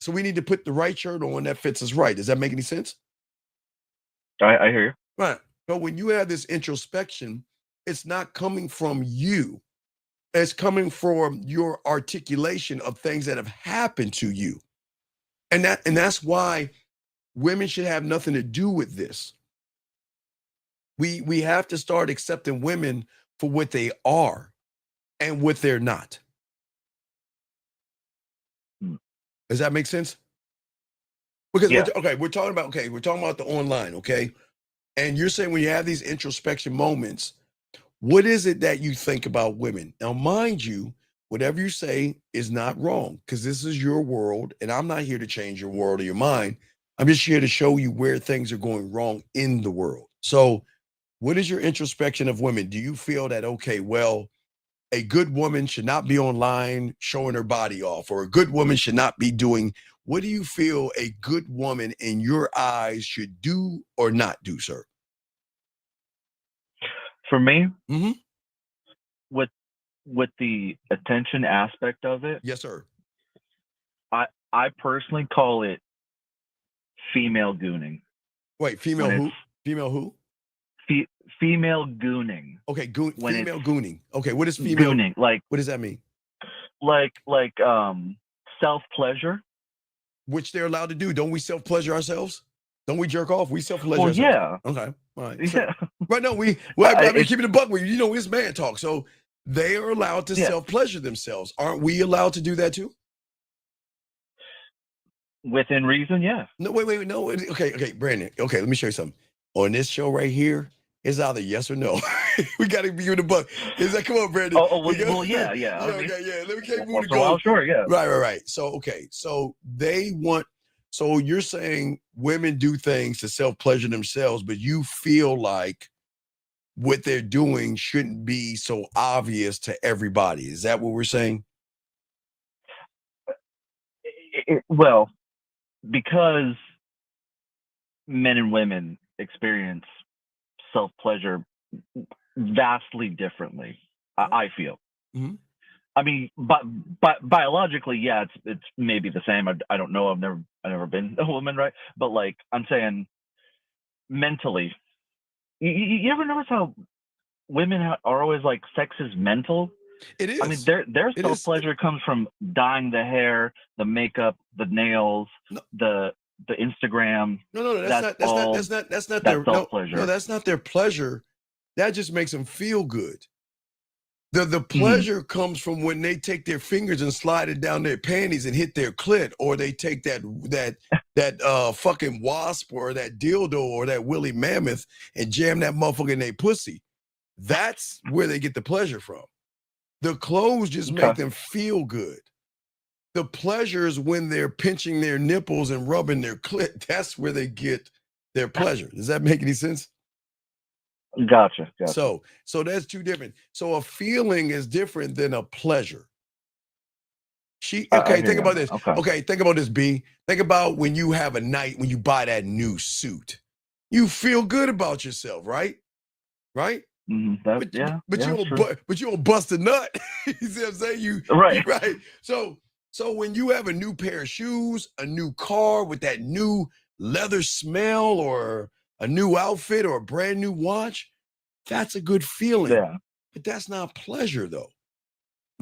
So we need to put the right shirt on that fits us right. Does that make any sense? I hear you. Right. But when you have this introspection, it's not coming from you. It's coming from your articulation of things that have happened to you. And that's why women should have nothing to do with this. We have to start accepting women for what they are and what they're not. Does that make sense? Because we're talking about the online, okay? And you're saying when you have these introspection moments, what is it that you think about women? Now, mind you, whatever you say is not wrong, because this is your world, and I'm not here to change your world or your mind. I'm just here to show you where things are going wrong in the world. So what is your introspection of women? Do you feel that, okay, well, a good woman should not be online showing her body off, or a good woman should not be doing, what do you feel a good woman in your eyes should do or not do, sir? For me, with the attention aspect of it, yes, sir. I personally call it female gooning. Wait, female When who? it's- Female who? Female gooning. Okay, When female it's gooning. Okay, what is female gooning? Like, what does that mean? like self pleasure. Which they're allowed to do. Don't we self pleasure ourselves? Don't we jerk off? We self pleasure Well, ourselves. yeah. Okay. All right. So, Yeah. right. No, I've been It's- keeping the buck with you. You know, it's man talk. So they are allowed to Yeah. self pleasure themselves. Aren't we allowed to do that too? Within reason, yeah. No, wait. No. Okay, Brandon. Okay, let me show you something. On this show right here, it's either yes or no. We got to be in the buck. Is that come on, Brandon? Well, yeah. I mean, Okay. Let me keep moving once the in a while, goal. sure, yeah. Right. So okay. So they want. So you're saying women do things to self pleasure themselves, but you feel like what they're doing shouldn't be so obvious to everybody. Is that what we're saying? Well, because men and women experience self pleasure vastly differently, I feel. Mhm. I mean, but biologically, yeah, it's maybe the same. I don't know. I've never been a woman, right? But like I'm saying, mentally, you ever notice how women are always like sex is mental? It is. I mean, their It self is. pleasure comes from dyeing the hair, the makeup, the nails, the Instagram. No, that's not that their self-pleasure. No, that's not their pleasure. That just makes them feel good. The pleasure comes from when they take their fingers and slide it down their panties and hit their clit, or they take that fucking wasp or that dildo or that woolly mammoth and jam that motherfucker in their pussy. That's where they get the pleasure from. The clothes just make them feel good. The pleasure is when they're pinching their nipples and rubbing their clit. That's where they get their pleasure. Does that make any sense? Gotcha. So that's two different. So a feeling is different than a pleasure. I hear Think you. about this. Okay. Okay, think about this, B. Think about when you have a night when you buy that new suit. You feel good about yourself, right? Right? But you don't bust a nut. You see what I'm saying? Right. So when you have a new pair of shoes, a new car with that new leather smell, or a new outfit, or a brand new watch, that's a good feeling. Yeah. But that's not pleasure, though.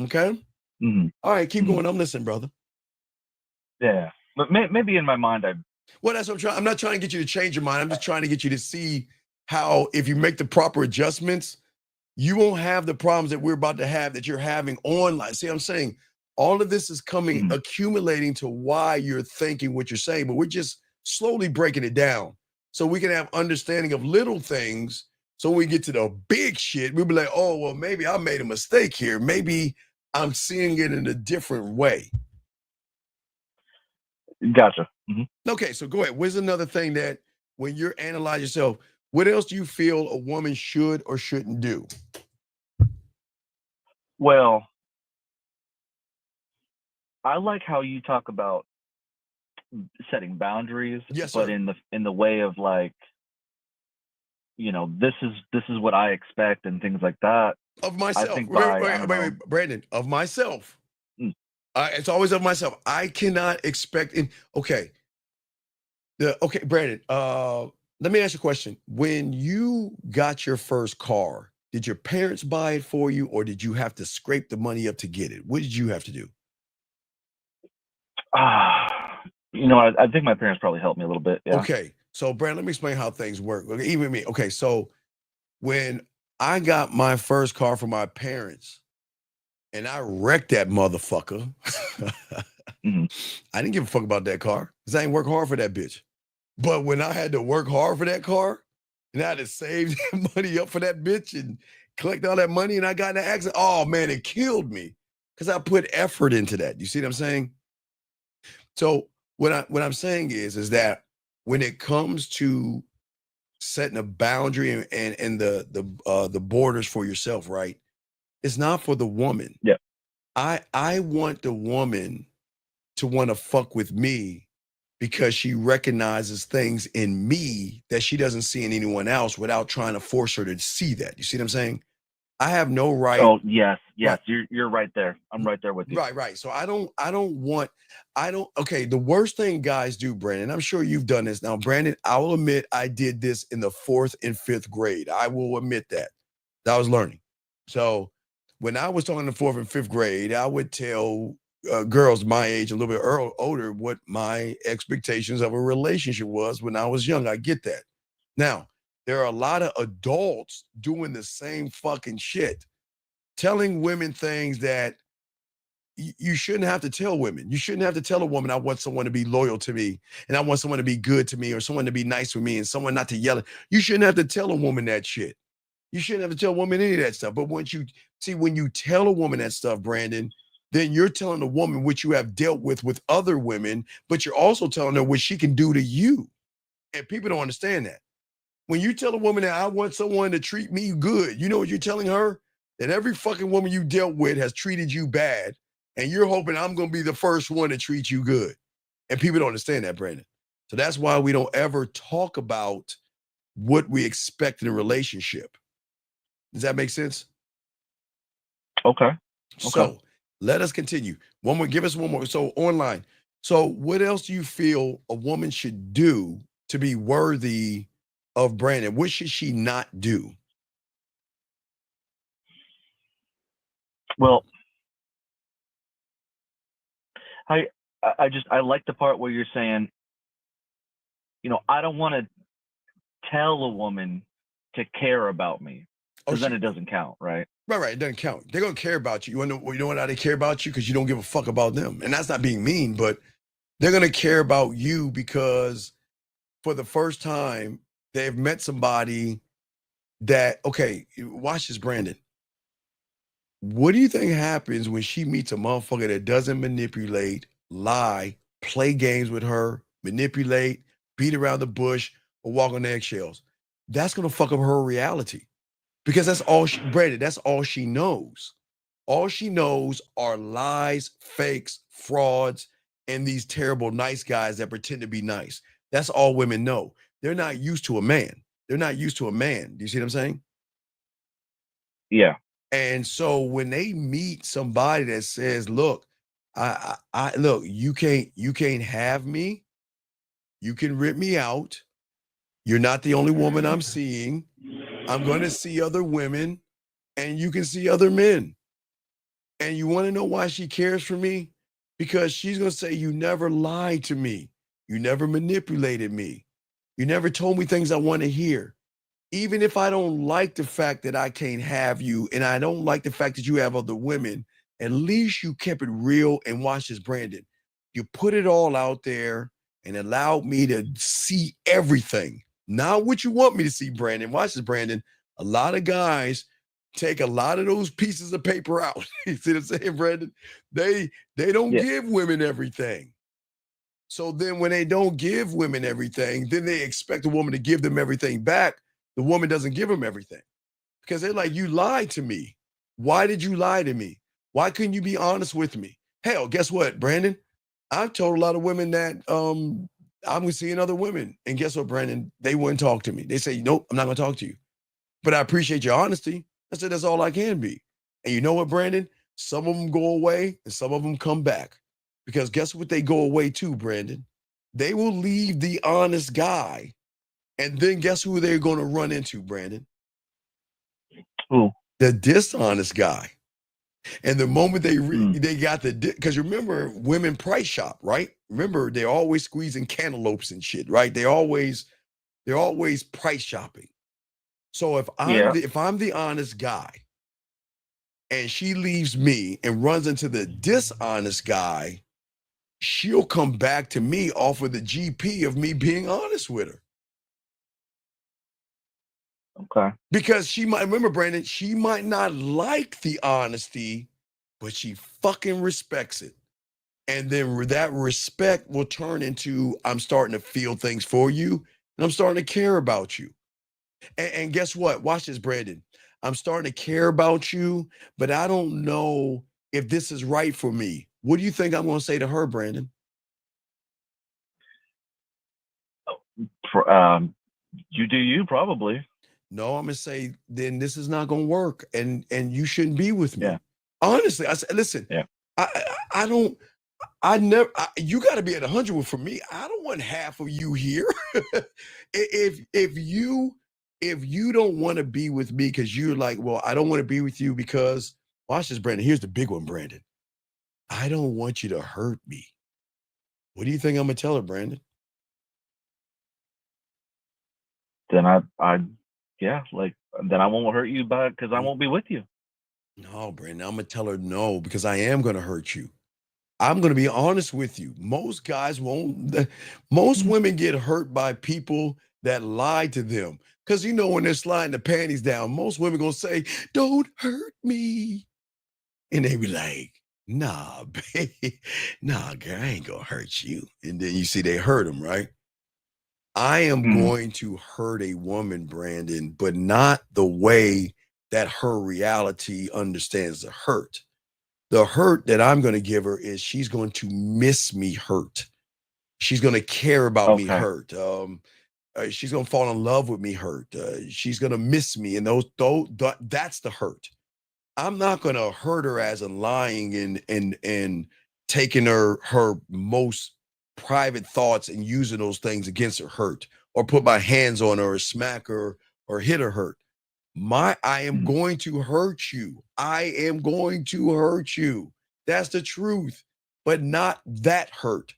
Okay. Mm-hmm. All right, keep going. I'm listening, brother. Yeah, but maybe in my mind, Well, that's what I'm trying. I'm not trying to get you to change your mind. I'm just trying to get you to see how, if you make the proper adjustments, you won't have the problems that we're about to have that you're having online. See, I'm saying all of this is coming, accumulating to why you're thinking what you're saying, but we're just slowly breaking it down so we can have understanding of little things. So when we get to the big shit, we'll be like, oh, well, maybe I made a mistake here. Maybe I'm seeing it in a different way. Gotcha. Okay, so go ahead. What's another thing that when you're analyzing yourself, what else do you feel a woman should or shouldn't do? Well, I like how you talk about setting boundaries, Yes, but sir. in the way of like, this is what I expect and things like that. Of myself. I think Wait, Brandon, of myself. It's always of myself. I cannot expect Brandon, let me ask you a question. When you got your first car, did your parents buy it for you, or did you have to scrape the money up to get it? What did you have to do? I think my parents probably helped me a little bit. Yeah. Okay. So, Brandon, let me explain how things work. Okay, even me. Okay. So when I got my first car from my parents and I wrecked that motherfucker, I didn't give a fuck about that car because I ain't work hard for that bitch. But when I had to work hard for that car and I had to save that money up for that bitch and collect all that money and I got in an accident, oh man, it killed me because I put effort into that. You see what I'm saying? So what I'm saying is that when it comes to setting a boundary and the borders for yourself, right? It's not for the woman. Yeah. I want the woman to want to fuck with me because she recognizes things in me that she doesn't see in anyone else without trying to force her to see that. You see what I'm saying? I have no right. Oh yes, Right. you're right there. I'm right there with you. Right. So I don't okay, the worst thing guys do, Brandon, I'm sure you've done this. Now, Brandon, I will admit I did this in the 4th and 5th grade. I will admit that. I was learning. So when I was talking in the 4th and 5th grade, I would tell girls my age, a little bit older, what my expectations of a relationship was when I was young. I get that. Now, there are a lot of adults doing the same fucking shit, telling women things that you shouldn't have to tell women. You shouldn't have to tell a woman, I want someone to be loyal to me, and I want someone to be good to me, or someone to be nice with me, and someone not to yell at. You shouldn't have to tell a woman that shit. You shouldn't have to tell a woman any of that stuff. But when you tell a woman that stuff, Brandon, then you're telling a woman what you have dealt with other women, but you're also telling her what she can do to you. And people don't understand that. When you tell a woman that I want someone to treat me good, you know what you're telling her? That every fucking woman you dealt with has treated you bad, and you're hoping I'm going to be the first one to treat you good. And people don't understand that, Brandon. So that's why we don't ever talk about what we expect in a relationship. Does that make sense? Okay. So let us continue. Give us one more. So online. So what else do you feel a woman should do to be worthy of Brandon? What should she not do? Well, I like the part where you're saying, I don't want to tell a woman to care about me, because then it doesn't count, right? Right. It doesn't count. They're gonna care about you. You know what? How they care about you? Because you don't give a fuck about them. And that's not being mean, but they're gonna care about you because for the first time they've met somebody that, okay, watch this, Brandon. What do you think happens when she meets a motherfucker that doesn't manipulate, lie, play games with her, manipulate, beat around the bush, or walk on eggshells? That's gonna fuck up her reality. Because that's all Brandon, that's all she knows. All she knows are lies, fakes, frauds, and these terrible nice guys that pretend to be nice. That's all women know. They're not used to a man. They're not used to a man. Do you see what I'm saying? Yeah. And so when they meet somebody that says, look, I look, you can't have me. You can rip me out. You're not the only woman I'm seeing. I'm going to see other women, and you can see other men. And you want to know why she cares for me? Because she's going to say, you never lied to me. You never manipulated me. You never told me things I want to hear. Even if I don't like the fact that I can't have you, and I don't like the fact that you have other women, at least you kept it real. And watch this, Brandon. You put it all out there and allowed me to see everything. Not what you want me to see, Brandon. Watch this, Brandon. A lot of guys take a lot of those pieces of paper out. You see what I'm saying, Brandon? They don't give women everything. So then when they don't give women everything, then they expect a woman to give them everything back. The woman doesn't give them everything because they're like, you lied to me. Why did you lie to me? Why couldn't you be honest with me? Hell, guess what, Brandon? I've told a lot of women that I'm seeing other women. And guess what, Brandon? They wouldn't talk to me. They say, nope, I'm not going to talk to you. But I appreciate your honesty. I said, that's all I can be. And you know what, Brandon? Some of them go away and some of them come back. Because guess what they go away to, Brandon? They will leave the honest guy. And then guess who they're going to run into, Brandon? Who? The dishonest guy. And the moment they got because remember, women price shop, right? Remember, they're always squeezing cantaloupes and shit, right? They're always price shopping. So if I'm the honest guy and she leaves me and runs into the dishonest guy, she'll come back to me off of the GP of me being honest with her. Okay. Because she might, remember, Brandon, she might not like the honesty, but she fucking respects it. And then that respect will turn into, I'm starting to feel things for you, and I'm starting to care about you. And guess what? Watch this, Brandon. I'm starting to care about you, but I don't know if this is right for me. What do you think I'm going to say to her, Brandon? You do you, probably. no, I'm gonna say, then this is not gonna work, and you shouldn't be with me. Yeah. Honestly, I said, listen, Yeah. I don't, I never, you got to be at 100 for me. I don't want half of you here. if you don't want to be with me because you're like, well, I don't want to be with you because, watch this, Brandon. Here's the big one, Brandon. I don't want you to hurt me. What do you think I'm gonna tell her, Brandon? Then then I won't hurt you back because I won't be with you. No, Brandon, I'm gonna tell her no because I am gonna hurt you. I'm gonna be honest with you. Most guys won't. Most women get hurt by people that lie to them. Because you know when they're sliding the panties down, most women gonna say, "Don't hurt me," and they be like, "Nah, baby, nah, girl, I ain't gonna hurt you." And then you see they hurt them, right? I am going to hurt a woman, Brandon, but not the way that her reality understands the hurt. The hurt that I'm going to give her is she's going to miss me hurt. She's going to care about me hurt. She's going to fall in love with me hurt. She's going to miss me. And that's the hurt. I'm not going to hurt her as in lying and taking her most private thoughts and using those things against her hurt, or put my hands on her or smack her or hit her hurt. I am going to hurt you. I am going to hurt you. That's the truth, but not that hurt.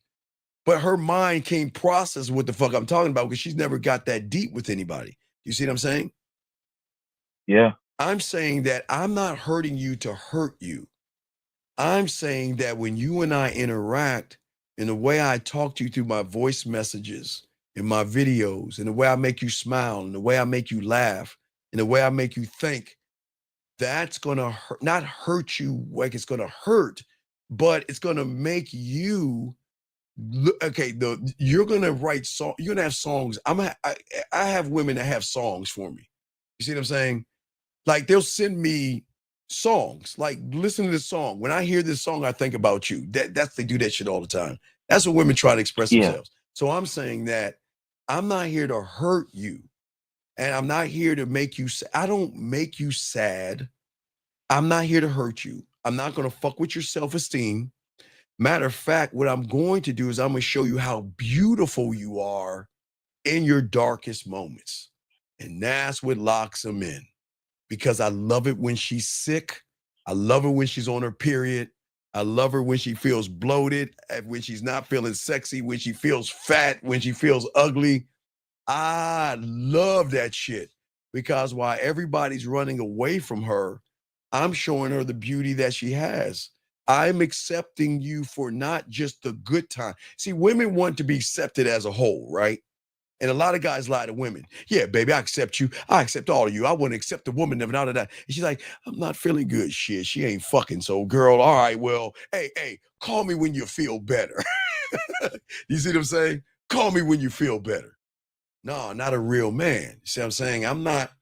But her mind can't process what the fuck I'm talking about because she's never got that deep with anybody. You see what I'm saying? Yeah. I'm saying that I'm not hurting you to hurt you. I'm saying that when you and I interact, in the way I talk to you through my voice messages, in my videos, in the way I make you smile, in the way I make you laugh, in the way I make you think, that's gonna not hurt you like it's gonna hurt, but it's gonna make you okay. You're gonna write song. You're gonna have songs. I have women that have songs for me. You see what I'm saying? Like they'll send me songs. Like, listen to this song. When I hear this song, I think about you. They do that shit all the time. That's what women try to express themselves. So I'm saying that I'm not here to hurt you. And I'm not here to make you sad. I don't make you sad. I'm not here to hurt you. I'm not going to fuck with your self-esteem. Matter of fact, what I'm going to do is I'm going to show you how beautiful you are in your darkest moments. And that's what locks them in. Because I love it when she's sick. I love her when she's on her period. I love her when she feels bloated, when she's not feeling sexy, when she feels fat, when she feels ugly. I love that shit because while everybody's running away from her, I'm showing her the beauty that she has. I'm accepting you for not just the good time. See, women want to be accepted as a whole, right? And a lot of guys lie to women. Yeah, baby, I accept you. I accept all of you. I wouldn't accept a woman and all of that. And she's like, I'm not feeling good. Shit, she ain't fucking. So, girl, all right, well, hey, call me when you feel better. You see what I'm saying? Call me when you feel better. No, not a real man. You see what I'm saying? I'm not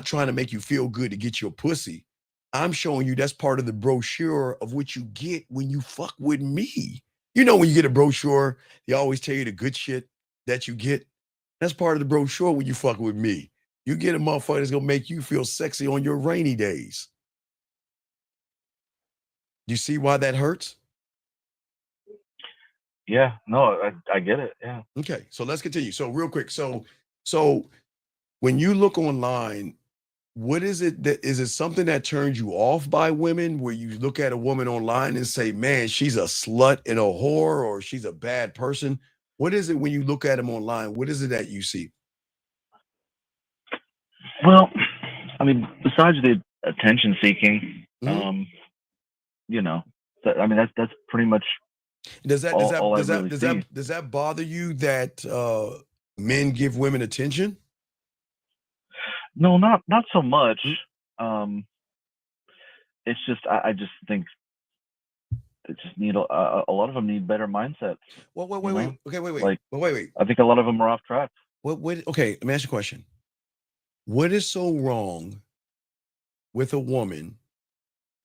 trying to make you feel good to get your pussy. I'm showing you that's part of the brochure of what you get when you fuck with me. You know, when you get a brochure, they always tell you the good shit that you get. That's part of the brochure when you fuck with me. You get a motherfucker that's gonna make you feel sexy on your rainy days. Do you see why that hurts? Yeah, no, I get it. Yeah. Okay, so let's continue. So real quick, so when you look online, what is it something that turns you off by women, where you look at a woman online and say, man, she's a slut and a whore, or she's a bad person? What is it when you look at them online? What is it that you see? Well, I mean, besides the attention seeking, you know, I mean, that's pretty much. Does that bother you that men give women attention? No, not so much. It's just I just think they just need a lot of them need better mindsets. Well, wait. Okay, wait. Like, wait. I think a lot of them are off track. Okay, let me ask you a question. What is so wrong with a woman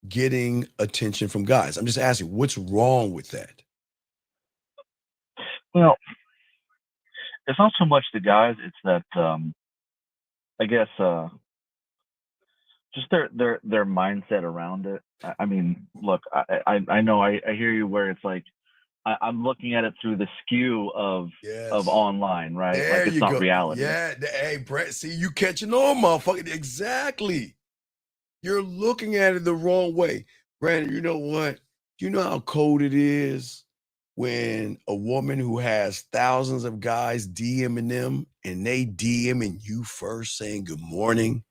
getting attention from guys? I'm just asking, what's wrong with that? Well, it's not so much the guys, it's that I guess just their mindset around it. I mean, look, I know I hear you where it's like I'm looking at it through the skew of online, right? There like it's you not go. reality. Yeah. Hey, Brett, see, you catching on, motherfucker. Exactly. You're looking at it the wrong way. Brandon, you know what? You know how cold it is when a woman who has thousands of guys DMing them and they DMing you first saying good morning.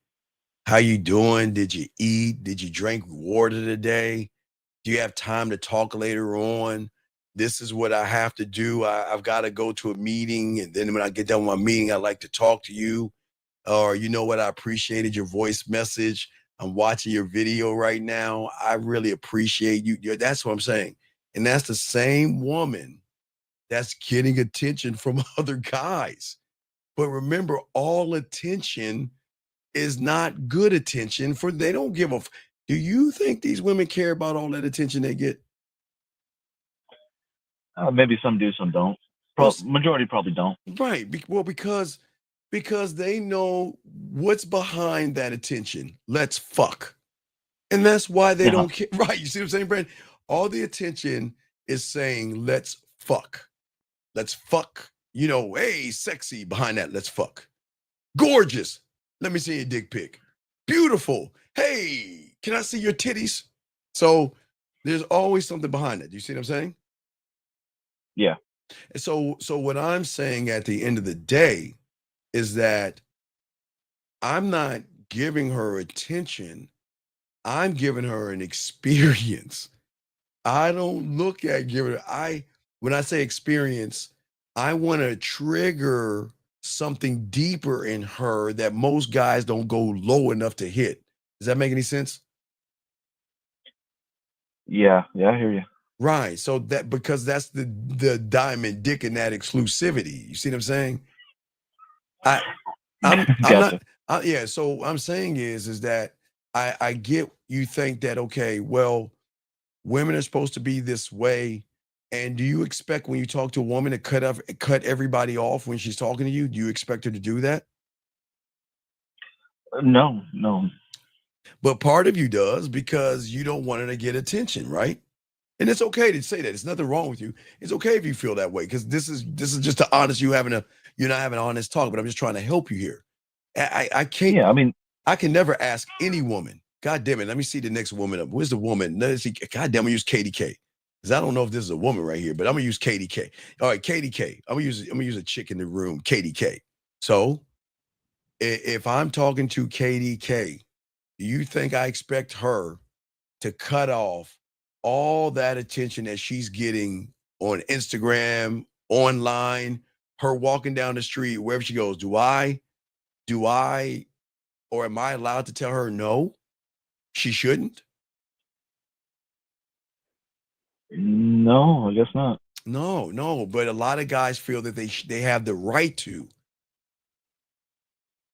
How you doing? Did you eat? Did you drink water today? Do you have time to talk later on? This is what I have to do. I've got to go to a meeting. And then when I get done with my meeting, I'd like to talk to you. Or you know what? I appreciated your voice message. I'm watching your video right now. I really appreciate you. That's what I'm saying. And that's the same woman that's getting attention from other guys. But remember, all attention is not good attention for they don't give a do you think these women care about all that attention they get? Maybe some do, some don't. Majority probably don't. Right. Well, because they know what's behind that attention. Let's fuck. And that's why they don't care. Right. You see what I'm saying, Brandon? All the attention is saying, let's fuck. Let's fuck. You know, hey, sexy behind that. Let's fuck. Gorgeous. Let me see your dick pic. Beautiful. Hey, can I see your titties? So there's always something behind it. Do you see what I'm saying? Yeah. And so what I'm saying at the end of the day is that I'm not giving her attention. I'm giving her an experience. I don't look at giving her, when I say experience, I want to trigger something deeper in her that most guys don't go low enough to hit. Does that make any sense? Yeah, I hear you. Right. So that because that's the diamond dick in that exclusivity. You see what I'm saying? I'm Gotcha. not. Yeah. So what I'm saying is that I get you think that okay, well, women are supposed to be this way. And do you expect when you talk to a woman to cut everybody off when she's talking to you? Do you expect her to do that? No. But part of you does because you don't want her to get attention, right? And it's okay to say that. There's nothing wrong with you. It's okay if you feel that way because this is just the honest you're not having an honest talk. But I'm just trying to help you here. I can't. Yeah, I mean, I can never ask any woman. God damn it. Let me see the next woman up. Where's the woman? Let's see. God damn, I'm gonna use Katie K. Because I don't know if this is a woman right here, but I'm gonna use Katie K. All right, Katie K. I'm gonna use a chick in the room, Katie K. So if I'm talking to Katie K, do you think I expect her to cut off all that attention that she's getting on Instagram, online, her walking down the street, wherever she goes? Do I, or am I allowed to tell her no? She shouldn't? No, I guess not. No, but a lot of guys feel that they have the right to.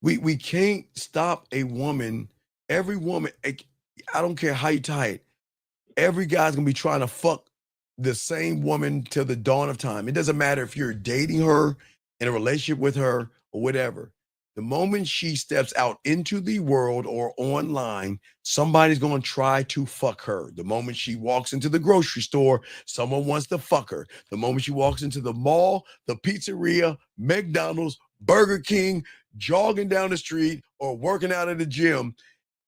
We can't stop a woman. Every woman, I don't care how you tie it. Every guy's gonna be trying to fuck the same woman till the dawn of time. It doesn't matter if you're dating her, in a relationship with her, or whatever. The moment she steps out into the world or online, somebody's going to try to fuck her. The moment she walks into the grocery store, someone wants to fuck her. The moment she walks into the mall, the pizzeria, McDonald's, Burger King, jogging down the street, or working out at the gym,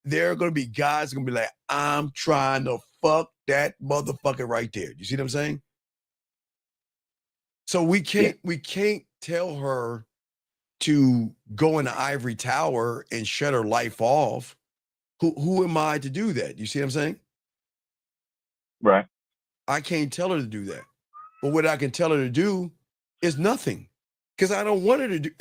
there are going to be guys going to be like, I'm trying to fuck that motherfucker right there. You see what I'm saying? So we can't tell her to go in the ivory tower and shut her life off. Who am I to do that? You see what I'm saying? Right. I can't tell her to do that. But what I can tell her to do is nothing. Because I don't want her to do,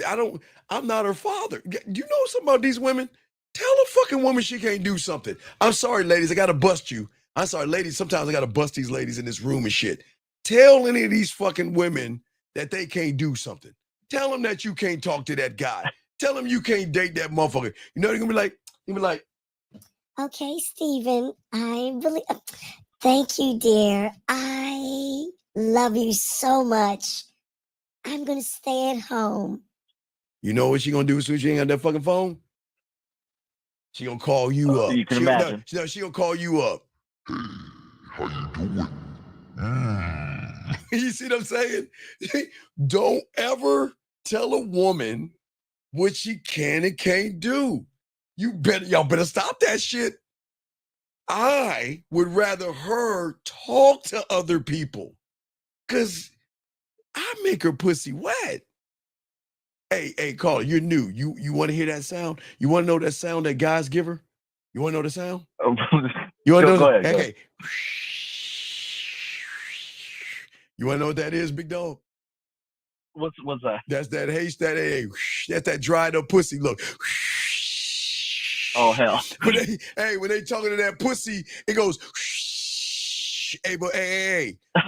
I'm not her father. Do you know something about these women? Tell a fucking woman she can't do something. I'm sorry, ladies, I gotta bust you. I'm sorry, ladies, sometimes I gotta bust these ladies in this room and shit. Tell any of these fucking women that they can't do something. Tell them that you can't talk to that guy. Tell them you can't date that motherfucker. You know, they're gonna be like, okay, Steven, thank you, dear. I love you so much. I'm gonna stay at home. You know what she gonna do as soon as she ain't got that fucking phone? She gonna call you up. You can she imagine. She gonna call you up. Hey, how you doing? You see what I'm saying? Don't ever tell a woman what she can and can't do. Y'all better stop that shit. I would rather her talk to other people because I make her pussy wet. Hey, caller, you're new. You want to hear that sound? You want to know that sound that guys give her? You want to know the sound? You want to know? Go ahead. Okay. You want to know what that is, big dog? What's that? That's that that's that dried up pussy look. Oh hell! When they talking to that pussy, it goes.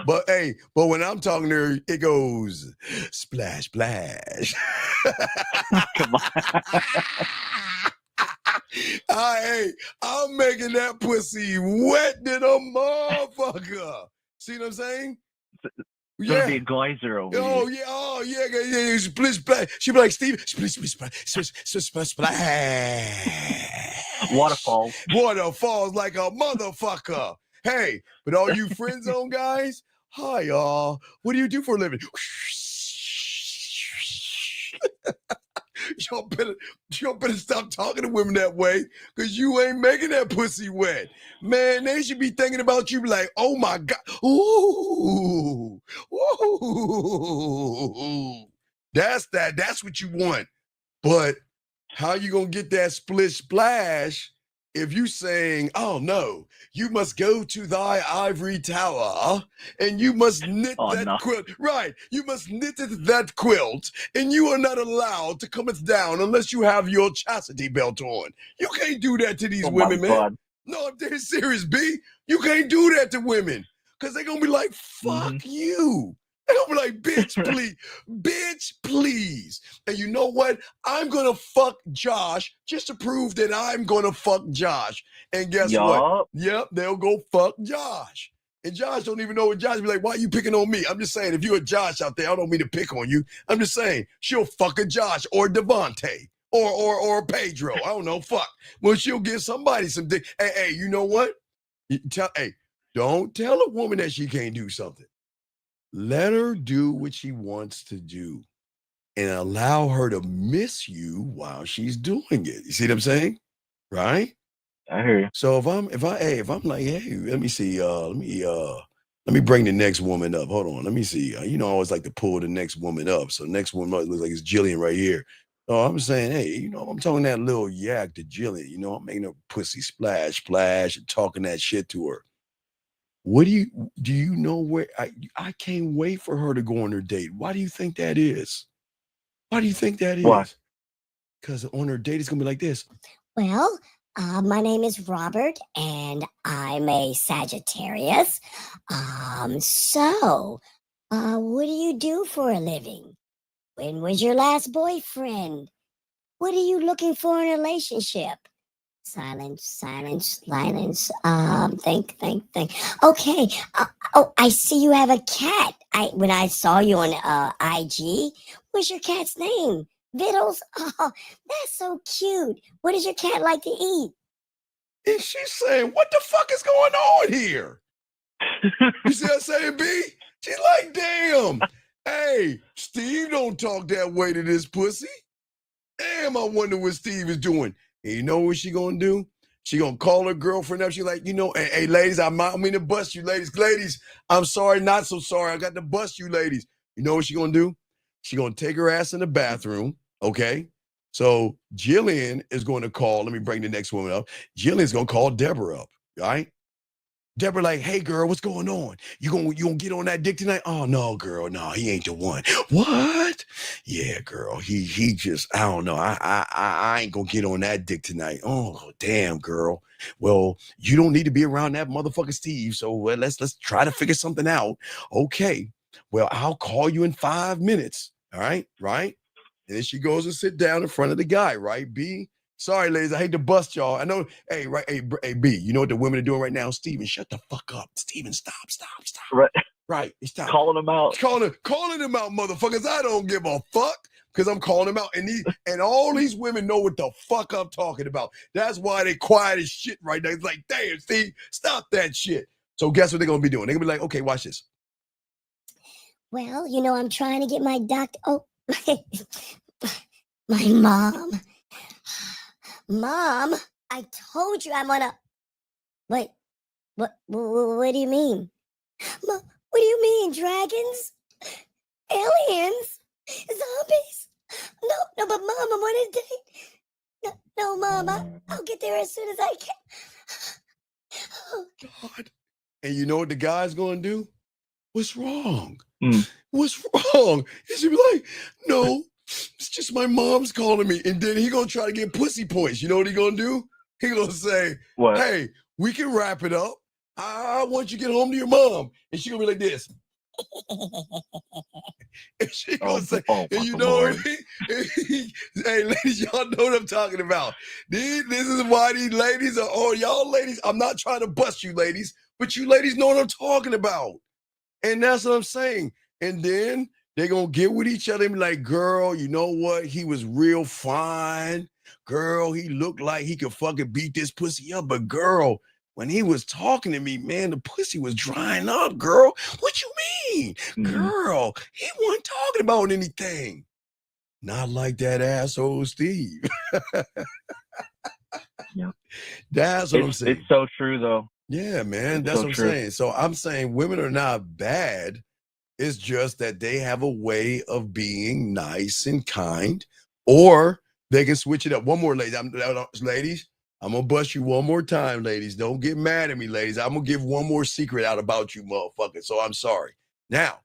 But when I'm talking to her, it goes splash, splash. Come on. I'm making that pussy wet than a motherfucker. See what I'm saying? It's gonna be a geyser over here. Yeah. Splish, splash. She be like, Steve, splish, splash. Waterfalls like a motherfucker. Hey, but all you friend zone guys, hi y'all. What do you do for a living? Y'all better stop talking to women that way, because you ain't making that pussy wet. Man, they should be thinking about you like, oh my God. Ooh. That's what you want. But how you gonna get that splish splash if you saying, oh no, you must go to thy ivory tower and you must knit quilt. Right. You must knit that quilt, and you are not allowed to cometh down unless you have your chastity belt on. You can't do that to these women, man. God. No, I'm dead serious, B. You can't do that to women, because they're gonna be like, fuck you. They're gonna be like, bitch, please. Bitch, please. And you know what? I'm gonna fuck Josh just to prove that I'm gonna fuck Josh. And guess what? Yep, they'll go fuck Josh. And Josh don't even know what Josh be like, why are you picking on me? I'm just saying, if you're a Josh out there, I don't mean to pick on you. I'm just saying, she'll fuck a Josh or Devontae or Pedro. I don't know, fuck. Well, she'll give somebody some dick. Hey, you know what? Don't tell a woman that she can't do something. Let her do what she wants to do and allow her to miss you while she's doing it. You see what I'm saying? Right? I hear you. So if I'm like, hey, let me see, let me bring the next woman up. Hold on. Let me see. I always like to pull the next woman up. So next woman looks like it's Jillian right here. So I'm saying, hey, I'm talking that little yak to Jillian. I'm making her pussy splash, and talking that shit to her. What do you know where I can't wait for her to go on her date? Why do you think that is? Why do you think that is? Why? Because on her date, it's going to be like this. Well, my name is Robert, and I'm a Sagittarius. So, what do you do for a living? When was your last boyfriend? What are you looking for in a relationship? Silence. Think. Okay. I see you have a cat. When I saw you on IG, what's your cat's name? Vittles? Oh, that's so cute. What does your cat like to eat? And she's saying, what the fuck is going on here? You see what I'm saying, B? She's like, damn. Hey, Steve don't talk that way to this pussy. Damn, I wonder what Steve is doing. And you know what she gonna do? She gonna call her girlfriend up. She like, hey, ladies, I mean to bust you, ladies. Ladies, I'm sorry, not so sorry. I got to bust you, ladies. You know what she gonna do? She gonna take her ass in the bathroom, okay? So Jillian is going to call, let me bring the next woman up. Jillian's gonna call Deborah up, all right? Deborah like, hey, girl, what's going on? You gonna get on that dick tonight? Oh, no, girl, no, he ain't the one. What? Yeah, girl, he just, I don't know. I ain't gonna get on that dick tonight. Oh, damn, girl. Well, you don't need to be around that motherfucker Steve, so let's try to figure something out. Okay, well, I'll call you in 5 minutes, all right? Right? And then she goes and sit down in front of the guy, right, B? Sorry, ladies, I hate to bust y'all. I know, hey, B, you know what the women are doing right now? Steven, shut the fuck up. Steven, stop. Right. Right. Stop calling them out. Calling them out, motherfuckers. I don't give a fuck because I'm calling them out. And all these women know what the fuck I'm talking about. That's why they quiet as shit right now. It's like, damn, Steve, stop that shit. So guess what they're going to be doing? They're going to be like, okay, watch this. Well, you know, I'm trying to get my doctor. Oh, my mom. Mom, I told you I'm on a. Wait, what do you mean? What do you mean? Dragons? Aliens? Zombies? No, but Mom, I'm on a date. No, Mom, I'll get there as soon as I can. Oh, God. And you know what the guy's going to do? What's wrong? What's wrong? He should be like, no, it's just my mom's calling me. And then he going to try to get pussy points. You know what he going to do? He going to say, what? Hey, we can wrap it up. I want you to get home to your mom. And she going to be like this. And she going to say, and you know what I mean? Hey, ladies, y'all know what I'm talking about. This is why these ladies are, y'all ladies, I'm not trying to bust you ladies, but you ladies know what I'm talking about. And that's what I'm saying. And then they're going to get with each other and be like, girl, you know what? He was real fine. Girl, he looked like he could fucking beat this pussy up. But girl, when he was talking to me, man, the pussy was drying up, girl. What you mean? Girl, he wasn't talking about anything. Not like that asshole Steve. That's what I'm saying. It's so true, though. Yeah, man, that's what I'm saying. So I'm saying women are not bad. It's just that they have a way of being nice and kind, or they can switch it up. One more, ladies. Ladies, I'm going to bust you one more time, ladies. Don't get mad at me, ladies. I'm going to give one more secret out about you, motherfuckers. So I'm sorry. Now,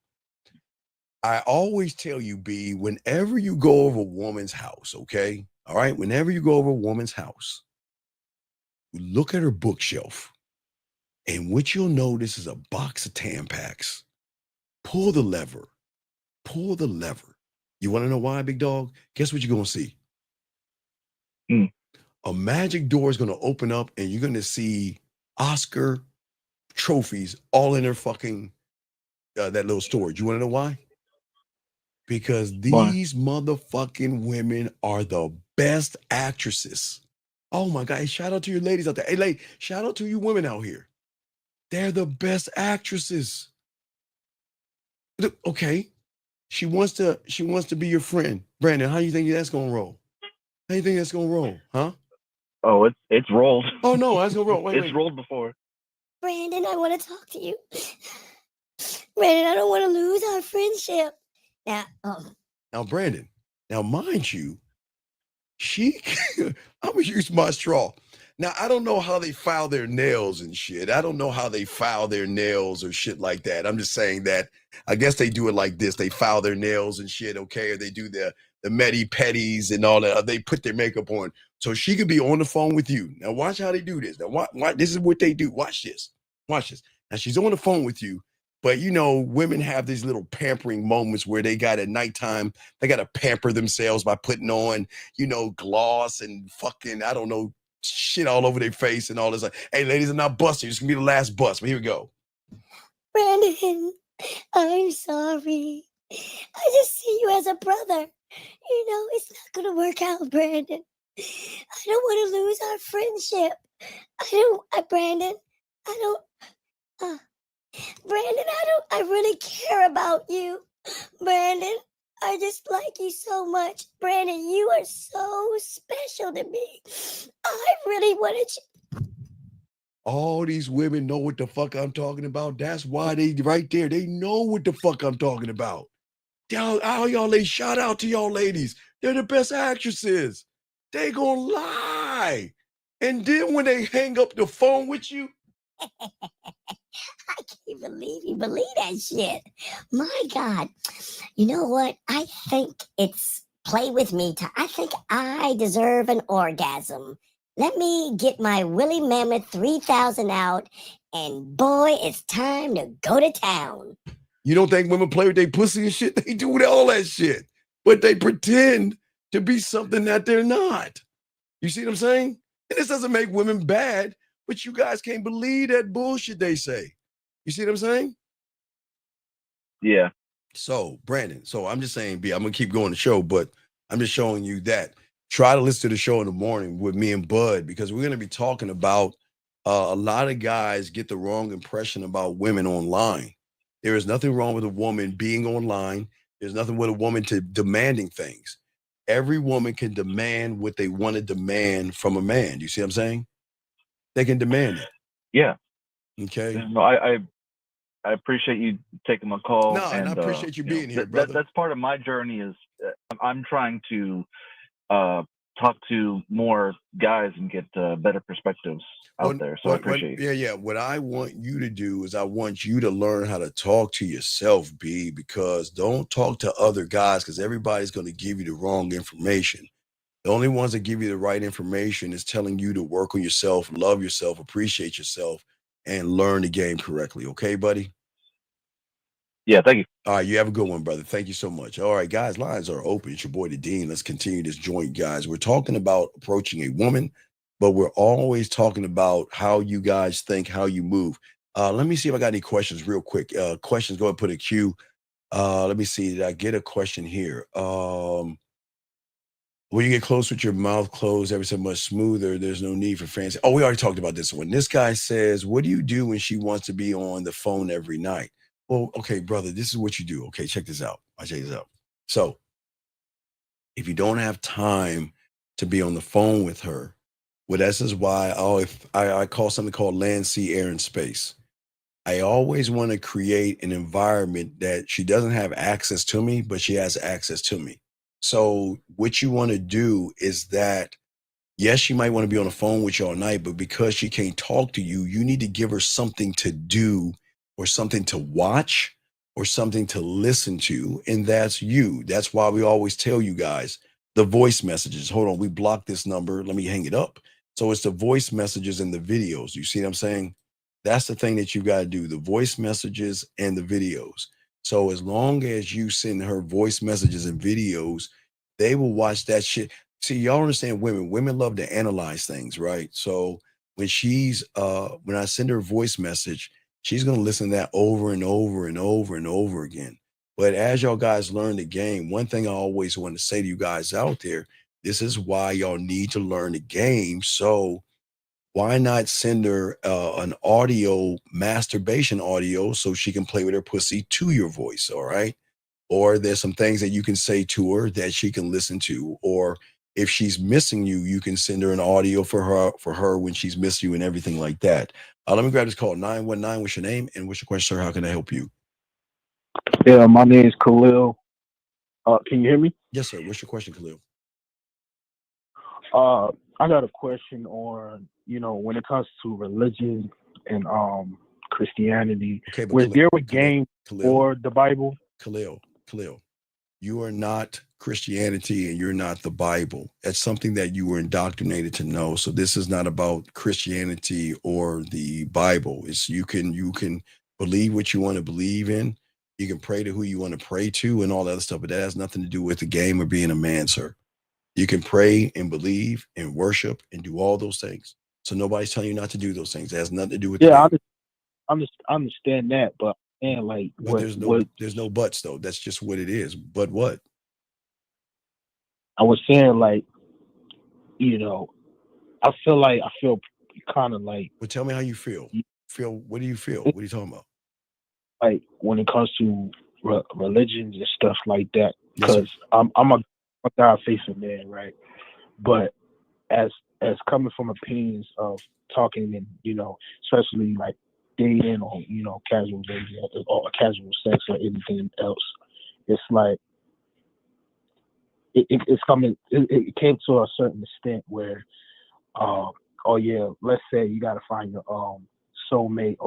I always tell you, B, whenever you go over a woman's house, okay? All right? Whenever you go over a woman's house, you look at her bookshelf. And what you'll notice is a box of Tampax. Pull the lever. Pull the lever. You want to know why, big dog? Guess what you're going to see? A magic door is going to open up and you're going to see Oscar trophies all in their fucking, that little storage. You want to know why? Because these motherfucking women are the best actresses. Oh my God. Hey, shout out to your ladies out there. Hey, shout out to you women out here. They're the best actresses. Okay. She wants to be your friend. Brandon, how do you think that's gonna roll? How do you think that's gonna roll? Huh? Oh, it's rolled. Oh no, that's gonna roll. Wait. Rolled before. Brandon, I want to talk to you. Brandon, I don't want to lose our friendship. Now, Brandon, now mind you, I'm gonna use my straw. Now, I don't know how they file their nails and shit. I don't know how they file their nails or shit like that. I'm just saying that I guess they do it like this. They file their nails and shit, okay? Or they do the medi-pedis and all that. They put their makeup on. So she could be on the phone with you. Now, watch how they do this. Now, watch, this is what they do. Watch this. Watch this. Now, she's on the phone with you. But, you know, women have these little pampering moments where they got at nighttime, they got to pamper themselves by putting on, you know, gloss and fucking, I don't know, shit all over their face and all this. Like, hey, ladies, I'm not busting. It's going to be the last bust. But here we go. Brandon, I'm sorry. I just see you as a brother. You know, it's not going to work out, Brandon. I don't want to lose our friendship. Brandon, I really care about you. Brandon, I just like you so much. Brandon, you are so special to me. I really wanted you. All these women know what the fuck I'm talking about. That's why they right there. They know what the fuck I'm talking about. Y'all ladies, shout out to y'all ladies. They're the best actresses. They gonna lie. And then when they hang up the phone with you, I can't believe you believe that shit. My God. You know what? I think it's play with me. I think I deserve an orgasm. Let me get my Willie Mammoth 3000 out, and boy, it's time to go to town. You don't think women play with their pussy and shit? They do all that shit. But they pretend to be something that they're not. You see what I'm saying? And this doesn't make women bad, but you guys can't believe that bullshit they say. You see what I'm saying? Yeah. So, Brandon, so I'm just saying, B, I'm gonna keep going the show, but I'm just showing you that. Try to listen to the show in the morning with me and Bud, because we're gonna be talking about a lot of guys get the wrong impression about women online. There is nothing wrong with a woman being online. There's nothing with a woman to demanding things. Every woman can demand what they want to demand from a man. Do you see what I'm saying? They can demand it. Yeah. Okay. No, I appreciate you taking my call. No, and I appreciate you being here, brother. That's part of my journey. Is I'm trying to talk to more guys and get better perspectives out there. So I appreciate it. Yeah. What I want you to do is I want you to learn how to talk to yourself, B, because don't talk to other guys, because everybody's going to give you the wrong information. The only ones that give you the right information is telling you to work on yourself, love yourself, appreciate yourself, and learn the game correctly. Okay, buddy? Yeah, thank you. All right, you have a good one, brother. Thank you so much. All right, guys, lines are open. It's your boy, the Dean. Let's continue this joint, guys. We're talking about approaching a woman, but we're always talking about how you guys think, how you move. Let me see if I got any questions real quick. Questions, go ahead and put a queue. Let me see. Did I get a question here? When you get close with your mouth closed, ever so much smoother, there's no need for fancy. Oh, we already talked about this one. This guy says, what do you do when she wants to be on the phone every night? Well, okay, brother, this is what you do. Okay, check this out. I'll check this out. So if you don't have time to be on the phone with her, well, this is why I call something called land, sea, air, and space. I always want to create an environment that she doesn't have access to me, but she has access to me. So what you want to do is that, yes, she might want to be on the phone with you all night, but because she can't talk to you, you need to give her something to do or something to watch or something to listen to. And that's you. That's why we always tell you guys the voice messages. Hold on, we blocked this number. Let me hang it up. So it's the voice messages and the videos. You see what I'm saying? That's the thing that you got to do, the voice messages and the videos. So as long as you send her voice messages and videos, they will watch that shit. See, y'all understand women. Women love to analyze things, right? So when when I send her a voice message, she's going to listen to that over and over and over and over again. But as y'all guys learn the game, one thing I always want to say to you guys out there, this is why y'all need to learn the game. So why not send her an audio, masturbation audio, so she can play with her pussy to your voice, all right? Or there's some things that you can say to her that she can listen to. Or if she's missing you, you can send her an audio for her when she's missing you and everything like that. Let me grab this call, 919. What's your name and what's your question, sir? How can I help you? Yeah, my name is Khalil. Can you hear me? Yes, sir. What's your question, Khalil? I got a question on, when it comes to religion and Christianity. Okay, but was there a game for the Bible? Khalil, you are not Christianity and you're not the Bible. That's something that you were indoctrinated to know. So this is not about Christianity or the Bible. It's you can believe what you want to believe in. You can pray to who you want to pray to and all that other stuff, but that has nothing to do with the game or being a man, sir. You can pray and believe and worship and do all those things. So nobody's telling you not to do those things. It has nothing to do with I understand that, but there's no buts though. That's just what it is. But what? I was saying, I feel kind of like. Well, tell me how you feel. What do you feel? What are you talking about? Like when it comes to religions and stuff like that, because I'm a God-facing man, right? But as coming from opinions of talking and especially like dating or casual dating or casual sex or anything else, it's like it came to a certain extent where let's say you got to find your soulmate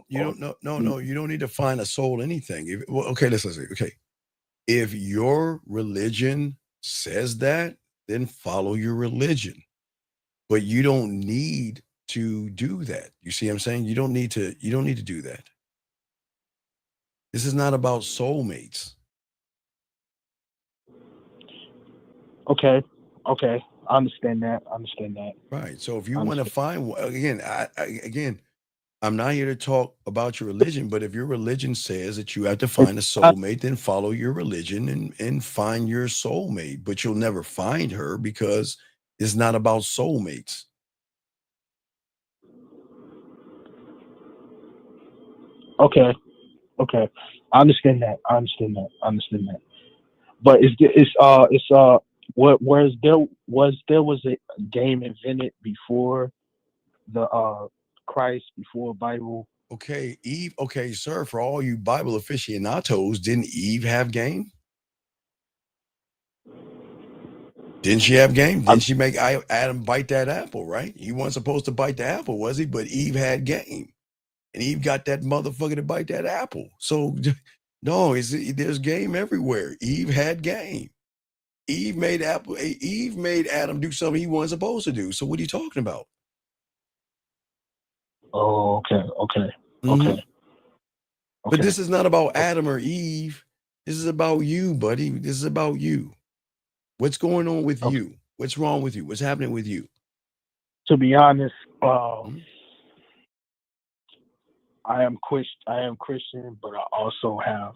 you don't need to find a soul anything. Listen. Okay, if your religion says that, then follow your religion. But you don't need to do that. You see what I'm saying? You don't need to do that. This is not about soulmates. Okay. I understand that. Right. So if you want to find, again, I'm not here to talk about your religion, but if your religion says that you have to find a soulmate, then follow your religion and find your soulmate. But you'll never find her because it's not about soulmates. Okay. I understand that. But was a game invented before the Christ, before Bible? Okay, Eve. Okay, sir. For all you Bible aficionados, didn't Eve have game? Didn't she have game? Didn't she make Adam bite that apple? Right? He wasn't supposed to bite the apple, was he? But Eve had game, and Eve got that motherfucker to bite that apple. So, no, there's game everywhere. Eve had game. Eve made Adam do something he wasn't supposed to do. So, what are you talking about? Oh, okay. But this is not about Adam or Eve. This is about you, buddy. This is about you. What's going on with you? What's wrong with you? What's happening with you? To be honest, I am Christian, but I also have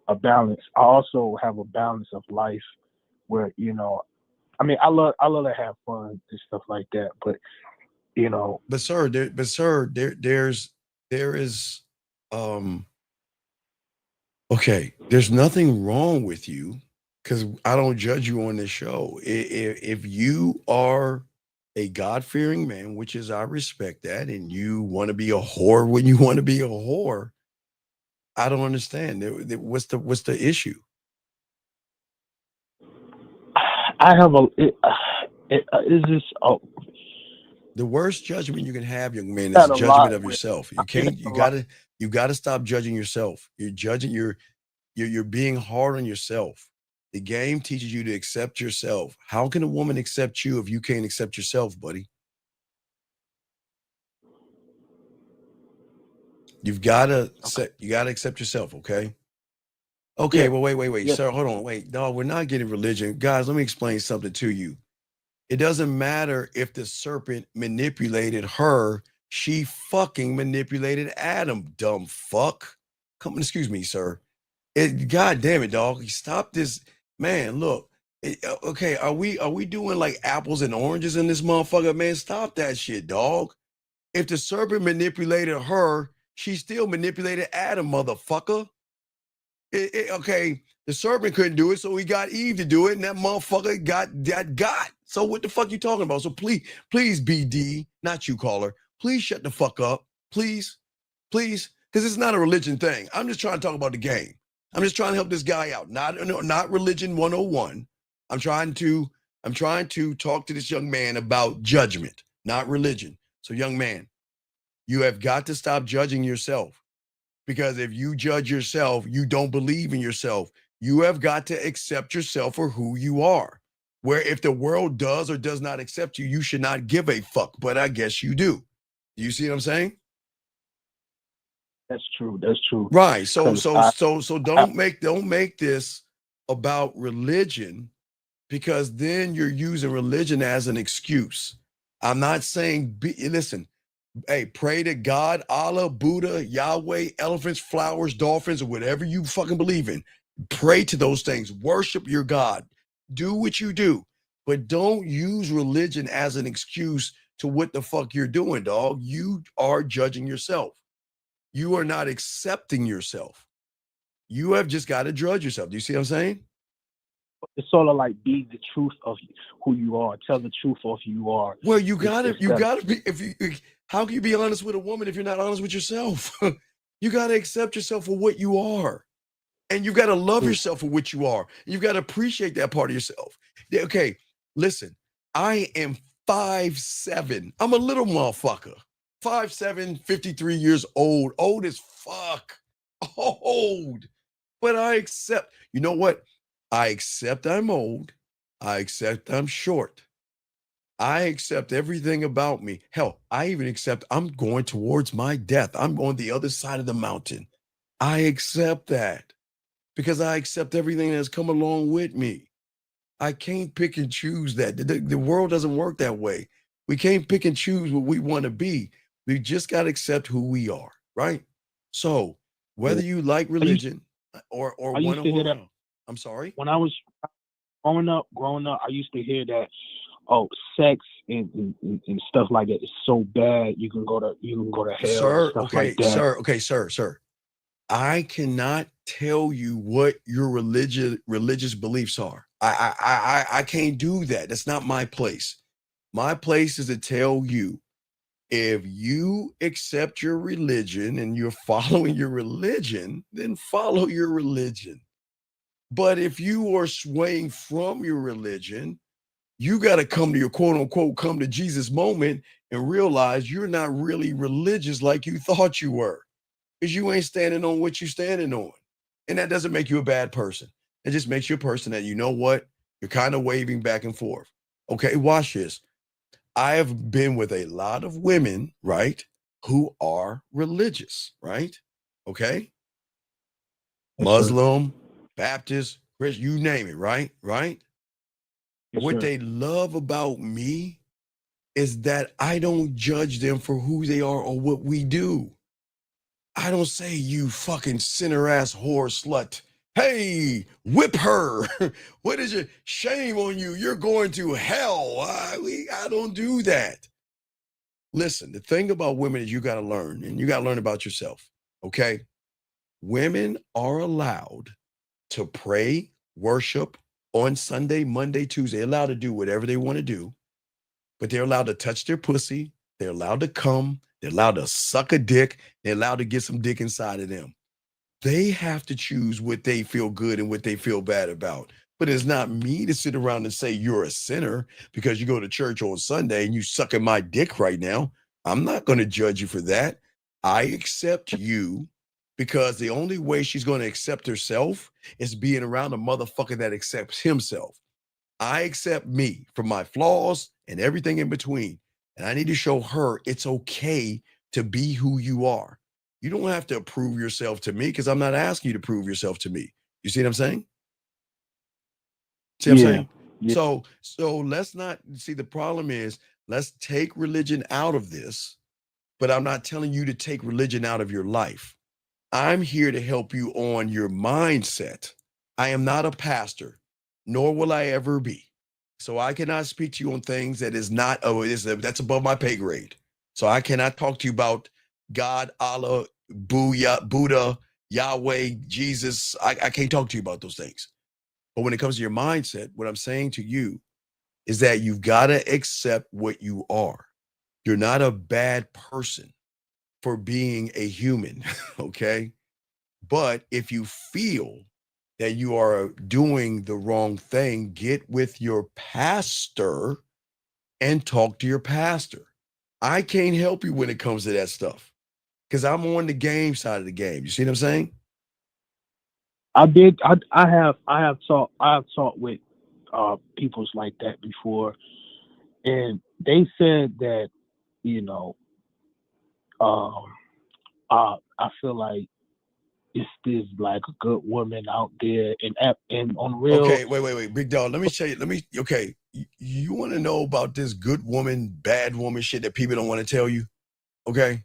a balance. I also have a balance of life where, I mean, I love to have fun and stuff like that, but But sir, there is okay, there's nothing wrong with you because I don't judge you on this show. If you are a God-fearing man, which is I respect that, and you want to be a whore when you want to be a whore, I don't understand. What's the issue? I have the worst judgment you can have, young man, is judgment of yourself. You gotta stop judging yourself. You're being hard on yourself. The game teaches you to accept yourself. How can a woman accept you if you can't accept yourself, buddy? You gotta accept yourself, okay? Okay, well, wait. Yes. Sir, hold on, wait. No, we're not getting religion. Guys, let me explain something to you. It doesn't matter if the serpent manipulated her. She fucking manipulated Adam, dumb fuck. Excuse me, sir. God damn it, dog. Stop this. Man, look. Okay, are we doing like apples and oranges in this motherfucker? Man, stop that shit, dog. If the serpent manipulated her, she still manipulated Adam, motherfucker. Okay, the serpent couldn't do it, so he got Eve to do it, and that motherfucker got. So what the fuck you talking about? So please, BD, not you, caller. Please shut the fuck up, please, because it's not a religion thing. I'm just trying to talk about the game. I'm just trying to help this guy out. Not religion 101. I'm trying to talk to this young man about judgment, not religion. So, young man, you have got to stop judging yourself. Because if you judge yourself, you don't believe in yourself. You have got to accept yourself for who you are. Where if the world does or does not accept you, you should not give a fuck. But I guess you do. Do you see what I'm saying? That's true. Right. So don't make this about religion, because then you're using religion as an excuse. I'm not saying listen. Hey, pray to God, Allah, Buddha, Yahweh, elephants, flowers, dolphins, or whatever you fucking believe in. Pray to those things. Worship your God. Do what you do. But don't use religion as an excuse to what the fuck you're doing, dog. You are judging yourself. You are not accepting yourself. You have just got to judge yourself. Do you see what I'm saying? It's sort of like be the truth of who you are. Tell the truth of who you are. Well, you gotta be. How can you be honest with a woman if you're not honest with yourself? You gotta accept yourself for what you are, and you gotta love yourself for what you are. You've got to appreciate that part of yourself. Okay, listen. I am 5'7". I'm a little motherfucker. 5'7", 53 years old. Old as fuck. Old. But I accept. You know what? I accept I'm old. I accept I'm short. I accept everything about me. Hell, I even accept I'm going towards my death. I'm on the other side of the mountain. I accept that because I accept everything that's come along with me. I can't pick and choose that. The world doesn't work that way. We can't pick and choose what we want to be. We just got to accept who we are, right? So whether you like religion or I want used to hear that I'm sorry? when I was growing up. I used to hear that, oh, sex and stuff like that is so bad you can go to hell Sir, and stuff okay, like that. sir. I cannot tell you what your religious beliefs are. I can't do that. That's not my place. My place is to tell you, if you accept your religion and you're following your religion, then follow your religion. But if you are swaying from your religion, you got to come to your quote unquote come to Jesus moment and realize you're not really religious like you thought you were, because you ain't standing on what you're standing on. And that doesn't make you a bad person. It just makes you a person that, you know what, you're kind of waving back and forth. Okay, watch this. I have been with a lot of women, right, who are religious, right? Okay. Muslim, Baptist, Christian, you name it, right? Right? Yes, what sir. they love about me is that I don't judge them for who they are or what we do. I don't say, you fucking sinner ass whore slut, hey, whip her. What is your shame on you? You're going to hell. I don't do that. Listen, the thing about women is you got to learn, and you got to learn about yourself. Okay. Women are allowed to pray, worship on Sunday, Monday, Tuesday. They're allowed to do whatever they want to do, but they're allowed to touch their pussy. They're allowed to come. They're allowed to suck a dick. They're allowed to get some dick inside of them. They have to choose what they feel good and what they feel bad about. But it's not me to sit around and say you're a sinner because you go to church on Sunday and you sucking my dick right now. I'm not going to judge you for that. I accept you because the only way she's going to accept herself is being around a motherfucker that accepts himself. I accept me for my flaws and everything in between. And I need to show her it's okay to be who you are. You don't have to prove yourself to me because I'm not asking you to prove yourself to me. You see what I'm saying? See what I'm saying? Yeah. So let's not see, the problem is, let's take religion out of this, but I'm not telling you to take religion out of your life. I'm here to help you on your mindset. I am not a pastor, nor will I ever be. So I cannot speak to you on things that is not, that's above my pay grade. So I cannot talk to you about God, Allah, Buddha, Yahweh, Jesus. I can't talk to you about those things. But when it comes to your mindset, what I'm saying to you is that you've got to accept what you are. You're not a bad person for being a human, okay? But if you feel that you are doing the wrong thing, get with your pastor and talk to your pastor. I can't help you when it comes to that stuff because I'm on the game side of the game. You see what I'm saying? I have talked with peoples like that before, and they said that, I feel like there's like a good woman out there and on real. Okay, wait, big dog. Let me show you. Okay, you want to know about this good woman, bad woman shit that people don't want to tell you? Okay.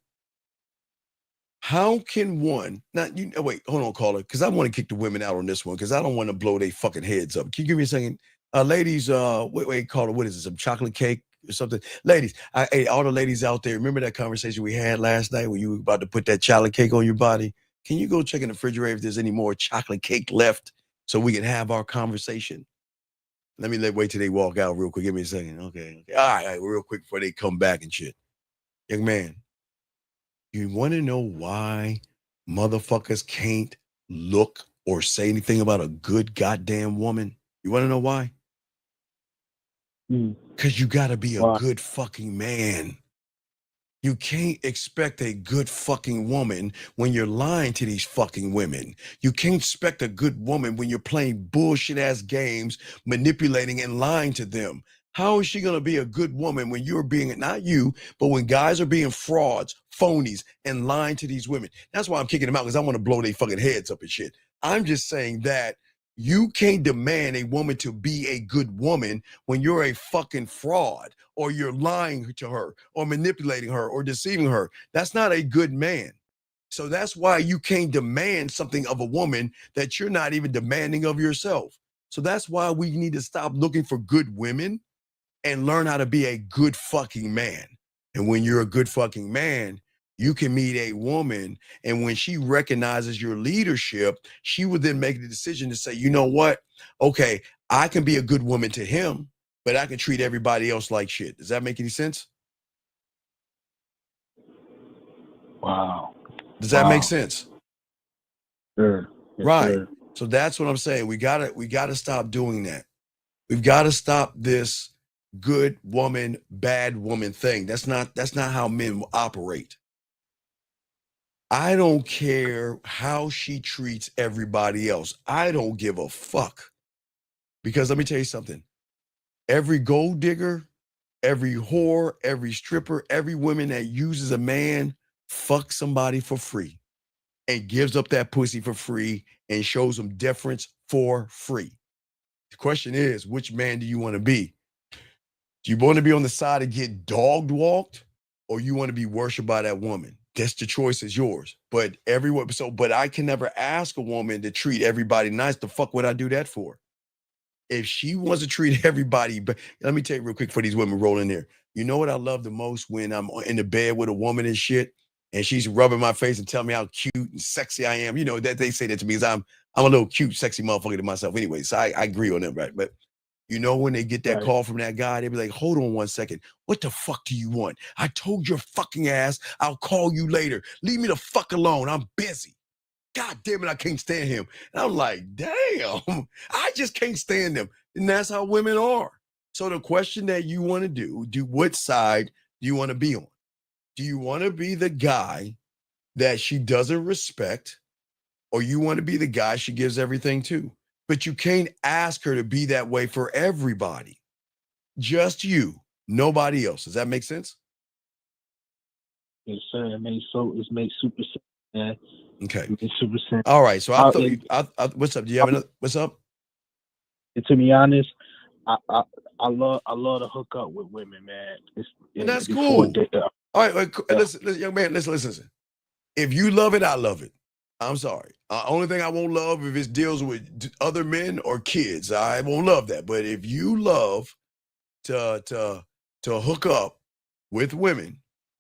How can one not you? Wait, hold on, caller, because I want to kick the women out on this one because I don't want to blow their fucking heads up. Can you give me a second, ladies? Wait, caller, what is it? Some chocolate cake or something? Ladies, hey, all the ladies out there, remember that conversation we had last night when you were about to put that chocolate cake on your body? Can you go check in the refrigerator if there's any more chocolate cake left so we can have our conversation? Let me wait till they walk out real quick. Give me a second. Okay. All right, real quick before they come back and shit. Young man, you want to know why motherfuckers can't look or say anything about a good goddamn woman? You want to know why? Because you got to be a good fucking man. You can't expect a good fucking woman when you're lying to these fucking women. You can't expect a good woman when you're playing bullshit ass games, manipulating and lying to them. How is she going to be a good woman when you're being, not you, but when guys are being frauds, phonies, and lying to these women? That's why I'm kicking them out, because I want to blow their fucking heads up and shit. I'm just saying that You can't demand a woman to be a good woman when you're a fucking fraud, or you're lying to her, or manipulating her, or deceiving her. That's not a good man. So that's why you can't demand something of a woman that you're not even demanding of yourself. So that's why we need to stop looking for good women and learn how to be a good fucking man. And when you're a good fucking man, you can meet a woman, and when she recognizes your leadership, she would then make the decision to say, you know what? Okay, I can be a good woman to him, but I can treat everybody else like shit. Does that make any sense? Wow. Does that make sense? Sure. Yes, Right. sir. So that's what I'm saying. We gotta stop doing that. We've got to stop this good woman, bad woman thing. That's not how men operate. I don't care how she treats everybody else. I don't give a fuck. Because let me tell you something. Every gold digger, every whore, every stripper, every woman that uses a man fucks somebody for free and gives up that pussy for free and shows them deference for free. The question is, which man do you want to be? Do you want to be on the side and get dog walked, or you want to be worshipped by that woman? That's the choice is yours. But but I can never ask a woman to treat everybody nice. The fuck would I do that for? If she wants to treat everybody, but let me tell you real quick for these women rolling there. You know what I love the most? When I'm in the bed with a woman and shit, and she's rubbing my face and telling me how cute and sexy I am. You know, that they say that to me is I'm a little cute, sexy motherfucker to myself anyway. So I agree on them, right? But you know, when they get that call from that guy, they be like, hold on one second. What the fuck do you want? I told your fucking ass I'll call you later. Leave me the fuck alone. I'm busy. God damn it, I can't stand him. And I'm like, damn, I just can't stand them. And that's how women are. So the question that you want to do what side do you want to be on? Do you want to be the guy that she doesn't respect, or you want to be the guy she gives everything to? But you can't ask her to be that way for everybody. Just you, nobody else. Does that make sense? Yes, sir. It makes super sense, man. Okay. It makes super sense. All right. So what's up? Do you have another? What's up? And to be honest, I love to hook up with women, man. And that's cool. All right, listen, young man, listen. If you love it, I love it. I'm sorry. Only thing I won't love if it deals with other men or kids. I won't love that. But if you love to hook up with women,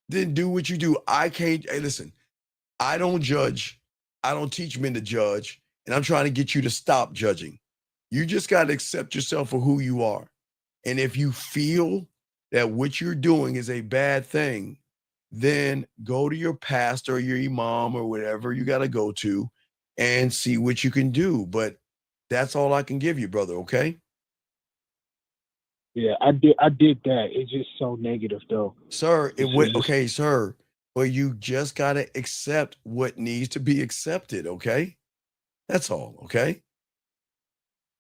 then do what you do. Hey, listen, I don't judge. I don't teach men to judge. And I'm trying to get you to stop judging. You just got to accept yourself for who you are. And if you feel that what you're doing is a bad thing, then go to your pastor or your imam or whatever you got to go to and see what you can do. But that's all I can give you, brother. Okay. Yeah, I did that. It's just so negative though. Sir, okay, sir. But you just got to accept what needs to be accepted. Okay. That's all. Okay.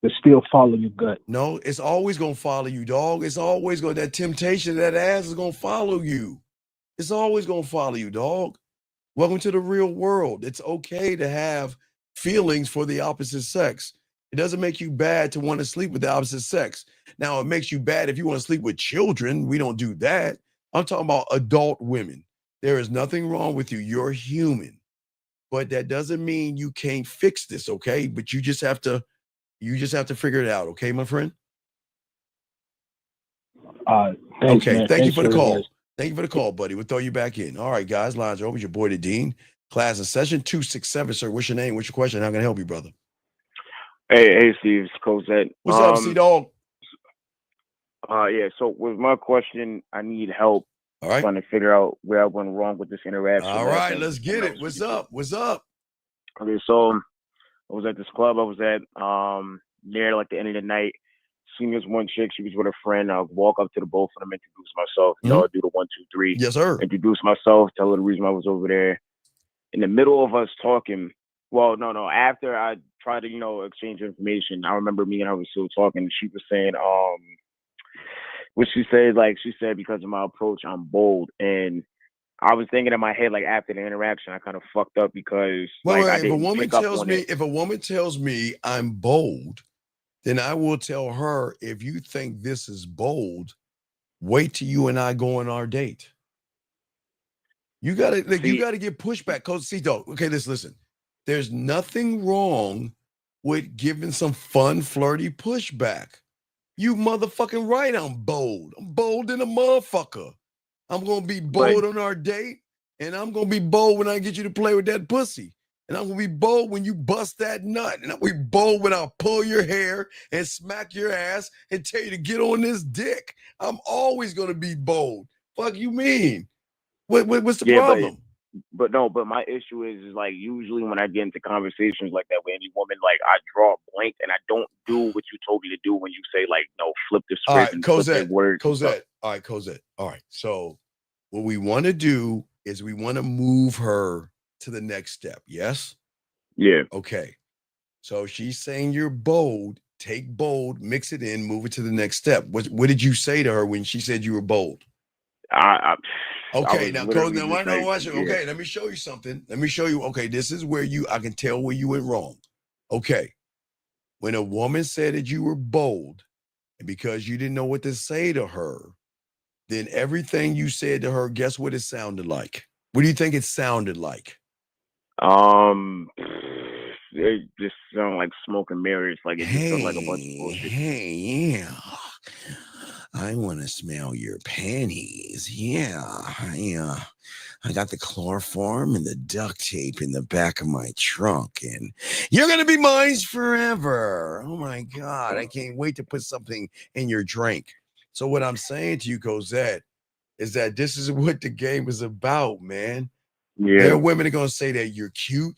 But still follow your gut. No, it's always going to follow you, dog. It's always going, that temptation, that ass is going to follow you. It's always going to follow you, dog. Welcome to the real world. It's okay to have feelings for the opposite sex. It doesn't make you bad to want to sleep with the opposite sex. Now, it makes you bad if you want to sleep with children. We don't do that. I'm talking about adult women. There is nothing wrong with you. You're human. But that doesn't mean you can't fix this, okay? But you just have to figure it out, okay, my friend? Thanks, okay, man. Thank you for the call. This. Thank you for the call, buddy. We'll throw you back in. All right, guys, lines are open. Your boy, the Dean. Class in session 267, sir. What's your name? What's your question? How can I help you, brother? Hey, Steve. It's Cosette. What's up, C-Dog? Yeah, so with my question, I need help trying to figure out where I went wrong with this interaction. All right, let's get it. What's up? Okay, so I was at this club I was at near like the end of the night. Seen this one chick, she was with a friend. I walk up to the both of them, introduce myself. You know, I do the 1, 2, 3. Yes, sir. Introduce myself, tell her the reason I was over there. In the middle of us talking, after I tried to, exchange information, I remember me and her was still talking. She was saying, what she said, because of my approach, I'm bold. And I was thinking in my head, like, after the interaction, I kind of fucked up because like I If a didn't woman pick up tells on me, it. if a woman tells me I'm bold, then I will tell her, if you think this is bold, wait till you and I go on our date. You gotta like, you gotta get pushback. Cause see, though, okay, listen. There's nothing wrong with giving some fun, flirty pushback. You motherfucking right, I'm bold. I'm bold in a motherfucker. I'm gonna be bold on our date, and I'm gonna be bold when I get you to play with that pussy. And I'm gonna be bold when you bust that nut. And I'm gonna be bold when I'll pull your hair and smack your ass and tell you to get on this dick. I'm always gonna be bold. Fuck you mean? What's the problem? But my issue is like usually when I get into conversations like that with any woman, like I draw a blank and I don't do what you told me to do when you say like, no, flip the All script right, and flip the words. Cosette. All right, Cosette. All right. So what we want to do is we want to move her to the next step. Yes? Yeah. Okay. So she's saying you're bold. Take bold, mix it in, move it to the next step. What did you say to her when she said you were bold? Okay, now go now. Watch it. Okay, let me show you something. Let me show you. Okay, this is where I can tell where you went wrong. Okay, when a woman said that you were bold, and because you didn't know what to say to her, then everything you said to her, guess what it sounded like? What do you think it sounded like? It just sound like smoke and mirrors. Like it just sounds like a bunch of bullshit. Hey, yeah. I want to smell your panties. Yeah, I got the chloroform and the duct tape in the back of my trunk, and you're gonna be mine forever. Oh my God, I can't wait to put something in your drink. So what I'm saying to you, Cosette, is that this is what the game is about, man. Yeah. There are women that are gonna say that you're cute.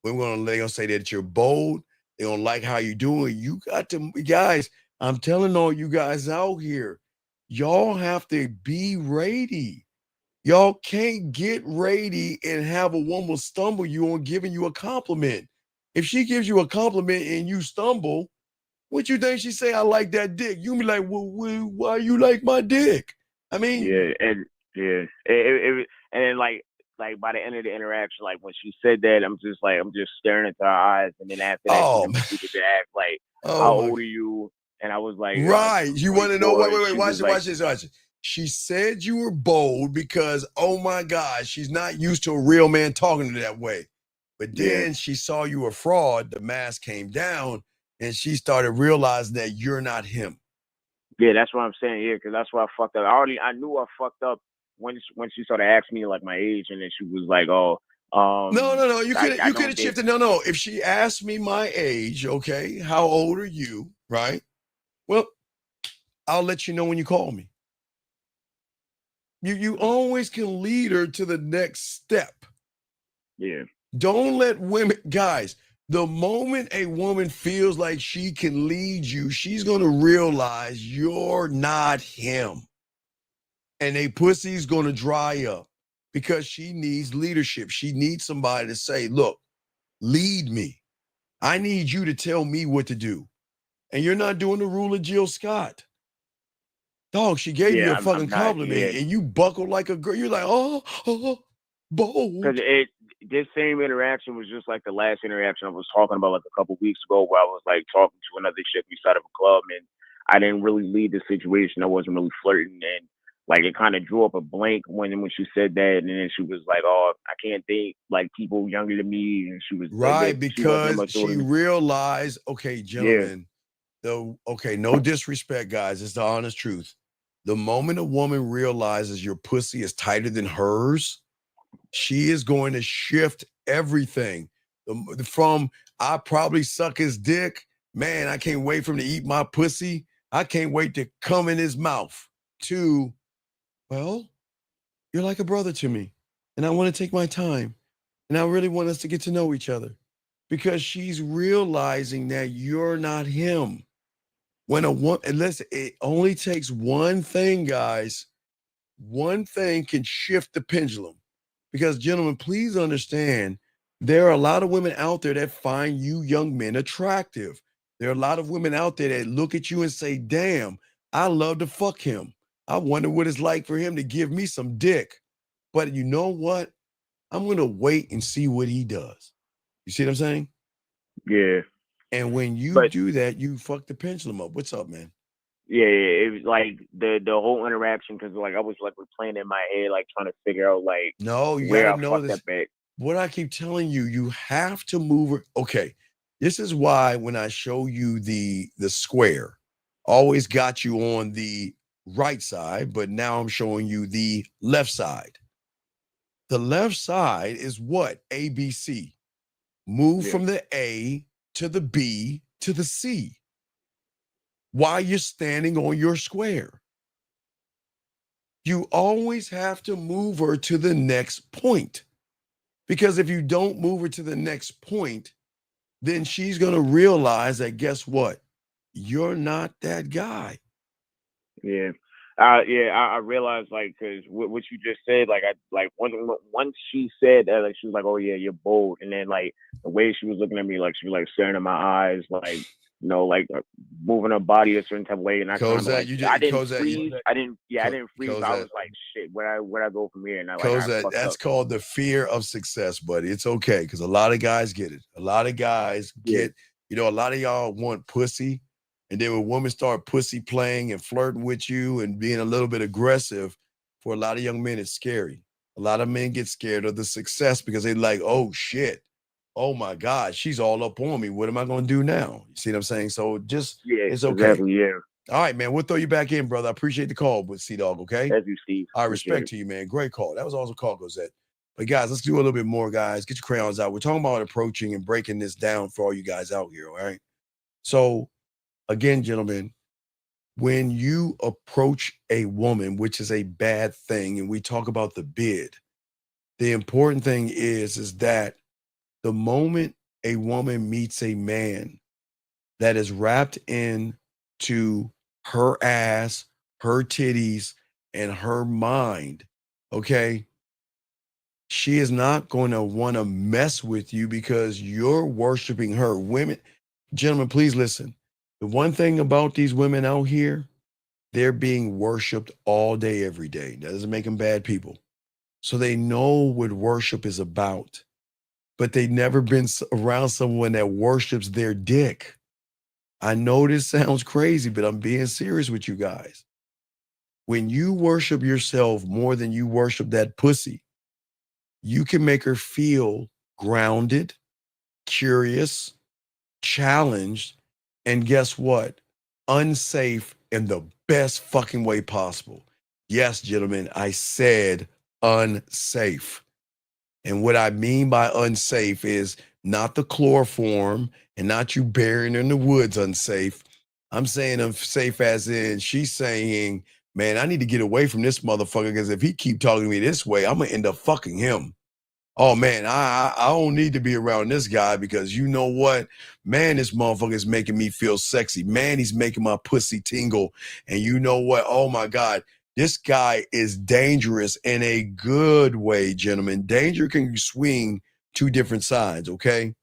They're gonna say that you're bold. They don't like how you doing. You got to, guys. I'm telling all you guys out here, y'all have to be ready. Y'all can't get ready and have a woman stumble you on giving you a compliment. If she gives you a compliment and you stumble, what you think she say? I like that dick. You be like, well, why you like my dick? I mean, and then like by the end of the interaction, like when she said that, I'm just staring into her eyes, and then after that, she proceeded to act like, how old are you? And I was like, right. You want to know? Wait. Watch Watch this. She said you were bold because, oh my God, she's not used to a real man talking to her that way. But then she saw you a fraud. The mask came down, and she started realizing that you're not him. Yeah, that's what I'm saying. Yeah, because that's why I fucked up. I knew I fucked up when she started asking me like my age, and then she was like, "Oh, no, you could have shifted. No. If she asked me my age, okay, how old are you? Right? Well, I'll let you know when you call me. You always can lead her to the next step. Yeah. Don't let women, guys. The moment a woman feels like she can lead you, she's gonna realize you're not him. And a pussy's gonna dry up because she needs leadership. She needs somebody to say, look, lead me. I need you to tell me what to do. And you're not doing the rule of Jill Scott. Dog, she gave you a fucking compliment and you buckled like a girl. You're like, oh, bold. Because this same interaction was just like the last interaction I was talking about like a couple weeks ago, where I was like talking to another chick beside of a club, and I didn't really lead the situation. I wasn't really flirting, and like it kind of drew up a blank when she said that, and then she was like, "Oh, I can't date like people younger than me," and she was right like, because she realized, okay, gentlemen, no disrespect, guys, it's the honest truth. The moment a woman realizes your pussy is tighter than hers, she is going to shift everything from I probably suck his dick. Man, I can't wait for him to eat my pussy. I can't wait to come in his mouth. To, well, you're like a brother to me. And I want to take my time. And I really want us to get to know each other. Because she's realizing that you're not him. When a woman, and listen, it only takes one thing, guys. One thing can shift the pendulum. Because, gentlemen, please understand, there are a lot of women out there that find you young men attractive. There are a lot of women out there that look at you and say, damn, I love to fuck him. I wonder what it's like for him to give me some dick. But you know what? I'm going to wait and see what he does. You see what I'm saying? Yeah. And when you do that, you fuck the pendulum up. What's up, man? Yeah, it was like the whole interaction, because like I was like replaying in my head, like trying to figure out like no, you where gotta I know fucked this. up at. What I keep telling you, you have to move her. Okay, this is why when I show you the square, always got you on the right side, but now I'm showing you the left side. The left side is what? ABC. Move from the A to the B to the C while you're standing on your square. You always have to move her to the next point. Because if you don't move her to the next point, then she's going to realize that, guess what? You're not that guy. Yeah. I realized, like, because what you just said, like, once she said that, like, she was like, "Oh yeah, you're bold," and then like the way she was looking at me, like she was like staring in my eyes, like, you know, like moving her body a certain type of way, and I kind of like, I didn't freeze. I didn't freeze. But I was like, shit, where I go from here? And I like, that's called the fear of success, buddy. It's okay because a lot of guys get it. A lot of guys get, you know, a lot of y'all want pussy. And then when women start pussy playing and flirting with you and being a little bit aggressive, for a lot of young men, it's scary. A lot of men get scared of the success because they're like, oh shit, oh my God, she's all up on me. What am I going to do now? You see what I'm saying? So just, it's okay. Exactly, yeah. All right, man, we'll throw you back in, brother. I appreciate the call with C-Dog, okay? Thank you, Steve. I respect to you, man. Great call. That was also call, Cosette. But guys, let's do a little bit more, guys. Get your crayons out. We're talking about approaching and breaking this down for all you guys out here, all right? So, again, gentlemen, when you approach a woman, which is a bad thing, and we talk about the bid, the important thing is that the moment a woman meets a man that is wrapped into her ass, her titties, and her mind, okay, she is not going to want to mess with you because you're worshiping her. Women, gentlemen, please listen. The one thing about these women out here, they're being worshiped all day, every day. That doesn't make them bad people. So they know what worship is about, but they've never been around someone that worships their dick. I know this sounds crazy, but I'm being serious with you guys. When you worship yourself more than you worship that pussy, you can make her feel grounded, curious, challenged, and guess what? Unsafe in the best fucking way possible. Yes, gentlemen, I said unsafe. And what I mean by unsafe is not the chloroform and not you burying her in the woods unsafe. I'm saying unsafe as in she's saying, man, I need to get away from this motherfucker because if he keep talking to me this way, I'm going to end up fucking him. Oh, man, I don't need to be around this guy because you know what? Man, this motherfucker is making me feel sexy. Man, he's making my pussy tingle. And you know what? Oh, my God. This guy is dangerous in a good way, gentlemen. Danger can swing two different sides, okay?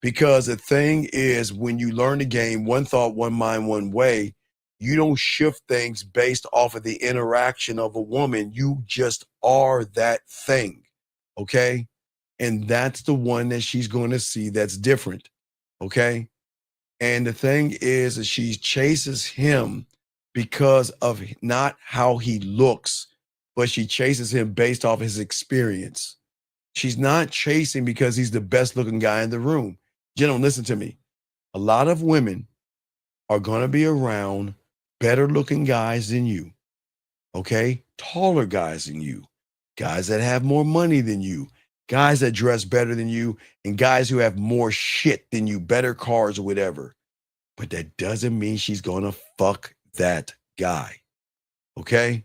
Because the thing is, when you learn the game, one thought, one mind, one way, you don't shift things based off of the interaction of a woman. You just are that thing, okay? And that's the one that she's going to see that's different, okay? And the thing is that she chases him because of not how he looks, but she chases him based off his experience. She's not chasing because he's the best looking guy in the room. Gentlemen, listen to me. A lot of women are going to be around better looking guys than you, okay? Taller guys than you, guys that have more money than you, guys that dress better than you, and guys who have more shit than you, better cars or whatever. But that doesn't mean she's going to fuck that guy, okay?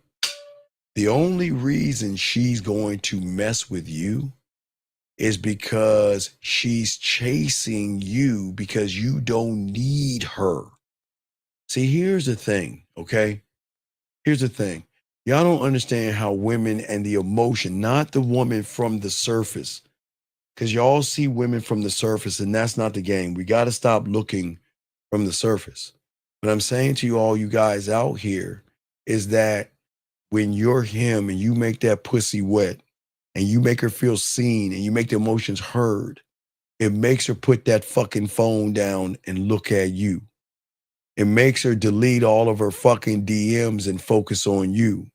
The only reason she's going to mess with you is because she's chasing you because you don't need her. See, here's the thing, okay? Here's the thing. Y'all don't understand how women and the emotion, not the woman from the surface, because y'all see women from the surface and that's not the game. We got to stop looking from the surface. What I'm saying to you all, you guys out here, is that when you're him and you make that pussy wet and you make her feel seen and you make the emotions heard, it makes her put that fucking phone down and look at you. It makes her delete all of her fucking DMs and focus on you.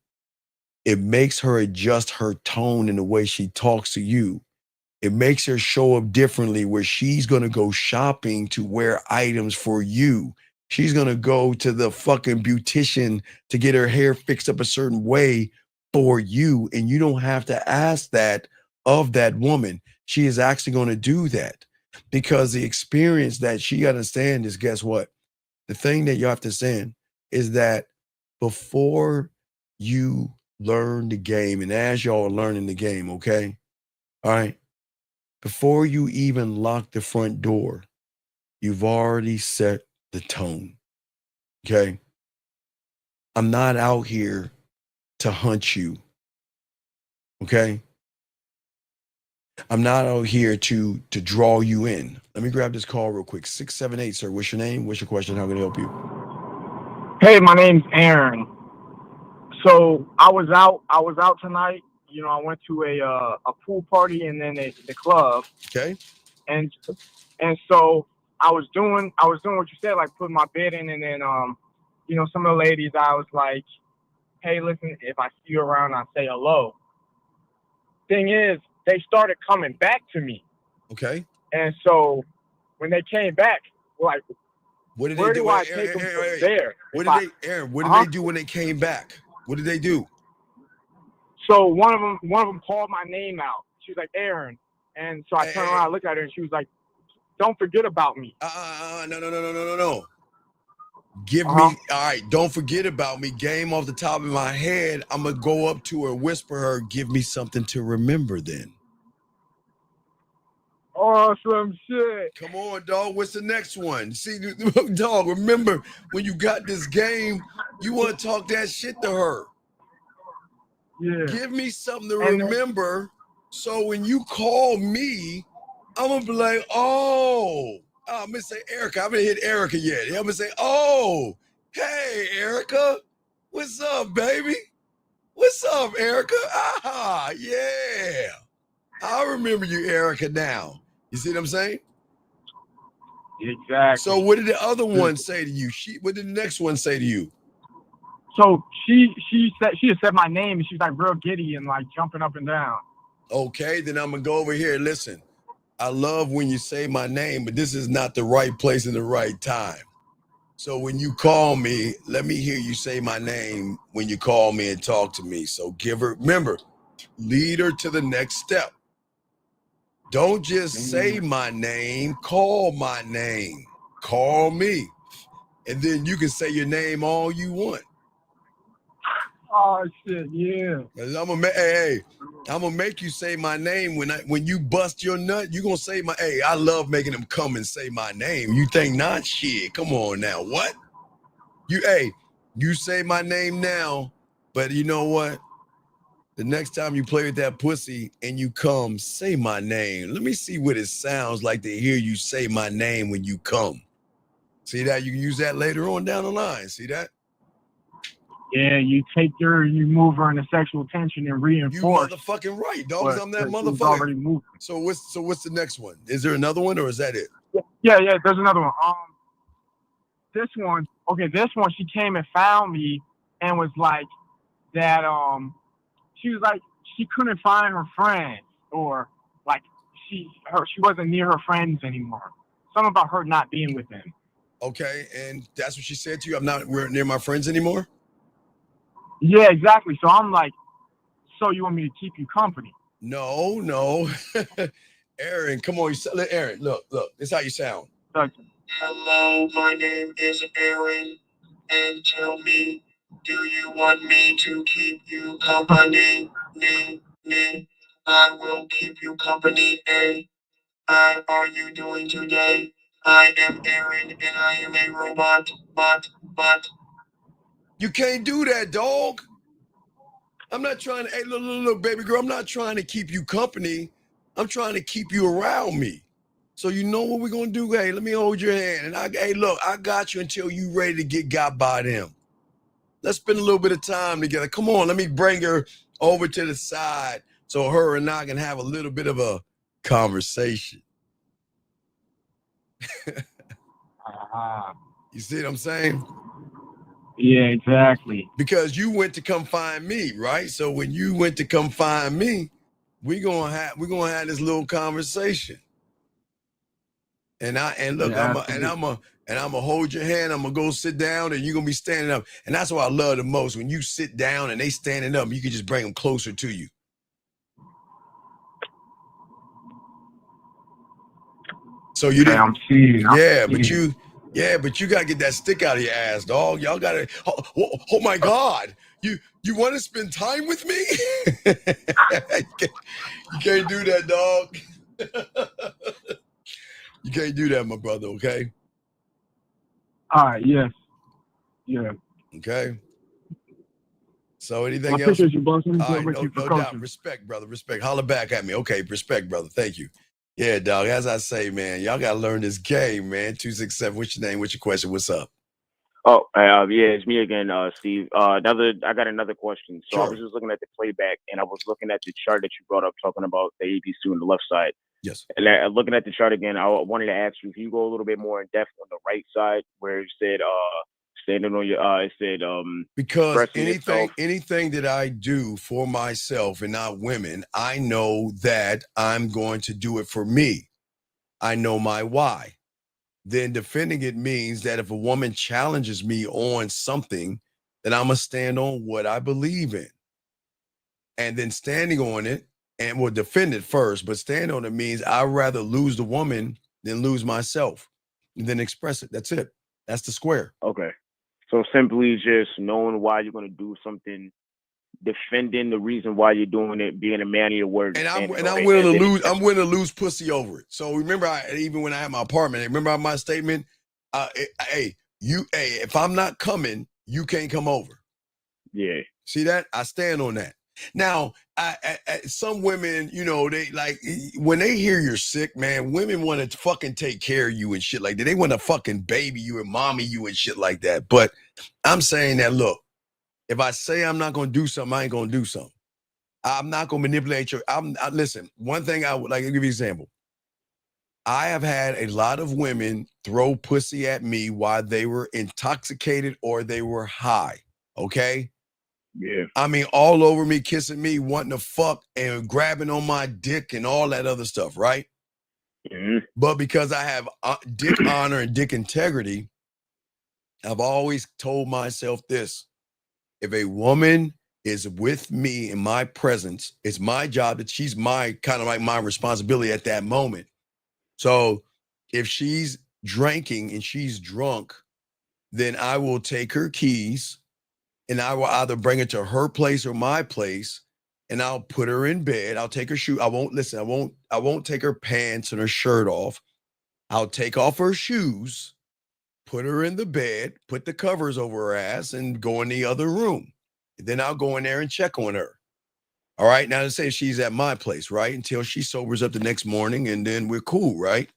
It makes her adjust her tone in the way she talks to you. It makes her show up differently where she's going to go shopping to wear items for you. She's going to go to the fucking beautician to get her hair fixed up a certain way for you. And you don't have to ask that of that woman. She is actually going to do that because the experience that she understands is, guess what? The thing that you have to understand is that before you learn the game, and as y'all are learning the game, okay? All right? Before you even lock the front door, you've already set the tone, okay? I'm not out here to hunt you, okay? I'm not out here to draw you in. Let me grab this call real quick. 678, sir. What's your name? What's your question? How can I help you? Hey, my name's Aaron. So I was out tonight. You know, I went to a pool party and then the club. Okay. And so I was doing what you said, like putting my bid in, and then you know, some of the ladies, I was like, hey, listen, if I see you around, I'll say hello. Thing is, they started coming back to me. Okay. And so when they came back, like, what did where they do? do I take them from there? What did Aaron, what did they do when they came back? What did they do? So one of them called my name out. She was like, Aaron. And so I turned around, I looked at her, and she was like, don't forget about me. No. Give me, all right, don't forget about me. Game off the top of my head. I'm going to go up to her, whisper her, give me something to remember then. Awesome shit. Come on, dog. What's the next one? See, dog, remember when you got this game, you want to talk that shit to her. Yeah. Give me something to remember. So when you call me, I'm going to be like, oh, I'm going to say Erica. I haven't hit Erica yet. I'm going to say, oh, hey, Erica. What's up, baby? What's up, Erica? Ah, yeah. I remember you, Erica, now. You see what I'm saying? Exactly. So what did the other one say to you? What did the next one say to you? So she had said my name, and she was like real giddy and like jumping up and down. Okay, then I'm gonna go over here. Listen, I love when you say my name, but this is not the right place and the right time. So when you call me, let me hear you say my name when you call me and talk to me. So remember, lead her to the next step. Don't just say my name, call my name. Call me. And then you can say your name all you want. Oh shit, yeah. I'm gonna make you say my name when you bust your nut. You gonna say I love making them come and say my name. You think not? Shit, come on now. What? You say my name now, but you know what? The next time you play with that pussy and you come, say my name. Let me see what it sounds like to hear you say my name when you come. See that? You can use that later on down the line. See that? Yeah, you move her into sexual tension and reinforce. You motherfucking right, dog. Because I'm that motherfucker. Already moved. So what's the next one? Is there another one or is that it? Yeah, there's another one. This one, she came and found me and was like that. She was like she couldn't find her friends, or like she wasn't near her friends anymore. Something about her not being with them. Okay, and that's what she said to you. We're near my friends anymore. Yeah, exactly. So I'm like, so you want me to keep you company? No. Aaron, come on. Aaron, look. This is how you sound. Hello, my name is Aaron, and tell me, do you want me to keep you company? Me, I will keep you company. How are you doing today? I am Aaron, and I am a robot, but. You can't do that, dog. I'm not trying to, look, baby girl, I'm not trying to keep you company. I'm trying to keep you around me. So you know what we're going to do? Hey, let me hold your hand. And I got you until you ready to get got by them. Let's spend a little bit of time together. Come on, let me bring her over to the side so her and I can have a little bit of a conversation. You see what I'm saying? Yeah, exactly. Because you went to come find me, right? So when you went to come find me, we're gonna have this little conversation. And look, Yeah, I'm gonna hold your hand. I'm gonna go sit down, and you're gonna be standing up. And that's what I love the most. When you sit down and they standing up, you can just bring them closer to you. So you didn't. I'm seeing. But you gotta get that stick out of your ass, dog. Y'all gotta. Oh my God! You want to spend time with me? You can't do that, dog. You can't do that, my brother. Okay. All right. Yes. Yeah. Okay. So anything I else? appreciate you, boss. All right, no doubt. Respect, brother. Respect. Holler back at me. Okay. Respect, brother. Thank you. Yeah, dog. As I say, man, y'all gotta learn this game, man. 267. What's your name? What's your question? What's up? Oh, yeah, it's me again, Steve. I got another question. So Sure. I was just looking at the playback, and I was looking at the chart that you brought up, talking about the ABC on the left side. Yes. And looking at the chart again, I wanted to ask you if you go a little bit more in depth on the right side, where it said standing on your it said because anything that I do for myself and not women, I know that I'm going to do it for me. I know my why. Then defending it means that if a woman challenges me on something, then I'm gonna stand on what I believe in. And then standing on it, and we'll defend it first, but stand on it means I'd rather lose the woman than lose myself, and then express it. That's it. That's the square. Okay. So simply just knowing why you're going to do something, defending the reason why you're doing it, being a man of your word. And I'm willing to lose. I'm willing to lose pussy over it. So remember, even when I had my apartment, remember my statement. If I'm not coming, you can't come over. Yeah. See that? I stand on that. Now, some women, they like when they hear you're sick, man, women want to fucking take care of you and shit like that. They want to fucking baby you and mommy you and shit like that. But I'm saying that, look, if I say I'm not going to do something, I ain't going to do something. I'm not going to manipulate you. Listen, one thing I would like to give you an example. I have had a lot of women throw pussy at me while they were intoxicated or they were high. Okay? Yeah. I mean, all over me, kissing me, wanting to fuck and grabbing on my dick and all that other stuff, right? Mm-hmm. But because I have dick honor and dick integrity, I've always told myself this. If a woman is with me in my presence, it's my job that she's my kind of like my responsibility at that moment. So if she's drinking and she's drunk, then I will take her keys and I will either bring her to her place or my place, and I'll put her in bed. I'll take her shoe. I won't take her pants and her shirt off. I'll take off her shoes, put her in the bed, put the covers over her ass, and go in the other room. And then I'll go in there and check on her. All right. Now, let's say she's at my place, right? Until she sobers up the next morning, and then we're cool, right?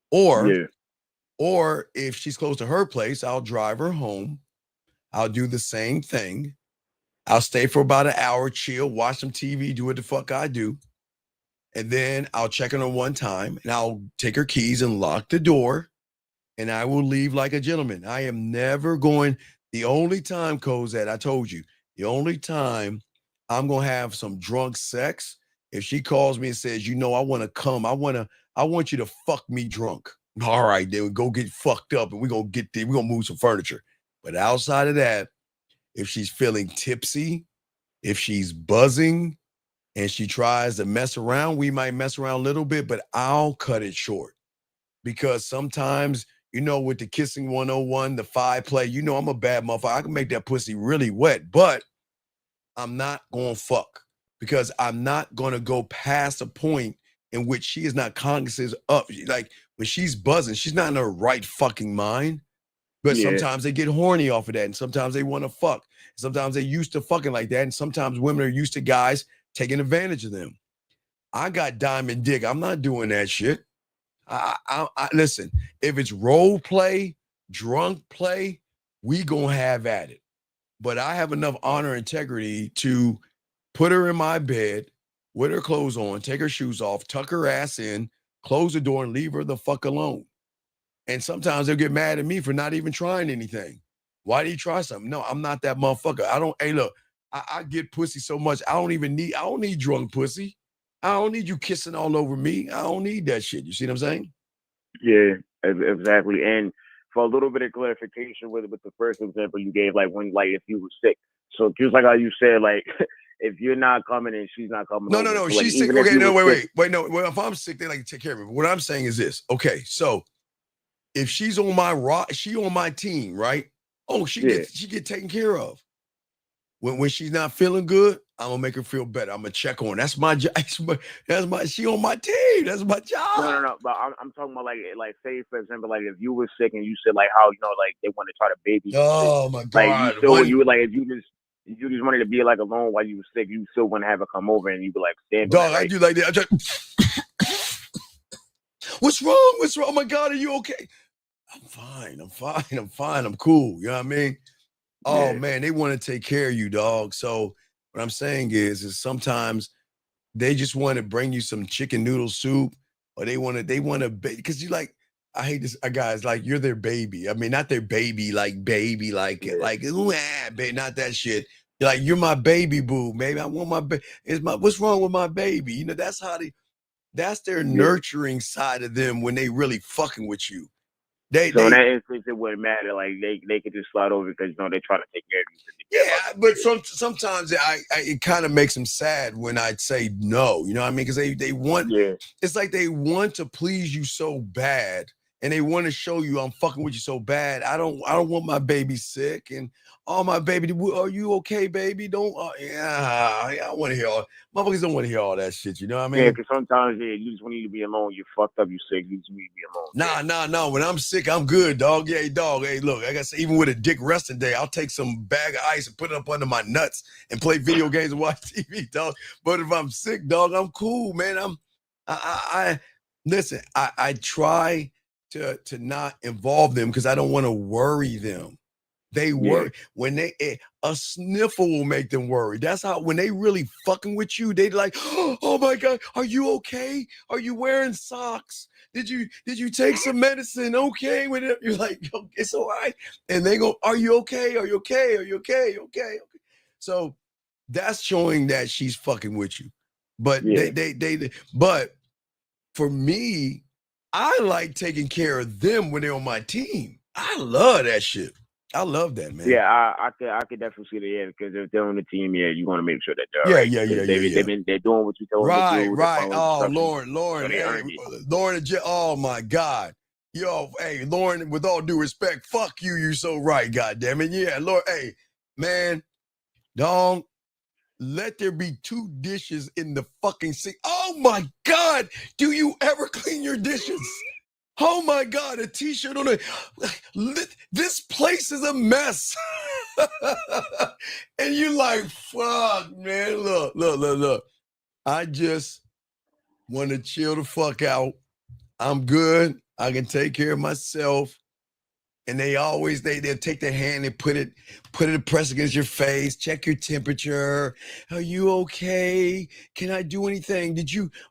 Or if she's close to her place, I'll drive her home. I'll do the same thing. I'll stay for about an hour, chill, watch some TV, do what the fuck I do. And then I'll check on her one time, and I'll take her keys and lock the door, and I will leave like a gentleman. I am never going. The only time, Cozette, I told you, the only time I'm going to have some drunk sex, if she calls me and says, I want to come. I want you to fuck me drunk. All right, then we go get fucked up, and we're going to move some furniture. But outside of that, if she's feeling tipsy, if she's buzzing, and she tries to mess around, we might mess around a little bit, but I'll cut it short. Because sometimes, with the kissing 101, the 5 play, I'm a bad motherfucker. I can make that pussy really wet, but I'm not going to fuck. Because I'm not going to go past a point in which she is not cognizant of. Like, when she's buzzing, she's not in her right fucking mind. But sometimes they get horny off of that, and sometimes they want to fuck. Sometimes they're used to fucking like that, and sometimes women are used to guys taking advantage of them. I got diamond dick. I'm not doing that shit. I listen, if it's role play, drunk play, we gonna have at it. but I have enough honor and integrity to put her in my bed with her clothes on, take her shoes off, tuck her ass in, close the door, and leave her the fuck alone. And sometimes they'll get mad at me for not even trying anything. Why do you try something? No, I'm not that motherfucker. Hey, look, I get pussy so much. I don't need drunk pussy. I don't need you kissing all over me. I don't need that shit. You see what I'm saying? Yeah, exactly. And for a little bit of clarification with the first example you gave, like when, like if you were sick. So just like how you said, like if you're not coming and she's not coming. No, over, so she's like, sick. Okay, no, wait. No, well, if I'm sick, they like to take care of me. But what I'm saying is this. Okay, so if she's on my team, right? Oh, she get taken care of. When she's not feeling good, I'm gonna make her feel better. I'm gonna check on her. That's my job. She on my team. That's my job. No. But I'm talking about like say for example, like if you were sick and you said like how like they want to try to baby. Oh my God! Like you still you like if you just wanted to be like alone while you were sick, you still want to have her come over and you be like stand. Dog, right? I do like that. I just, what's wrong? What's wrong? Oh my God, are you okay? I'm fine. I'm cool. You know what I mean? Oh man, they want to take care of you, dog. So what I'm saying is sometimes they just want to bring you some chicken noodle soup, or they want to because you like, I hate this guys, like you're their baby. I mean, not their baby, like ooh, baby, not that shit. You're like, you're my baby boo, baby. I want my baby. What's wrong with my baby? You know, that's their nurturing side of them when they really fucking with you. So in that instance, it wouldn't matter. Like they could just slide over because they're trying to take care of you. Yeah, but sometimes it kind of makes them sad when I'd say no. You know what I mean? Because they want. Yeah. It's like they want to please you so bad, and they want to show you I'm fucking with you so bad. I don't want my baby sick, and my baby. Are you okay, baby? Don't. I want to hear all. Motherfuckers don't want to hear all that shit. You know what I mean? Yeah, because sometimes you just want you to be alone. You're fucked up. You sick. You just need to be alone. Nah. When I'm sick, I'm good, dog. Yeah, dog. Hey, look, I guess even with a dick resting day, I'll take some bag of ice and put it up under my nuts and play video games and watch TV, dog. But if I'm sick, dog, I'm cool, man. Listen. I try to not involve them because I don't want to worry them. They worry when a sniffle will make them worry. That's how when they really fucking with you, they like, oh my God, are you okay? Are you wearing socks? Did you take some medicine? Okay, with it, you're like, it's all right. And they go, are you okay? Are you okay? Are you okay? Okay. So that's showing that she's fucking with you. But but for me, I like taking care of them when they're on my team. I love that shit. I love that, man. Yeah, I could definitely see that. Because if they're on the team, you want to make sure that they're right. They're doing what you tell them to do. Right. Oh, Lauren, oh my God, yo, hey, Lauren. With all due respect, fuck you. You're so right. God damn it. Yeah, Lauren. Hey, man, dog. Let there be 2 dishes in the fucking sink. Oh my God, do you ever clean your dishes? Oh my God, a t-shirt on it. This place is a mess. And you're like, fuck, man. Look. I just want to chill the fuck out. I'm good. I can take care of myself. And they'll take their hand and put it press against your face, check your temperature. Are you okay? Can I do anything?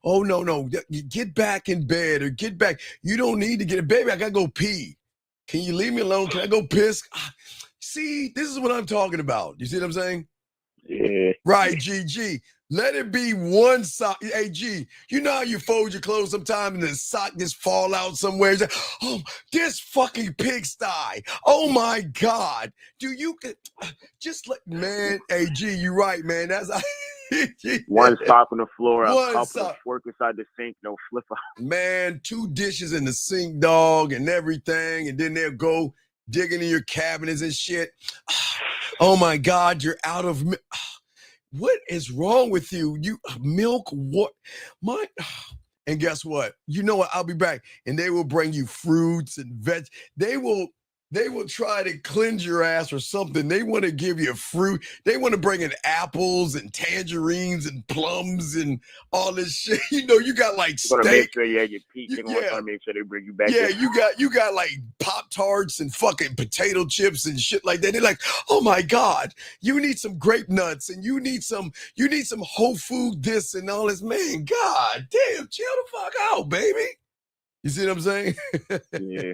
Oh no. Get back in bed or get back. You don't need to get a baby. I gotta go pee. Can you leave me alone? Can I go piss? See, this is what I'm talking about. You see what I'm saying? Yeah. Right, GG. Let it be one sock. Hey, G, you know how you fold your clothes sometime and the sock just fall out somewhere? Like, oh, this fucking pigsty. Oh, my God. Do you just like, man, hey, G, you right, man. That's one sock on the floor, a couple of fork inside the sink, no flip out. Man, 2 dishes in the sink, dog, and everything. And then they'll go digging in your cabinets and shit. Oh, my God, you're out of... What is wrong with you? You milk what? And guess what? You know what? I'll be back. And they will bring you fruits and veg. They will They will try to cleanse your ass or something. They want to give you fruit. They want to bring in apples and tangerines and plums and all this shit. You know, you got like You're gonna make steak. sure you have your peak. They're gonna try to make sure they bring you back. Yeah, there. you got like Pop-Tarts and fucking potato chips and shit like that. They're like, oh my God, you need some grape nuts and you need some whole food this and all this. Man, God damn, chill the fuck out, baby. You see what I'm saying? Yeah.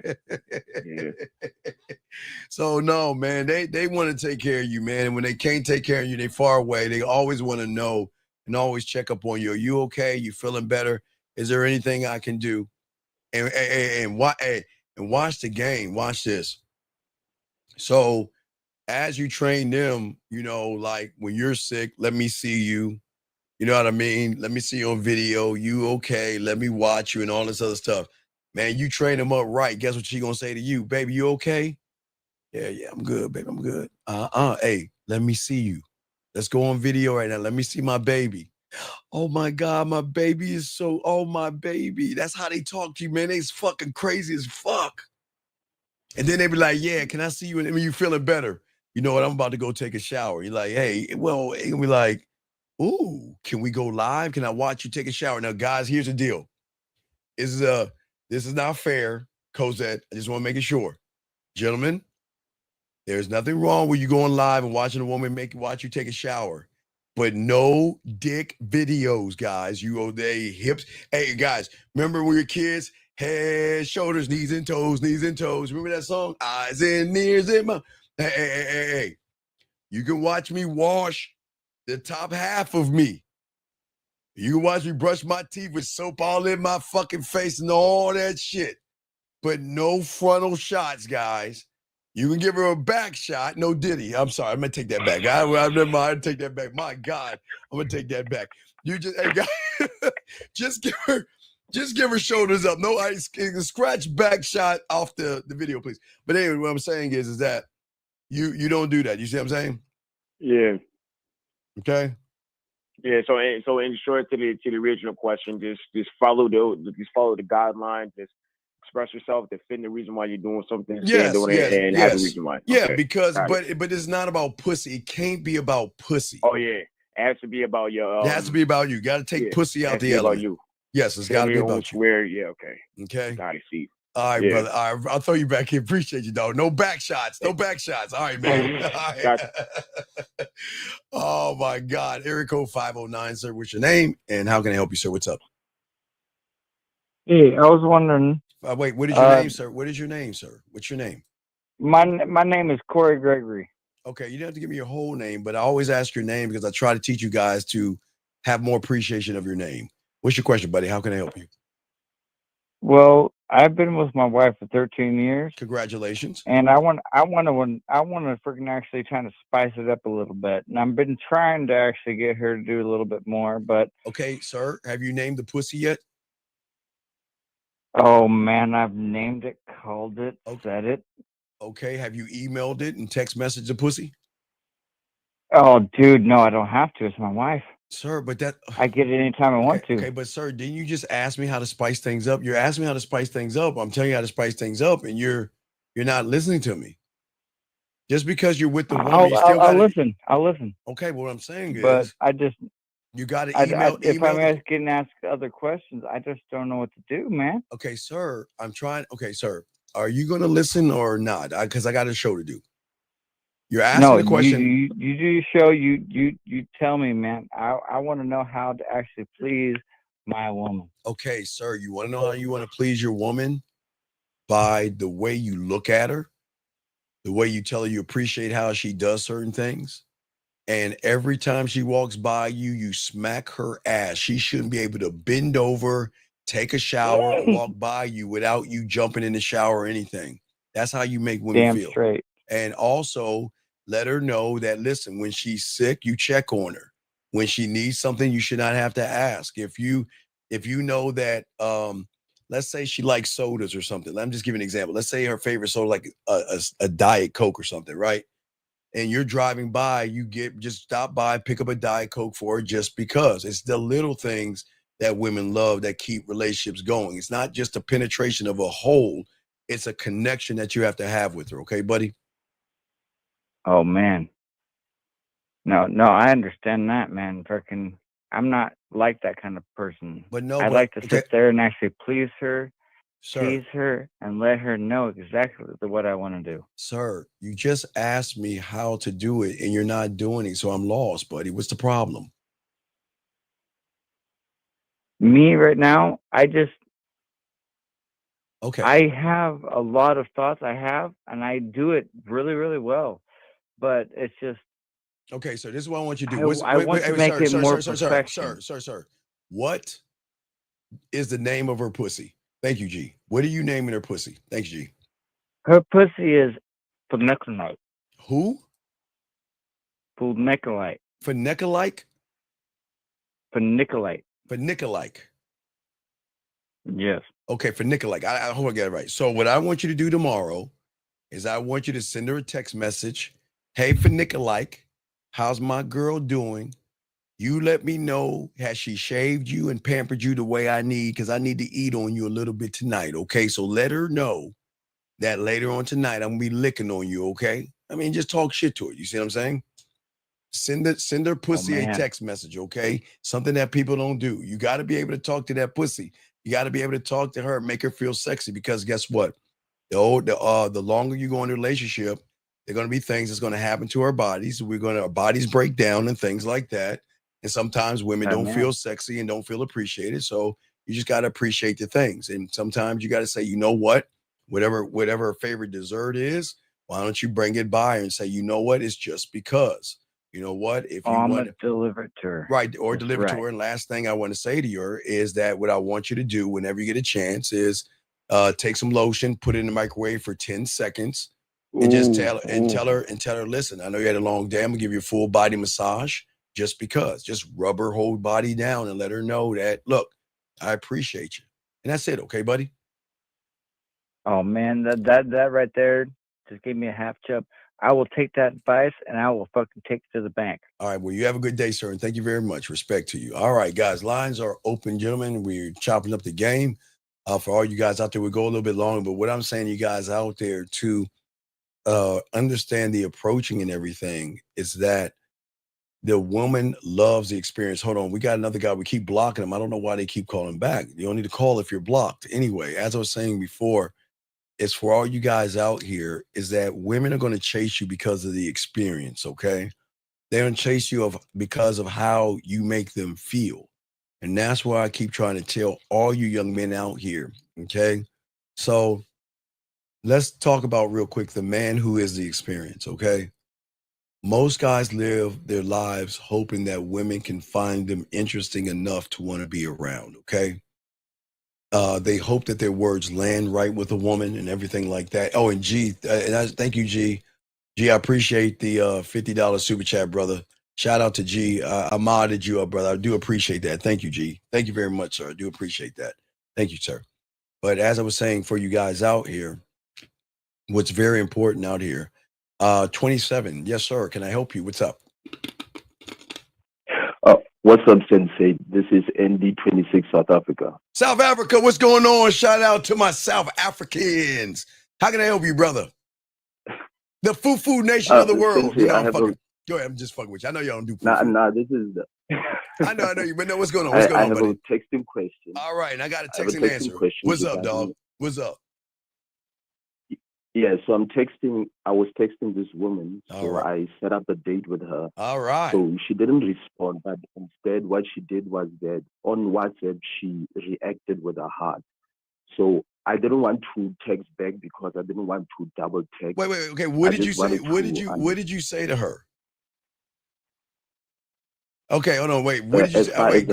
So no, man, they want to take care of you, man. And when they can't take care of you, they far away. They always want to know and always check up on you. Are you okay? You feeling better? Is there anything I can do? And watch the game. Watch this. So as you train them, you know, like when you're sick, let me see you. You know what I mean? Let me see you on video. You okay? Let me watch you and all this other stuff. Man, you train them up right. Guess what she gonna say to you? Baby, you okay? Yeah, I'm good, baby. I'm good. Hey, let me see you. Let's go on video right now. Let me see my baby. Oh my God, my baby is so, oh my baby. That's how they talk to you, man. They's fucking crazy as fuck. And then they be like, yeah, can I see you? And when you feeling better, you know what? I'm about to go take a shower. You're like, hey, well, it can be like, ooh, can we go live? Can I watch you take a shower? Now, guys, here's the deal. This is not fair, Cosette. I just want to make it sure. Gentlemen, there's nothing wrong with you going live and watching a woman watch you take a shower. But no dick videos, guys. They hips. Hey, guys, remember when we were kids? Head, shoulders, knees and toes, knees and toes. Remember that song? Eyes and ears and mouth. Hey. You can watch me wash the top half of me. You can watch me brush my teeth with soap all in my fucking face and all that shit. But no frontal shots, guys. You can give her a back shot. No Diddy. I'm sorry. I'm going to take that back. Never mind. Take that back. My God. I'm going to take that back. You just, hey, guys, just give her shoulders up. No ice. Scratch back shot off the video, please. But anyway, what I'm saying is that you don't do that. You see what I'm saying? Yeah. Okay. Yeah. So in short, to the original question, just follow the guidelines. Just express yourself, defend the reason why you're doing something, and have a reason why. Yeah, Okay. because but it's not about pussy. It can't be about pussy. Oh yeah, it has to be about your. It has to be about you. Got to take pussy out the element. About you. Yes, it's got to be about you. Yeah. Okay. Okay. Got to see. All right, brother. All right, I'll throw you back here. Appreciate you, dog. No back shots. All right, man. All right. Gotcha. Oh my God. Area code 509, sir. What's your name and how can I help you, sir? What's up? Hey, I was wondering. Wait, what is your name, sir? What is your name, sir? What's your name? My name is Corey Gregory. Okay, you don't have to give me your whole name, but I always ask your name because I try to teach you guys to have more appreciation of your name. What's your question, buddy? How can I help you? Well, I've been with my wife for 13 years. Congratulations. And I want to freaking actually trying to spice it up a little bit. And I've been trying to actually get her to do a little bit more, but. Okay, sir, have you named the pussy yet? Oh man, I've named it, called it, said it. Okay, have you emailed it and text messaged the pussy? Oh, dude, no, I don't have to. It's my wife. Sir, but that I get it anytime I want to. Okay, but sir, didn't you just ask me how to spice things up? You're asking me how to spice things up. I'm telling you how to spice things up, and you're not listening to me. Just because you're with the woman, I'll listen. I'll listen. Okay, well, what I'm saying but is, I just you got to email. If I'm getting asked other questions, I just don't know what to do, man. Okay, sir, I'm trying. Okay, sir, are you going to listen or not? Because I got a show to do. You're asking the question. You do your show. You tell me, man. I want to know how to actually please my woman. Okay, sir. You want to know how you want to please your woman? By the way you look at her, the way you tell her you appreciate how she does certain things. And every time she walks by you, you smack her ass. She shouldn't be able to bend over, take a shower, and walk by you without you jumping in the shower or anything. That's how you make women feel. Straight. And also let her know that, listen, when she's sick, you check on her. When she needs something, you should not have to ask. If you know that, let's say she likes sodas or something. Let me just give you an example. Let's say her favorite soda, like a Diet Coke or something, right? And you're driving by, just stop by, pick up a Diet Coke for her just because. It's the little things that women love that keep relationships going. It's not just a penetration of a hole It's a connection that you have to have with her. Okay, buddy? Oh man. No, I understand that, man. Freaking, I'm not like that kind of person. But no, I but like to okay, sit there and actually please her, sir. tease her, and let her know exactly what I want to do. Sir, you just asked me how to do it and you're not doing it, so I'm lost, buddy. What's the problem? Me right now, Okay. I have a lot of thoughts and I do it really, really well. But it's just, Okay, sir, this is what I want you to do. I want to make it more perfection. Sir. What is the name of her pussy? Thank you, G. What are you naming her pussy? Thanks, G. Her pussy is Funiculite. Who? Funiculite. Funiculite? Funiculite. Funiculite. Yes. Okay, Funiculite. I hope I get it right. So what I want you to do tomorrow is I want you to send her a text message. Hey, Funiculite, how's my girl doing? You let me know, has she shaved you and pampered you the way I need? Because I need to eat on you a little bit tonight, okay? So let her know that later on tonight, I'm going to be licking on you, okay? I mean, just talk shit to her. You see what I'm saying? Send her pussy a text message, okay? Something that people don't do. You got to be able to talk to that pussy. You got to be able to talk to her, make her feel sexy, because guess what? The longer you go in a relationship, there are going to be things that's going to happen to our bodies. Our bodies break down and things like that. And sometimes women don't feel sexy and don't feel appreciated. So you just got to appreciate the things. And sometimes you got to say, you know what, whatever her favorite dessert is, why don't you bring it by and say, you know what, it's just because. You know what, if you want to deliver it to her. Right, or That's deliver to right. her. And last thing I want to say to her is that what I want you to do whenever you get a chance is take some lotion, put it in the microwave for 10 seconds, and just tell her, listen, I know you had a long day. I'm gonna give you a full body massage just because. Just rub her whole body down and let her know that, look, I appreciate you. And that's it, okay, buddy? Oh man, that right there just gave me a half chub. I will take that advice and I will fucking take it to the bank. All right, well, you have a good day, sir, and thank you very much. Respect to you. All right, guys, lines are open, gentlemen. We're chopping up the game. For all you guys out there, we'll go a little bit longer, but what I'm saying, you guys out there to understand the approaching and everything is that the woman loves the experience. Hold on, we got another guy. We keep blocking him. I don't know why they keep calling back. You don't need to call if you're blocked. Anyway, as I was saying before, it's for all you guys out here is that women are going to chase you because of the experience, okay? They're going to chase you because of how you make them feel. And that's why I keep trying to tell all you young men out here, okay? So let's talk about real quick the man who is the experience, okay? Most guys live their lives hoping that women can find them interesting enough to want to be around, okay? They hope that their words land right with a woman and everything like that. Oh, and G, thank you, G. G, I appreciate the $50 super chat, brother. Shout out to G. I modded you up, brother. I do appreciate that. Thank you, G. Thank you very much, sir. I do appreciate that. Thank you, sir. But as I was saying, for you guys out here, what's very important out here, 27. Yes, sir. Can I help you? What's up? What's up, Sensei? This is ND26 South Africa. South Africa, what's going on? Shout out to my South Africans. How can I help you, brother? The Fufu nation of the world. Sensei, You know, go ahead, I'm just fucking with you. I know y'all don't do Fufu. Nah, this is the... I know you, but no, what's going on? What's going on, I have buddy? a texting question. All right, and I got a text and answer. What's up, dog? What's up? Yeah, so I was texting this woman, so I set up a date with her. All right. So she didn't respond, but instead what she did was that on WhatsApp, she reacted with her heart. So I didn't want to text back because I didn't want to double text. Wait, okay, what did you say? What did you say to her? Okay, hold on, wait. What did you say?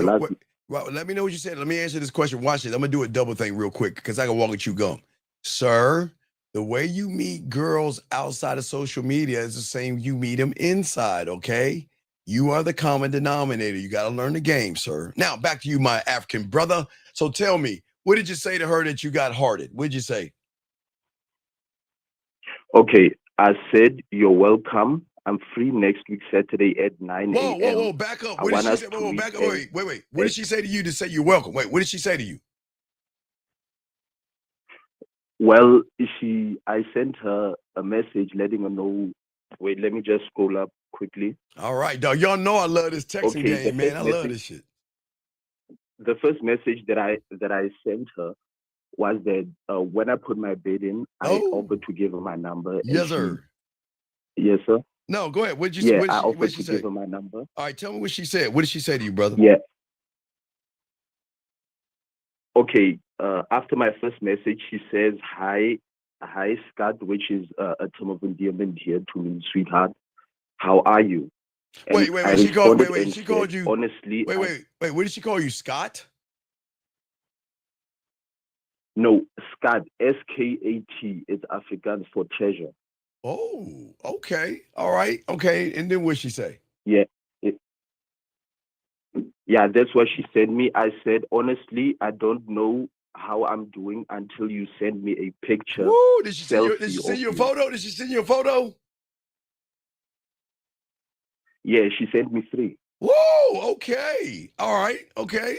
Well, let me know what you said. Let me answer this question. Watch it. I'm gonna do a double thing real quick because I can walk and chew gum. Sir, the way you meet girls outside of social media is the same you meet them inside, okay? You are the common denominator. You got to learn the game, sir. Now, back to you, my African brother. So tell me, what did you say to her that you got hearted? What did you say? Okay, I said, you're welcome. I'm free next week, Saturday at 9 a.m. Whoa, back up. What did she say? Whoa, back up. Wait. What did she say to you to say you're welcome? Wait, what did she say to you? Well, I sent her a message letting her know. Wait, let me just scroll up quickly. All right, dog. Y'all know I love this texting Okay, game, man. I love this shit. The first message that I sent her was that when I put my bid in, I offered to give her my number. Yes, sir. Yes, sir. No, go ahead. What did you Yeah, what I did offered she to say? give her my number. All right, tell me what she said. What did she say to you, brother? Yeah. Okay. After my first message, she says, "Hi, Scott," which is a term of endearment here to mean sweetheart. How are you? And Wait. I She called. responded Wait. and She called said, you. honestly, Wait. What did she call you, Scott? No, Scott, SKAT. It's Afrikaans for treasure. Oh, okay. All right. Okay. And then what she say? Yeah. Yeah, that's what she sent me. I said, honestly, I don't know how I'm doing until you send me a picture. Woo, did she send you a me. photo? Did she send you a photo? Yeah, she sent me 3. Whoa, okay. All right, okay.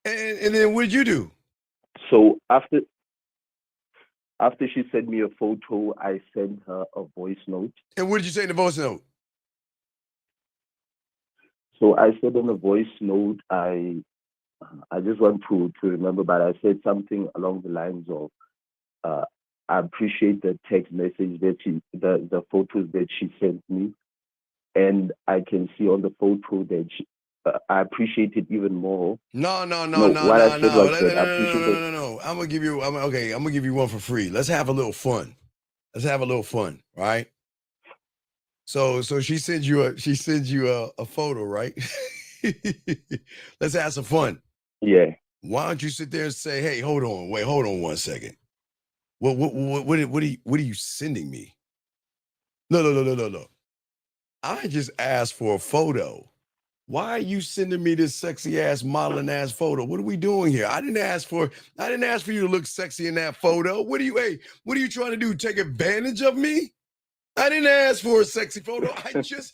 And then what did you do? So after she sent me a photo, I sent her a voice note. And what did you say in the voice note? So I said in the voice note, I just want to remember, but I said something along the lines of, I appreciate the text message that the photos that she sent me, and I can see on the photo that I appreciate it even more. No. What I said was that I appreciate it. No. I'm gonna give you one for free. Let's have a little fun. Right? So she sends you a photo, right? Let's have some fun. Yeah. Why don't you sit there and say, hey, hold on 1 second. What are you sending me? No. I just asked for a photo. Why are you sending me this sexy ass modeling ass photo? What are we doing here? I didn't ask for you to look sexy in that photo. What are you trying to do? Take advantage of me? I didn't ask for a sexy photo. I just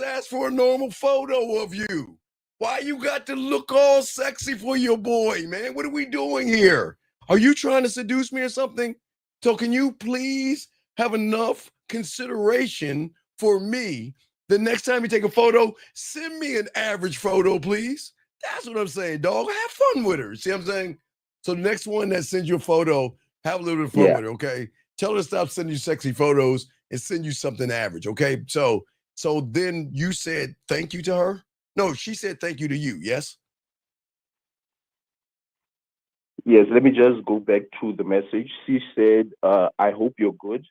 asked for a normal photo of you. Why you got to look all sexy for your boy, man? What are we doing here? Are you trying to seduce me or something? So can you please have enough consideration for me? The next time you take a photo, send me an average photo, please. That's what I'm saying, dog. Have fun with her. See what I'm saying? So the next one that sends you a photo, have a little bit of fun with her, okay? Tell her to stop sending you sexy photos and send you something average, okay? So then you said thank you to her? No, she said thank you to you, yes? Yes, let me just go back to the message. She said, I hope you're good.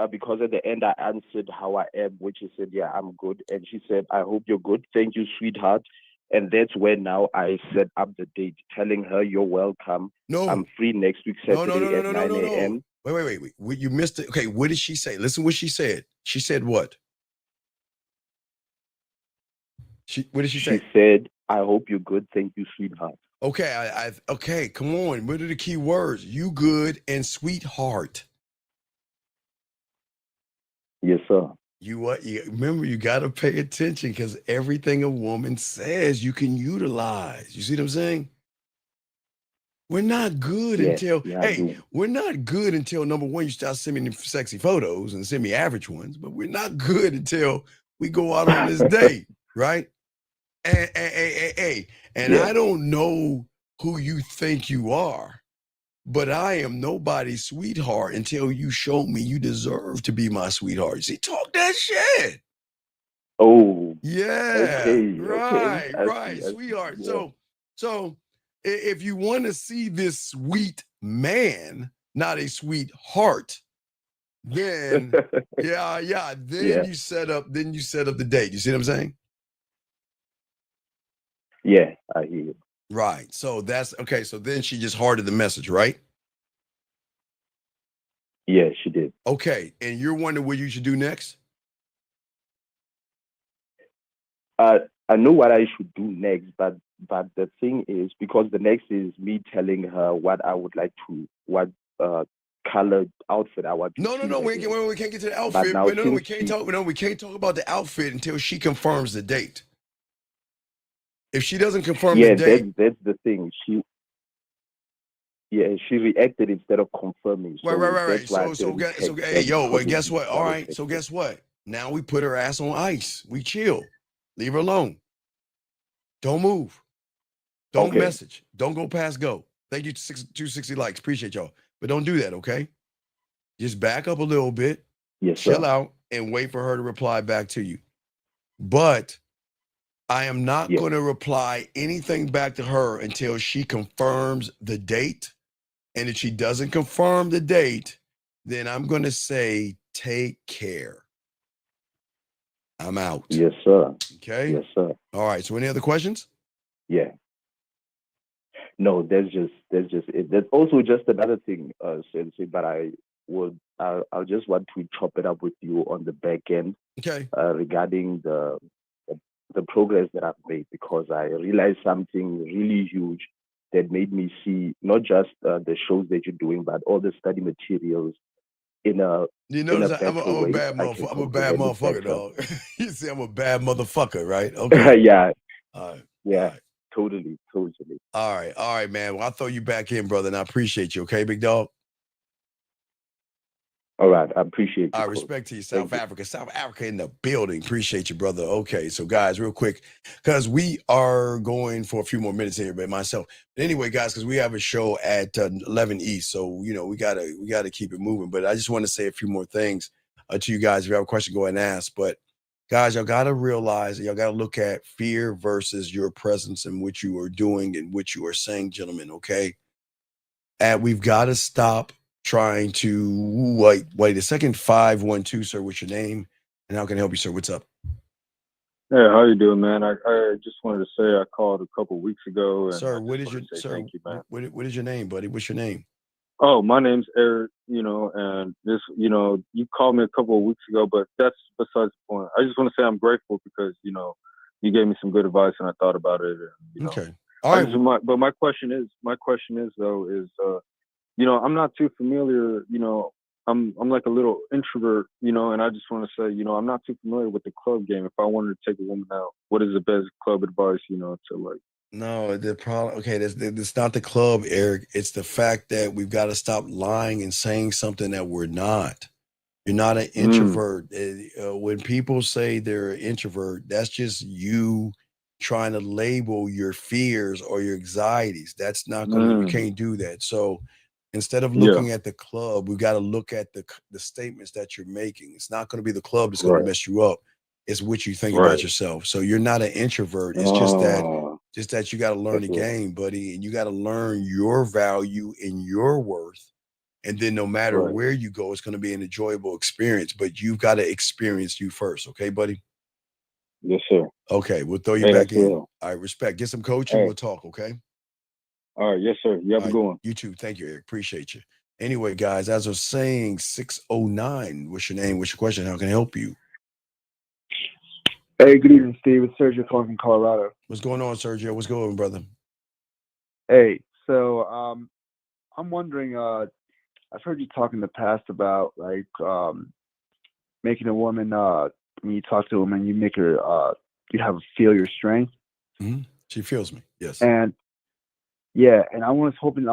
Because at the end I answered how I am, which she said, yeah, I'm good. And she said, I hope you're good. Thank you, sweetheart. And that's when now I set up the date, telling her you're welcome. No. I'm free next week, Saturday at 9 a.m. Wait. You missed it. Okay, what did she say? Listen what she said. She said what? What did she say? She said, I hope you're good. Thank you, sweetheart. Okay, okay, come on. What are the key words? You good and sweetheart. Yes, sir. You remember, you got to pay attention because everything a woman says you can utilize. You see what I'm saying? We're not good until we're not good until number one, you start sending me sexy photos and send me average ones, but we're not good until we go out on this date, right? And I don't know who you think you are, but I am nobody's sweetheart until you show me you deserve to be my sweetheart. You see, talk that shit. Oh, yeah, okay, right, okay. right, sweetheart. Yeah. So if you want to see this sweet man, not a sweetheart, then you set up the date. You see what I'm saying? Yeah, I hear you. Right. So that's okay. So then she just hearted the message, right? Yeah, she did. Okay. And you're wondering what you should do next? I know what I should do next, but the thing is, because the next is me telling her what I would like to, what colored outfit I want to. No, we can't get to the outfit. We can't talk about the outfit until she confirms the date. If she doesn't confirm the date, that's the thing. Yeah, she reacted instead of confirming. So Right. that's why I So said we hey, text them yo, well, because guess it's what? All right. direct So texting. guess what? Now we put her ass on ice. We chill. Leave her alone. Don't move. Don't Okay. message. Don't go past go. Thank you, 260 likes. Appreciate y'all. But don't do that, okay? Just back up a little bit, Yes, chill sir. out, and wait for her to reply back to you. But I am not going to reply anything back to her until she confirms the date. And if she doesn't confirm the date, then I'm going to say, take care. I'm out. Yes, sir. Okay? Yes, sir. All right. So any other questions? Yeah. No, that's just it. There's also just another thing, Sensei, but I'll just want to chop it up with you on the back end. Okay. Regarding the progress that I've made, because I realized something really huge that made me see not just the shows that you're doing, but all the study materials in a I'm a way. bad I can motherfucker. I'm a bad comprehend it motherfucker, better. dog. You see, I'm a bad motherfucker, right? Okay. Yeah. All right. Yeah. Totally. All right, man. Well, I'll throw you back in, brother, and I appreciate you. Okay, big dog. All right. I appreciate you. I respect to you, South Africa. South Africa in the building. Appreciate you, brother. Okay, so guys, real quick, because we are going for a few more minutes here, but myself. But anyway, guys, because we have a show at 11 East, so we gotta keep it moving. But I just want to say a few more things to you guys. If you have a question, go ahead and ask. But guys, y'all gotta realize, y'all gotta look at fear versus your presence and what you are doing and what you are saying, gentlemen. Okay, and we've got to stop trying to wait a second. 512, sir. What's your name? And how can I help you, sir? What's up? Hey, how you doing, man? I just wanted to say I called a couple weeks ago, and Sir, what is your thank you, man. What is your name, buddy? What's your name? Oh, my name's Eric. And this, you called me a couple of weeks ago, but that's besides the point. I just want to say I'm grateful because you gave me some good advice, and I thought about it. And, okay. All right. But my question is I'm not too familiar, I'm like a little introvert, and I just want to say, I'm not too familiar with the club game. If I wanted to take a woman out, what is the best club advice, to like? No, the problem, okay, that's not the club, Eric. It's the fact that we've got to stop lying and saying something that we're not. You're not an introvert. When people say they're an introvert, that's just you trying to label your fears or your anxieties. That's not going to, you can't do that. So instead of looking at the club, we've got to look at the statements that you're making. It's not going to be the club that's going to mess you up. It's what you think about yourself. So you're not an introvert. It's just that you got to learn the game, buddy, and you got to learn your value and your worth. And then no matter where you go, it's going to be an enjoyable experience, but you've got to experience you first. Okay, buddy? Yes, sir. Okay, we'll throw you back in. All right, respect. Get some coaching. We'll talk, okay? All right, yes, sir. You have a good one. You too. Thank you, Eric. Appreciate you. Anyway, guys, as I was saying, 609, what's your name? What's your question? How can I help you? Hey, good evening, Steve. It's Sergio calling from Colorado. What's going on, Sergio? What's going on, brother? Hey, so I'm wondering, I've heard you talk in the past about like making a woman when you talk to a woman, you make her you have her feel your strength. Mm-hmm. She feels me, yes. And yeah, and I'm hoping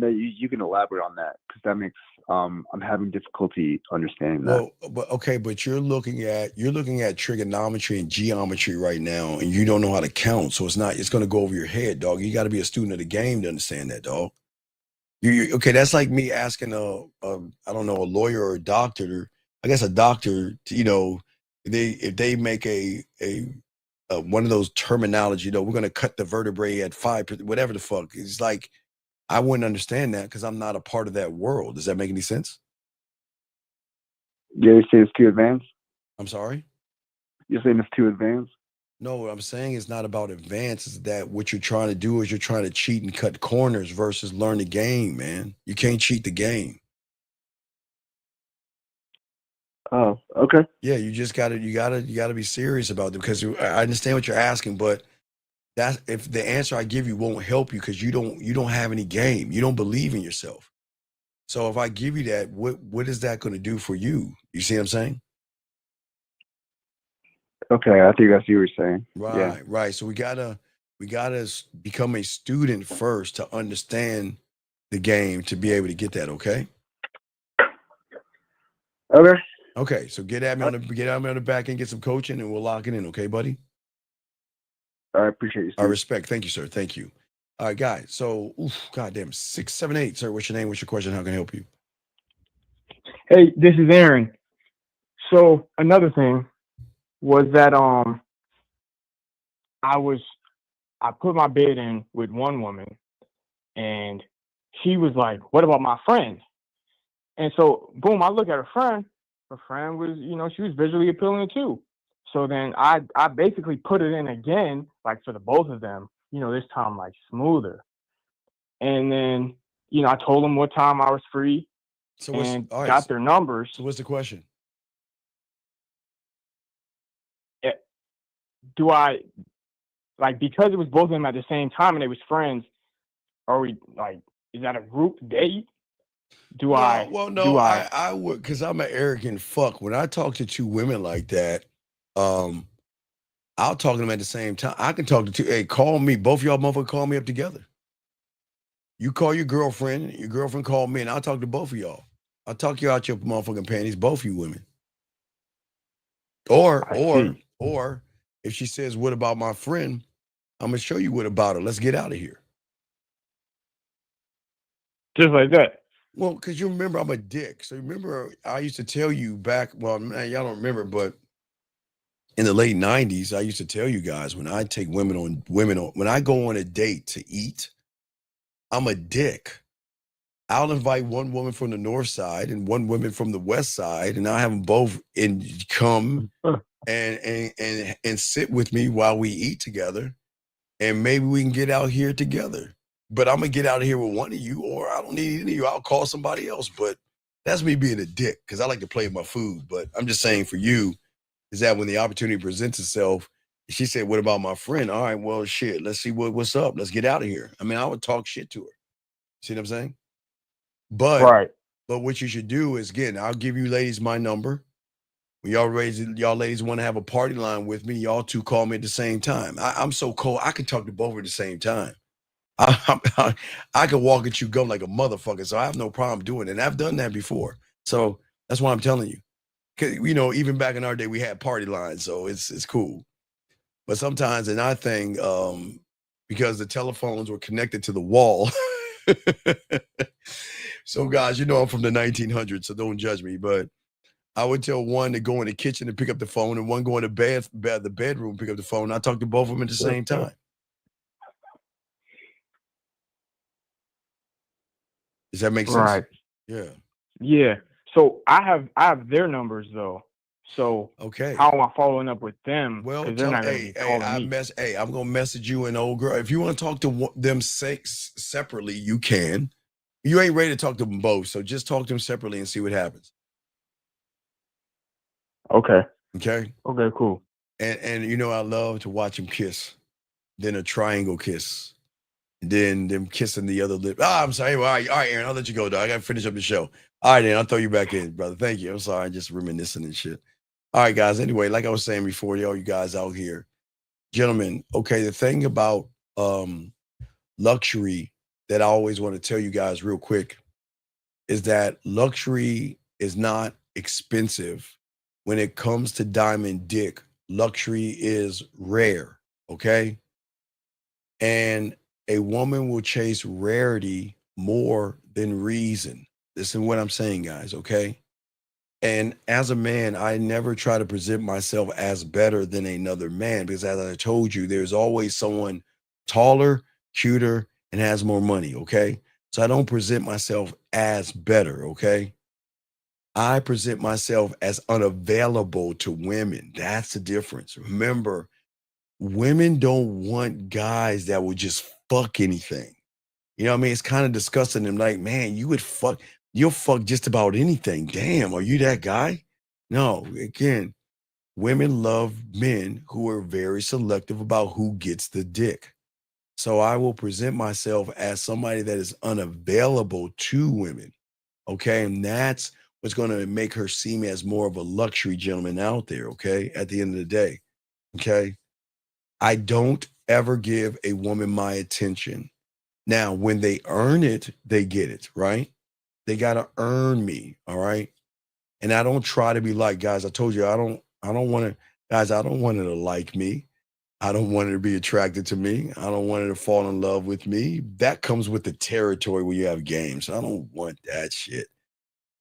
that you can elaborate on that because that makes I'm having difficulty understanding that. Well, but you're looking at trigonometry and geometry right now, and you don't know how to count, so it's going to go over your head, dog. You got to be a student of the game to understand that, dog. Okay, that's like me asking I don't know, a lawyer or a doctor. I guess a doctor, if they make a one of those terminology, we're going to cut the vertebrae at 5%, whatever the fuck. It's like I wouldn't understand that because I'm not a part of that world. Does that make any sense? Yeah, you say it's too advanced? I'm sorry? You're saying it's too advanced? No, what I'm saying is not about advance. It's that what you're trying to do is you're trying to cheat and cut corners versus learn the game, man. You can't cheat the game. Oh, okay. Yeah, you gotta be serious about it because I understand what you're asking, but that's if the answer I give you won't help you because you don't have any game. You don't believe in yourself. So if I give you that, what is that going to do for you? You see what I'm saying? Okay, I think I see what you're saying. Right. So we gotta become a student first to understand the game to be able to get that. Okay. Okay. Okay. So get at me on the back end, get some coaching, and we'll lock it in. Okay, buddy. I appreciate you, Steve. I respect. Thank you, sir. Thank you. All right, guys. So, goddamn, 678, sir. What's your name? What's your question? How can I help you? Hey, this is Aaron. So another thing was that I put my bid in with one woman, and she was like, "What about my friend?" And so, boom, I look at her friend. Her friend was, she was visually appealing too. So then I basically put it in again, like for the both of them, this time like smoother. And then, I told them what time I was free and got their numbers. So what's the question? Do I, because it was both of them at the same time and they was friends, are we is that a group date? I would, because I'm an arrogant fuck. When I talk to two women like that, I'll talk to them at the same time. I can talk to two. Hey, call me. Both of y'all motherfuckers call me up together. You call your girlfriend call me, and I'll talk to both of y'all. I'll talk you out your motherfucking panties, both of you women. Or if she says, "What about my friend?" I'm gonna show you what about her. Let's get out of here. Just like that. Well, because you remember I'm a dick. So remember I used to tell you back, well, man, y'all don't remember, but in the late 90s, I used to tell you guys when I take women on, when I go on a date to eat, I'm a dick. I'll invite one woman from the north side and one woman from the west side, and I'll have them both come and sit with me while we eat together, and maybe we can get out here together. But I'm gonna get out of here with one of you, or I don't need any of you. I'll call somebody else. But that's me being a dick, because I like to play with my food. But I'm just saying for you, is that when the opportunity presents itself, she said, "What about my friend?" All right, well, shit, let's see what's up. Let's get out of here. I mean, I would talk shit to her. See what I'm saying? But what you should do is, again, I'll give you ladies my number. When y'all ladies want to have a party line with me, y'all two call me at the same time. I'm so cold, I can talk to both at the same time. I can walk at you go like a motherfucker, so I have no problem doing it. And I've done that before. So that's why I'm telling you. 'Cause, even back in our day, we had party lines, so it's cool. But sometimes in our thing, because the telephones were connected to the wall. So guys, I'm from the 1900s, so don't judge me. But I would tell one to go in the kitchen and pick up the phone, and one go in the bedroom, pick up the phone. I talk to both of them at the same time. Does that make sense? Right. Yeah. Yeah. So I have their numbers though. So okay, how am I following up with them? Well, Because they're not going to be calling me. I'm gonna message you and old girl. If you want to talk to them separately, you can. You ain't ready to talk to them both, so just talk to them separately and see what happens. Okay. Okay. Okay. Cool. And I love to watch them kiss, then a triangle kiss. Then them kissing the other lip. I'm sorry. All right, Aaron, I'll let you go, dog. I got to finish up the show. All right, then I'll throw you back in, brother. Thank you. I'm sorry. I'm just reminiscing and shit. All right, guys. Anyway, like I was saying before, all you guys out here, gentlemen, okay, the thing about luxury that I always want to tell you guys real quick is that luxury is not expensive. When it comes to diamond dick, luxury is rare, okay? And a woman will chase rarity more than reason. Listen to what I'm saying, guys, okay? And as a man, I never try to present myself as better than another man, because as I told you, there's always someone taller, cuter, and has more money, okay? So I don't present myself as better, okay? I present myself as unavailable to women. That's the difference. Remember, women don't want guys that will just fuck anything. You know what I mean? It's kind of disgusting. I'm like, man, you'll fuck just about anything. Damn, are you that guy? No, again, women love men who are very selective about who gets the dick. So I will present myself as somebody that is unavailable to women. Okay. And that's what's going to make her see me as more of a luxury gentleman out there. Okay. At the end of the day. Okay. I don't ever give a woman my attention. Now, when they earn it, they get it, right? They got to earn me, all right? And I don't try to be like, guys, I told you, I don't want to, guys, I don't want her to like me. I don't want her to be attracted to me. I don't want her to fall in love with me. That comes with the territory where you have games. I don't want that shit.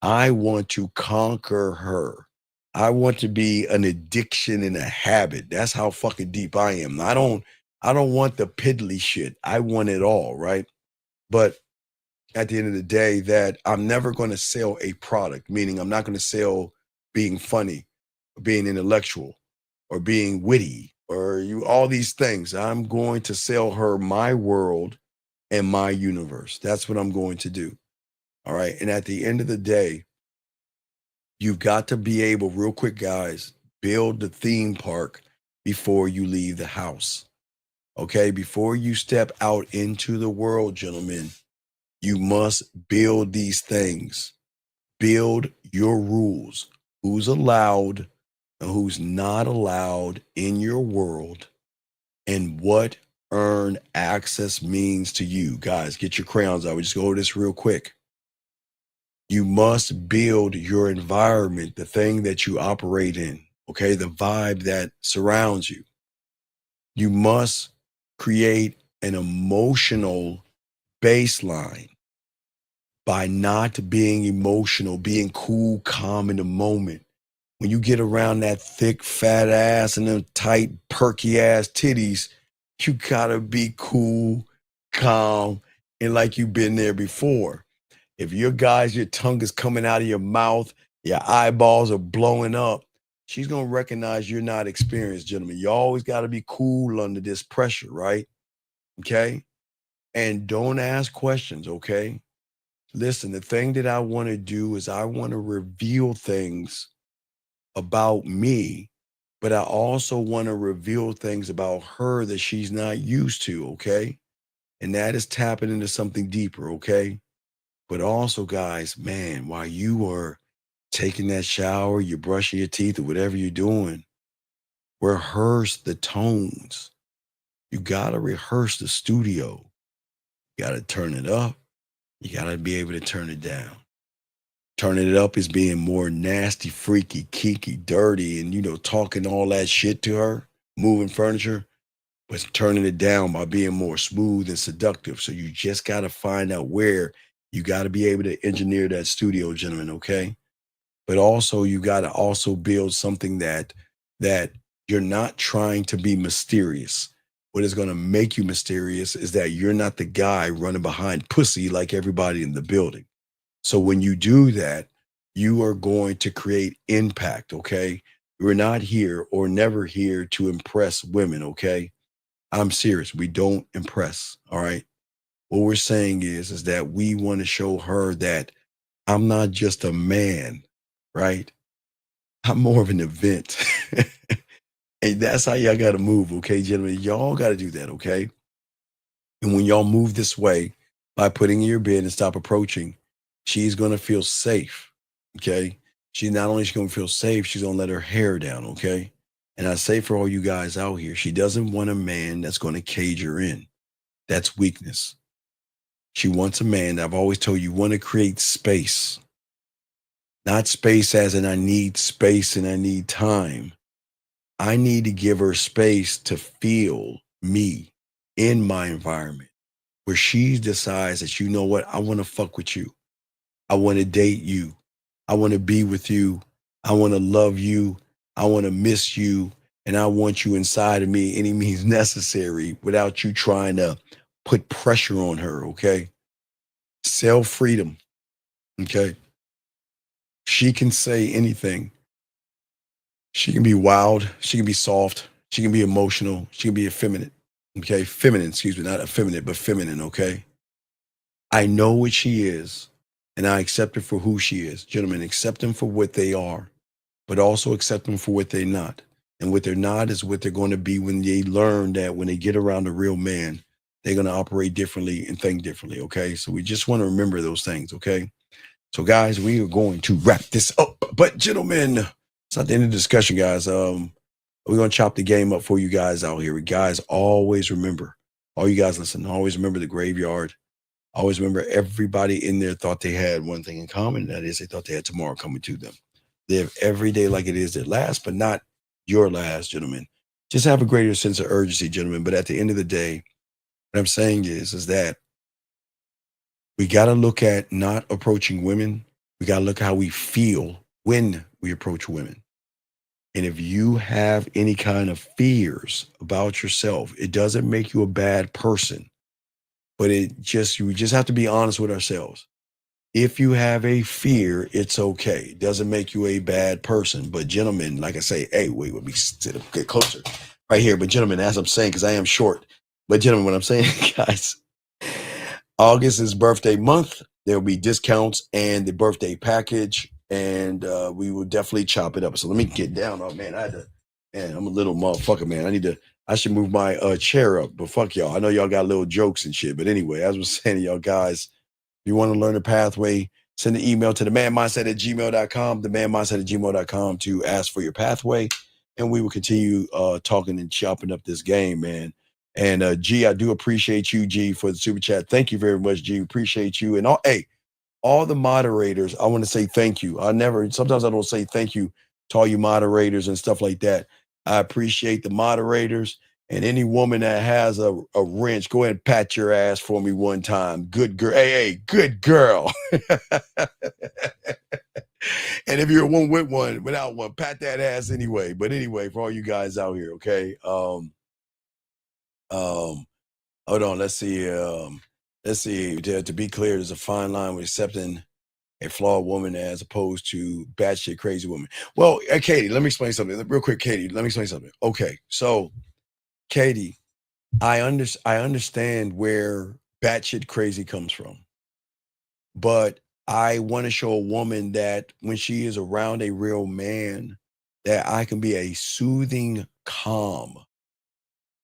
I want to conquer her. I want to be an addiction and a habit. That's how fucking deep I am. I don't want the piddly shit. I want it all, right? But at the end of the day, that I'm never going to sell a product, meaning I'm not going to sell being funny, or being intellectual, or being witty, or all these things. I'm going to sell her my world and my universe. That's what I'm going to do. All right. And at the end of the day, you've got to be able, real quick, guys, build the theme park before you leave the house. Okay. Before you step out into the world, gentlemen, you must build these things. Build your rules. Who's allowed and who's not allowed in your world, and what earned access means to you. Guys, get your crayons out. We just go over this real quick. You must build your environment, the thing that you operate in, okay? The vibe that surrounds you. You must create an emotional baseline by not being emotional, being cool, calm in the moment. When you get around that thick, fat ass and them tight, perky ass titties, you gotta be cool, calm, and like you've been there before. If your tongue is coming out of your mouth, your eyeballs are blowing up, she's gonna recognize you're not experienced, gentlemen. You always gotta be cool under this pressure, right? Okay? And don't ask questions, okay? Listen, the thing that I want to do is I want to reveal things about me, but I also want to reveal things about her that she's not used to, okay? And that is tapping into something deeper, okay? But also, guys, man, while you are taking that shower, you're brushing your teeth or whatever you're doing, rehearse the tones. You got to rehearse the studio. You got to turn it up. You got to be able to turn it down. Turning it up is being more nasty, freaky, kinky, dirty, and, talking all that shit to her, moving furniture, but turning it down by being more smooth and seductive. So you just got to find out where you got to be able to engineer that studio, gentlemen, okay? But also, you got to also build something that you're not trying to be mysterious. What is going to make you mysterious is that you're not the guy running behind pussy like everybody in the building. So when you do that, you are going to create impact, okay? We're not here or never here to impress women, okay? I'm serious. We don't impress, all right? What we're saying is that we want to show her that I'm not just a man, right? I'm more of an event. And that's how y'all got to move, okay, gentlemen? Y'all got to do that, okay? And when y'all move this way, by putting in your bed and stop approaching, she's going to feel safe, okay? She's not only going to feel safe, she's going to let her hair down, okay? And I say for all you guys out here, she doesn't want a man that's going to cage her in. That's weakness. She wants a man, I've always told you, want to create space. Not space as in I need space and I need time. I need to give her space to feel me in my environment, where she decides that, you know what, I want to fuck with you. I want to date you. I want to be with you. I want to love you. I want to miss you. And I want you inside of me any means necessary without you trying to put pressure on her, okay? Self-freedom, okay? She can say anything. She can be wild. She can be soft. She can be emotional. She can be effeminate, okay? Feminine, excuse me, not effeminate, but feminine, okay? I know what she is. And I accept her for who she is. Gentlemen, accept them for what they are, but also accept them for what they're not. And what they're not is what they're going to be when they learn that when they get around a real man, they're going to operate differently and think differently, okay? So we just want to remember those things, okay? So, guys, we are going to wrap this up. But, gentlemen, it's not the end of the discussion, guys. We're going to chop the game up for you guys out here. Guys, always remember, All you guys listen, always remember the graveyard. Always remember everybody in there thought they had one thing in common. That is, they thought they had tomorrow coming to them. Live every day like it is their last, but not your last, gentlemen. Just have a greater sense of urgency, gentlemen. But at the end of the day, what I'm saying is that we got to look at not approaching women. We got to look how we feel when we approach women. And if you have any kind of fears about yourself, it doesn't make you a bad person, but we just have to be honest with ourselves. If you have a fear, it's okay. It doesn't make you a bad person. But gentlemen, like I say, hey, wait, let me get closer right here. But gentlemen, as I'm saying, because I am short, but gentlemen, what I'm saying, guys, August is birthday month. There will be discounts and the birthday package, and we will definitely chop it up. So let me get down. Oh man, I'm a little motherfucker, man. I should move my chair up, but fuck y'all. I know y'all got little jokes and shit, but anyway, as I was saying to y'all guys, if you want to learn the pathway, send an email to themanmindset@gmail.com, themanmindset@gmail.com to ask for your pathway, and we will continue talking and chopping up this game, man. And G, I do appreciate you, G, for the super chat. Thank you very much, G. Appreciate you. And all the moderators, I want to say thank you. Sometimes I don't say thank you to all you moderators and stuff like that. I appreciate the moderators, and any woman that has a wrench, go ahead and pat your ass for me one time. Good girl. Hey, good girl. And if you're a one with one, without one, pat that ass anyway. But anyway, for all you guys out here, okay? Hold on, let's see. To be clear, there's a fine line with accepting a flawed woman as opposed to batshit crazy woman. Well, Katie, let me explain something real quick. Katie, let me explain something. Okay, so Katie, I understand where batshit crazy comes from, but I want to show a woman that when she is around a real man, that I can be a soothing calm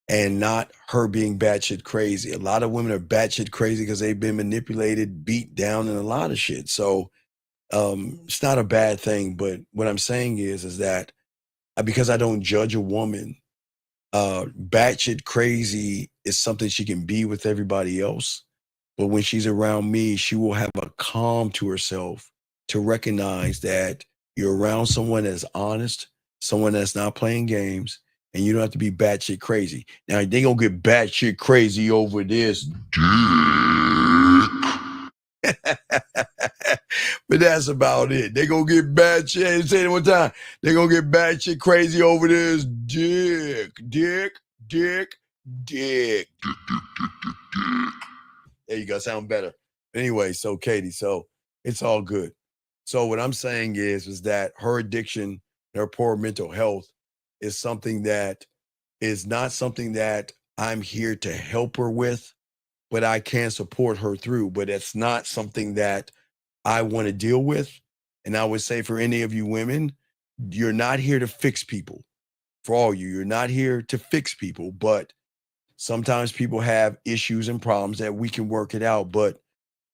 and not her being batshit crazy. A lot of women are batshit crazy because they've been manipulated, beat down, and a lot of shit. So it's not a bad thing. But what I'm saying is that because I don't judge a woman, batshit crazy is something she can be with everybody else. But when she's around me, she will have a calm to herself to recognize that you're around someone that's honest, someone that's not playing games, and you don't have to be batshit crazy. Now, they gonna get batshit crazy over this dick. But that's about it. They gonna get batshit, say it one time. They gonna get batshit crazy over this dick. There you go, sound better. Anyway, so Katie, so it's all good. So what I'm saying is that her addiction, her poor mental health is something that is not something that I'm here to help her with, but I can support her through. But it's not something that I want to deal with. And I would say for any of you women, you're not here to fix people. For all you, you're not here to fix people, but sometimes people have issues and problems that we can work it out. But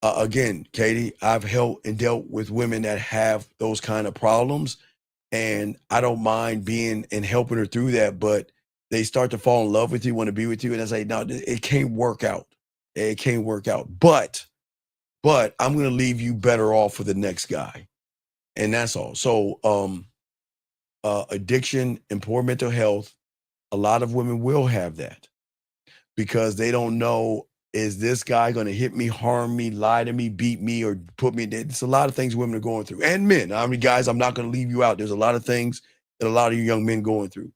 again, Katie, I've helped and dealt with women that have those kind of problems, and I don't mind being and helping her through that. But they start to fall in love with you, want to be with you, and I say, no, it can't work out. It can't work out. But I'm going to leave you better off for the next guy, and that's all. So addiction and poor mental health, a lot of women will have that because they don't know, is this guy going to hit me, harm me, lie to me, beat me, or put me in? It's a lot of things women are going through, and men. I mean, guys, I'm not going to leave you out. There's a lot of things that a lot of you young men going through.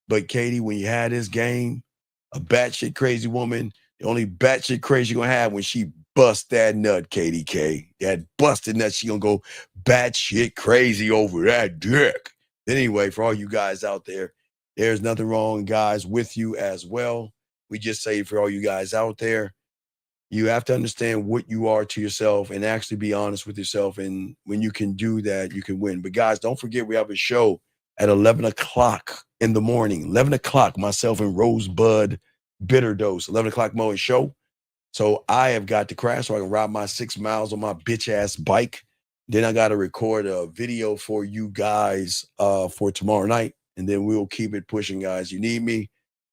But Katie, when you had this game, a batshit crazy woman, the only batshit crazy you're going to have when she bust that nut, Katie K. That busted nut, she going to go batshit crazy over that dick. Anyway, for all you guys out there, there's nothing wrong, guys, with you as well. We just say for all you guys out there, you have to understand what you are to yourself and actually be honest with yourself. And when you can do that, you can win. But guys, don't forget, we have a show at 11 o'clock in the morning. 11 o'clock, myself and Rosebud Bitter Dose. 11 o'clock morning show. So I have got to crash so I can ride my 6 miles on my bitch ass bike. Then I got to record a video for you guys for tomorrow night. And then we'll keep it pushing, guys. You need me,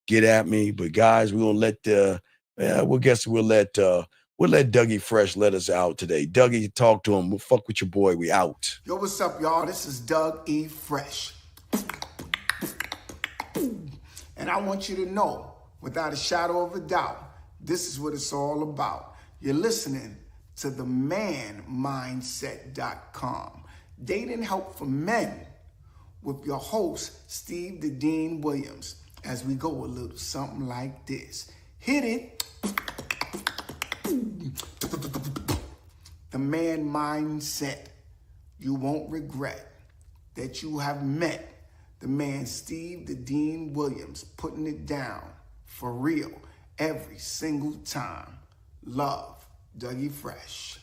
get at me. But guys, we're going to let Yeah, well, guess we'll let Dougie Fresh let us out today. Dougie, talk to him. We'll fuck with your boy. We out. Yo, what's up, y'all? This is Doug E. Fresh. And I want you to know, without a shadow of a doubt, this is what it's all about. You're listening to themanmindset.com. Dating help for men with your host, Steve the Dean Williams, as we go a little something like this. Hit it. The man mindset. You won't regret that you have met the man Steve the Dean Williams, putting it down for real every single time. Love, Dougie Fresh.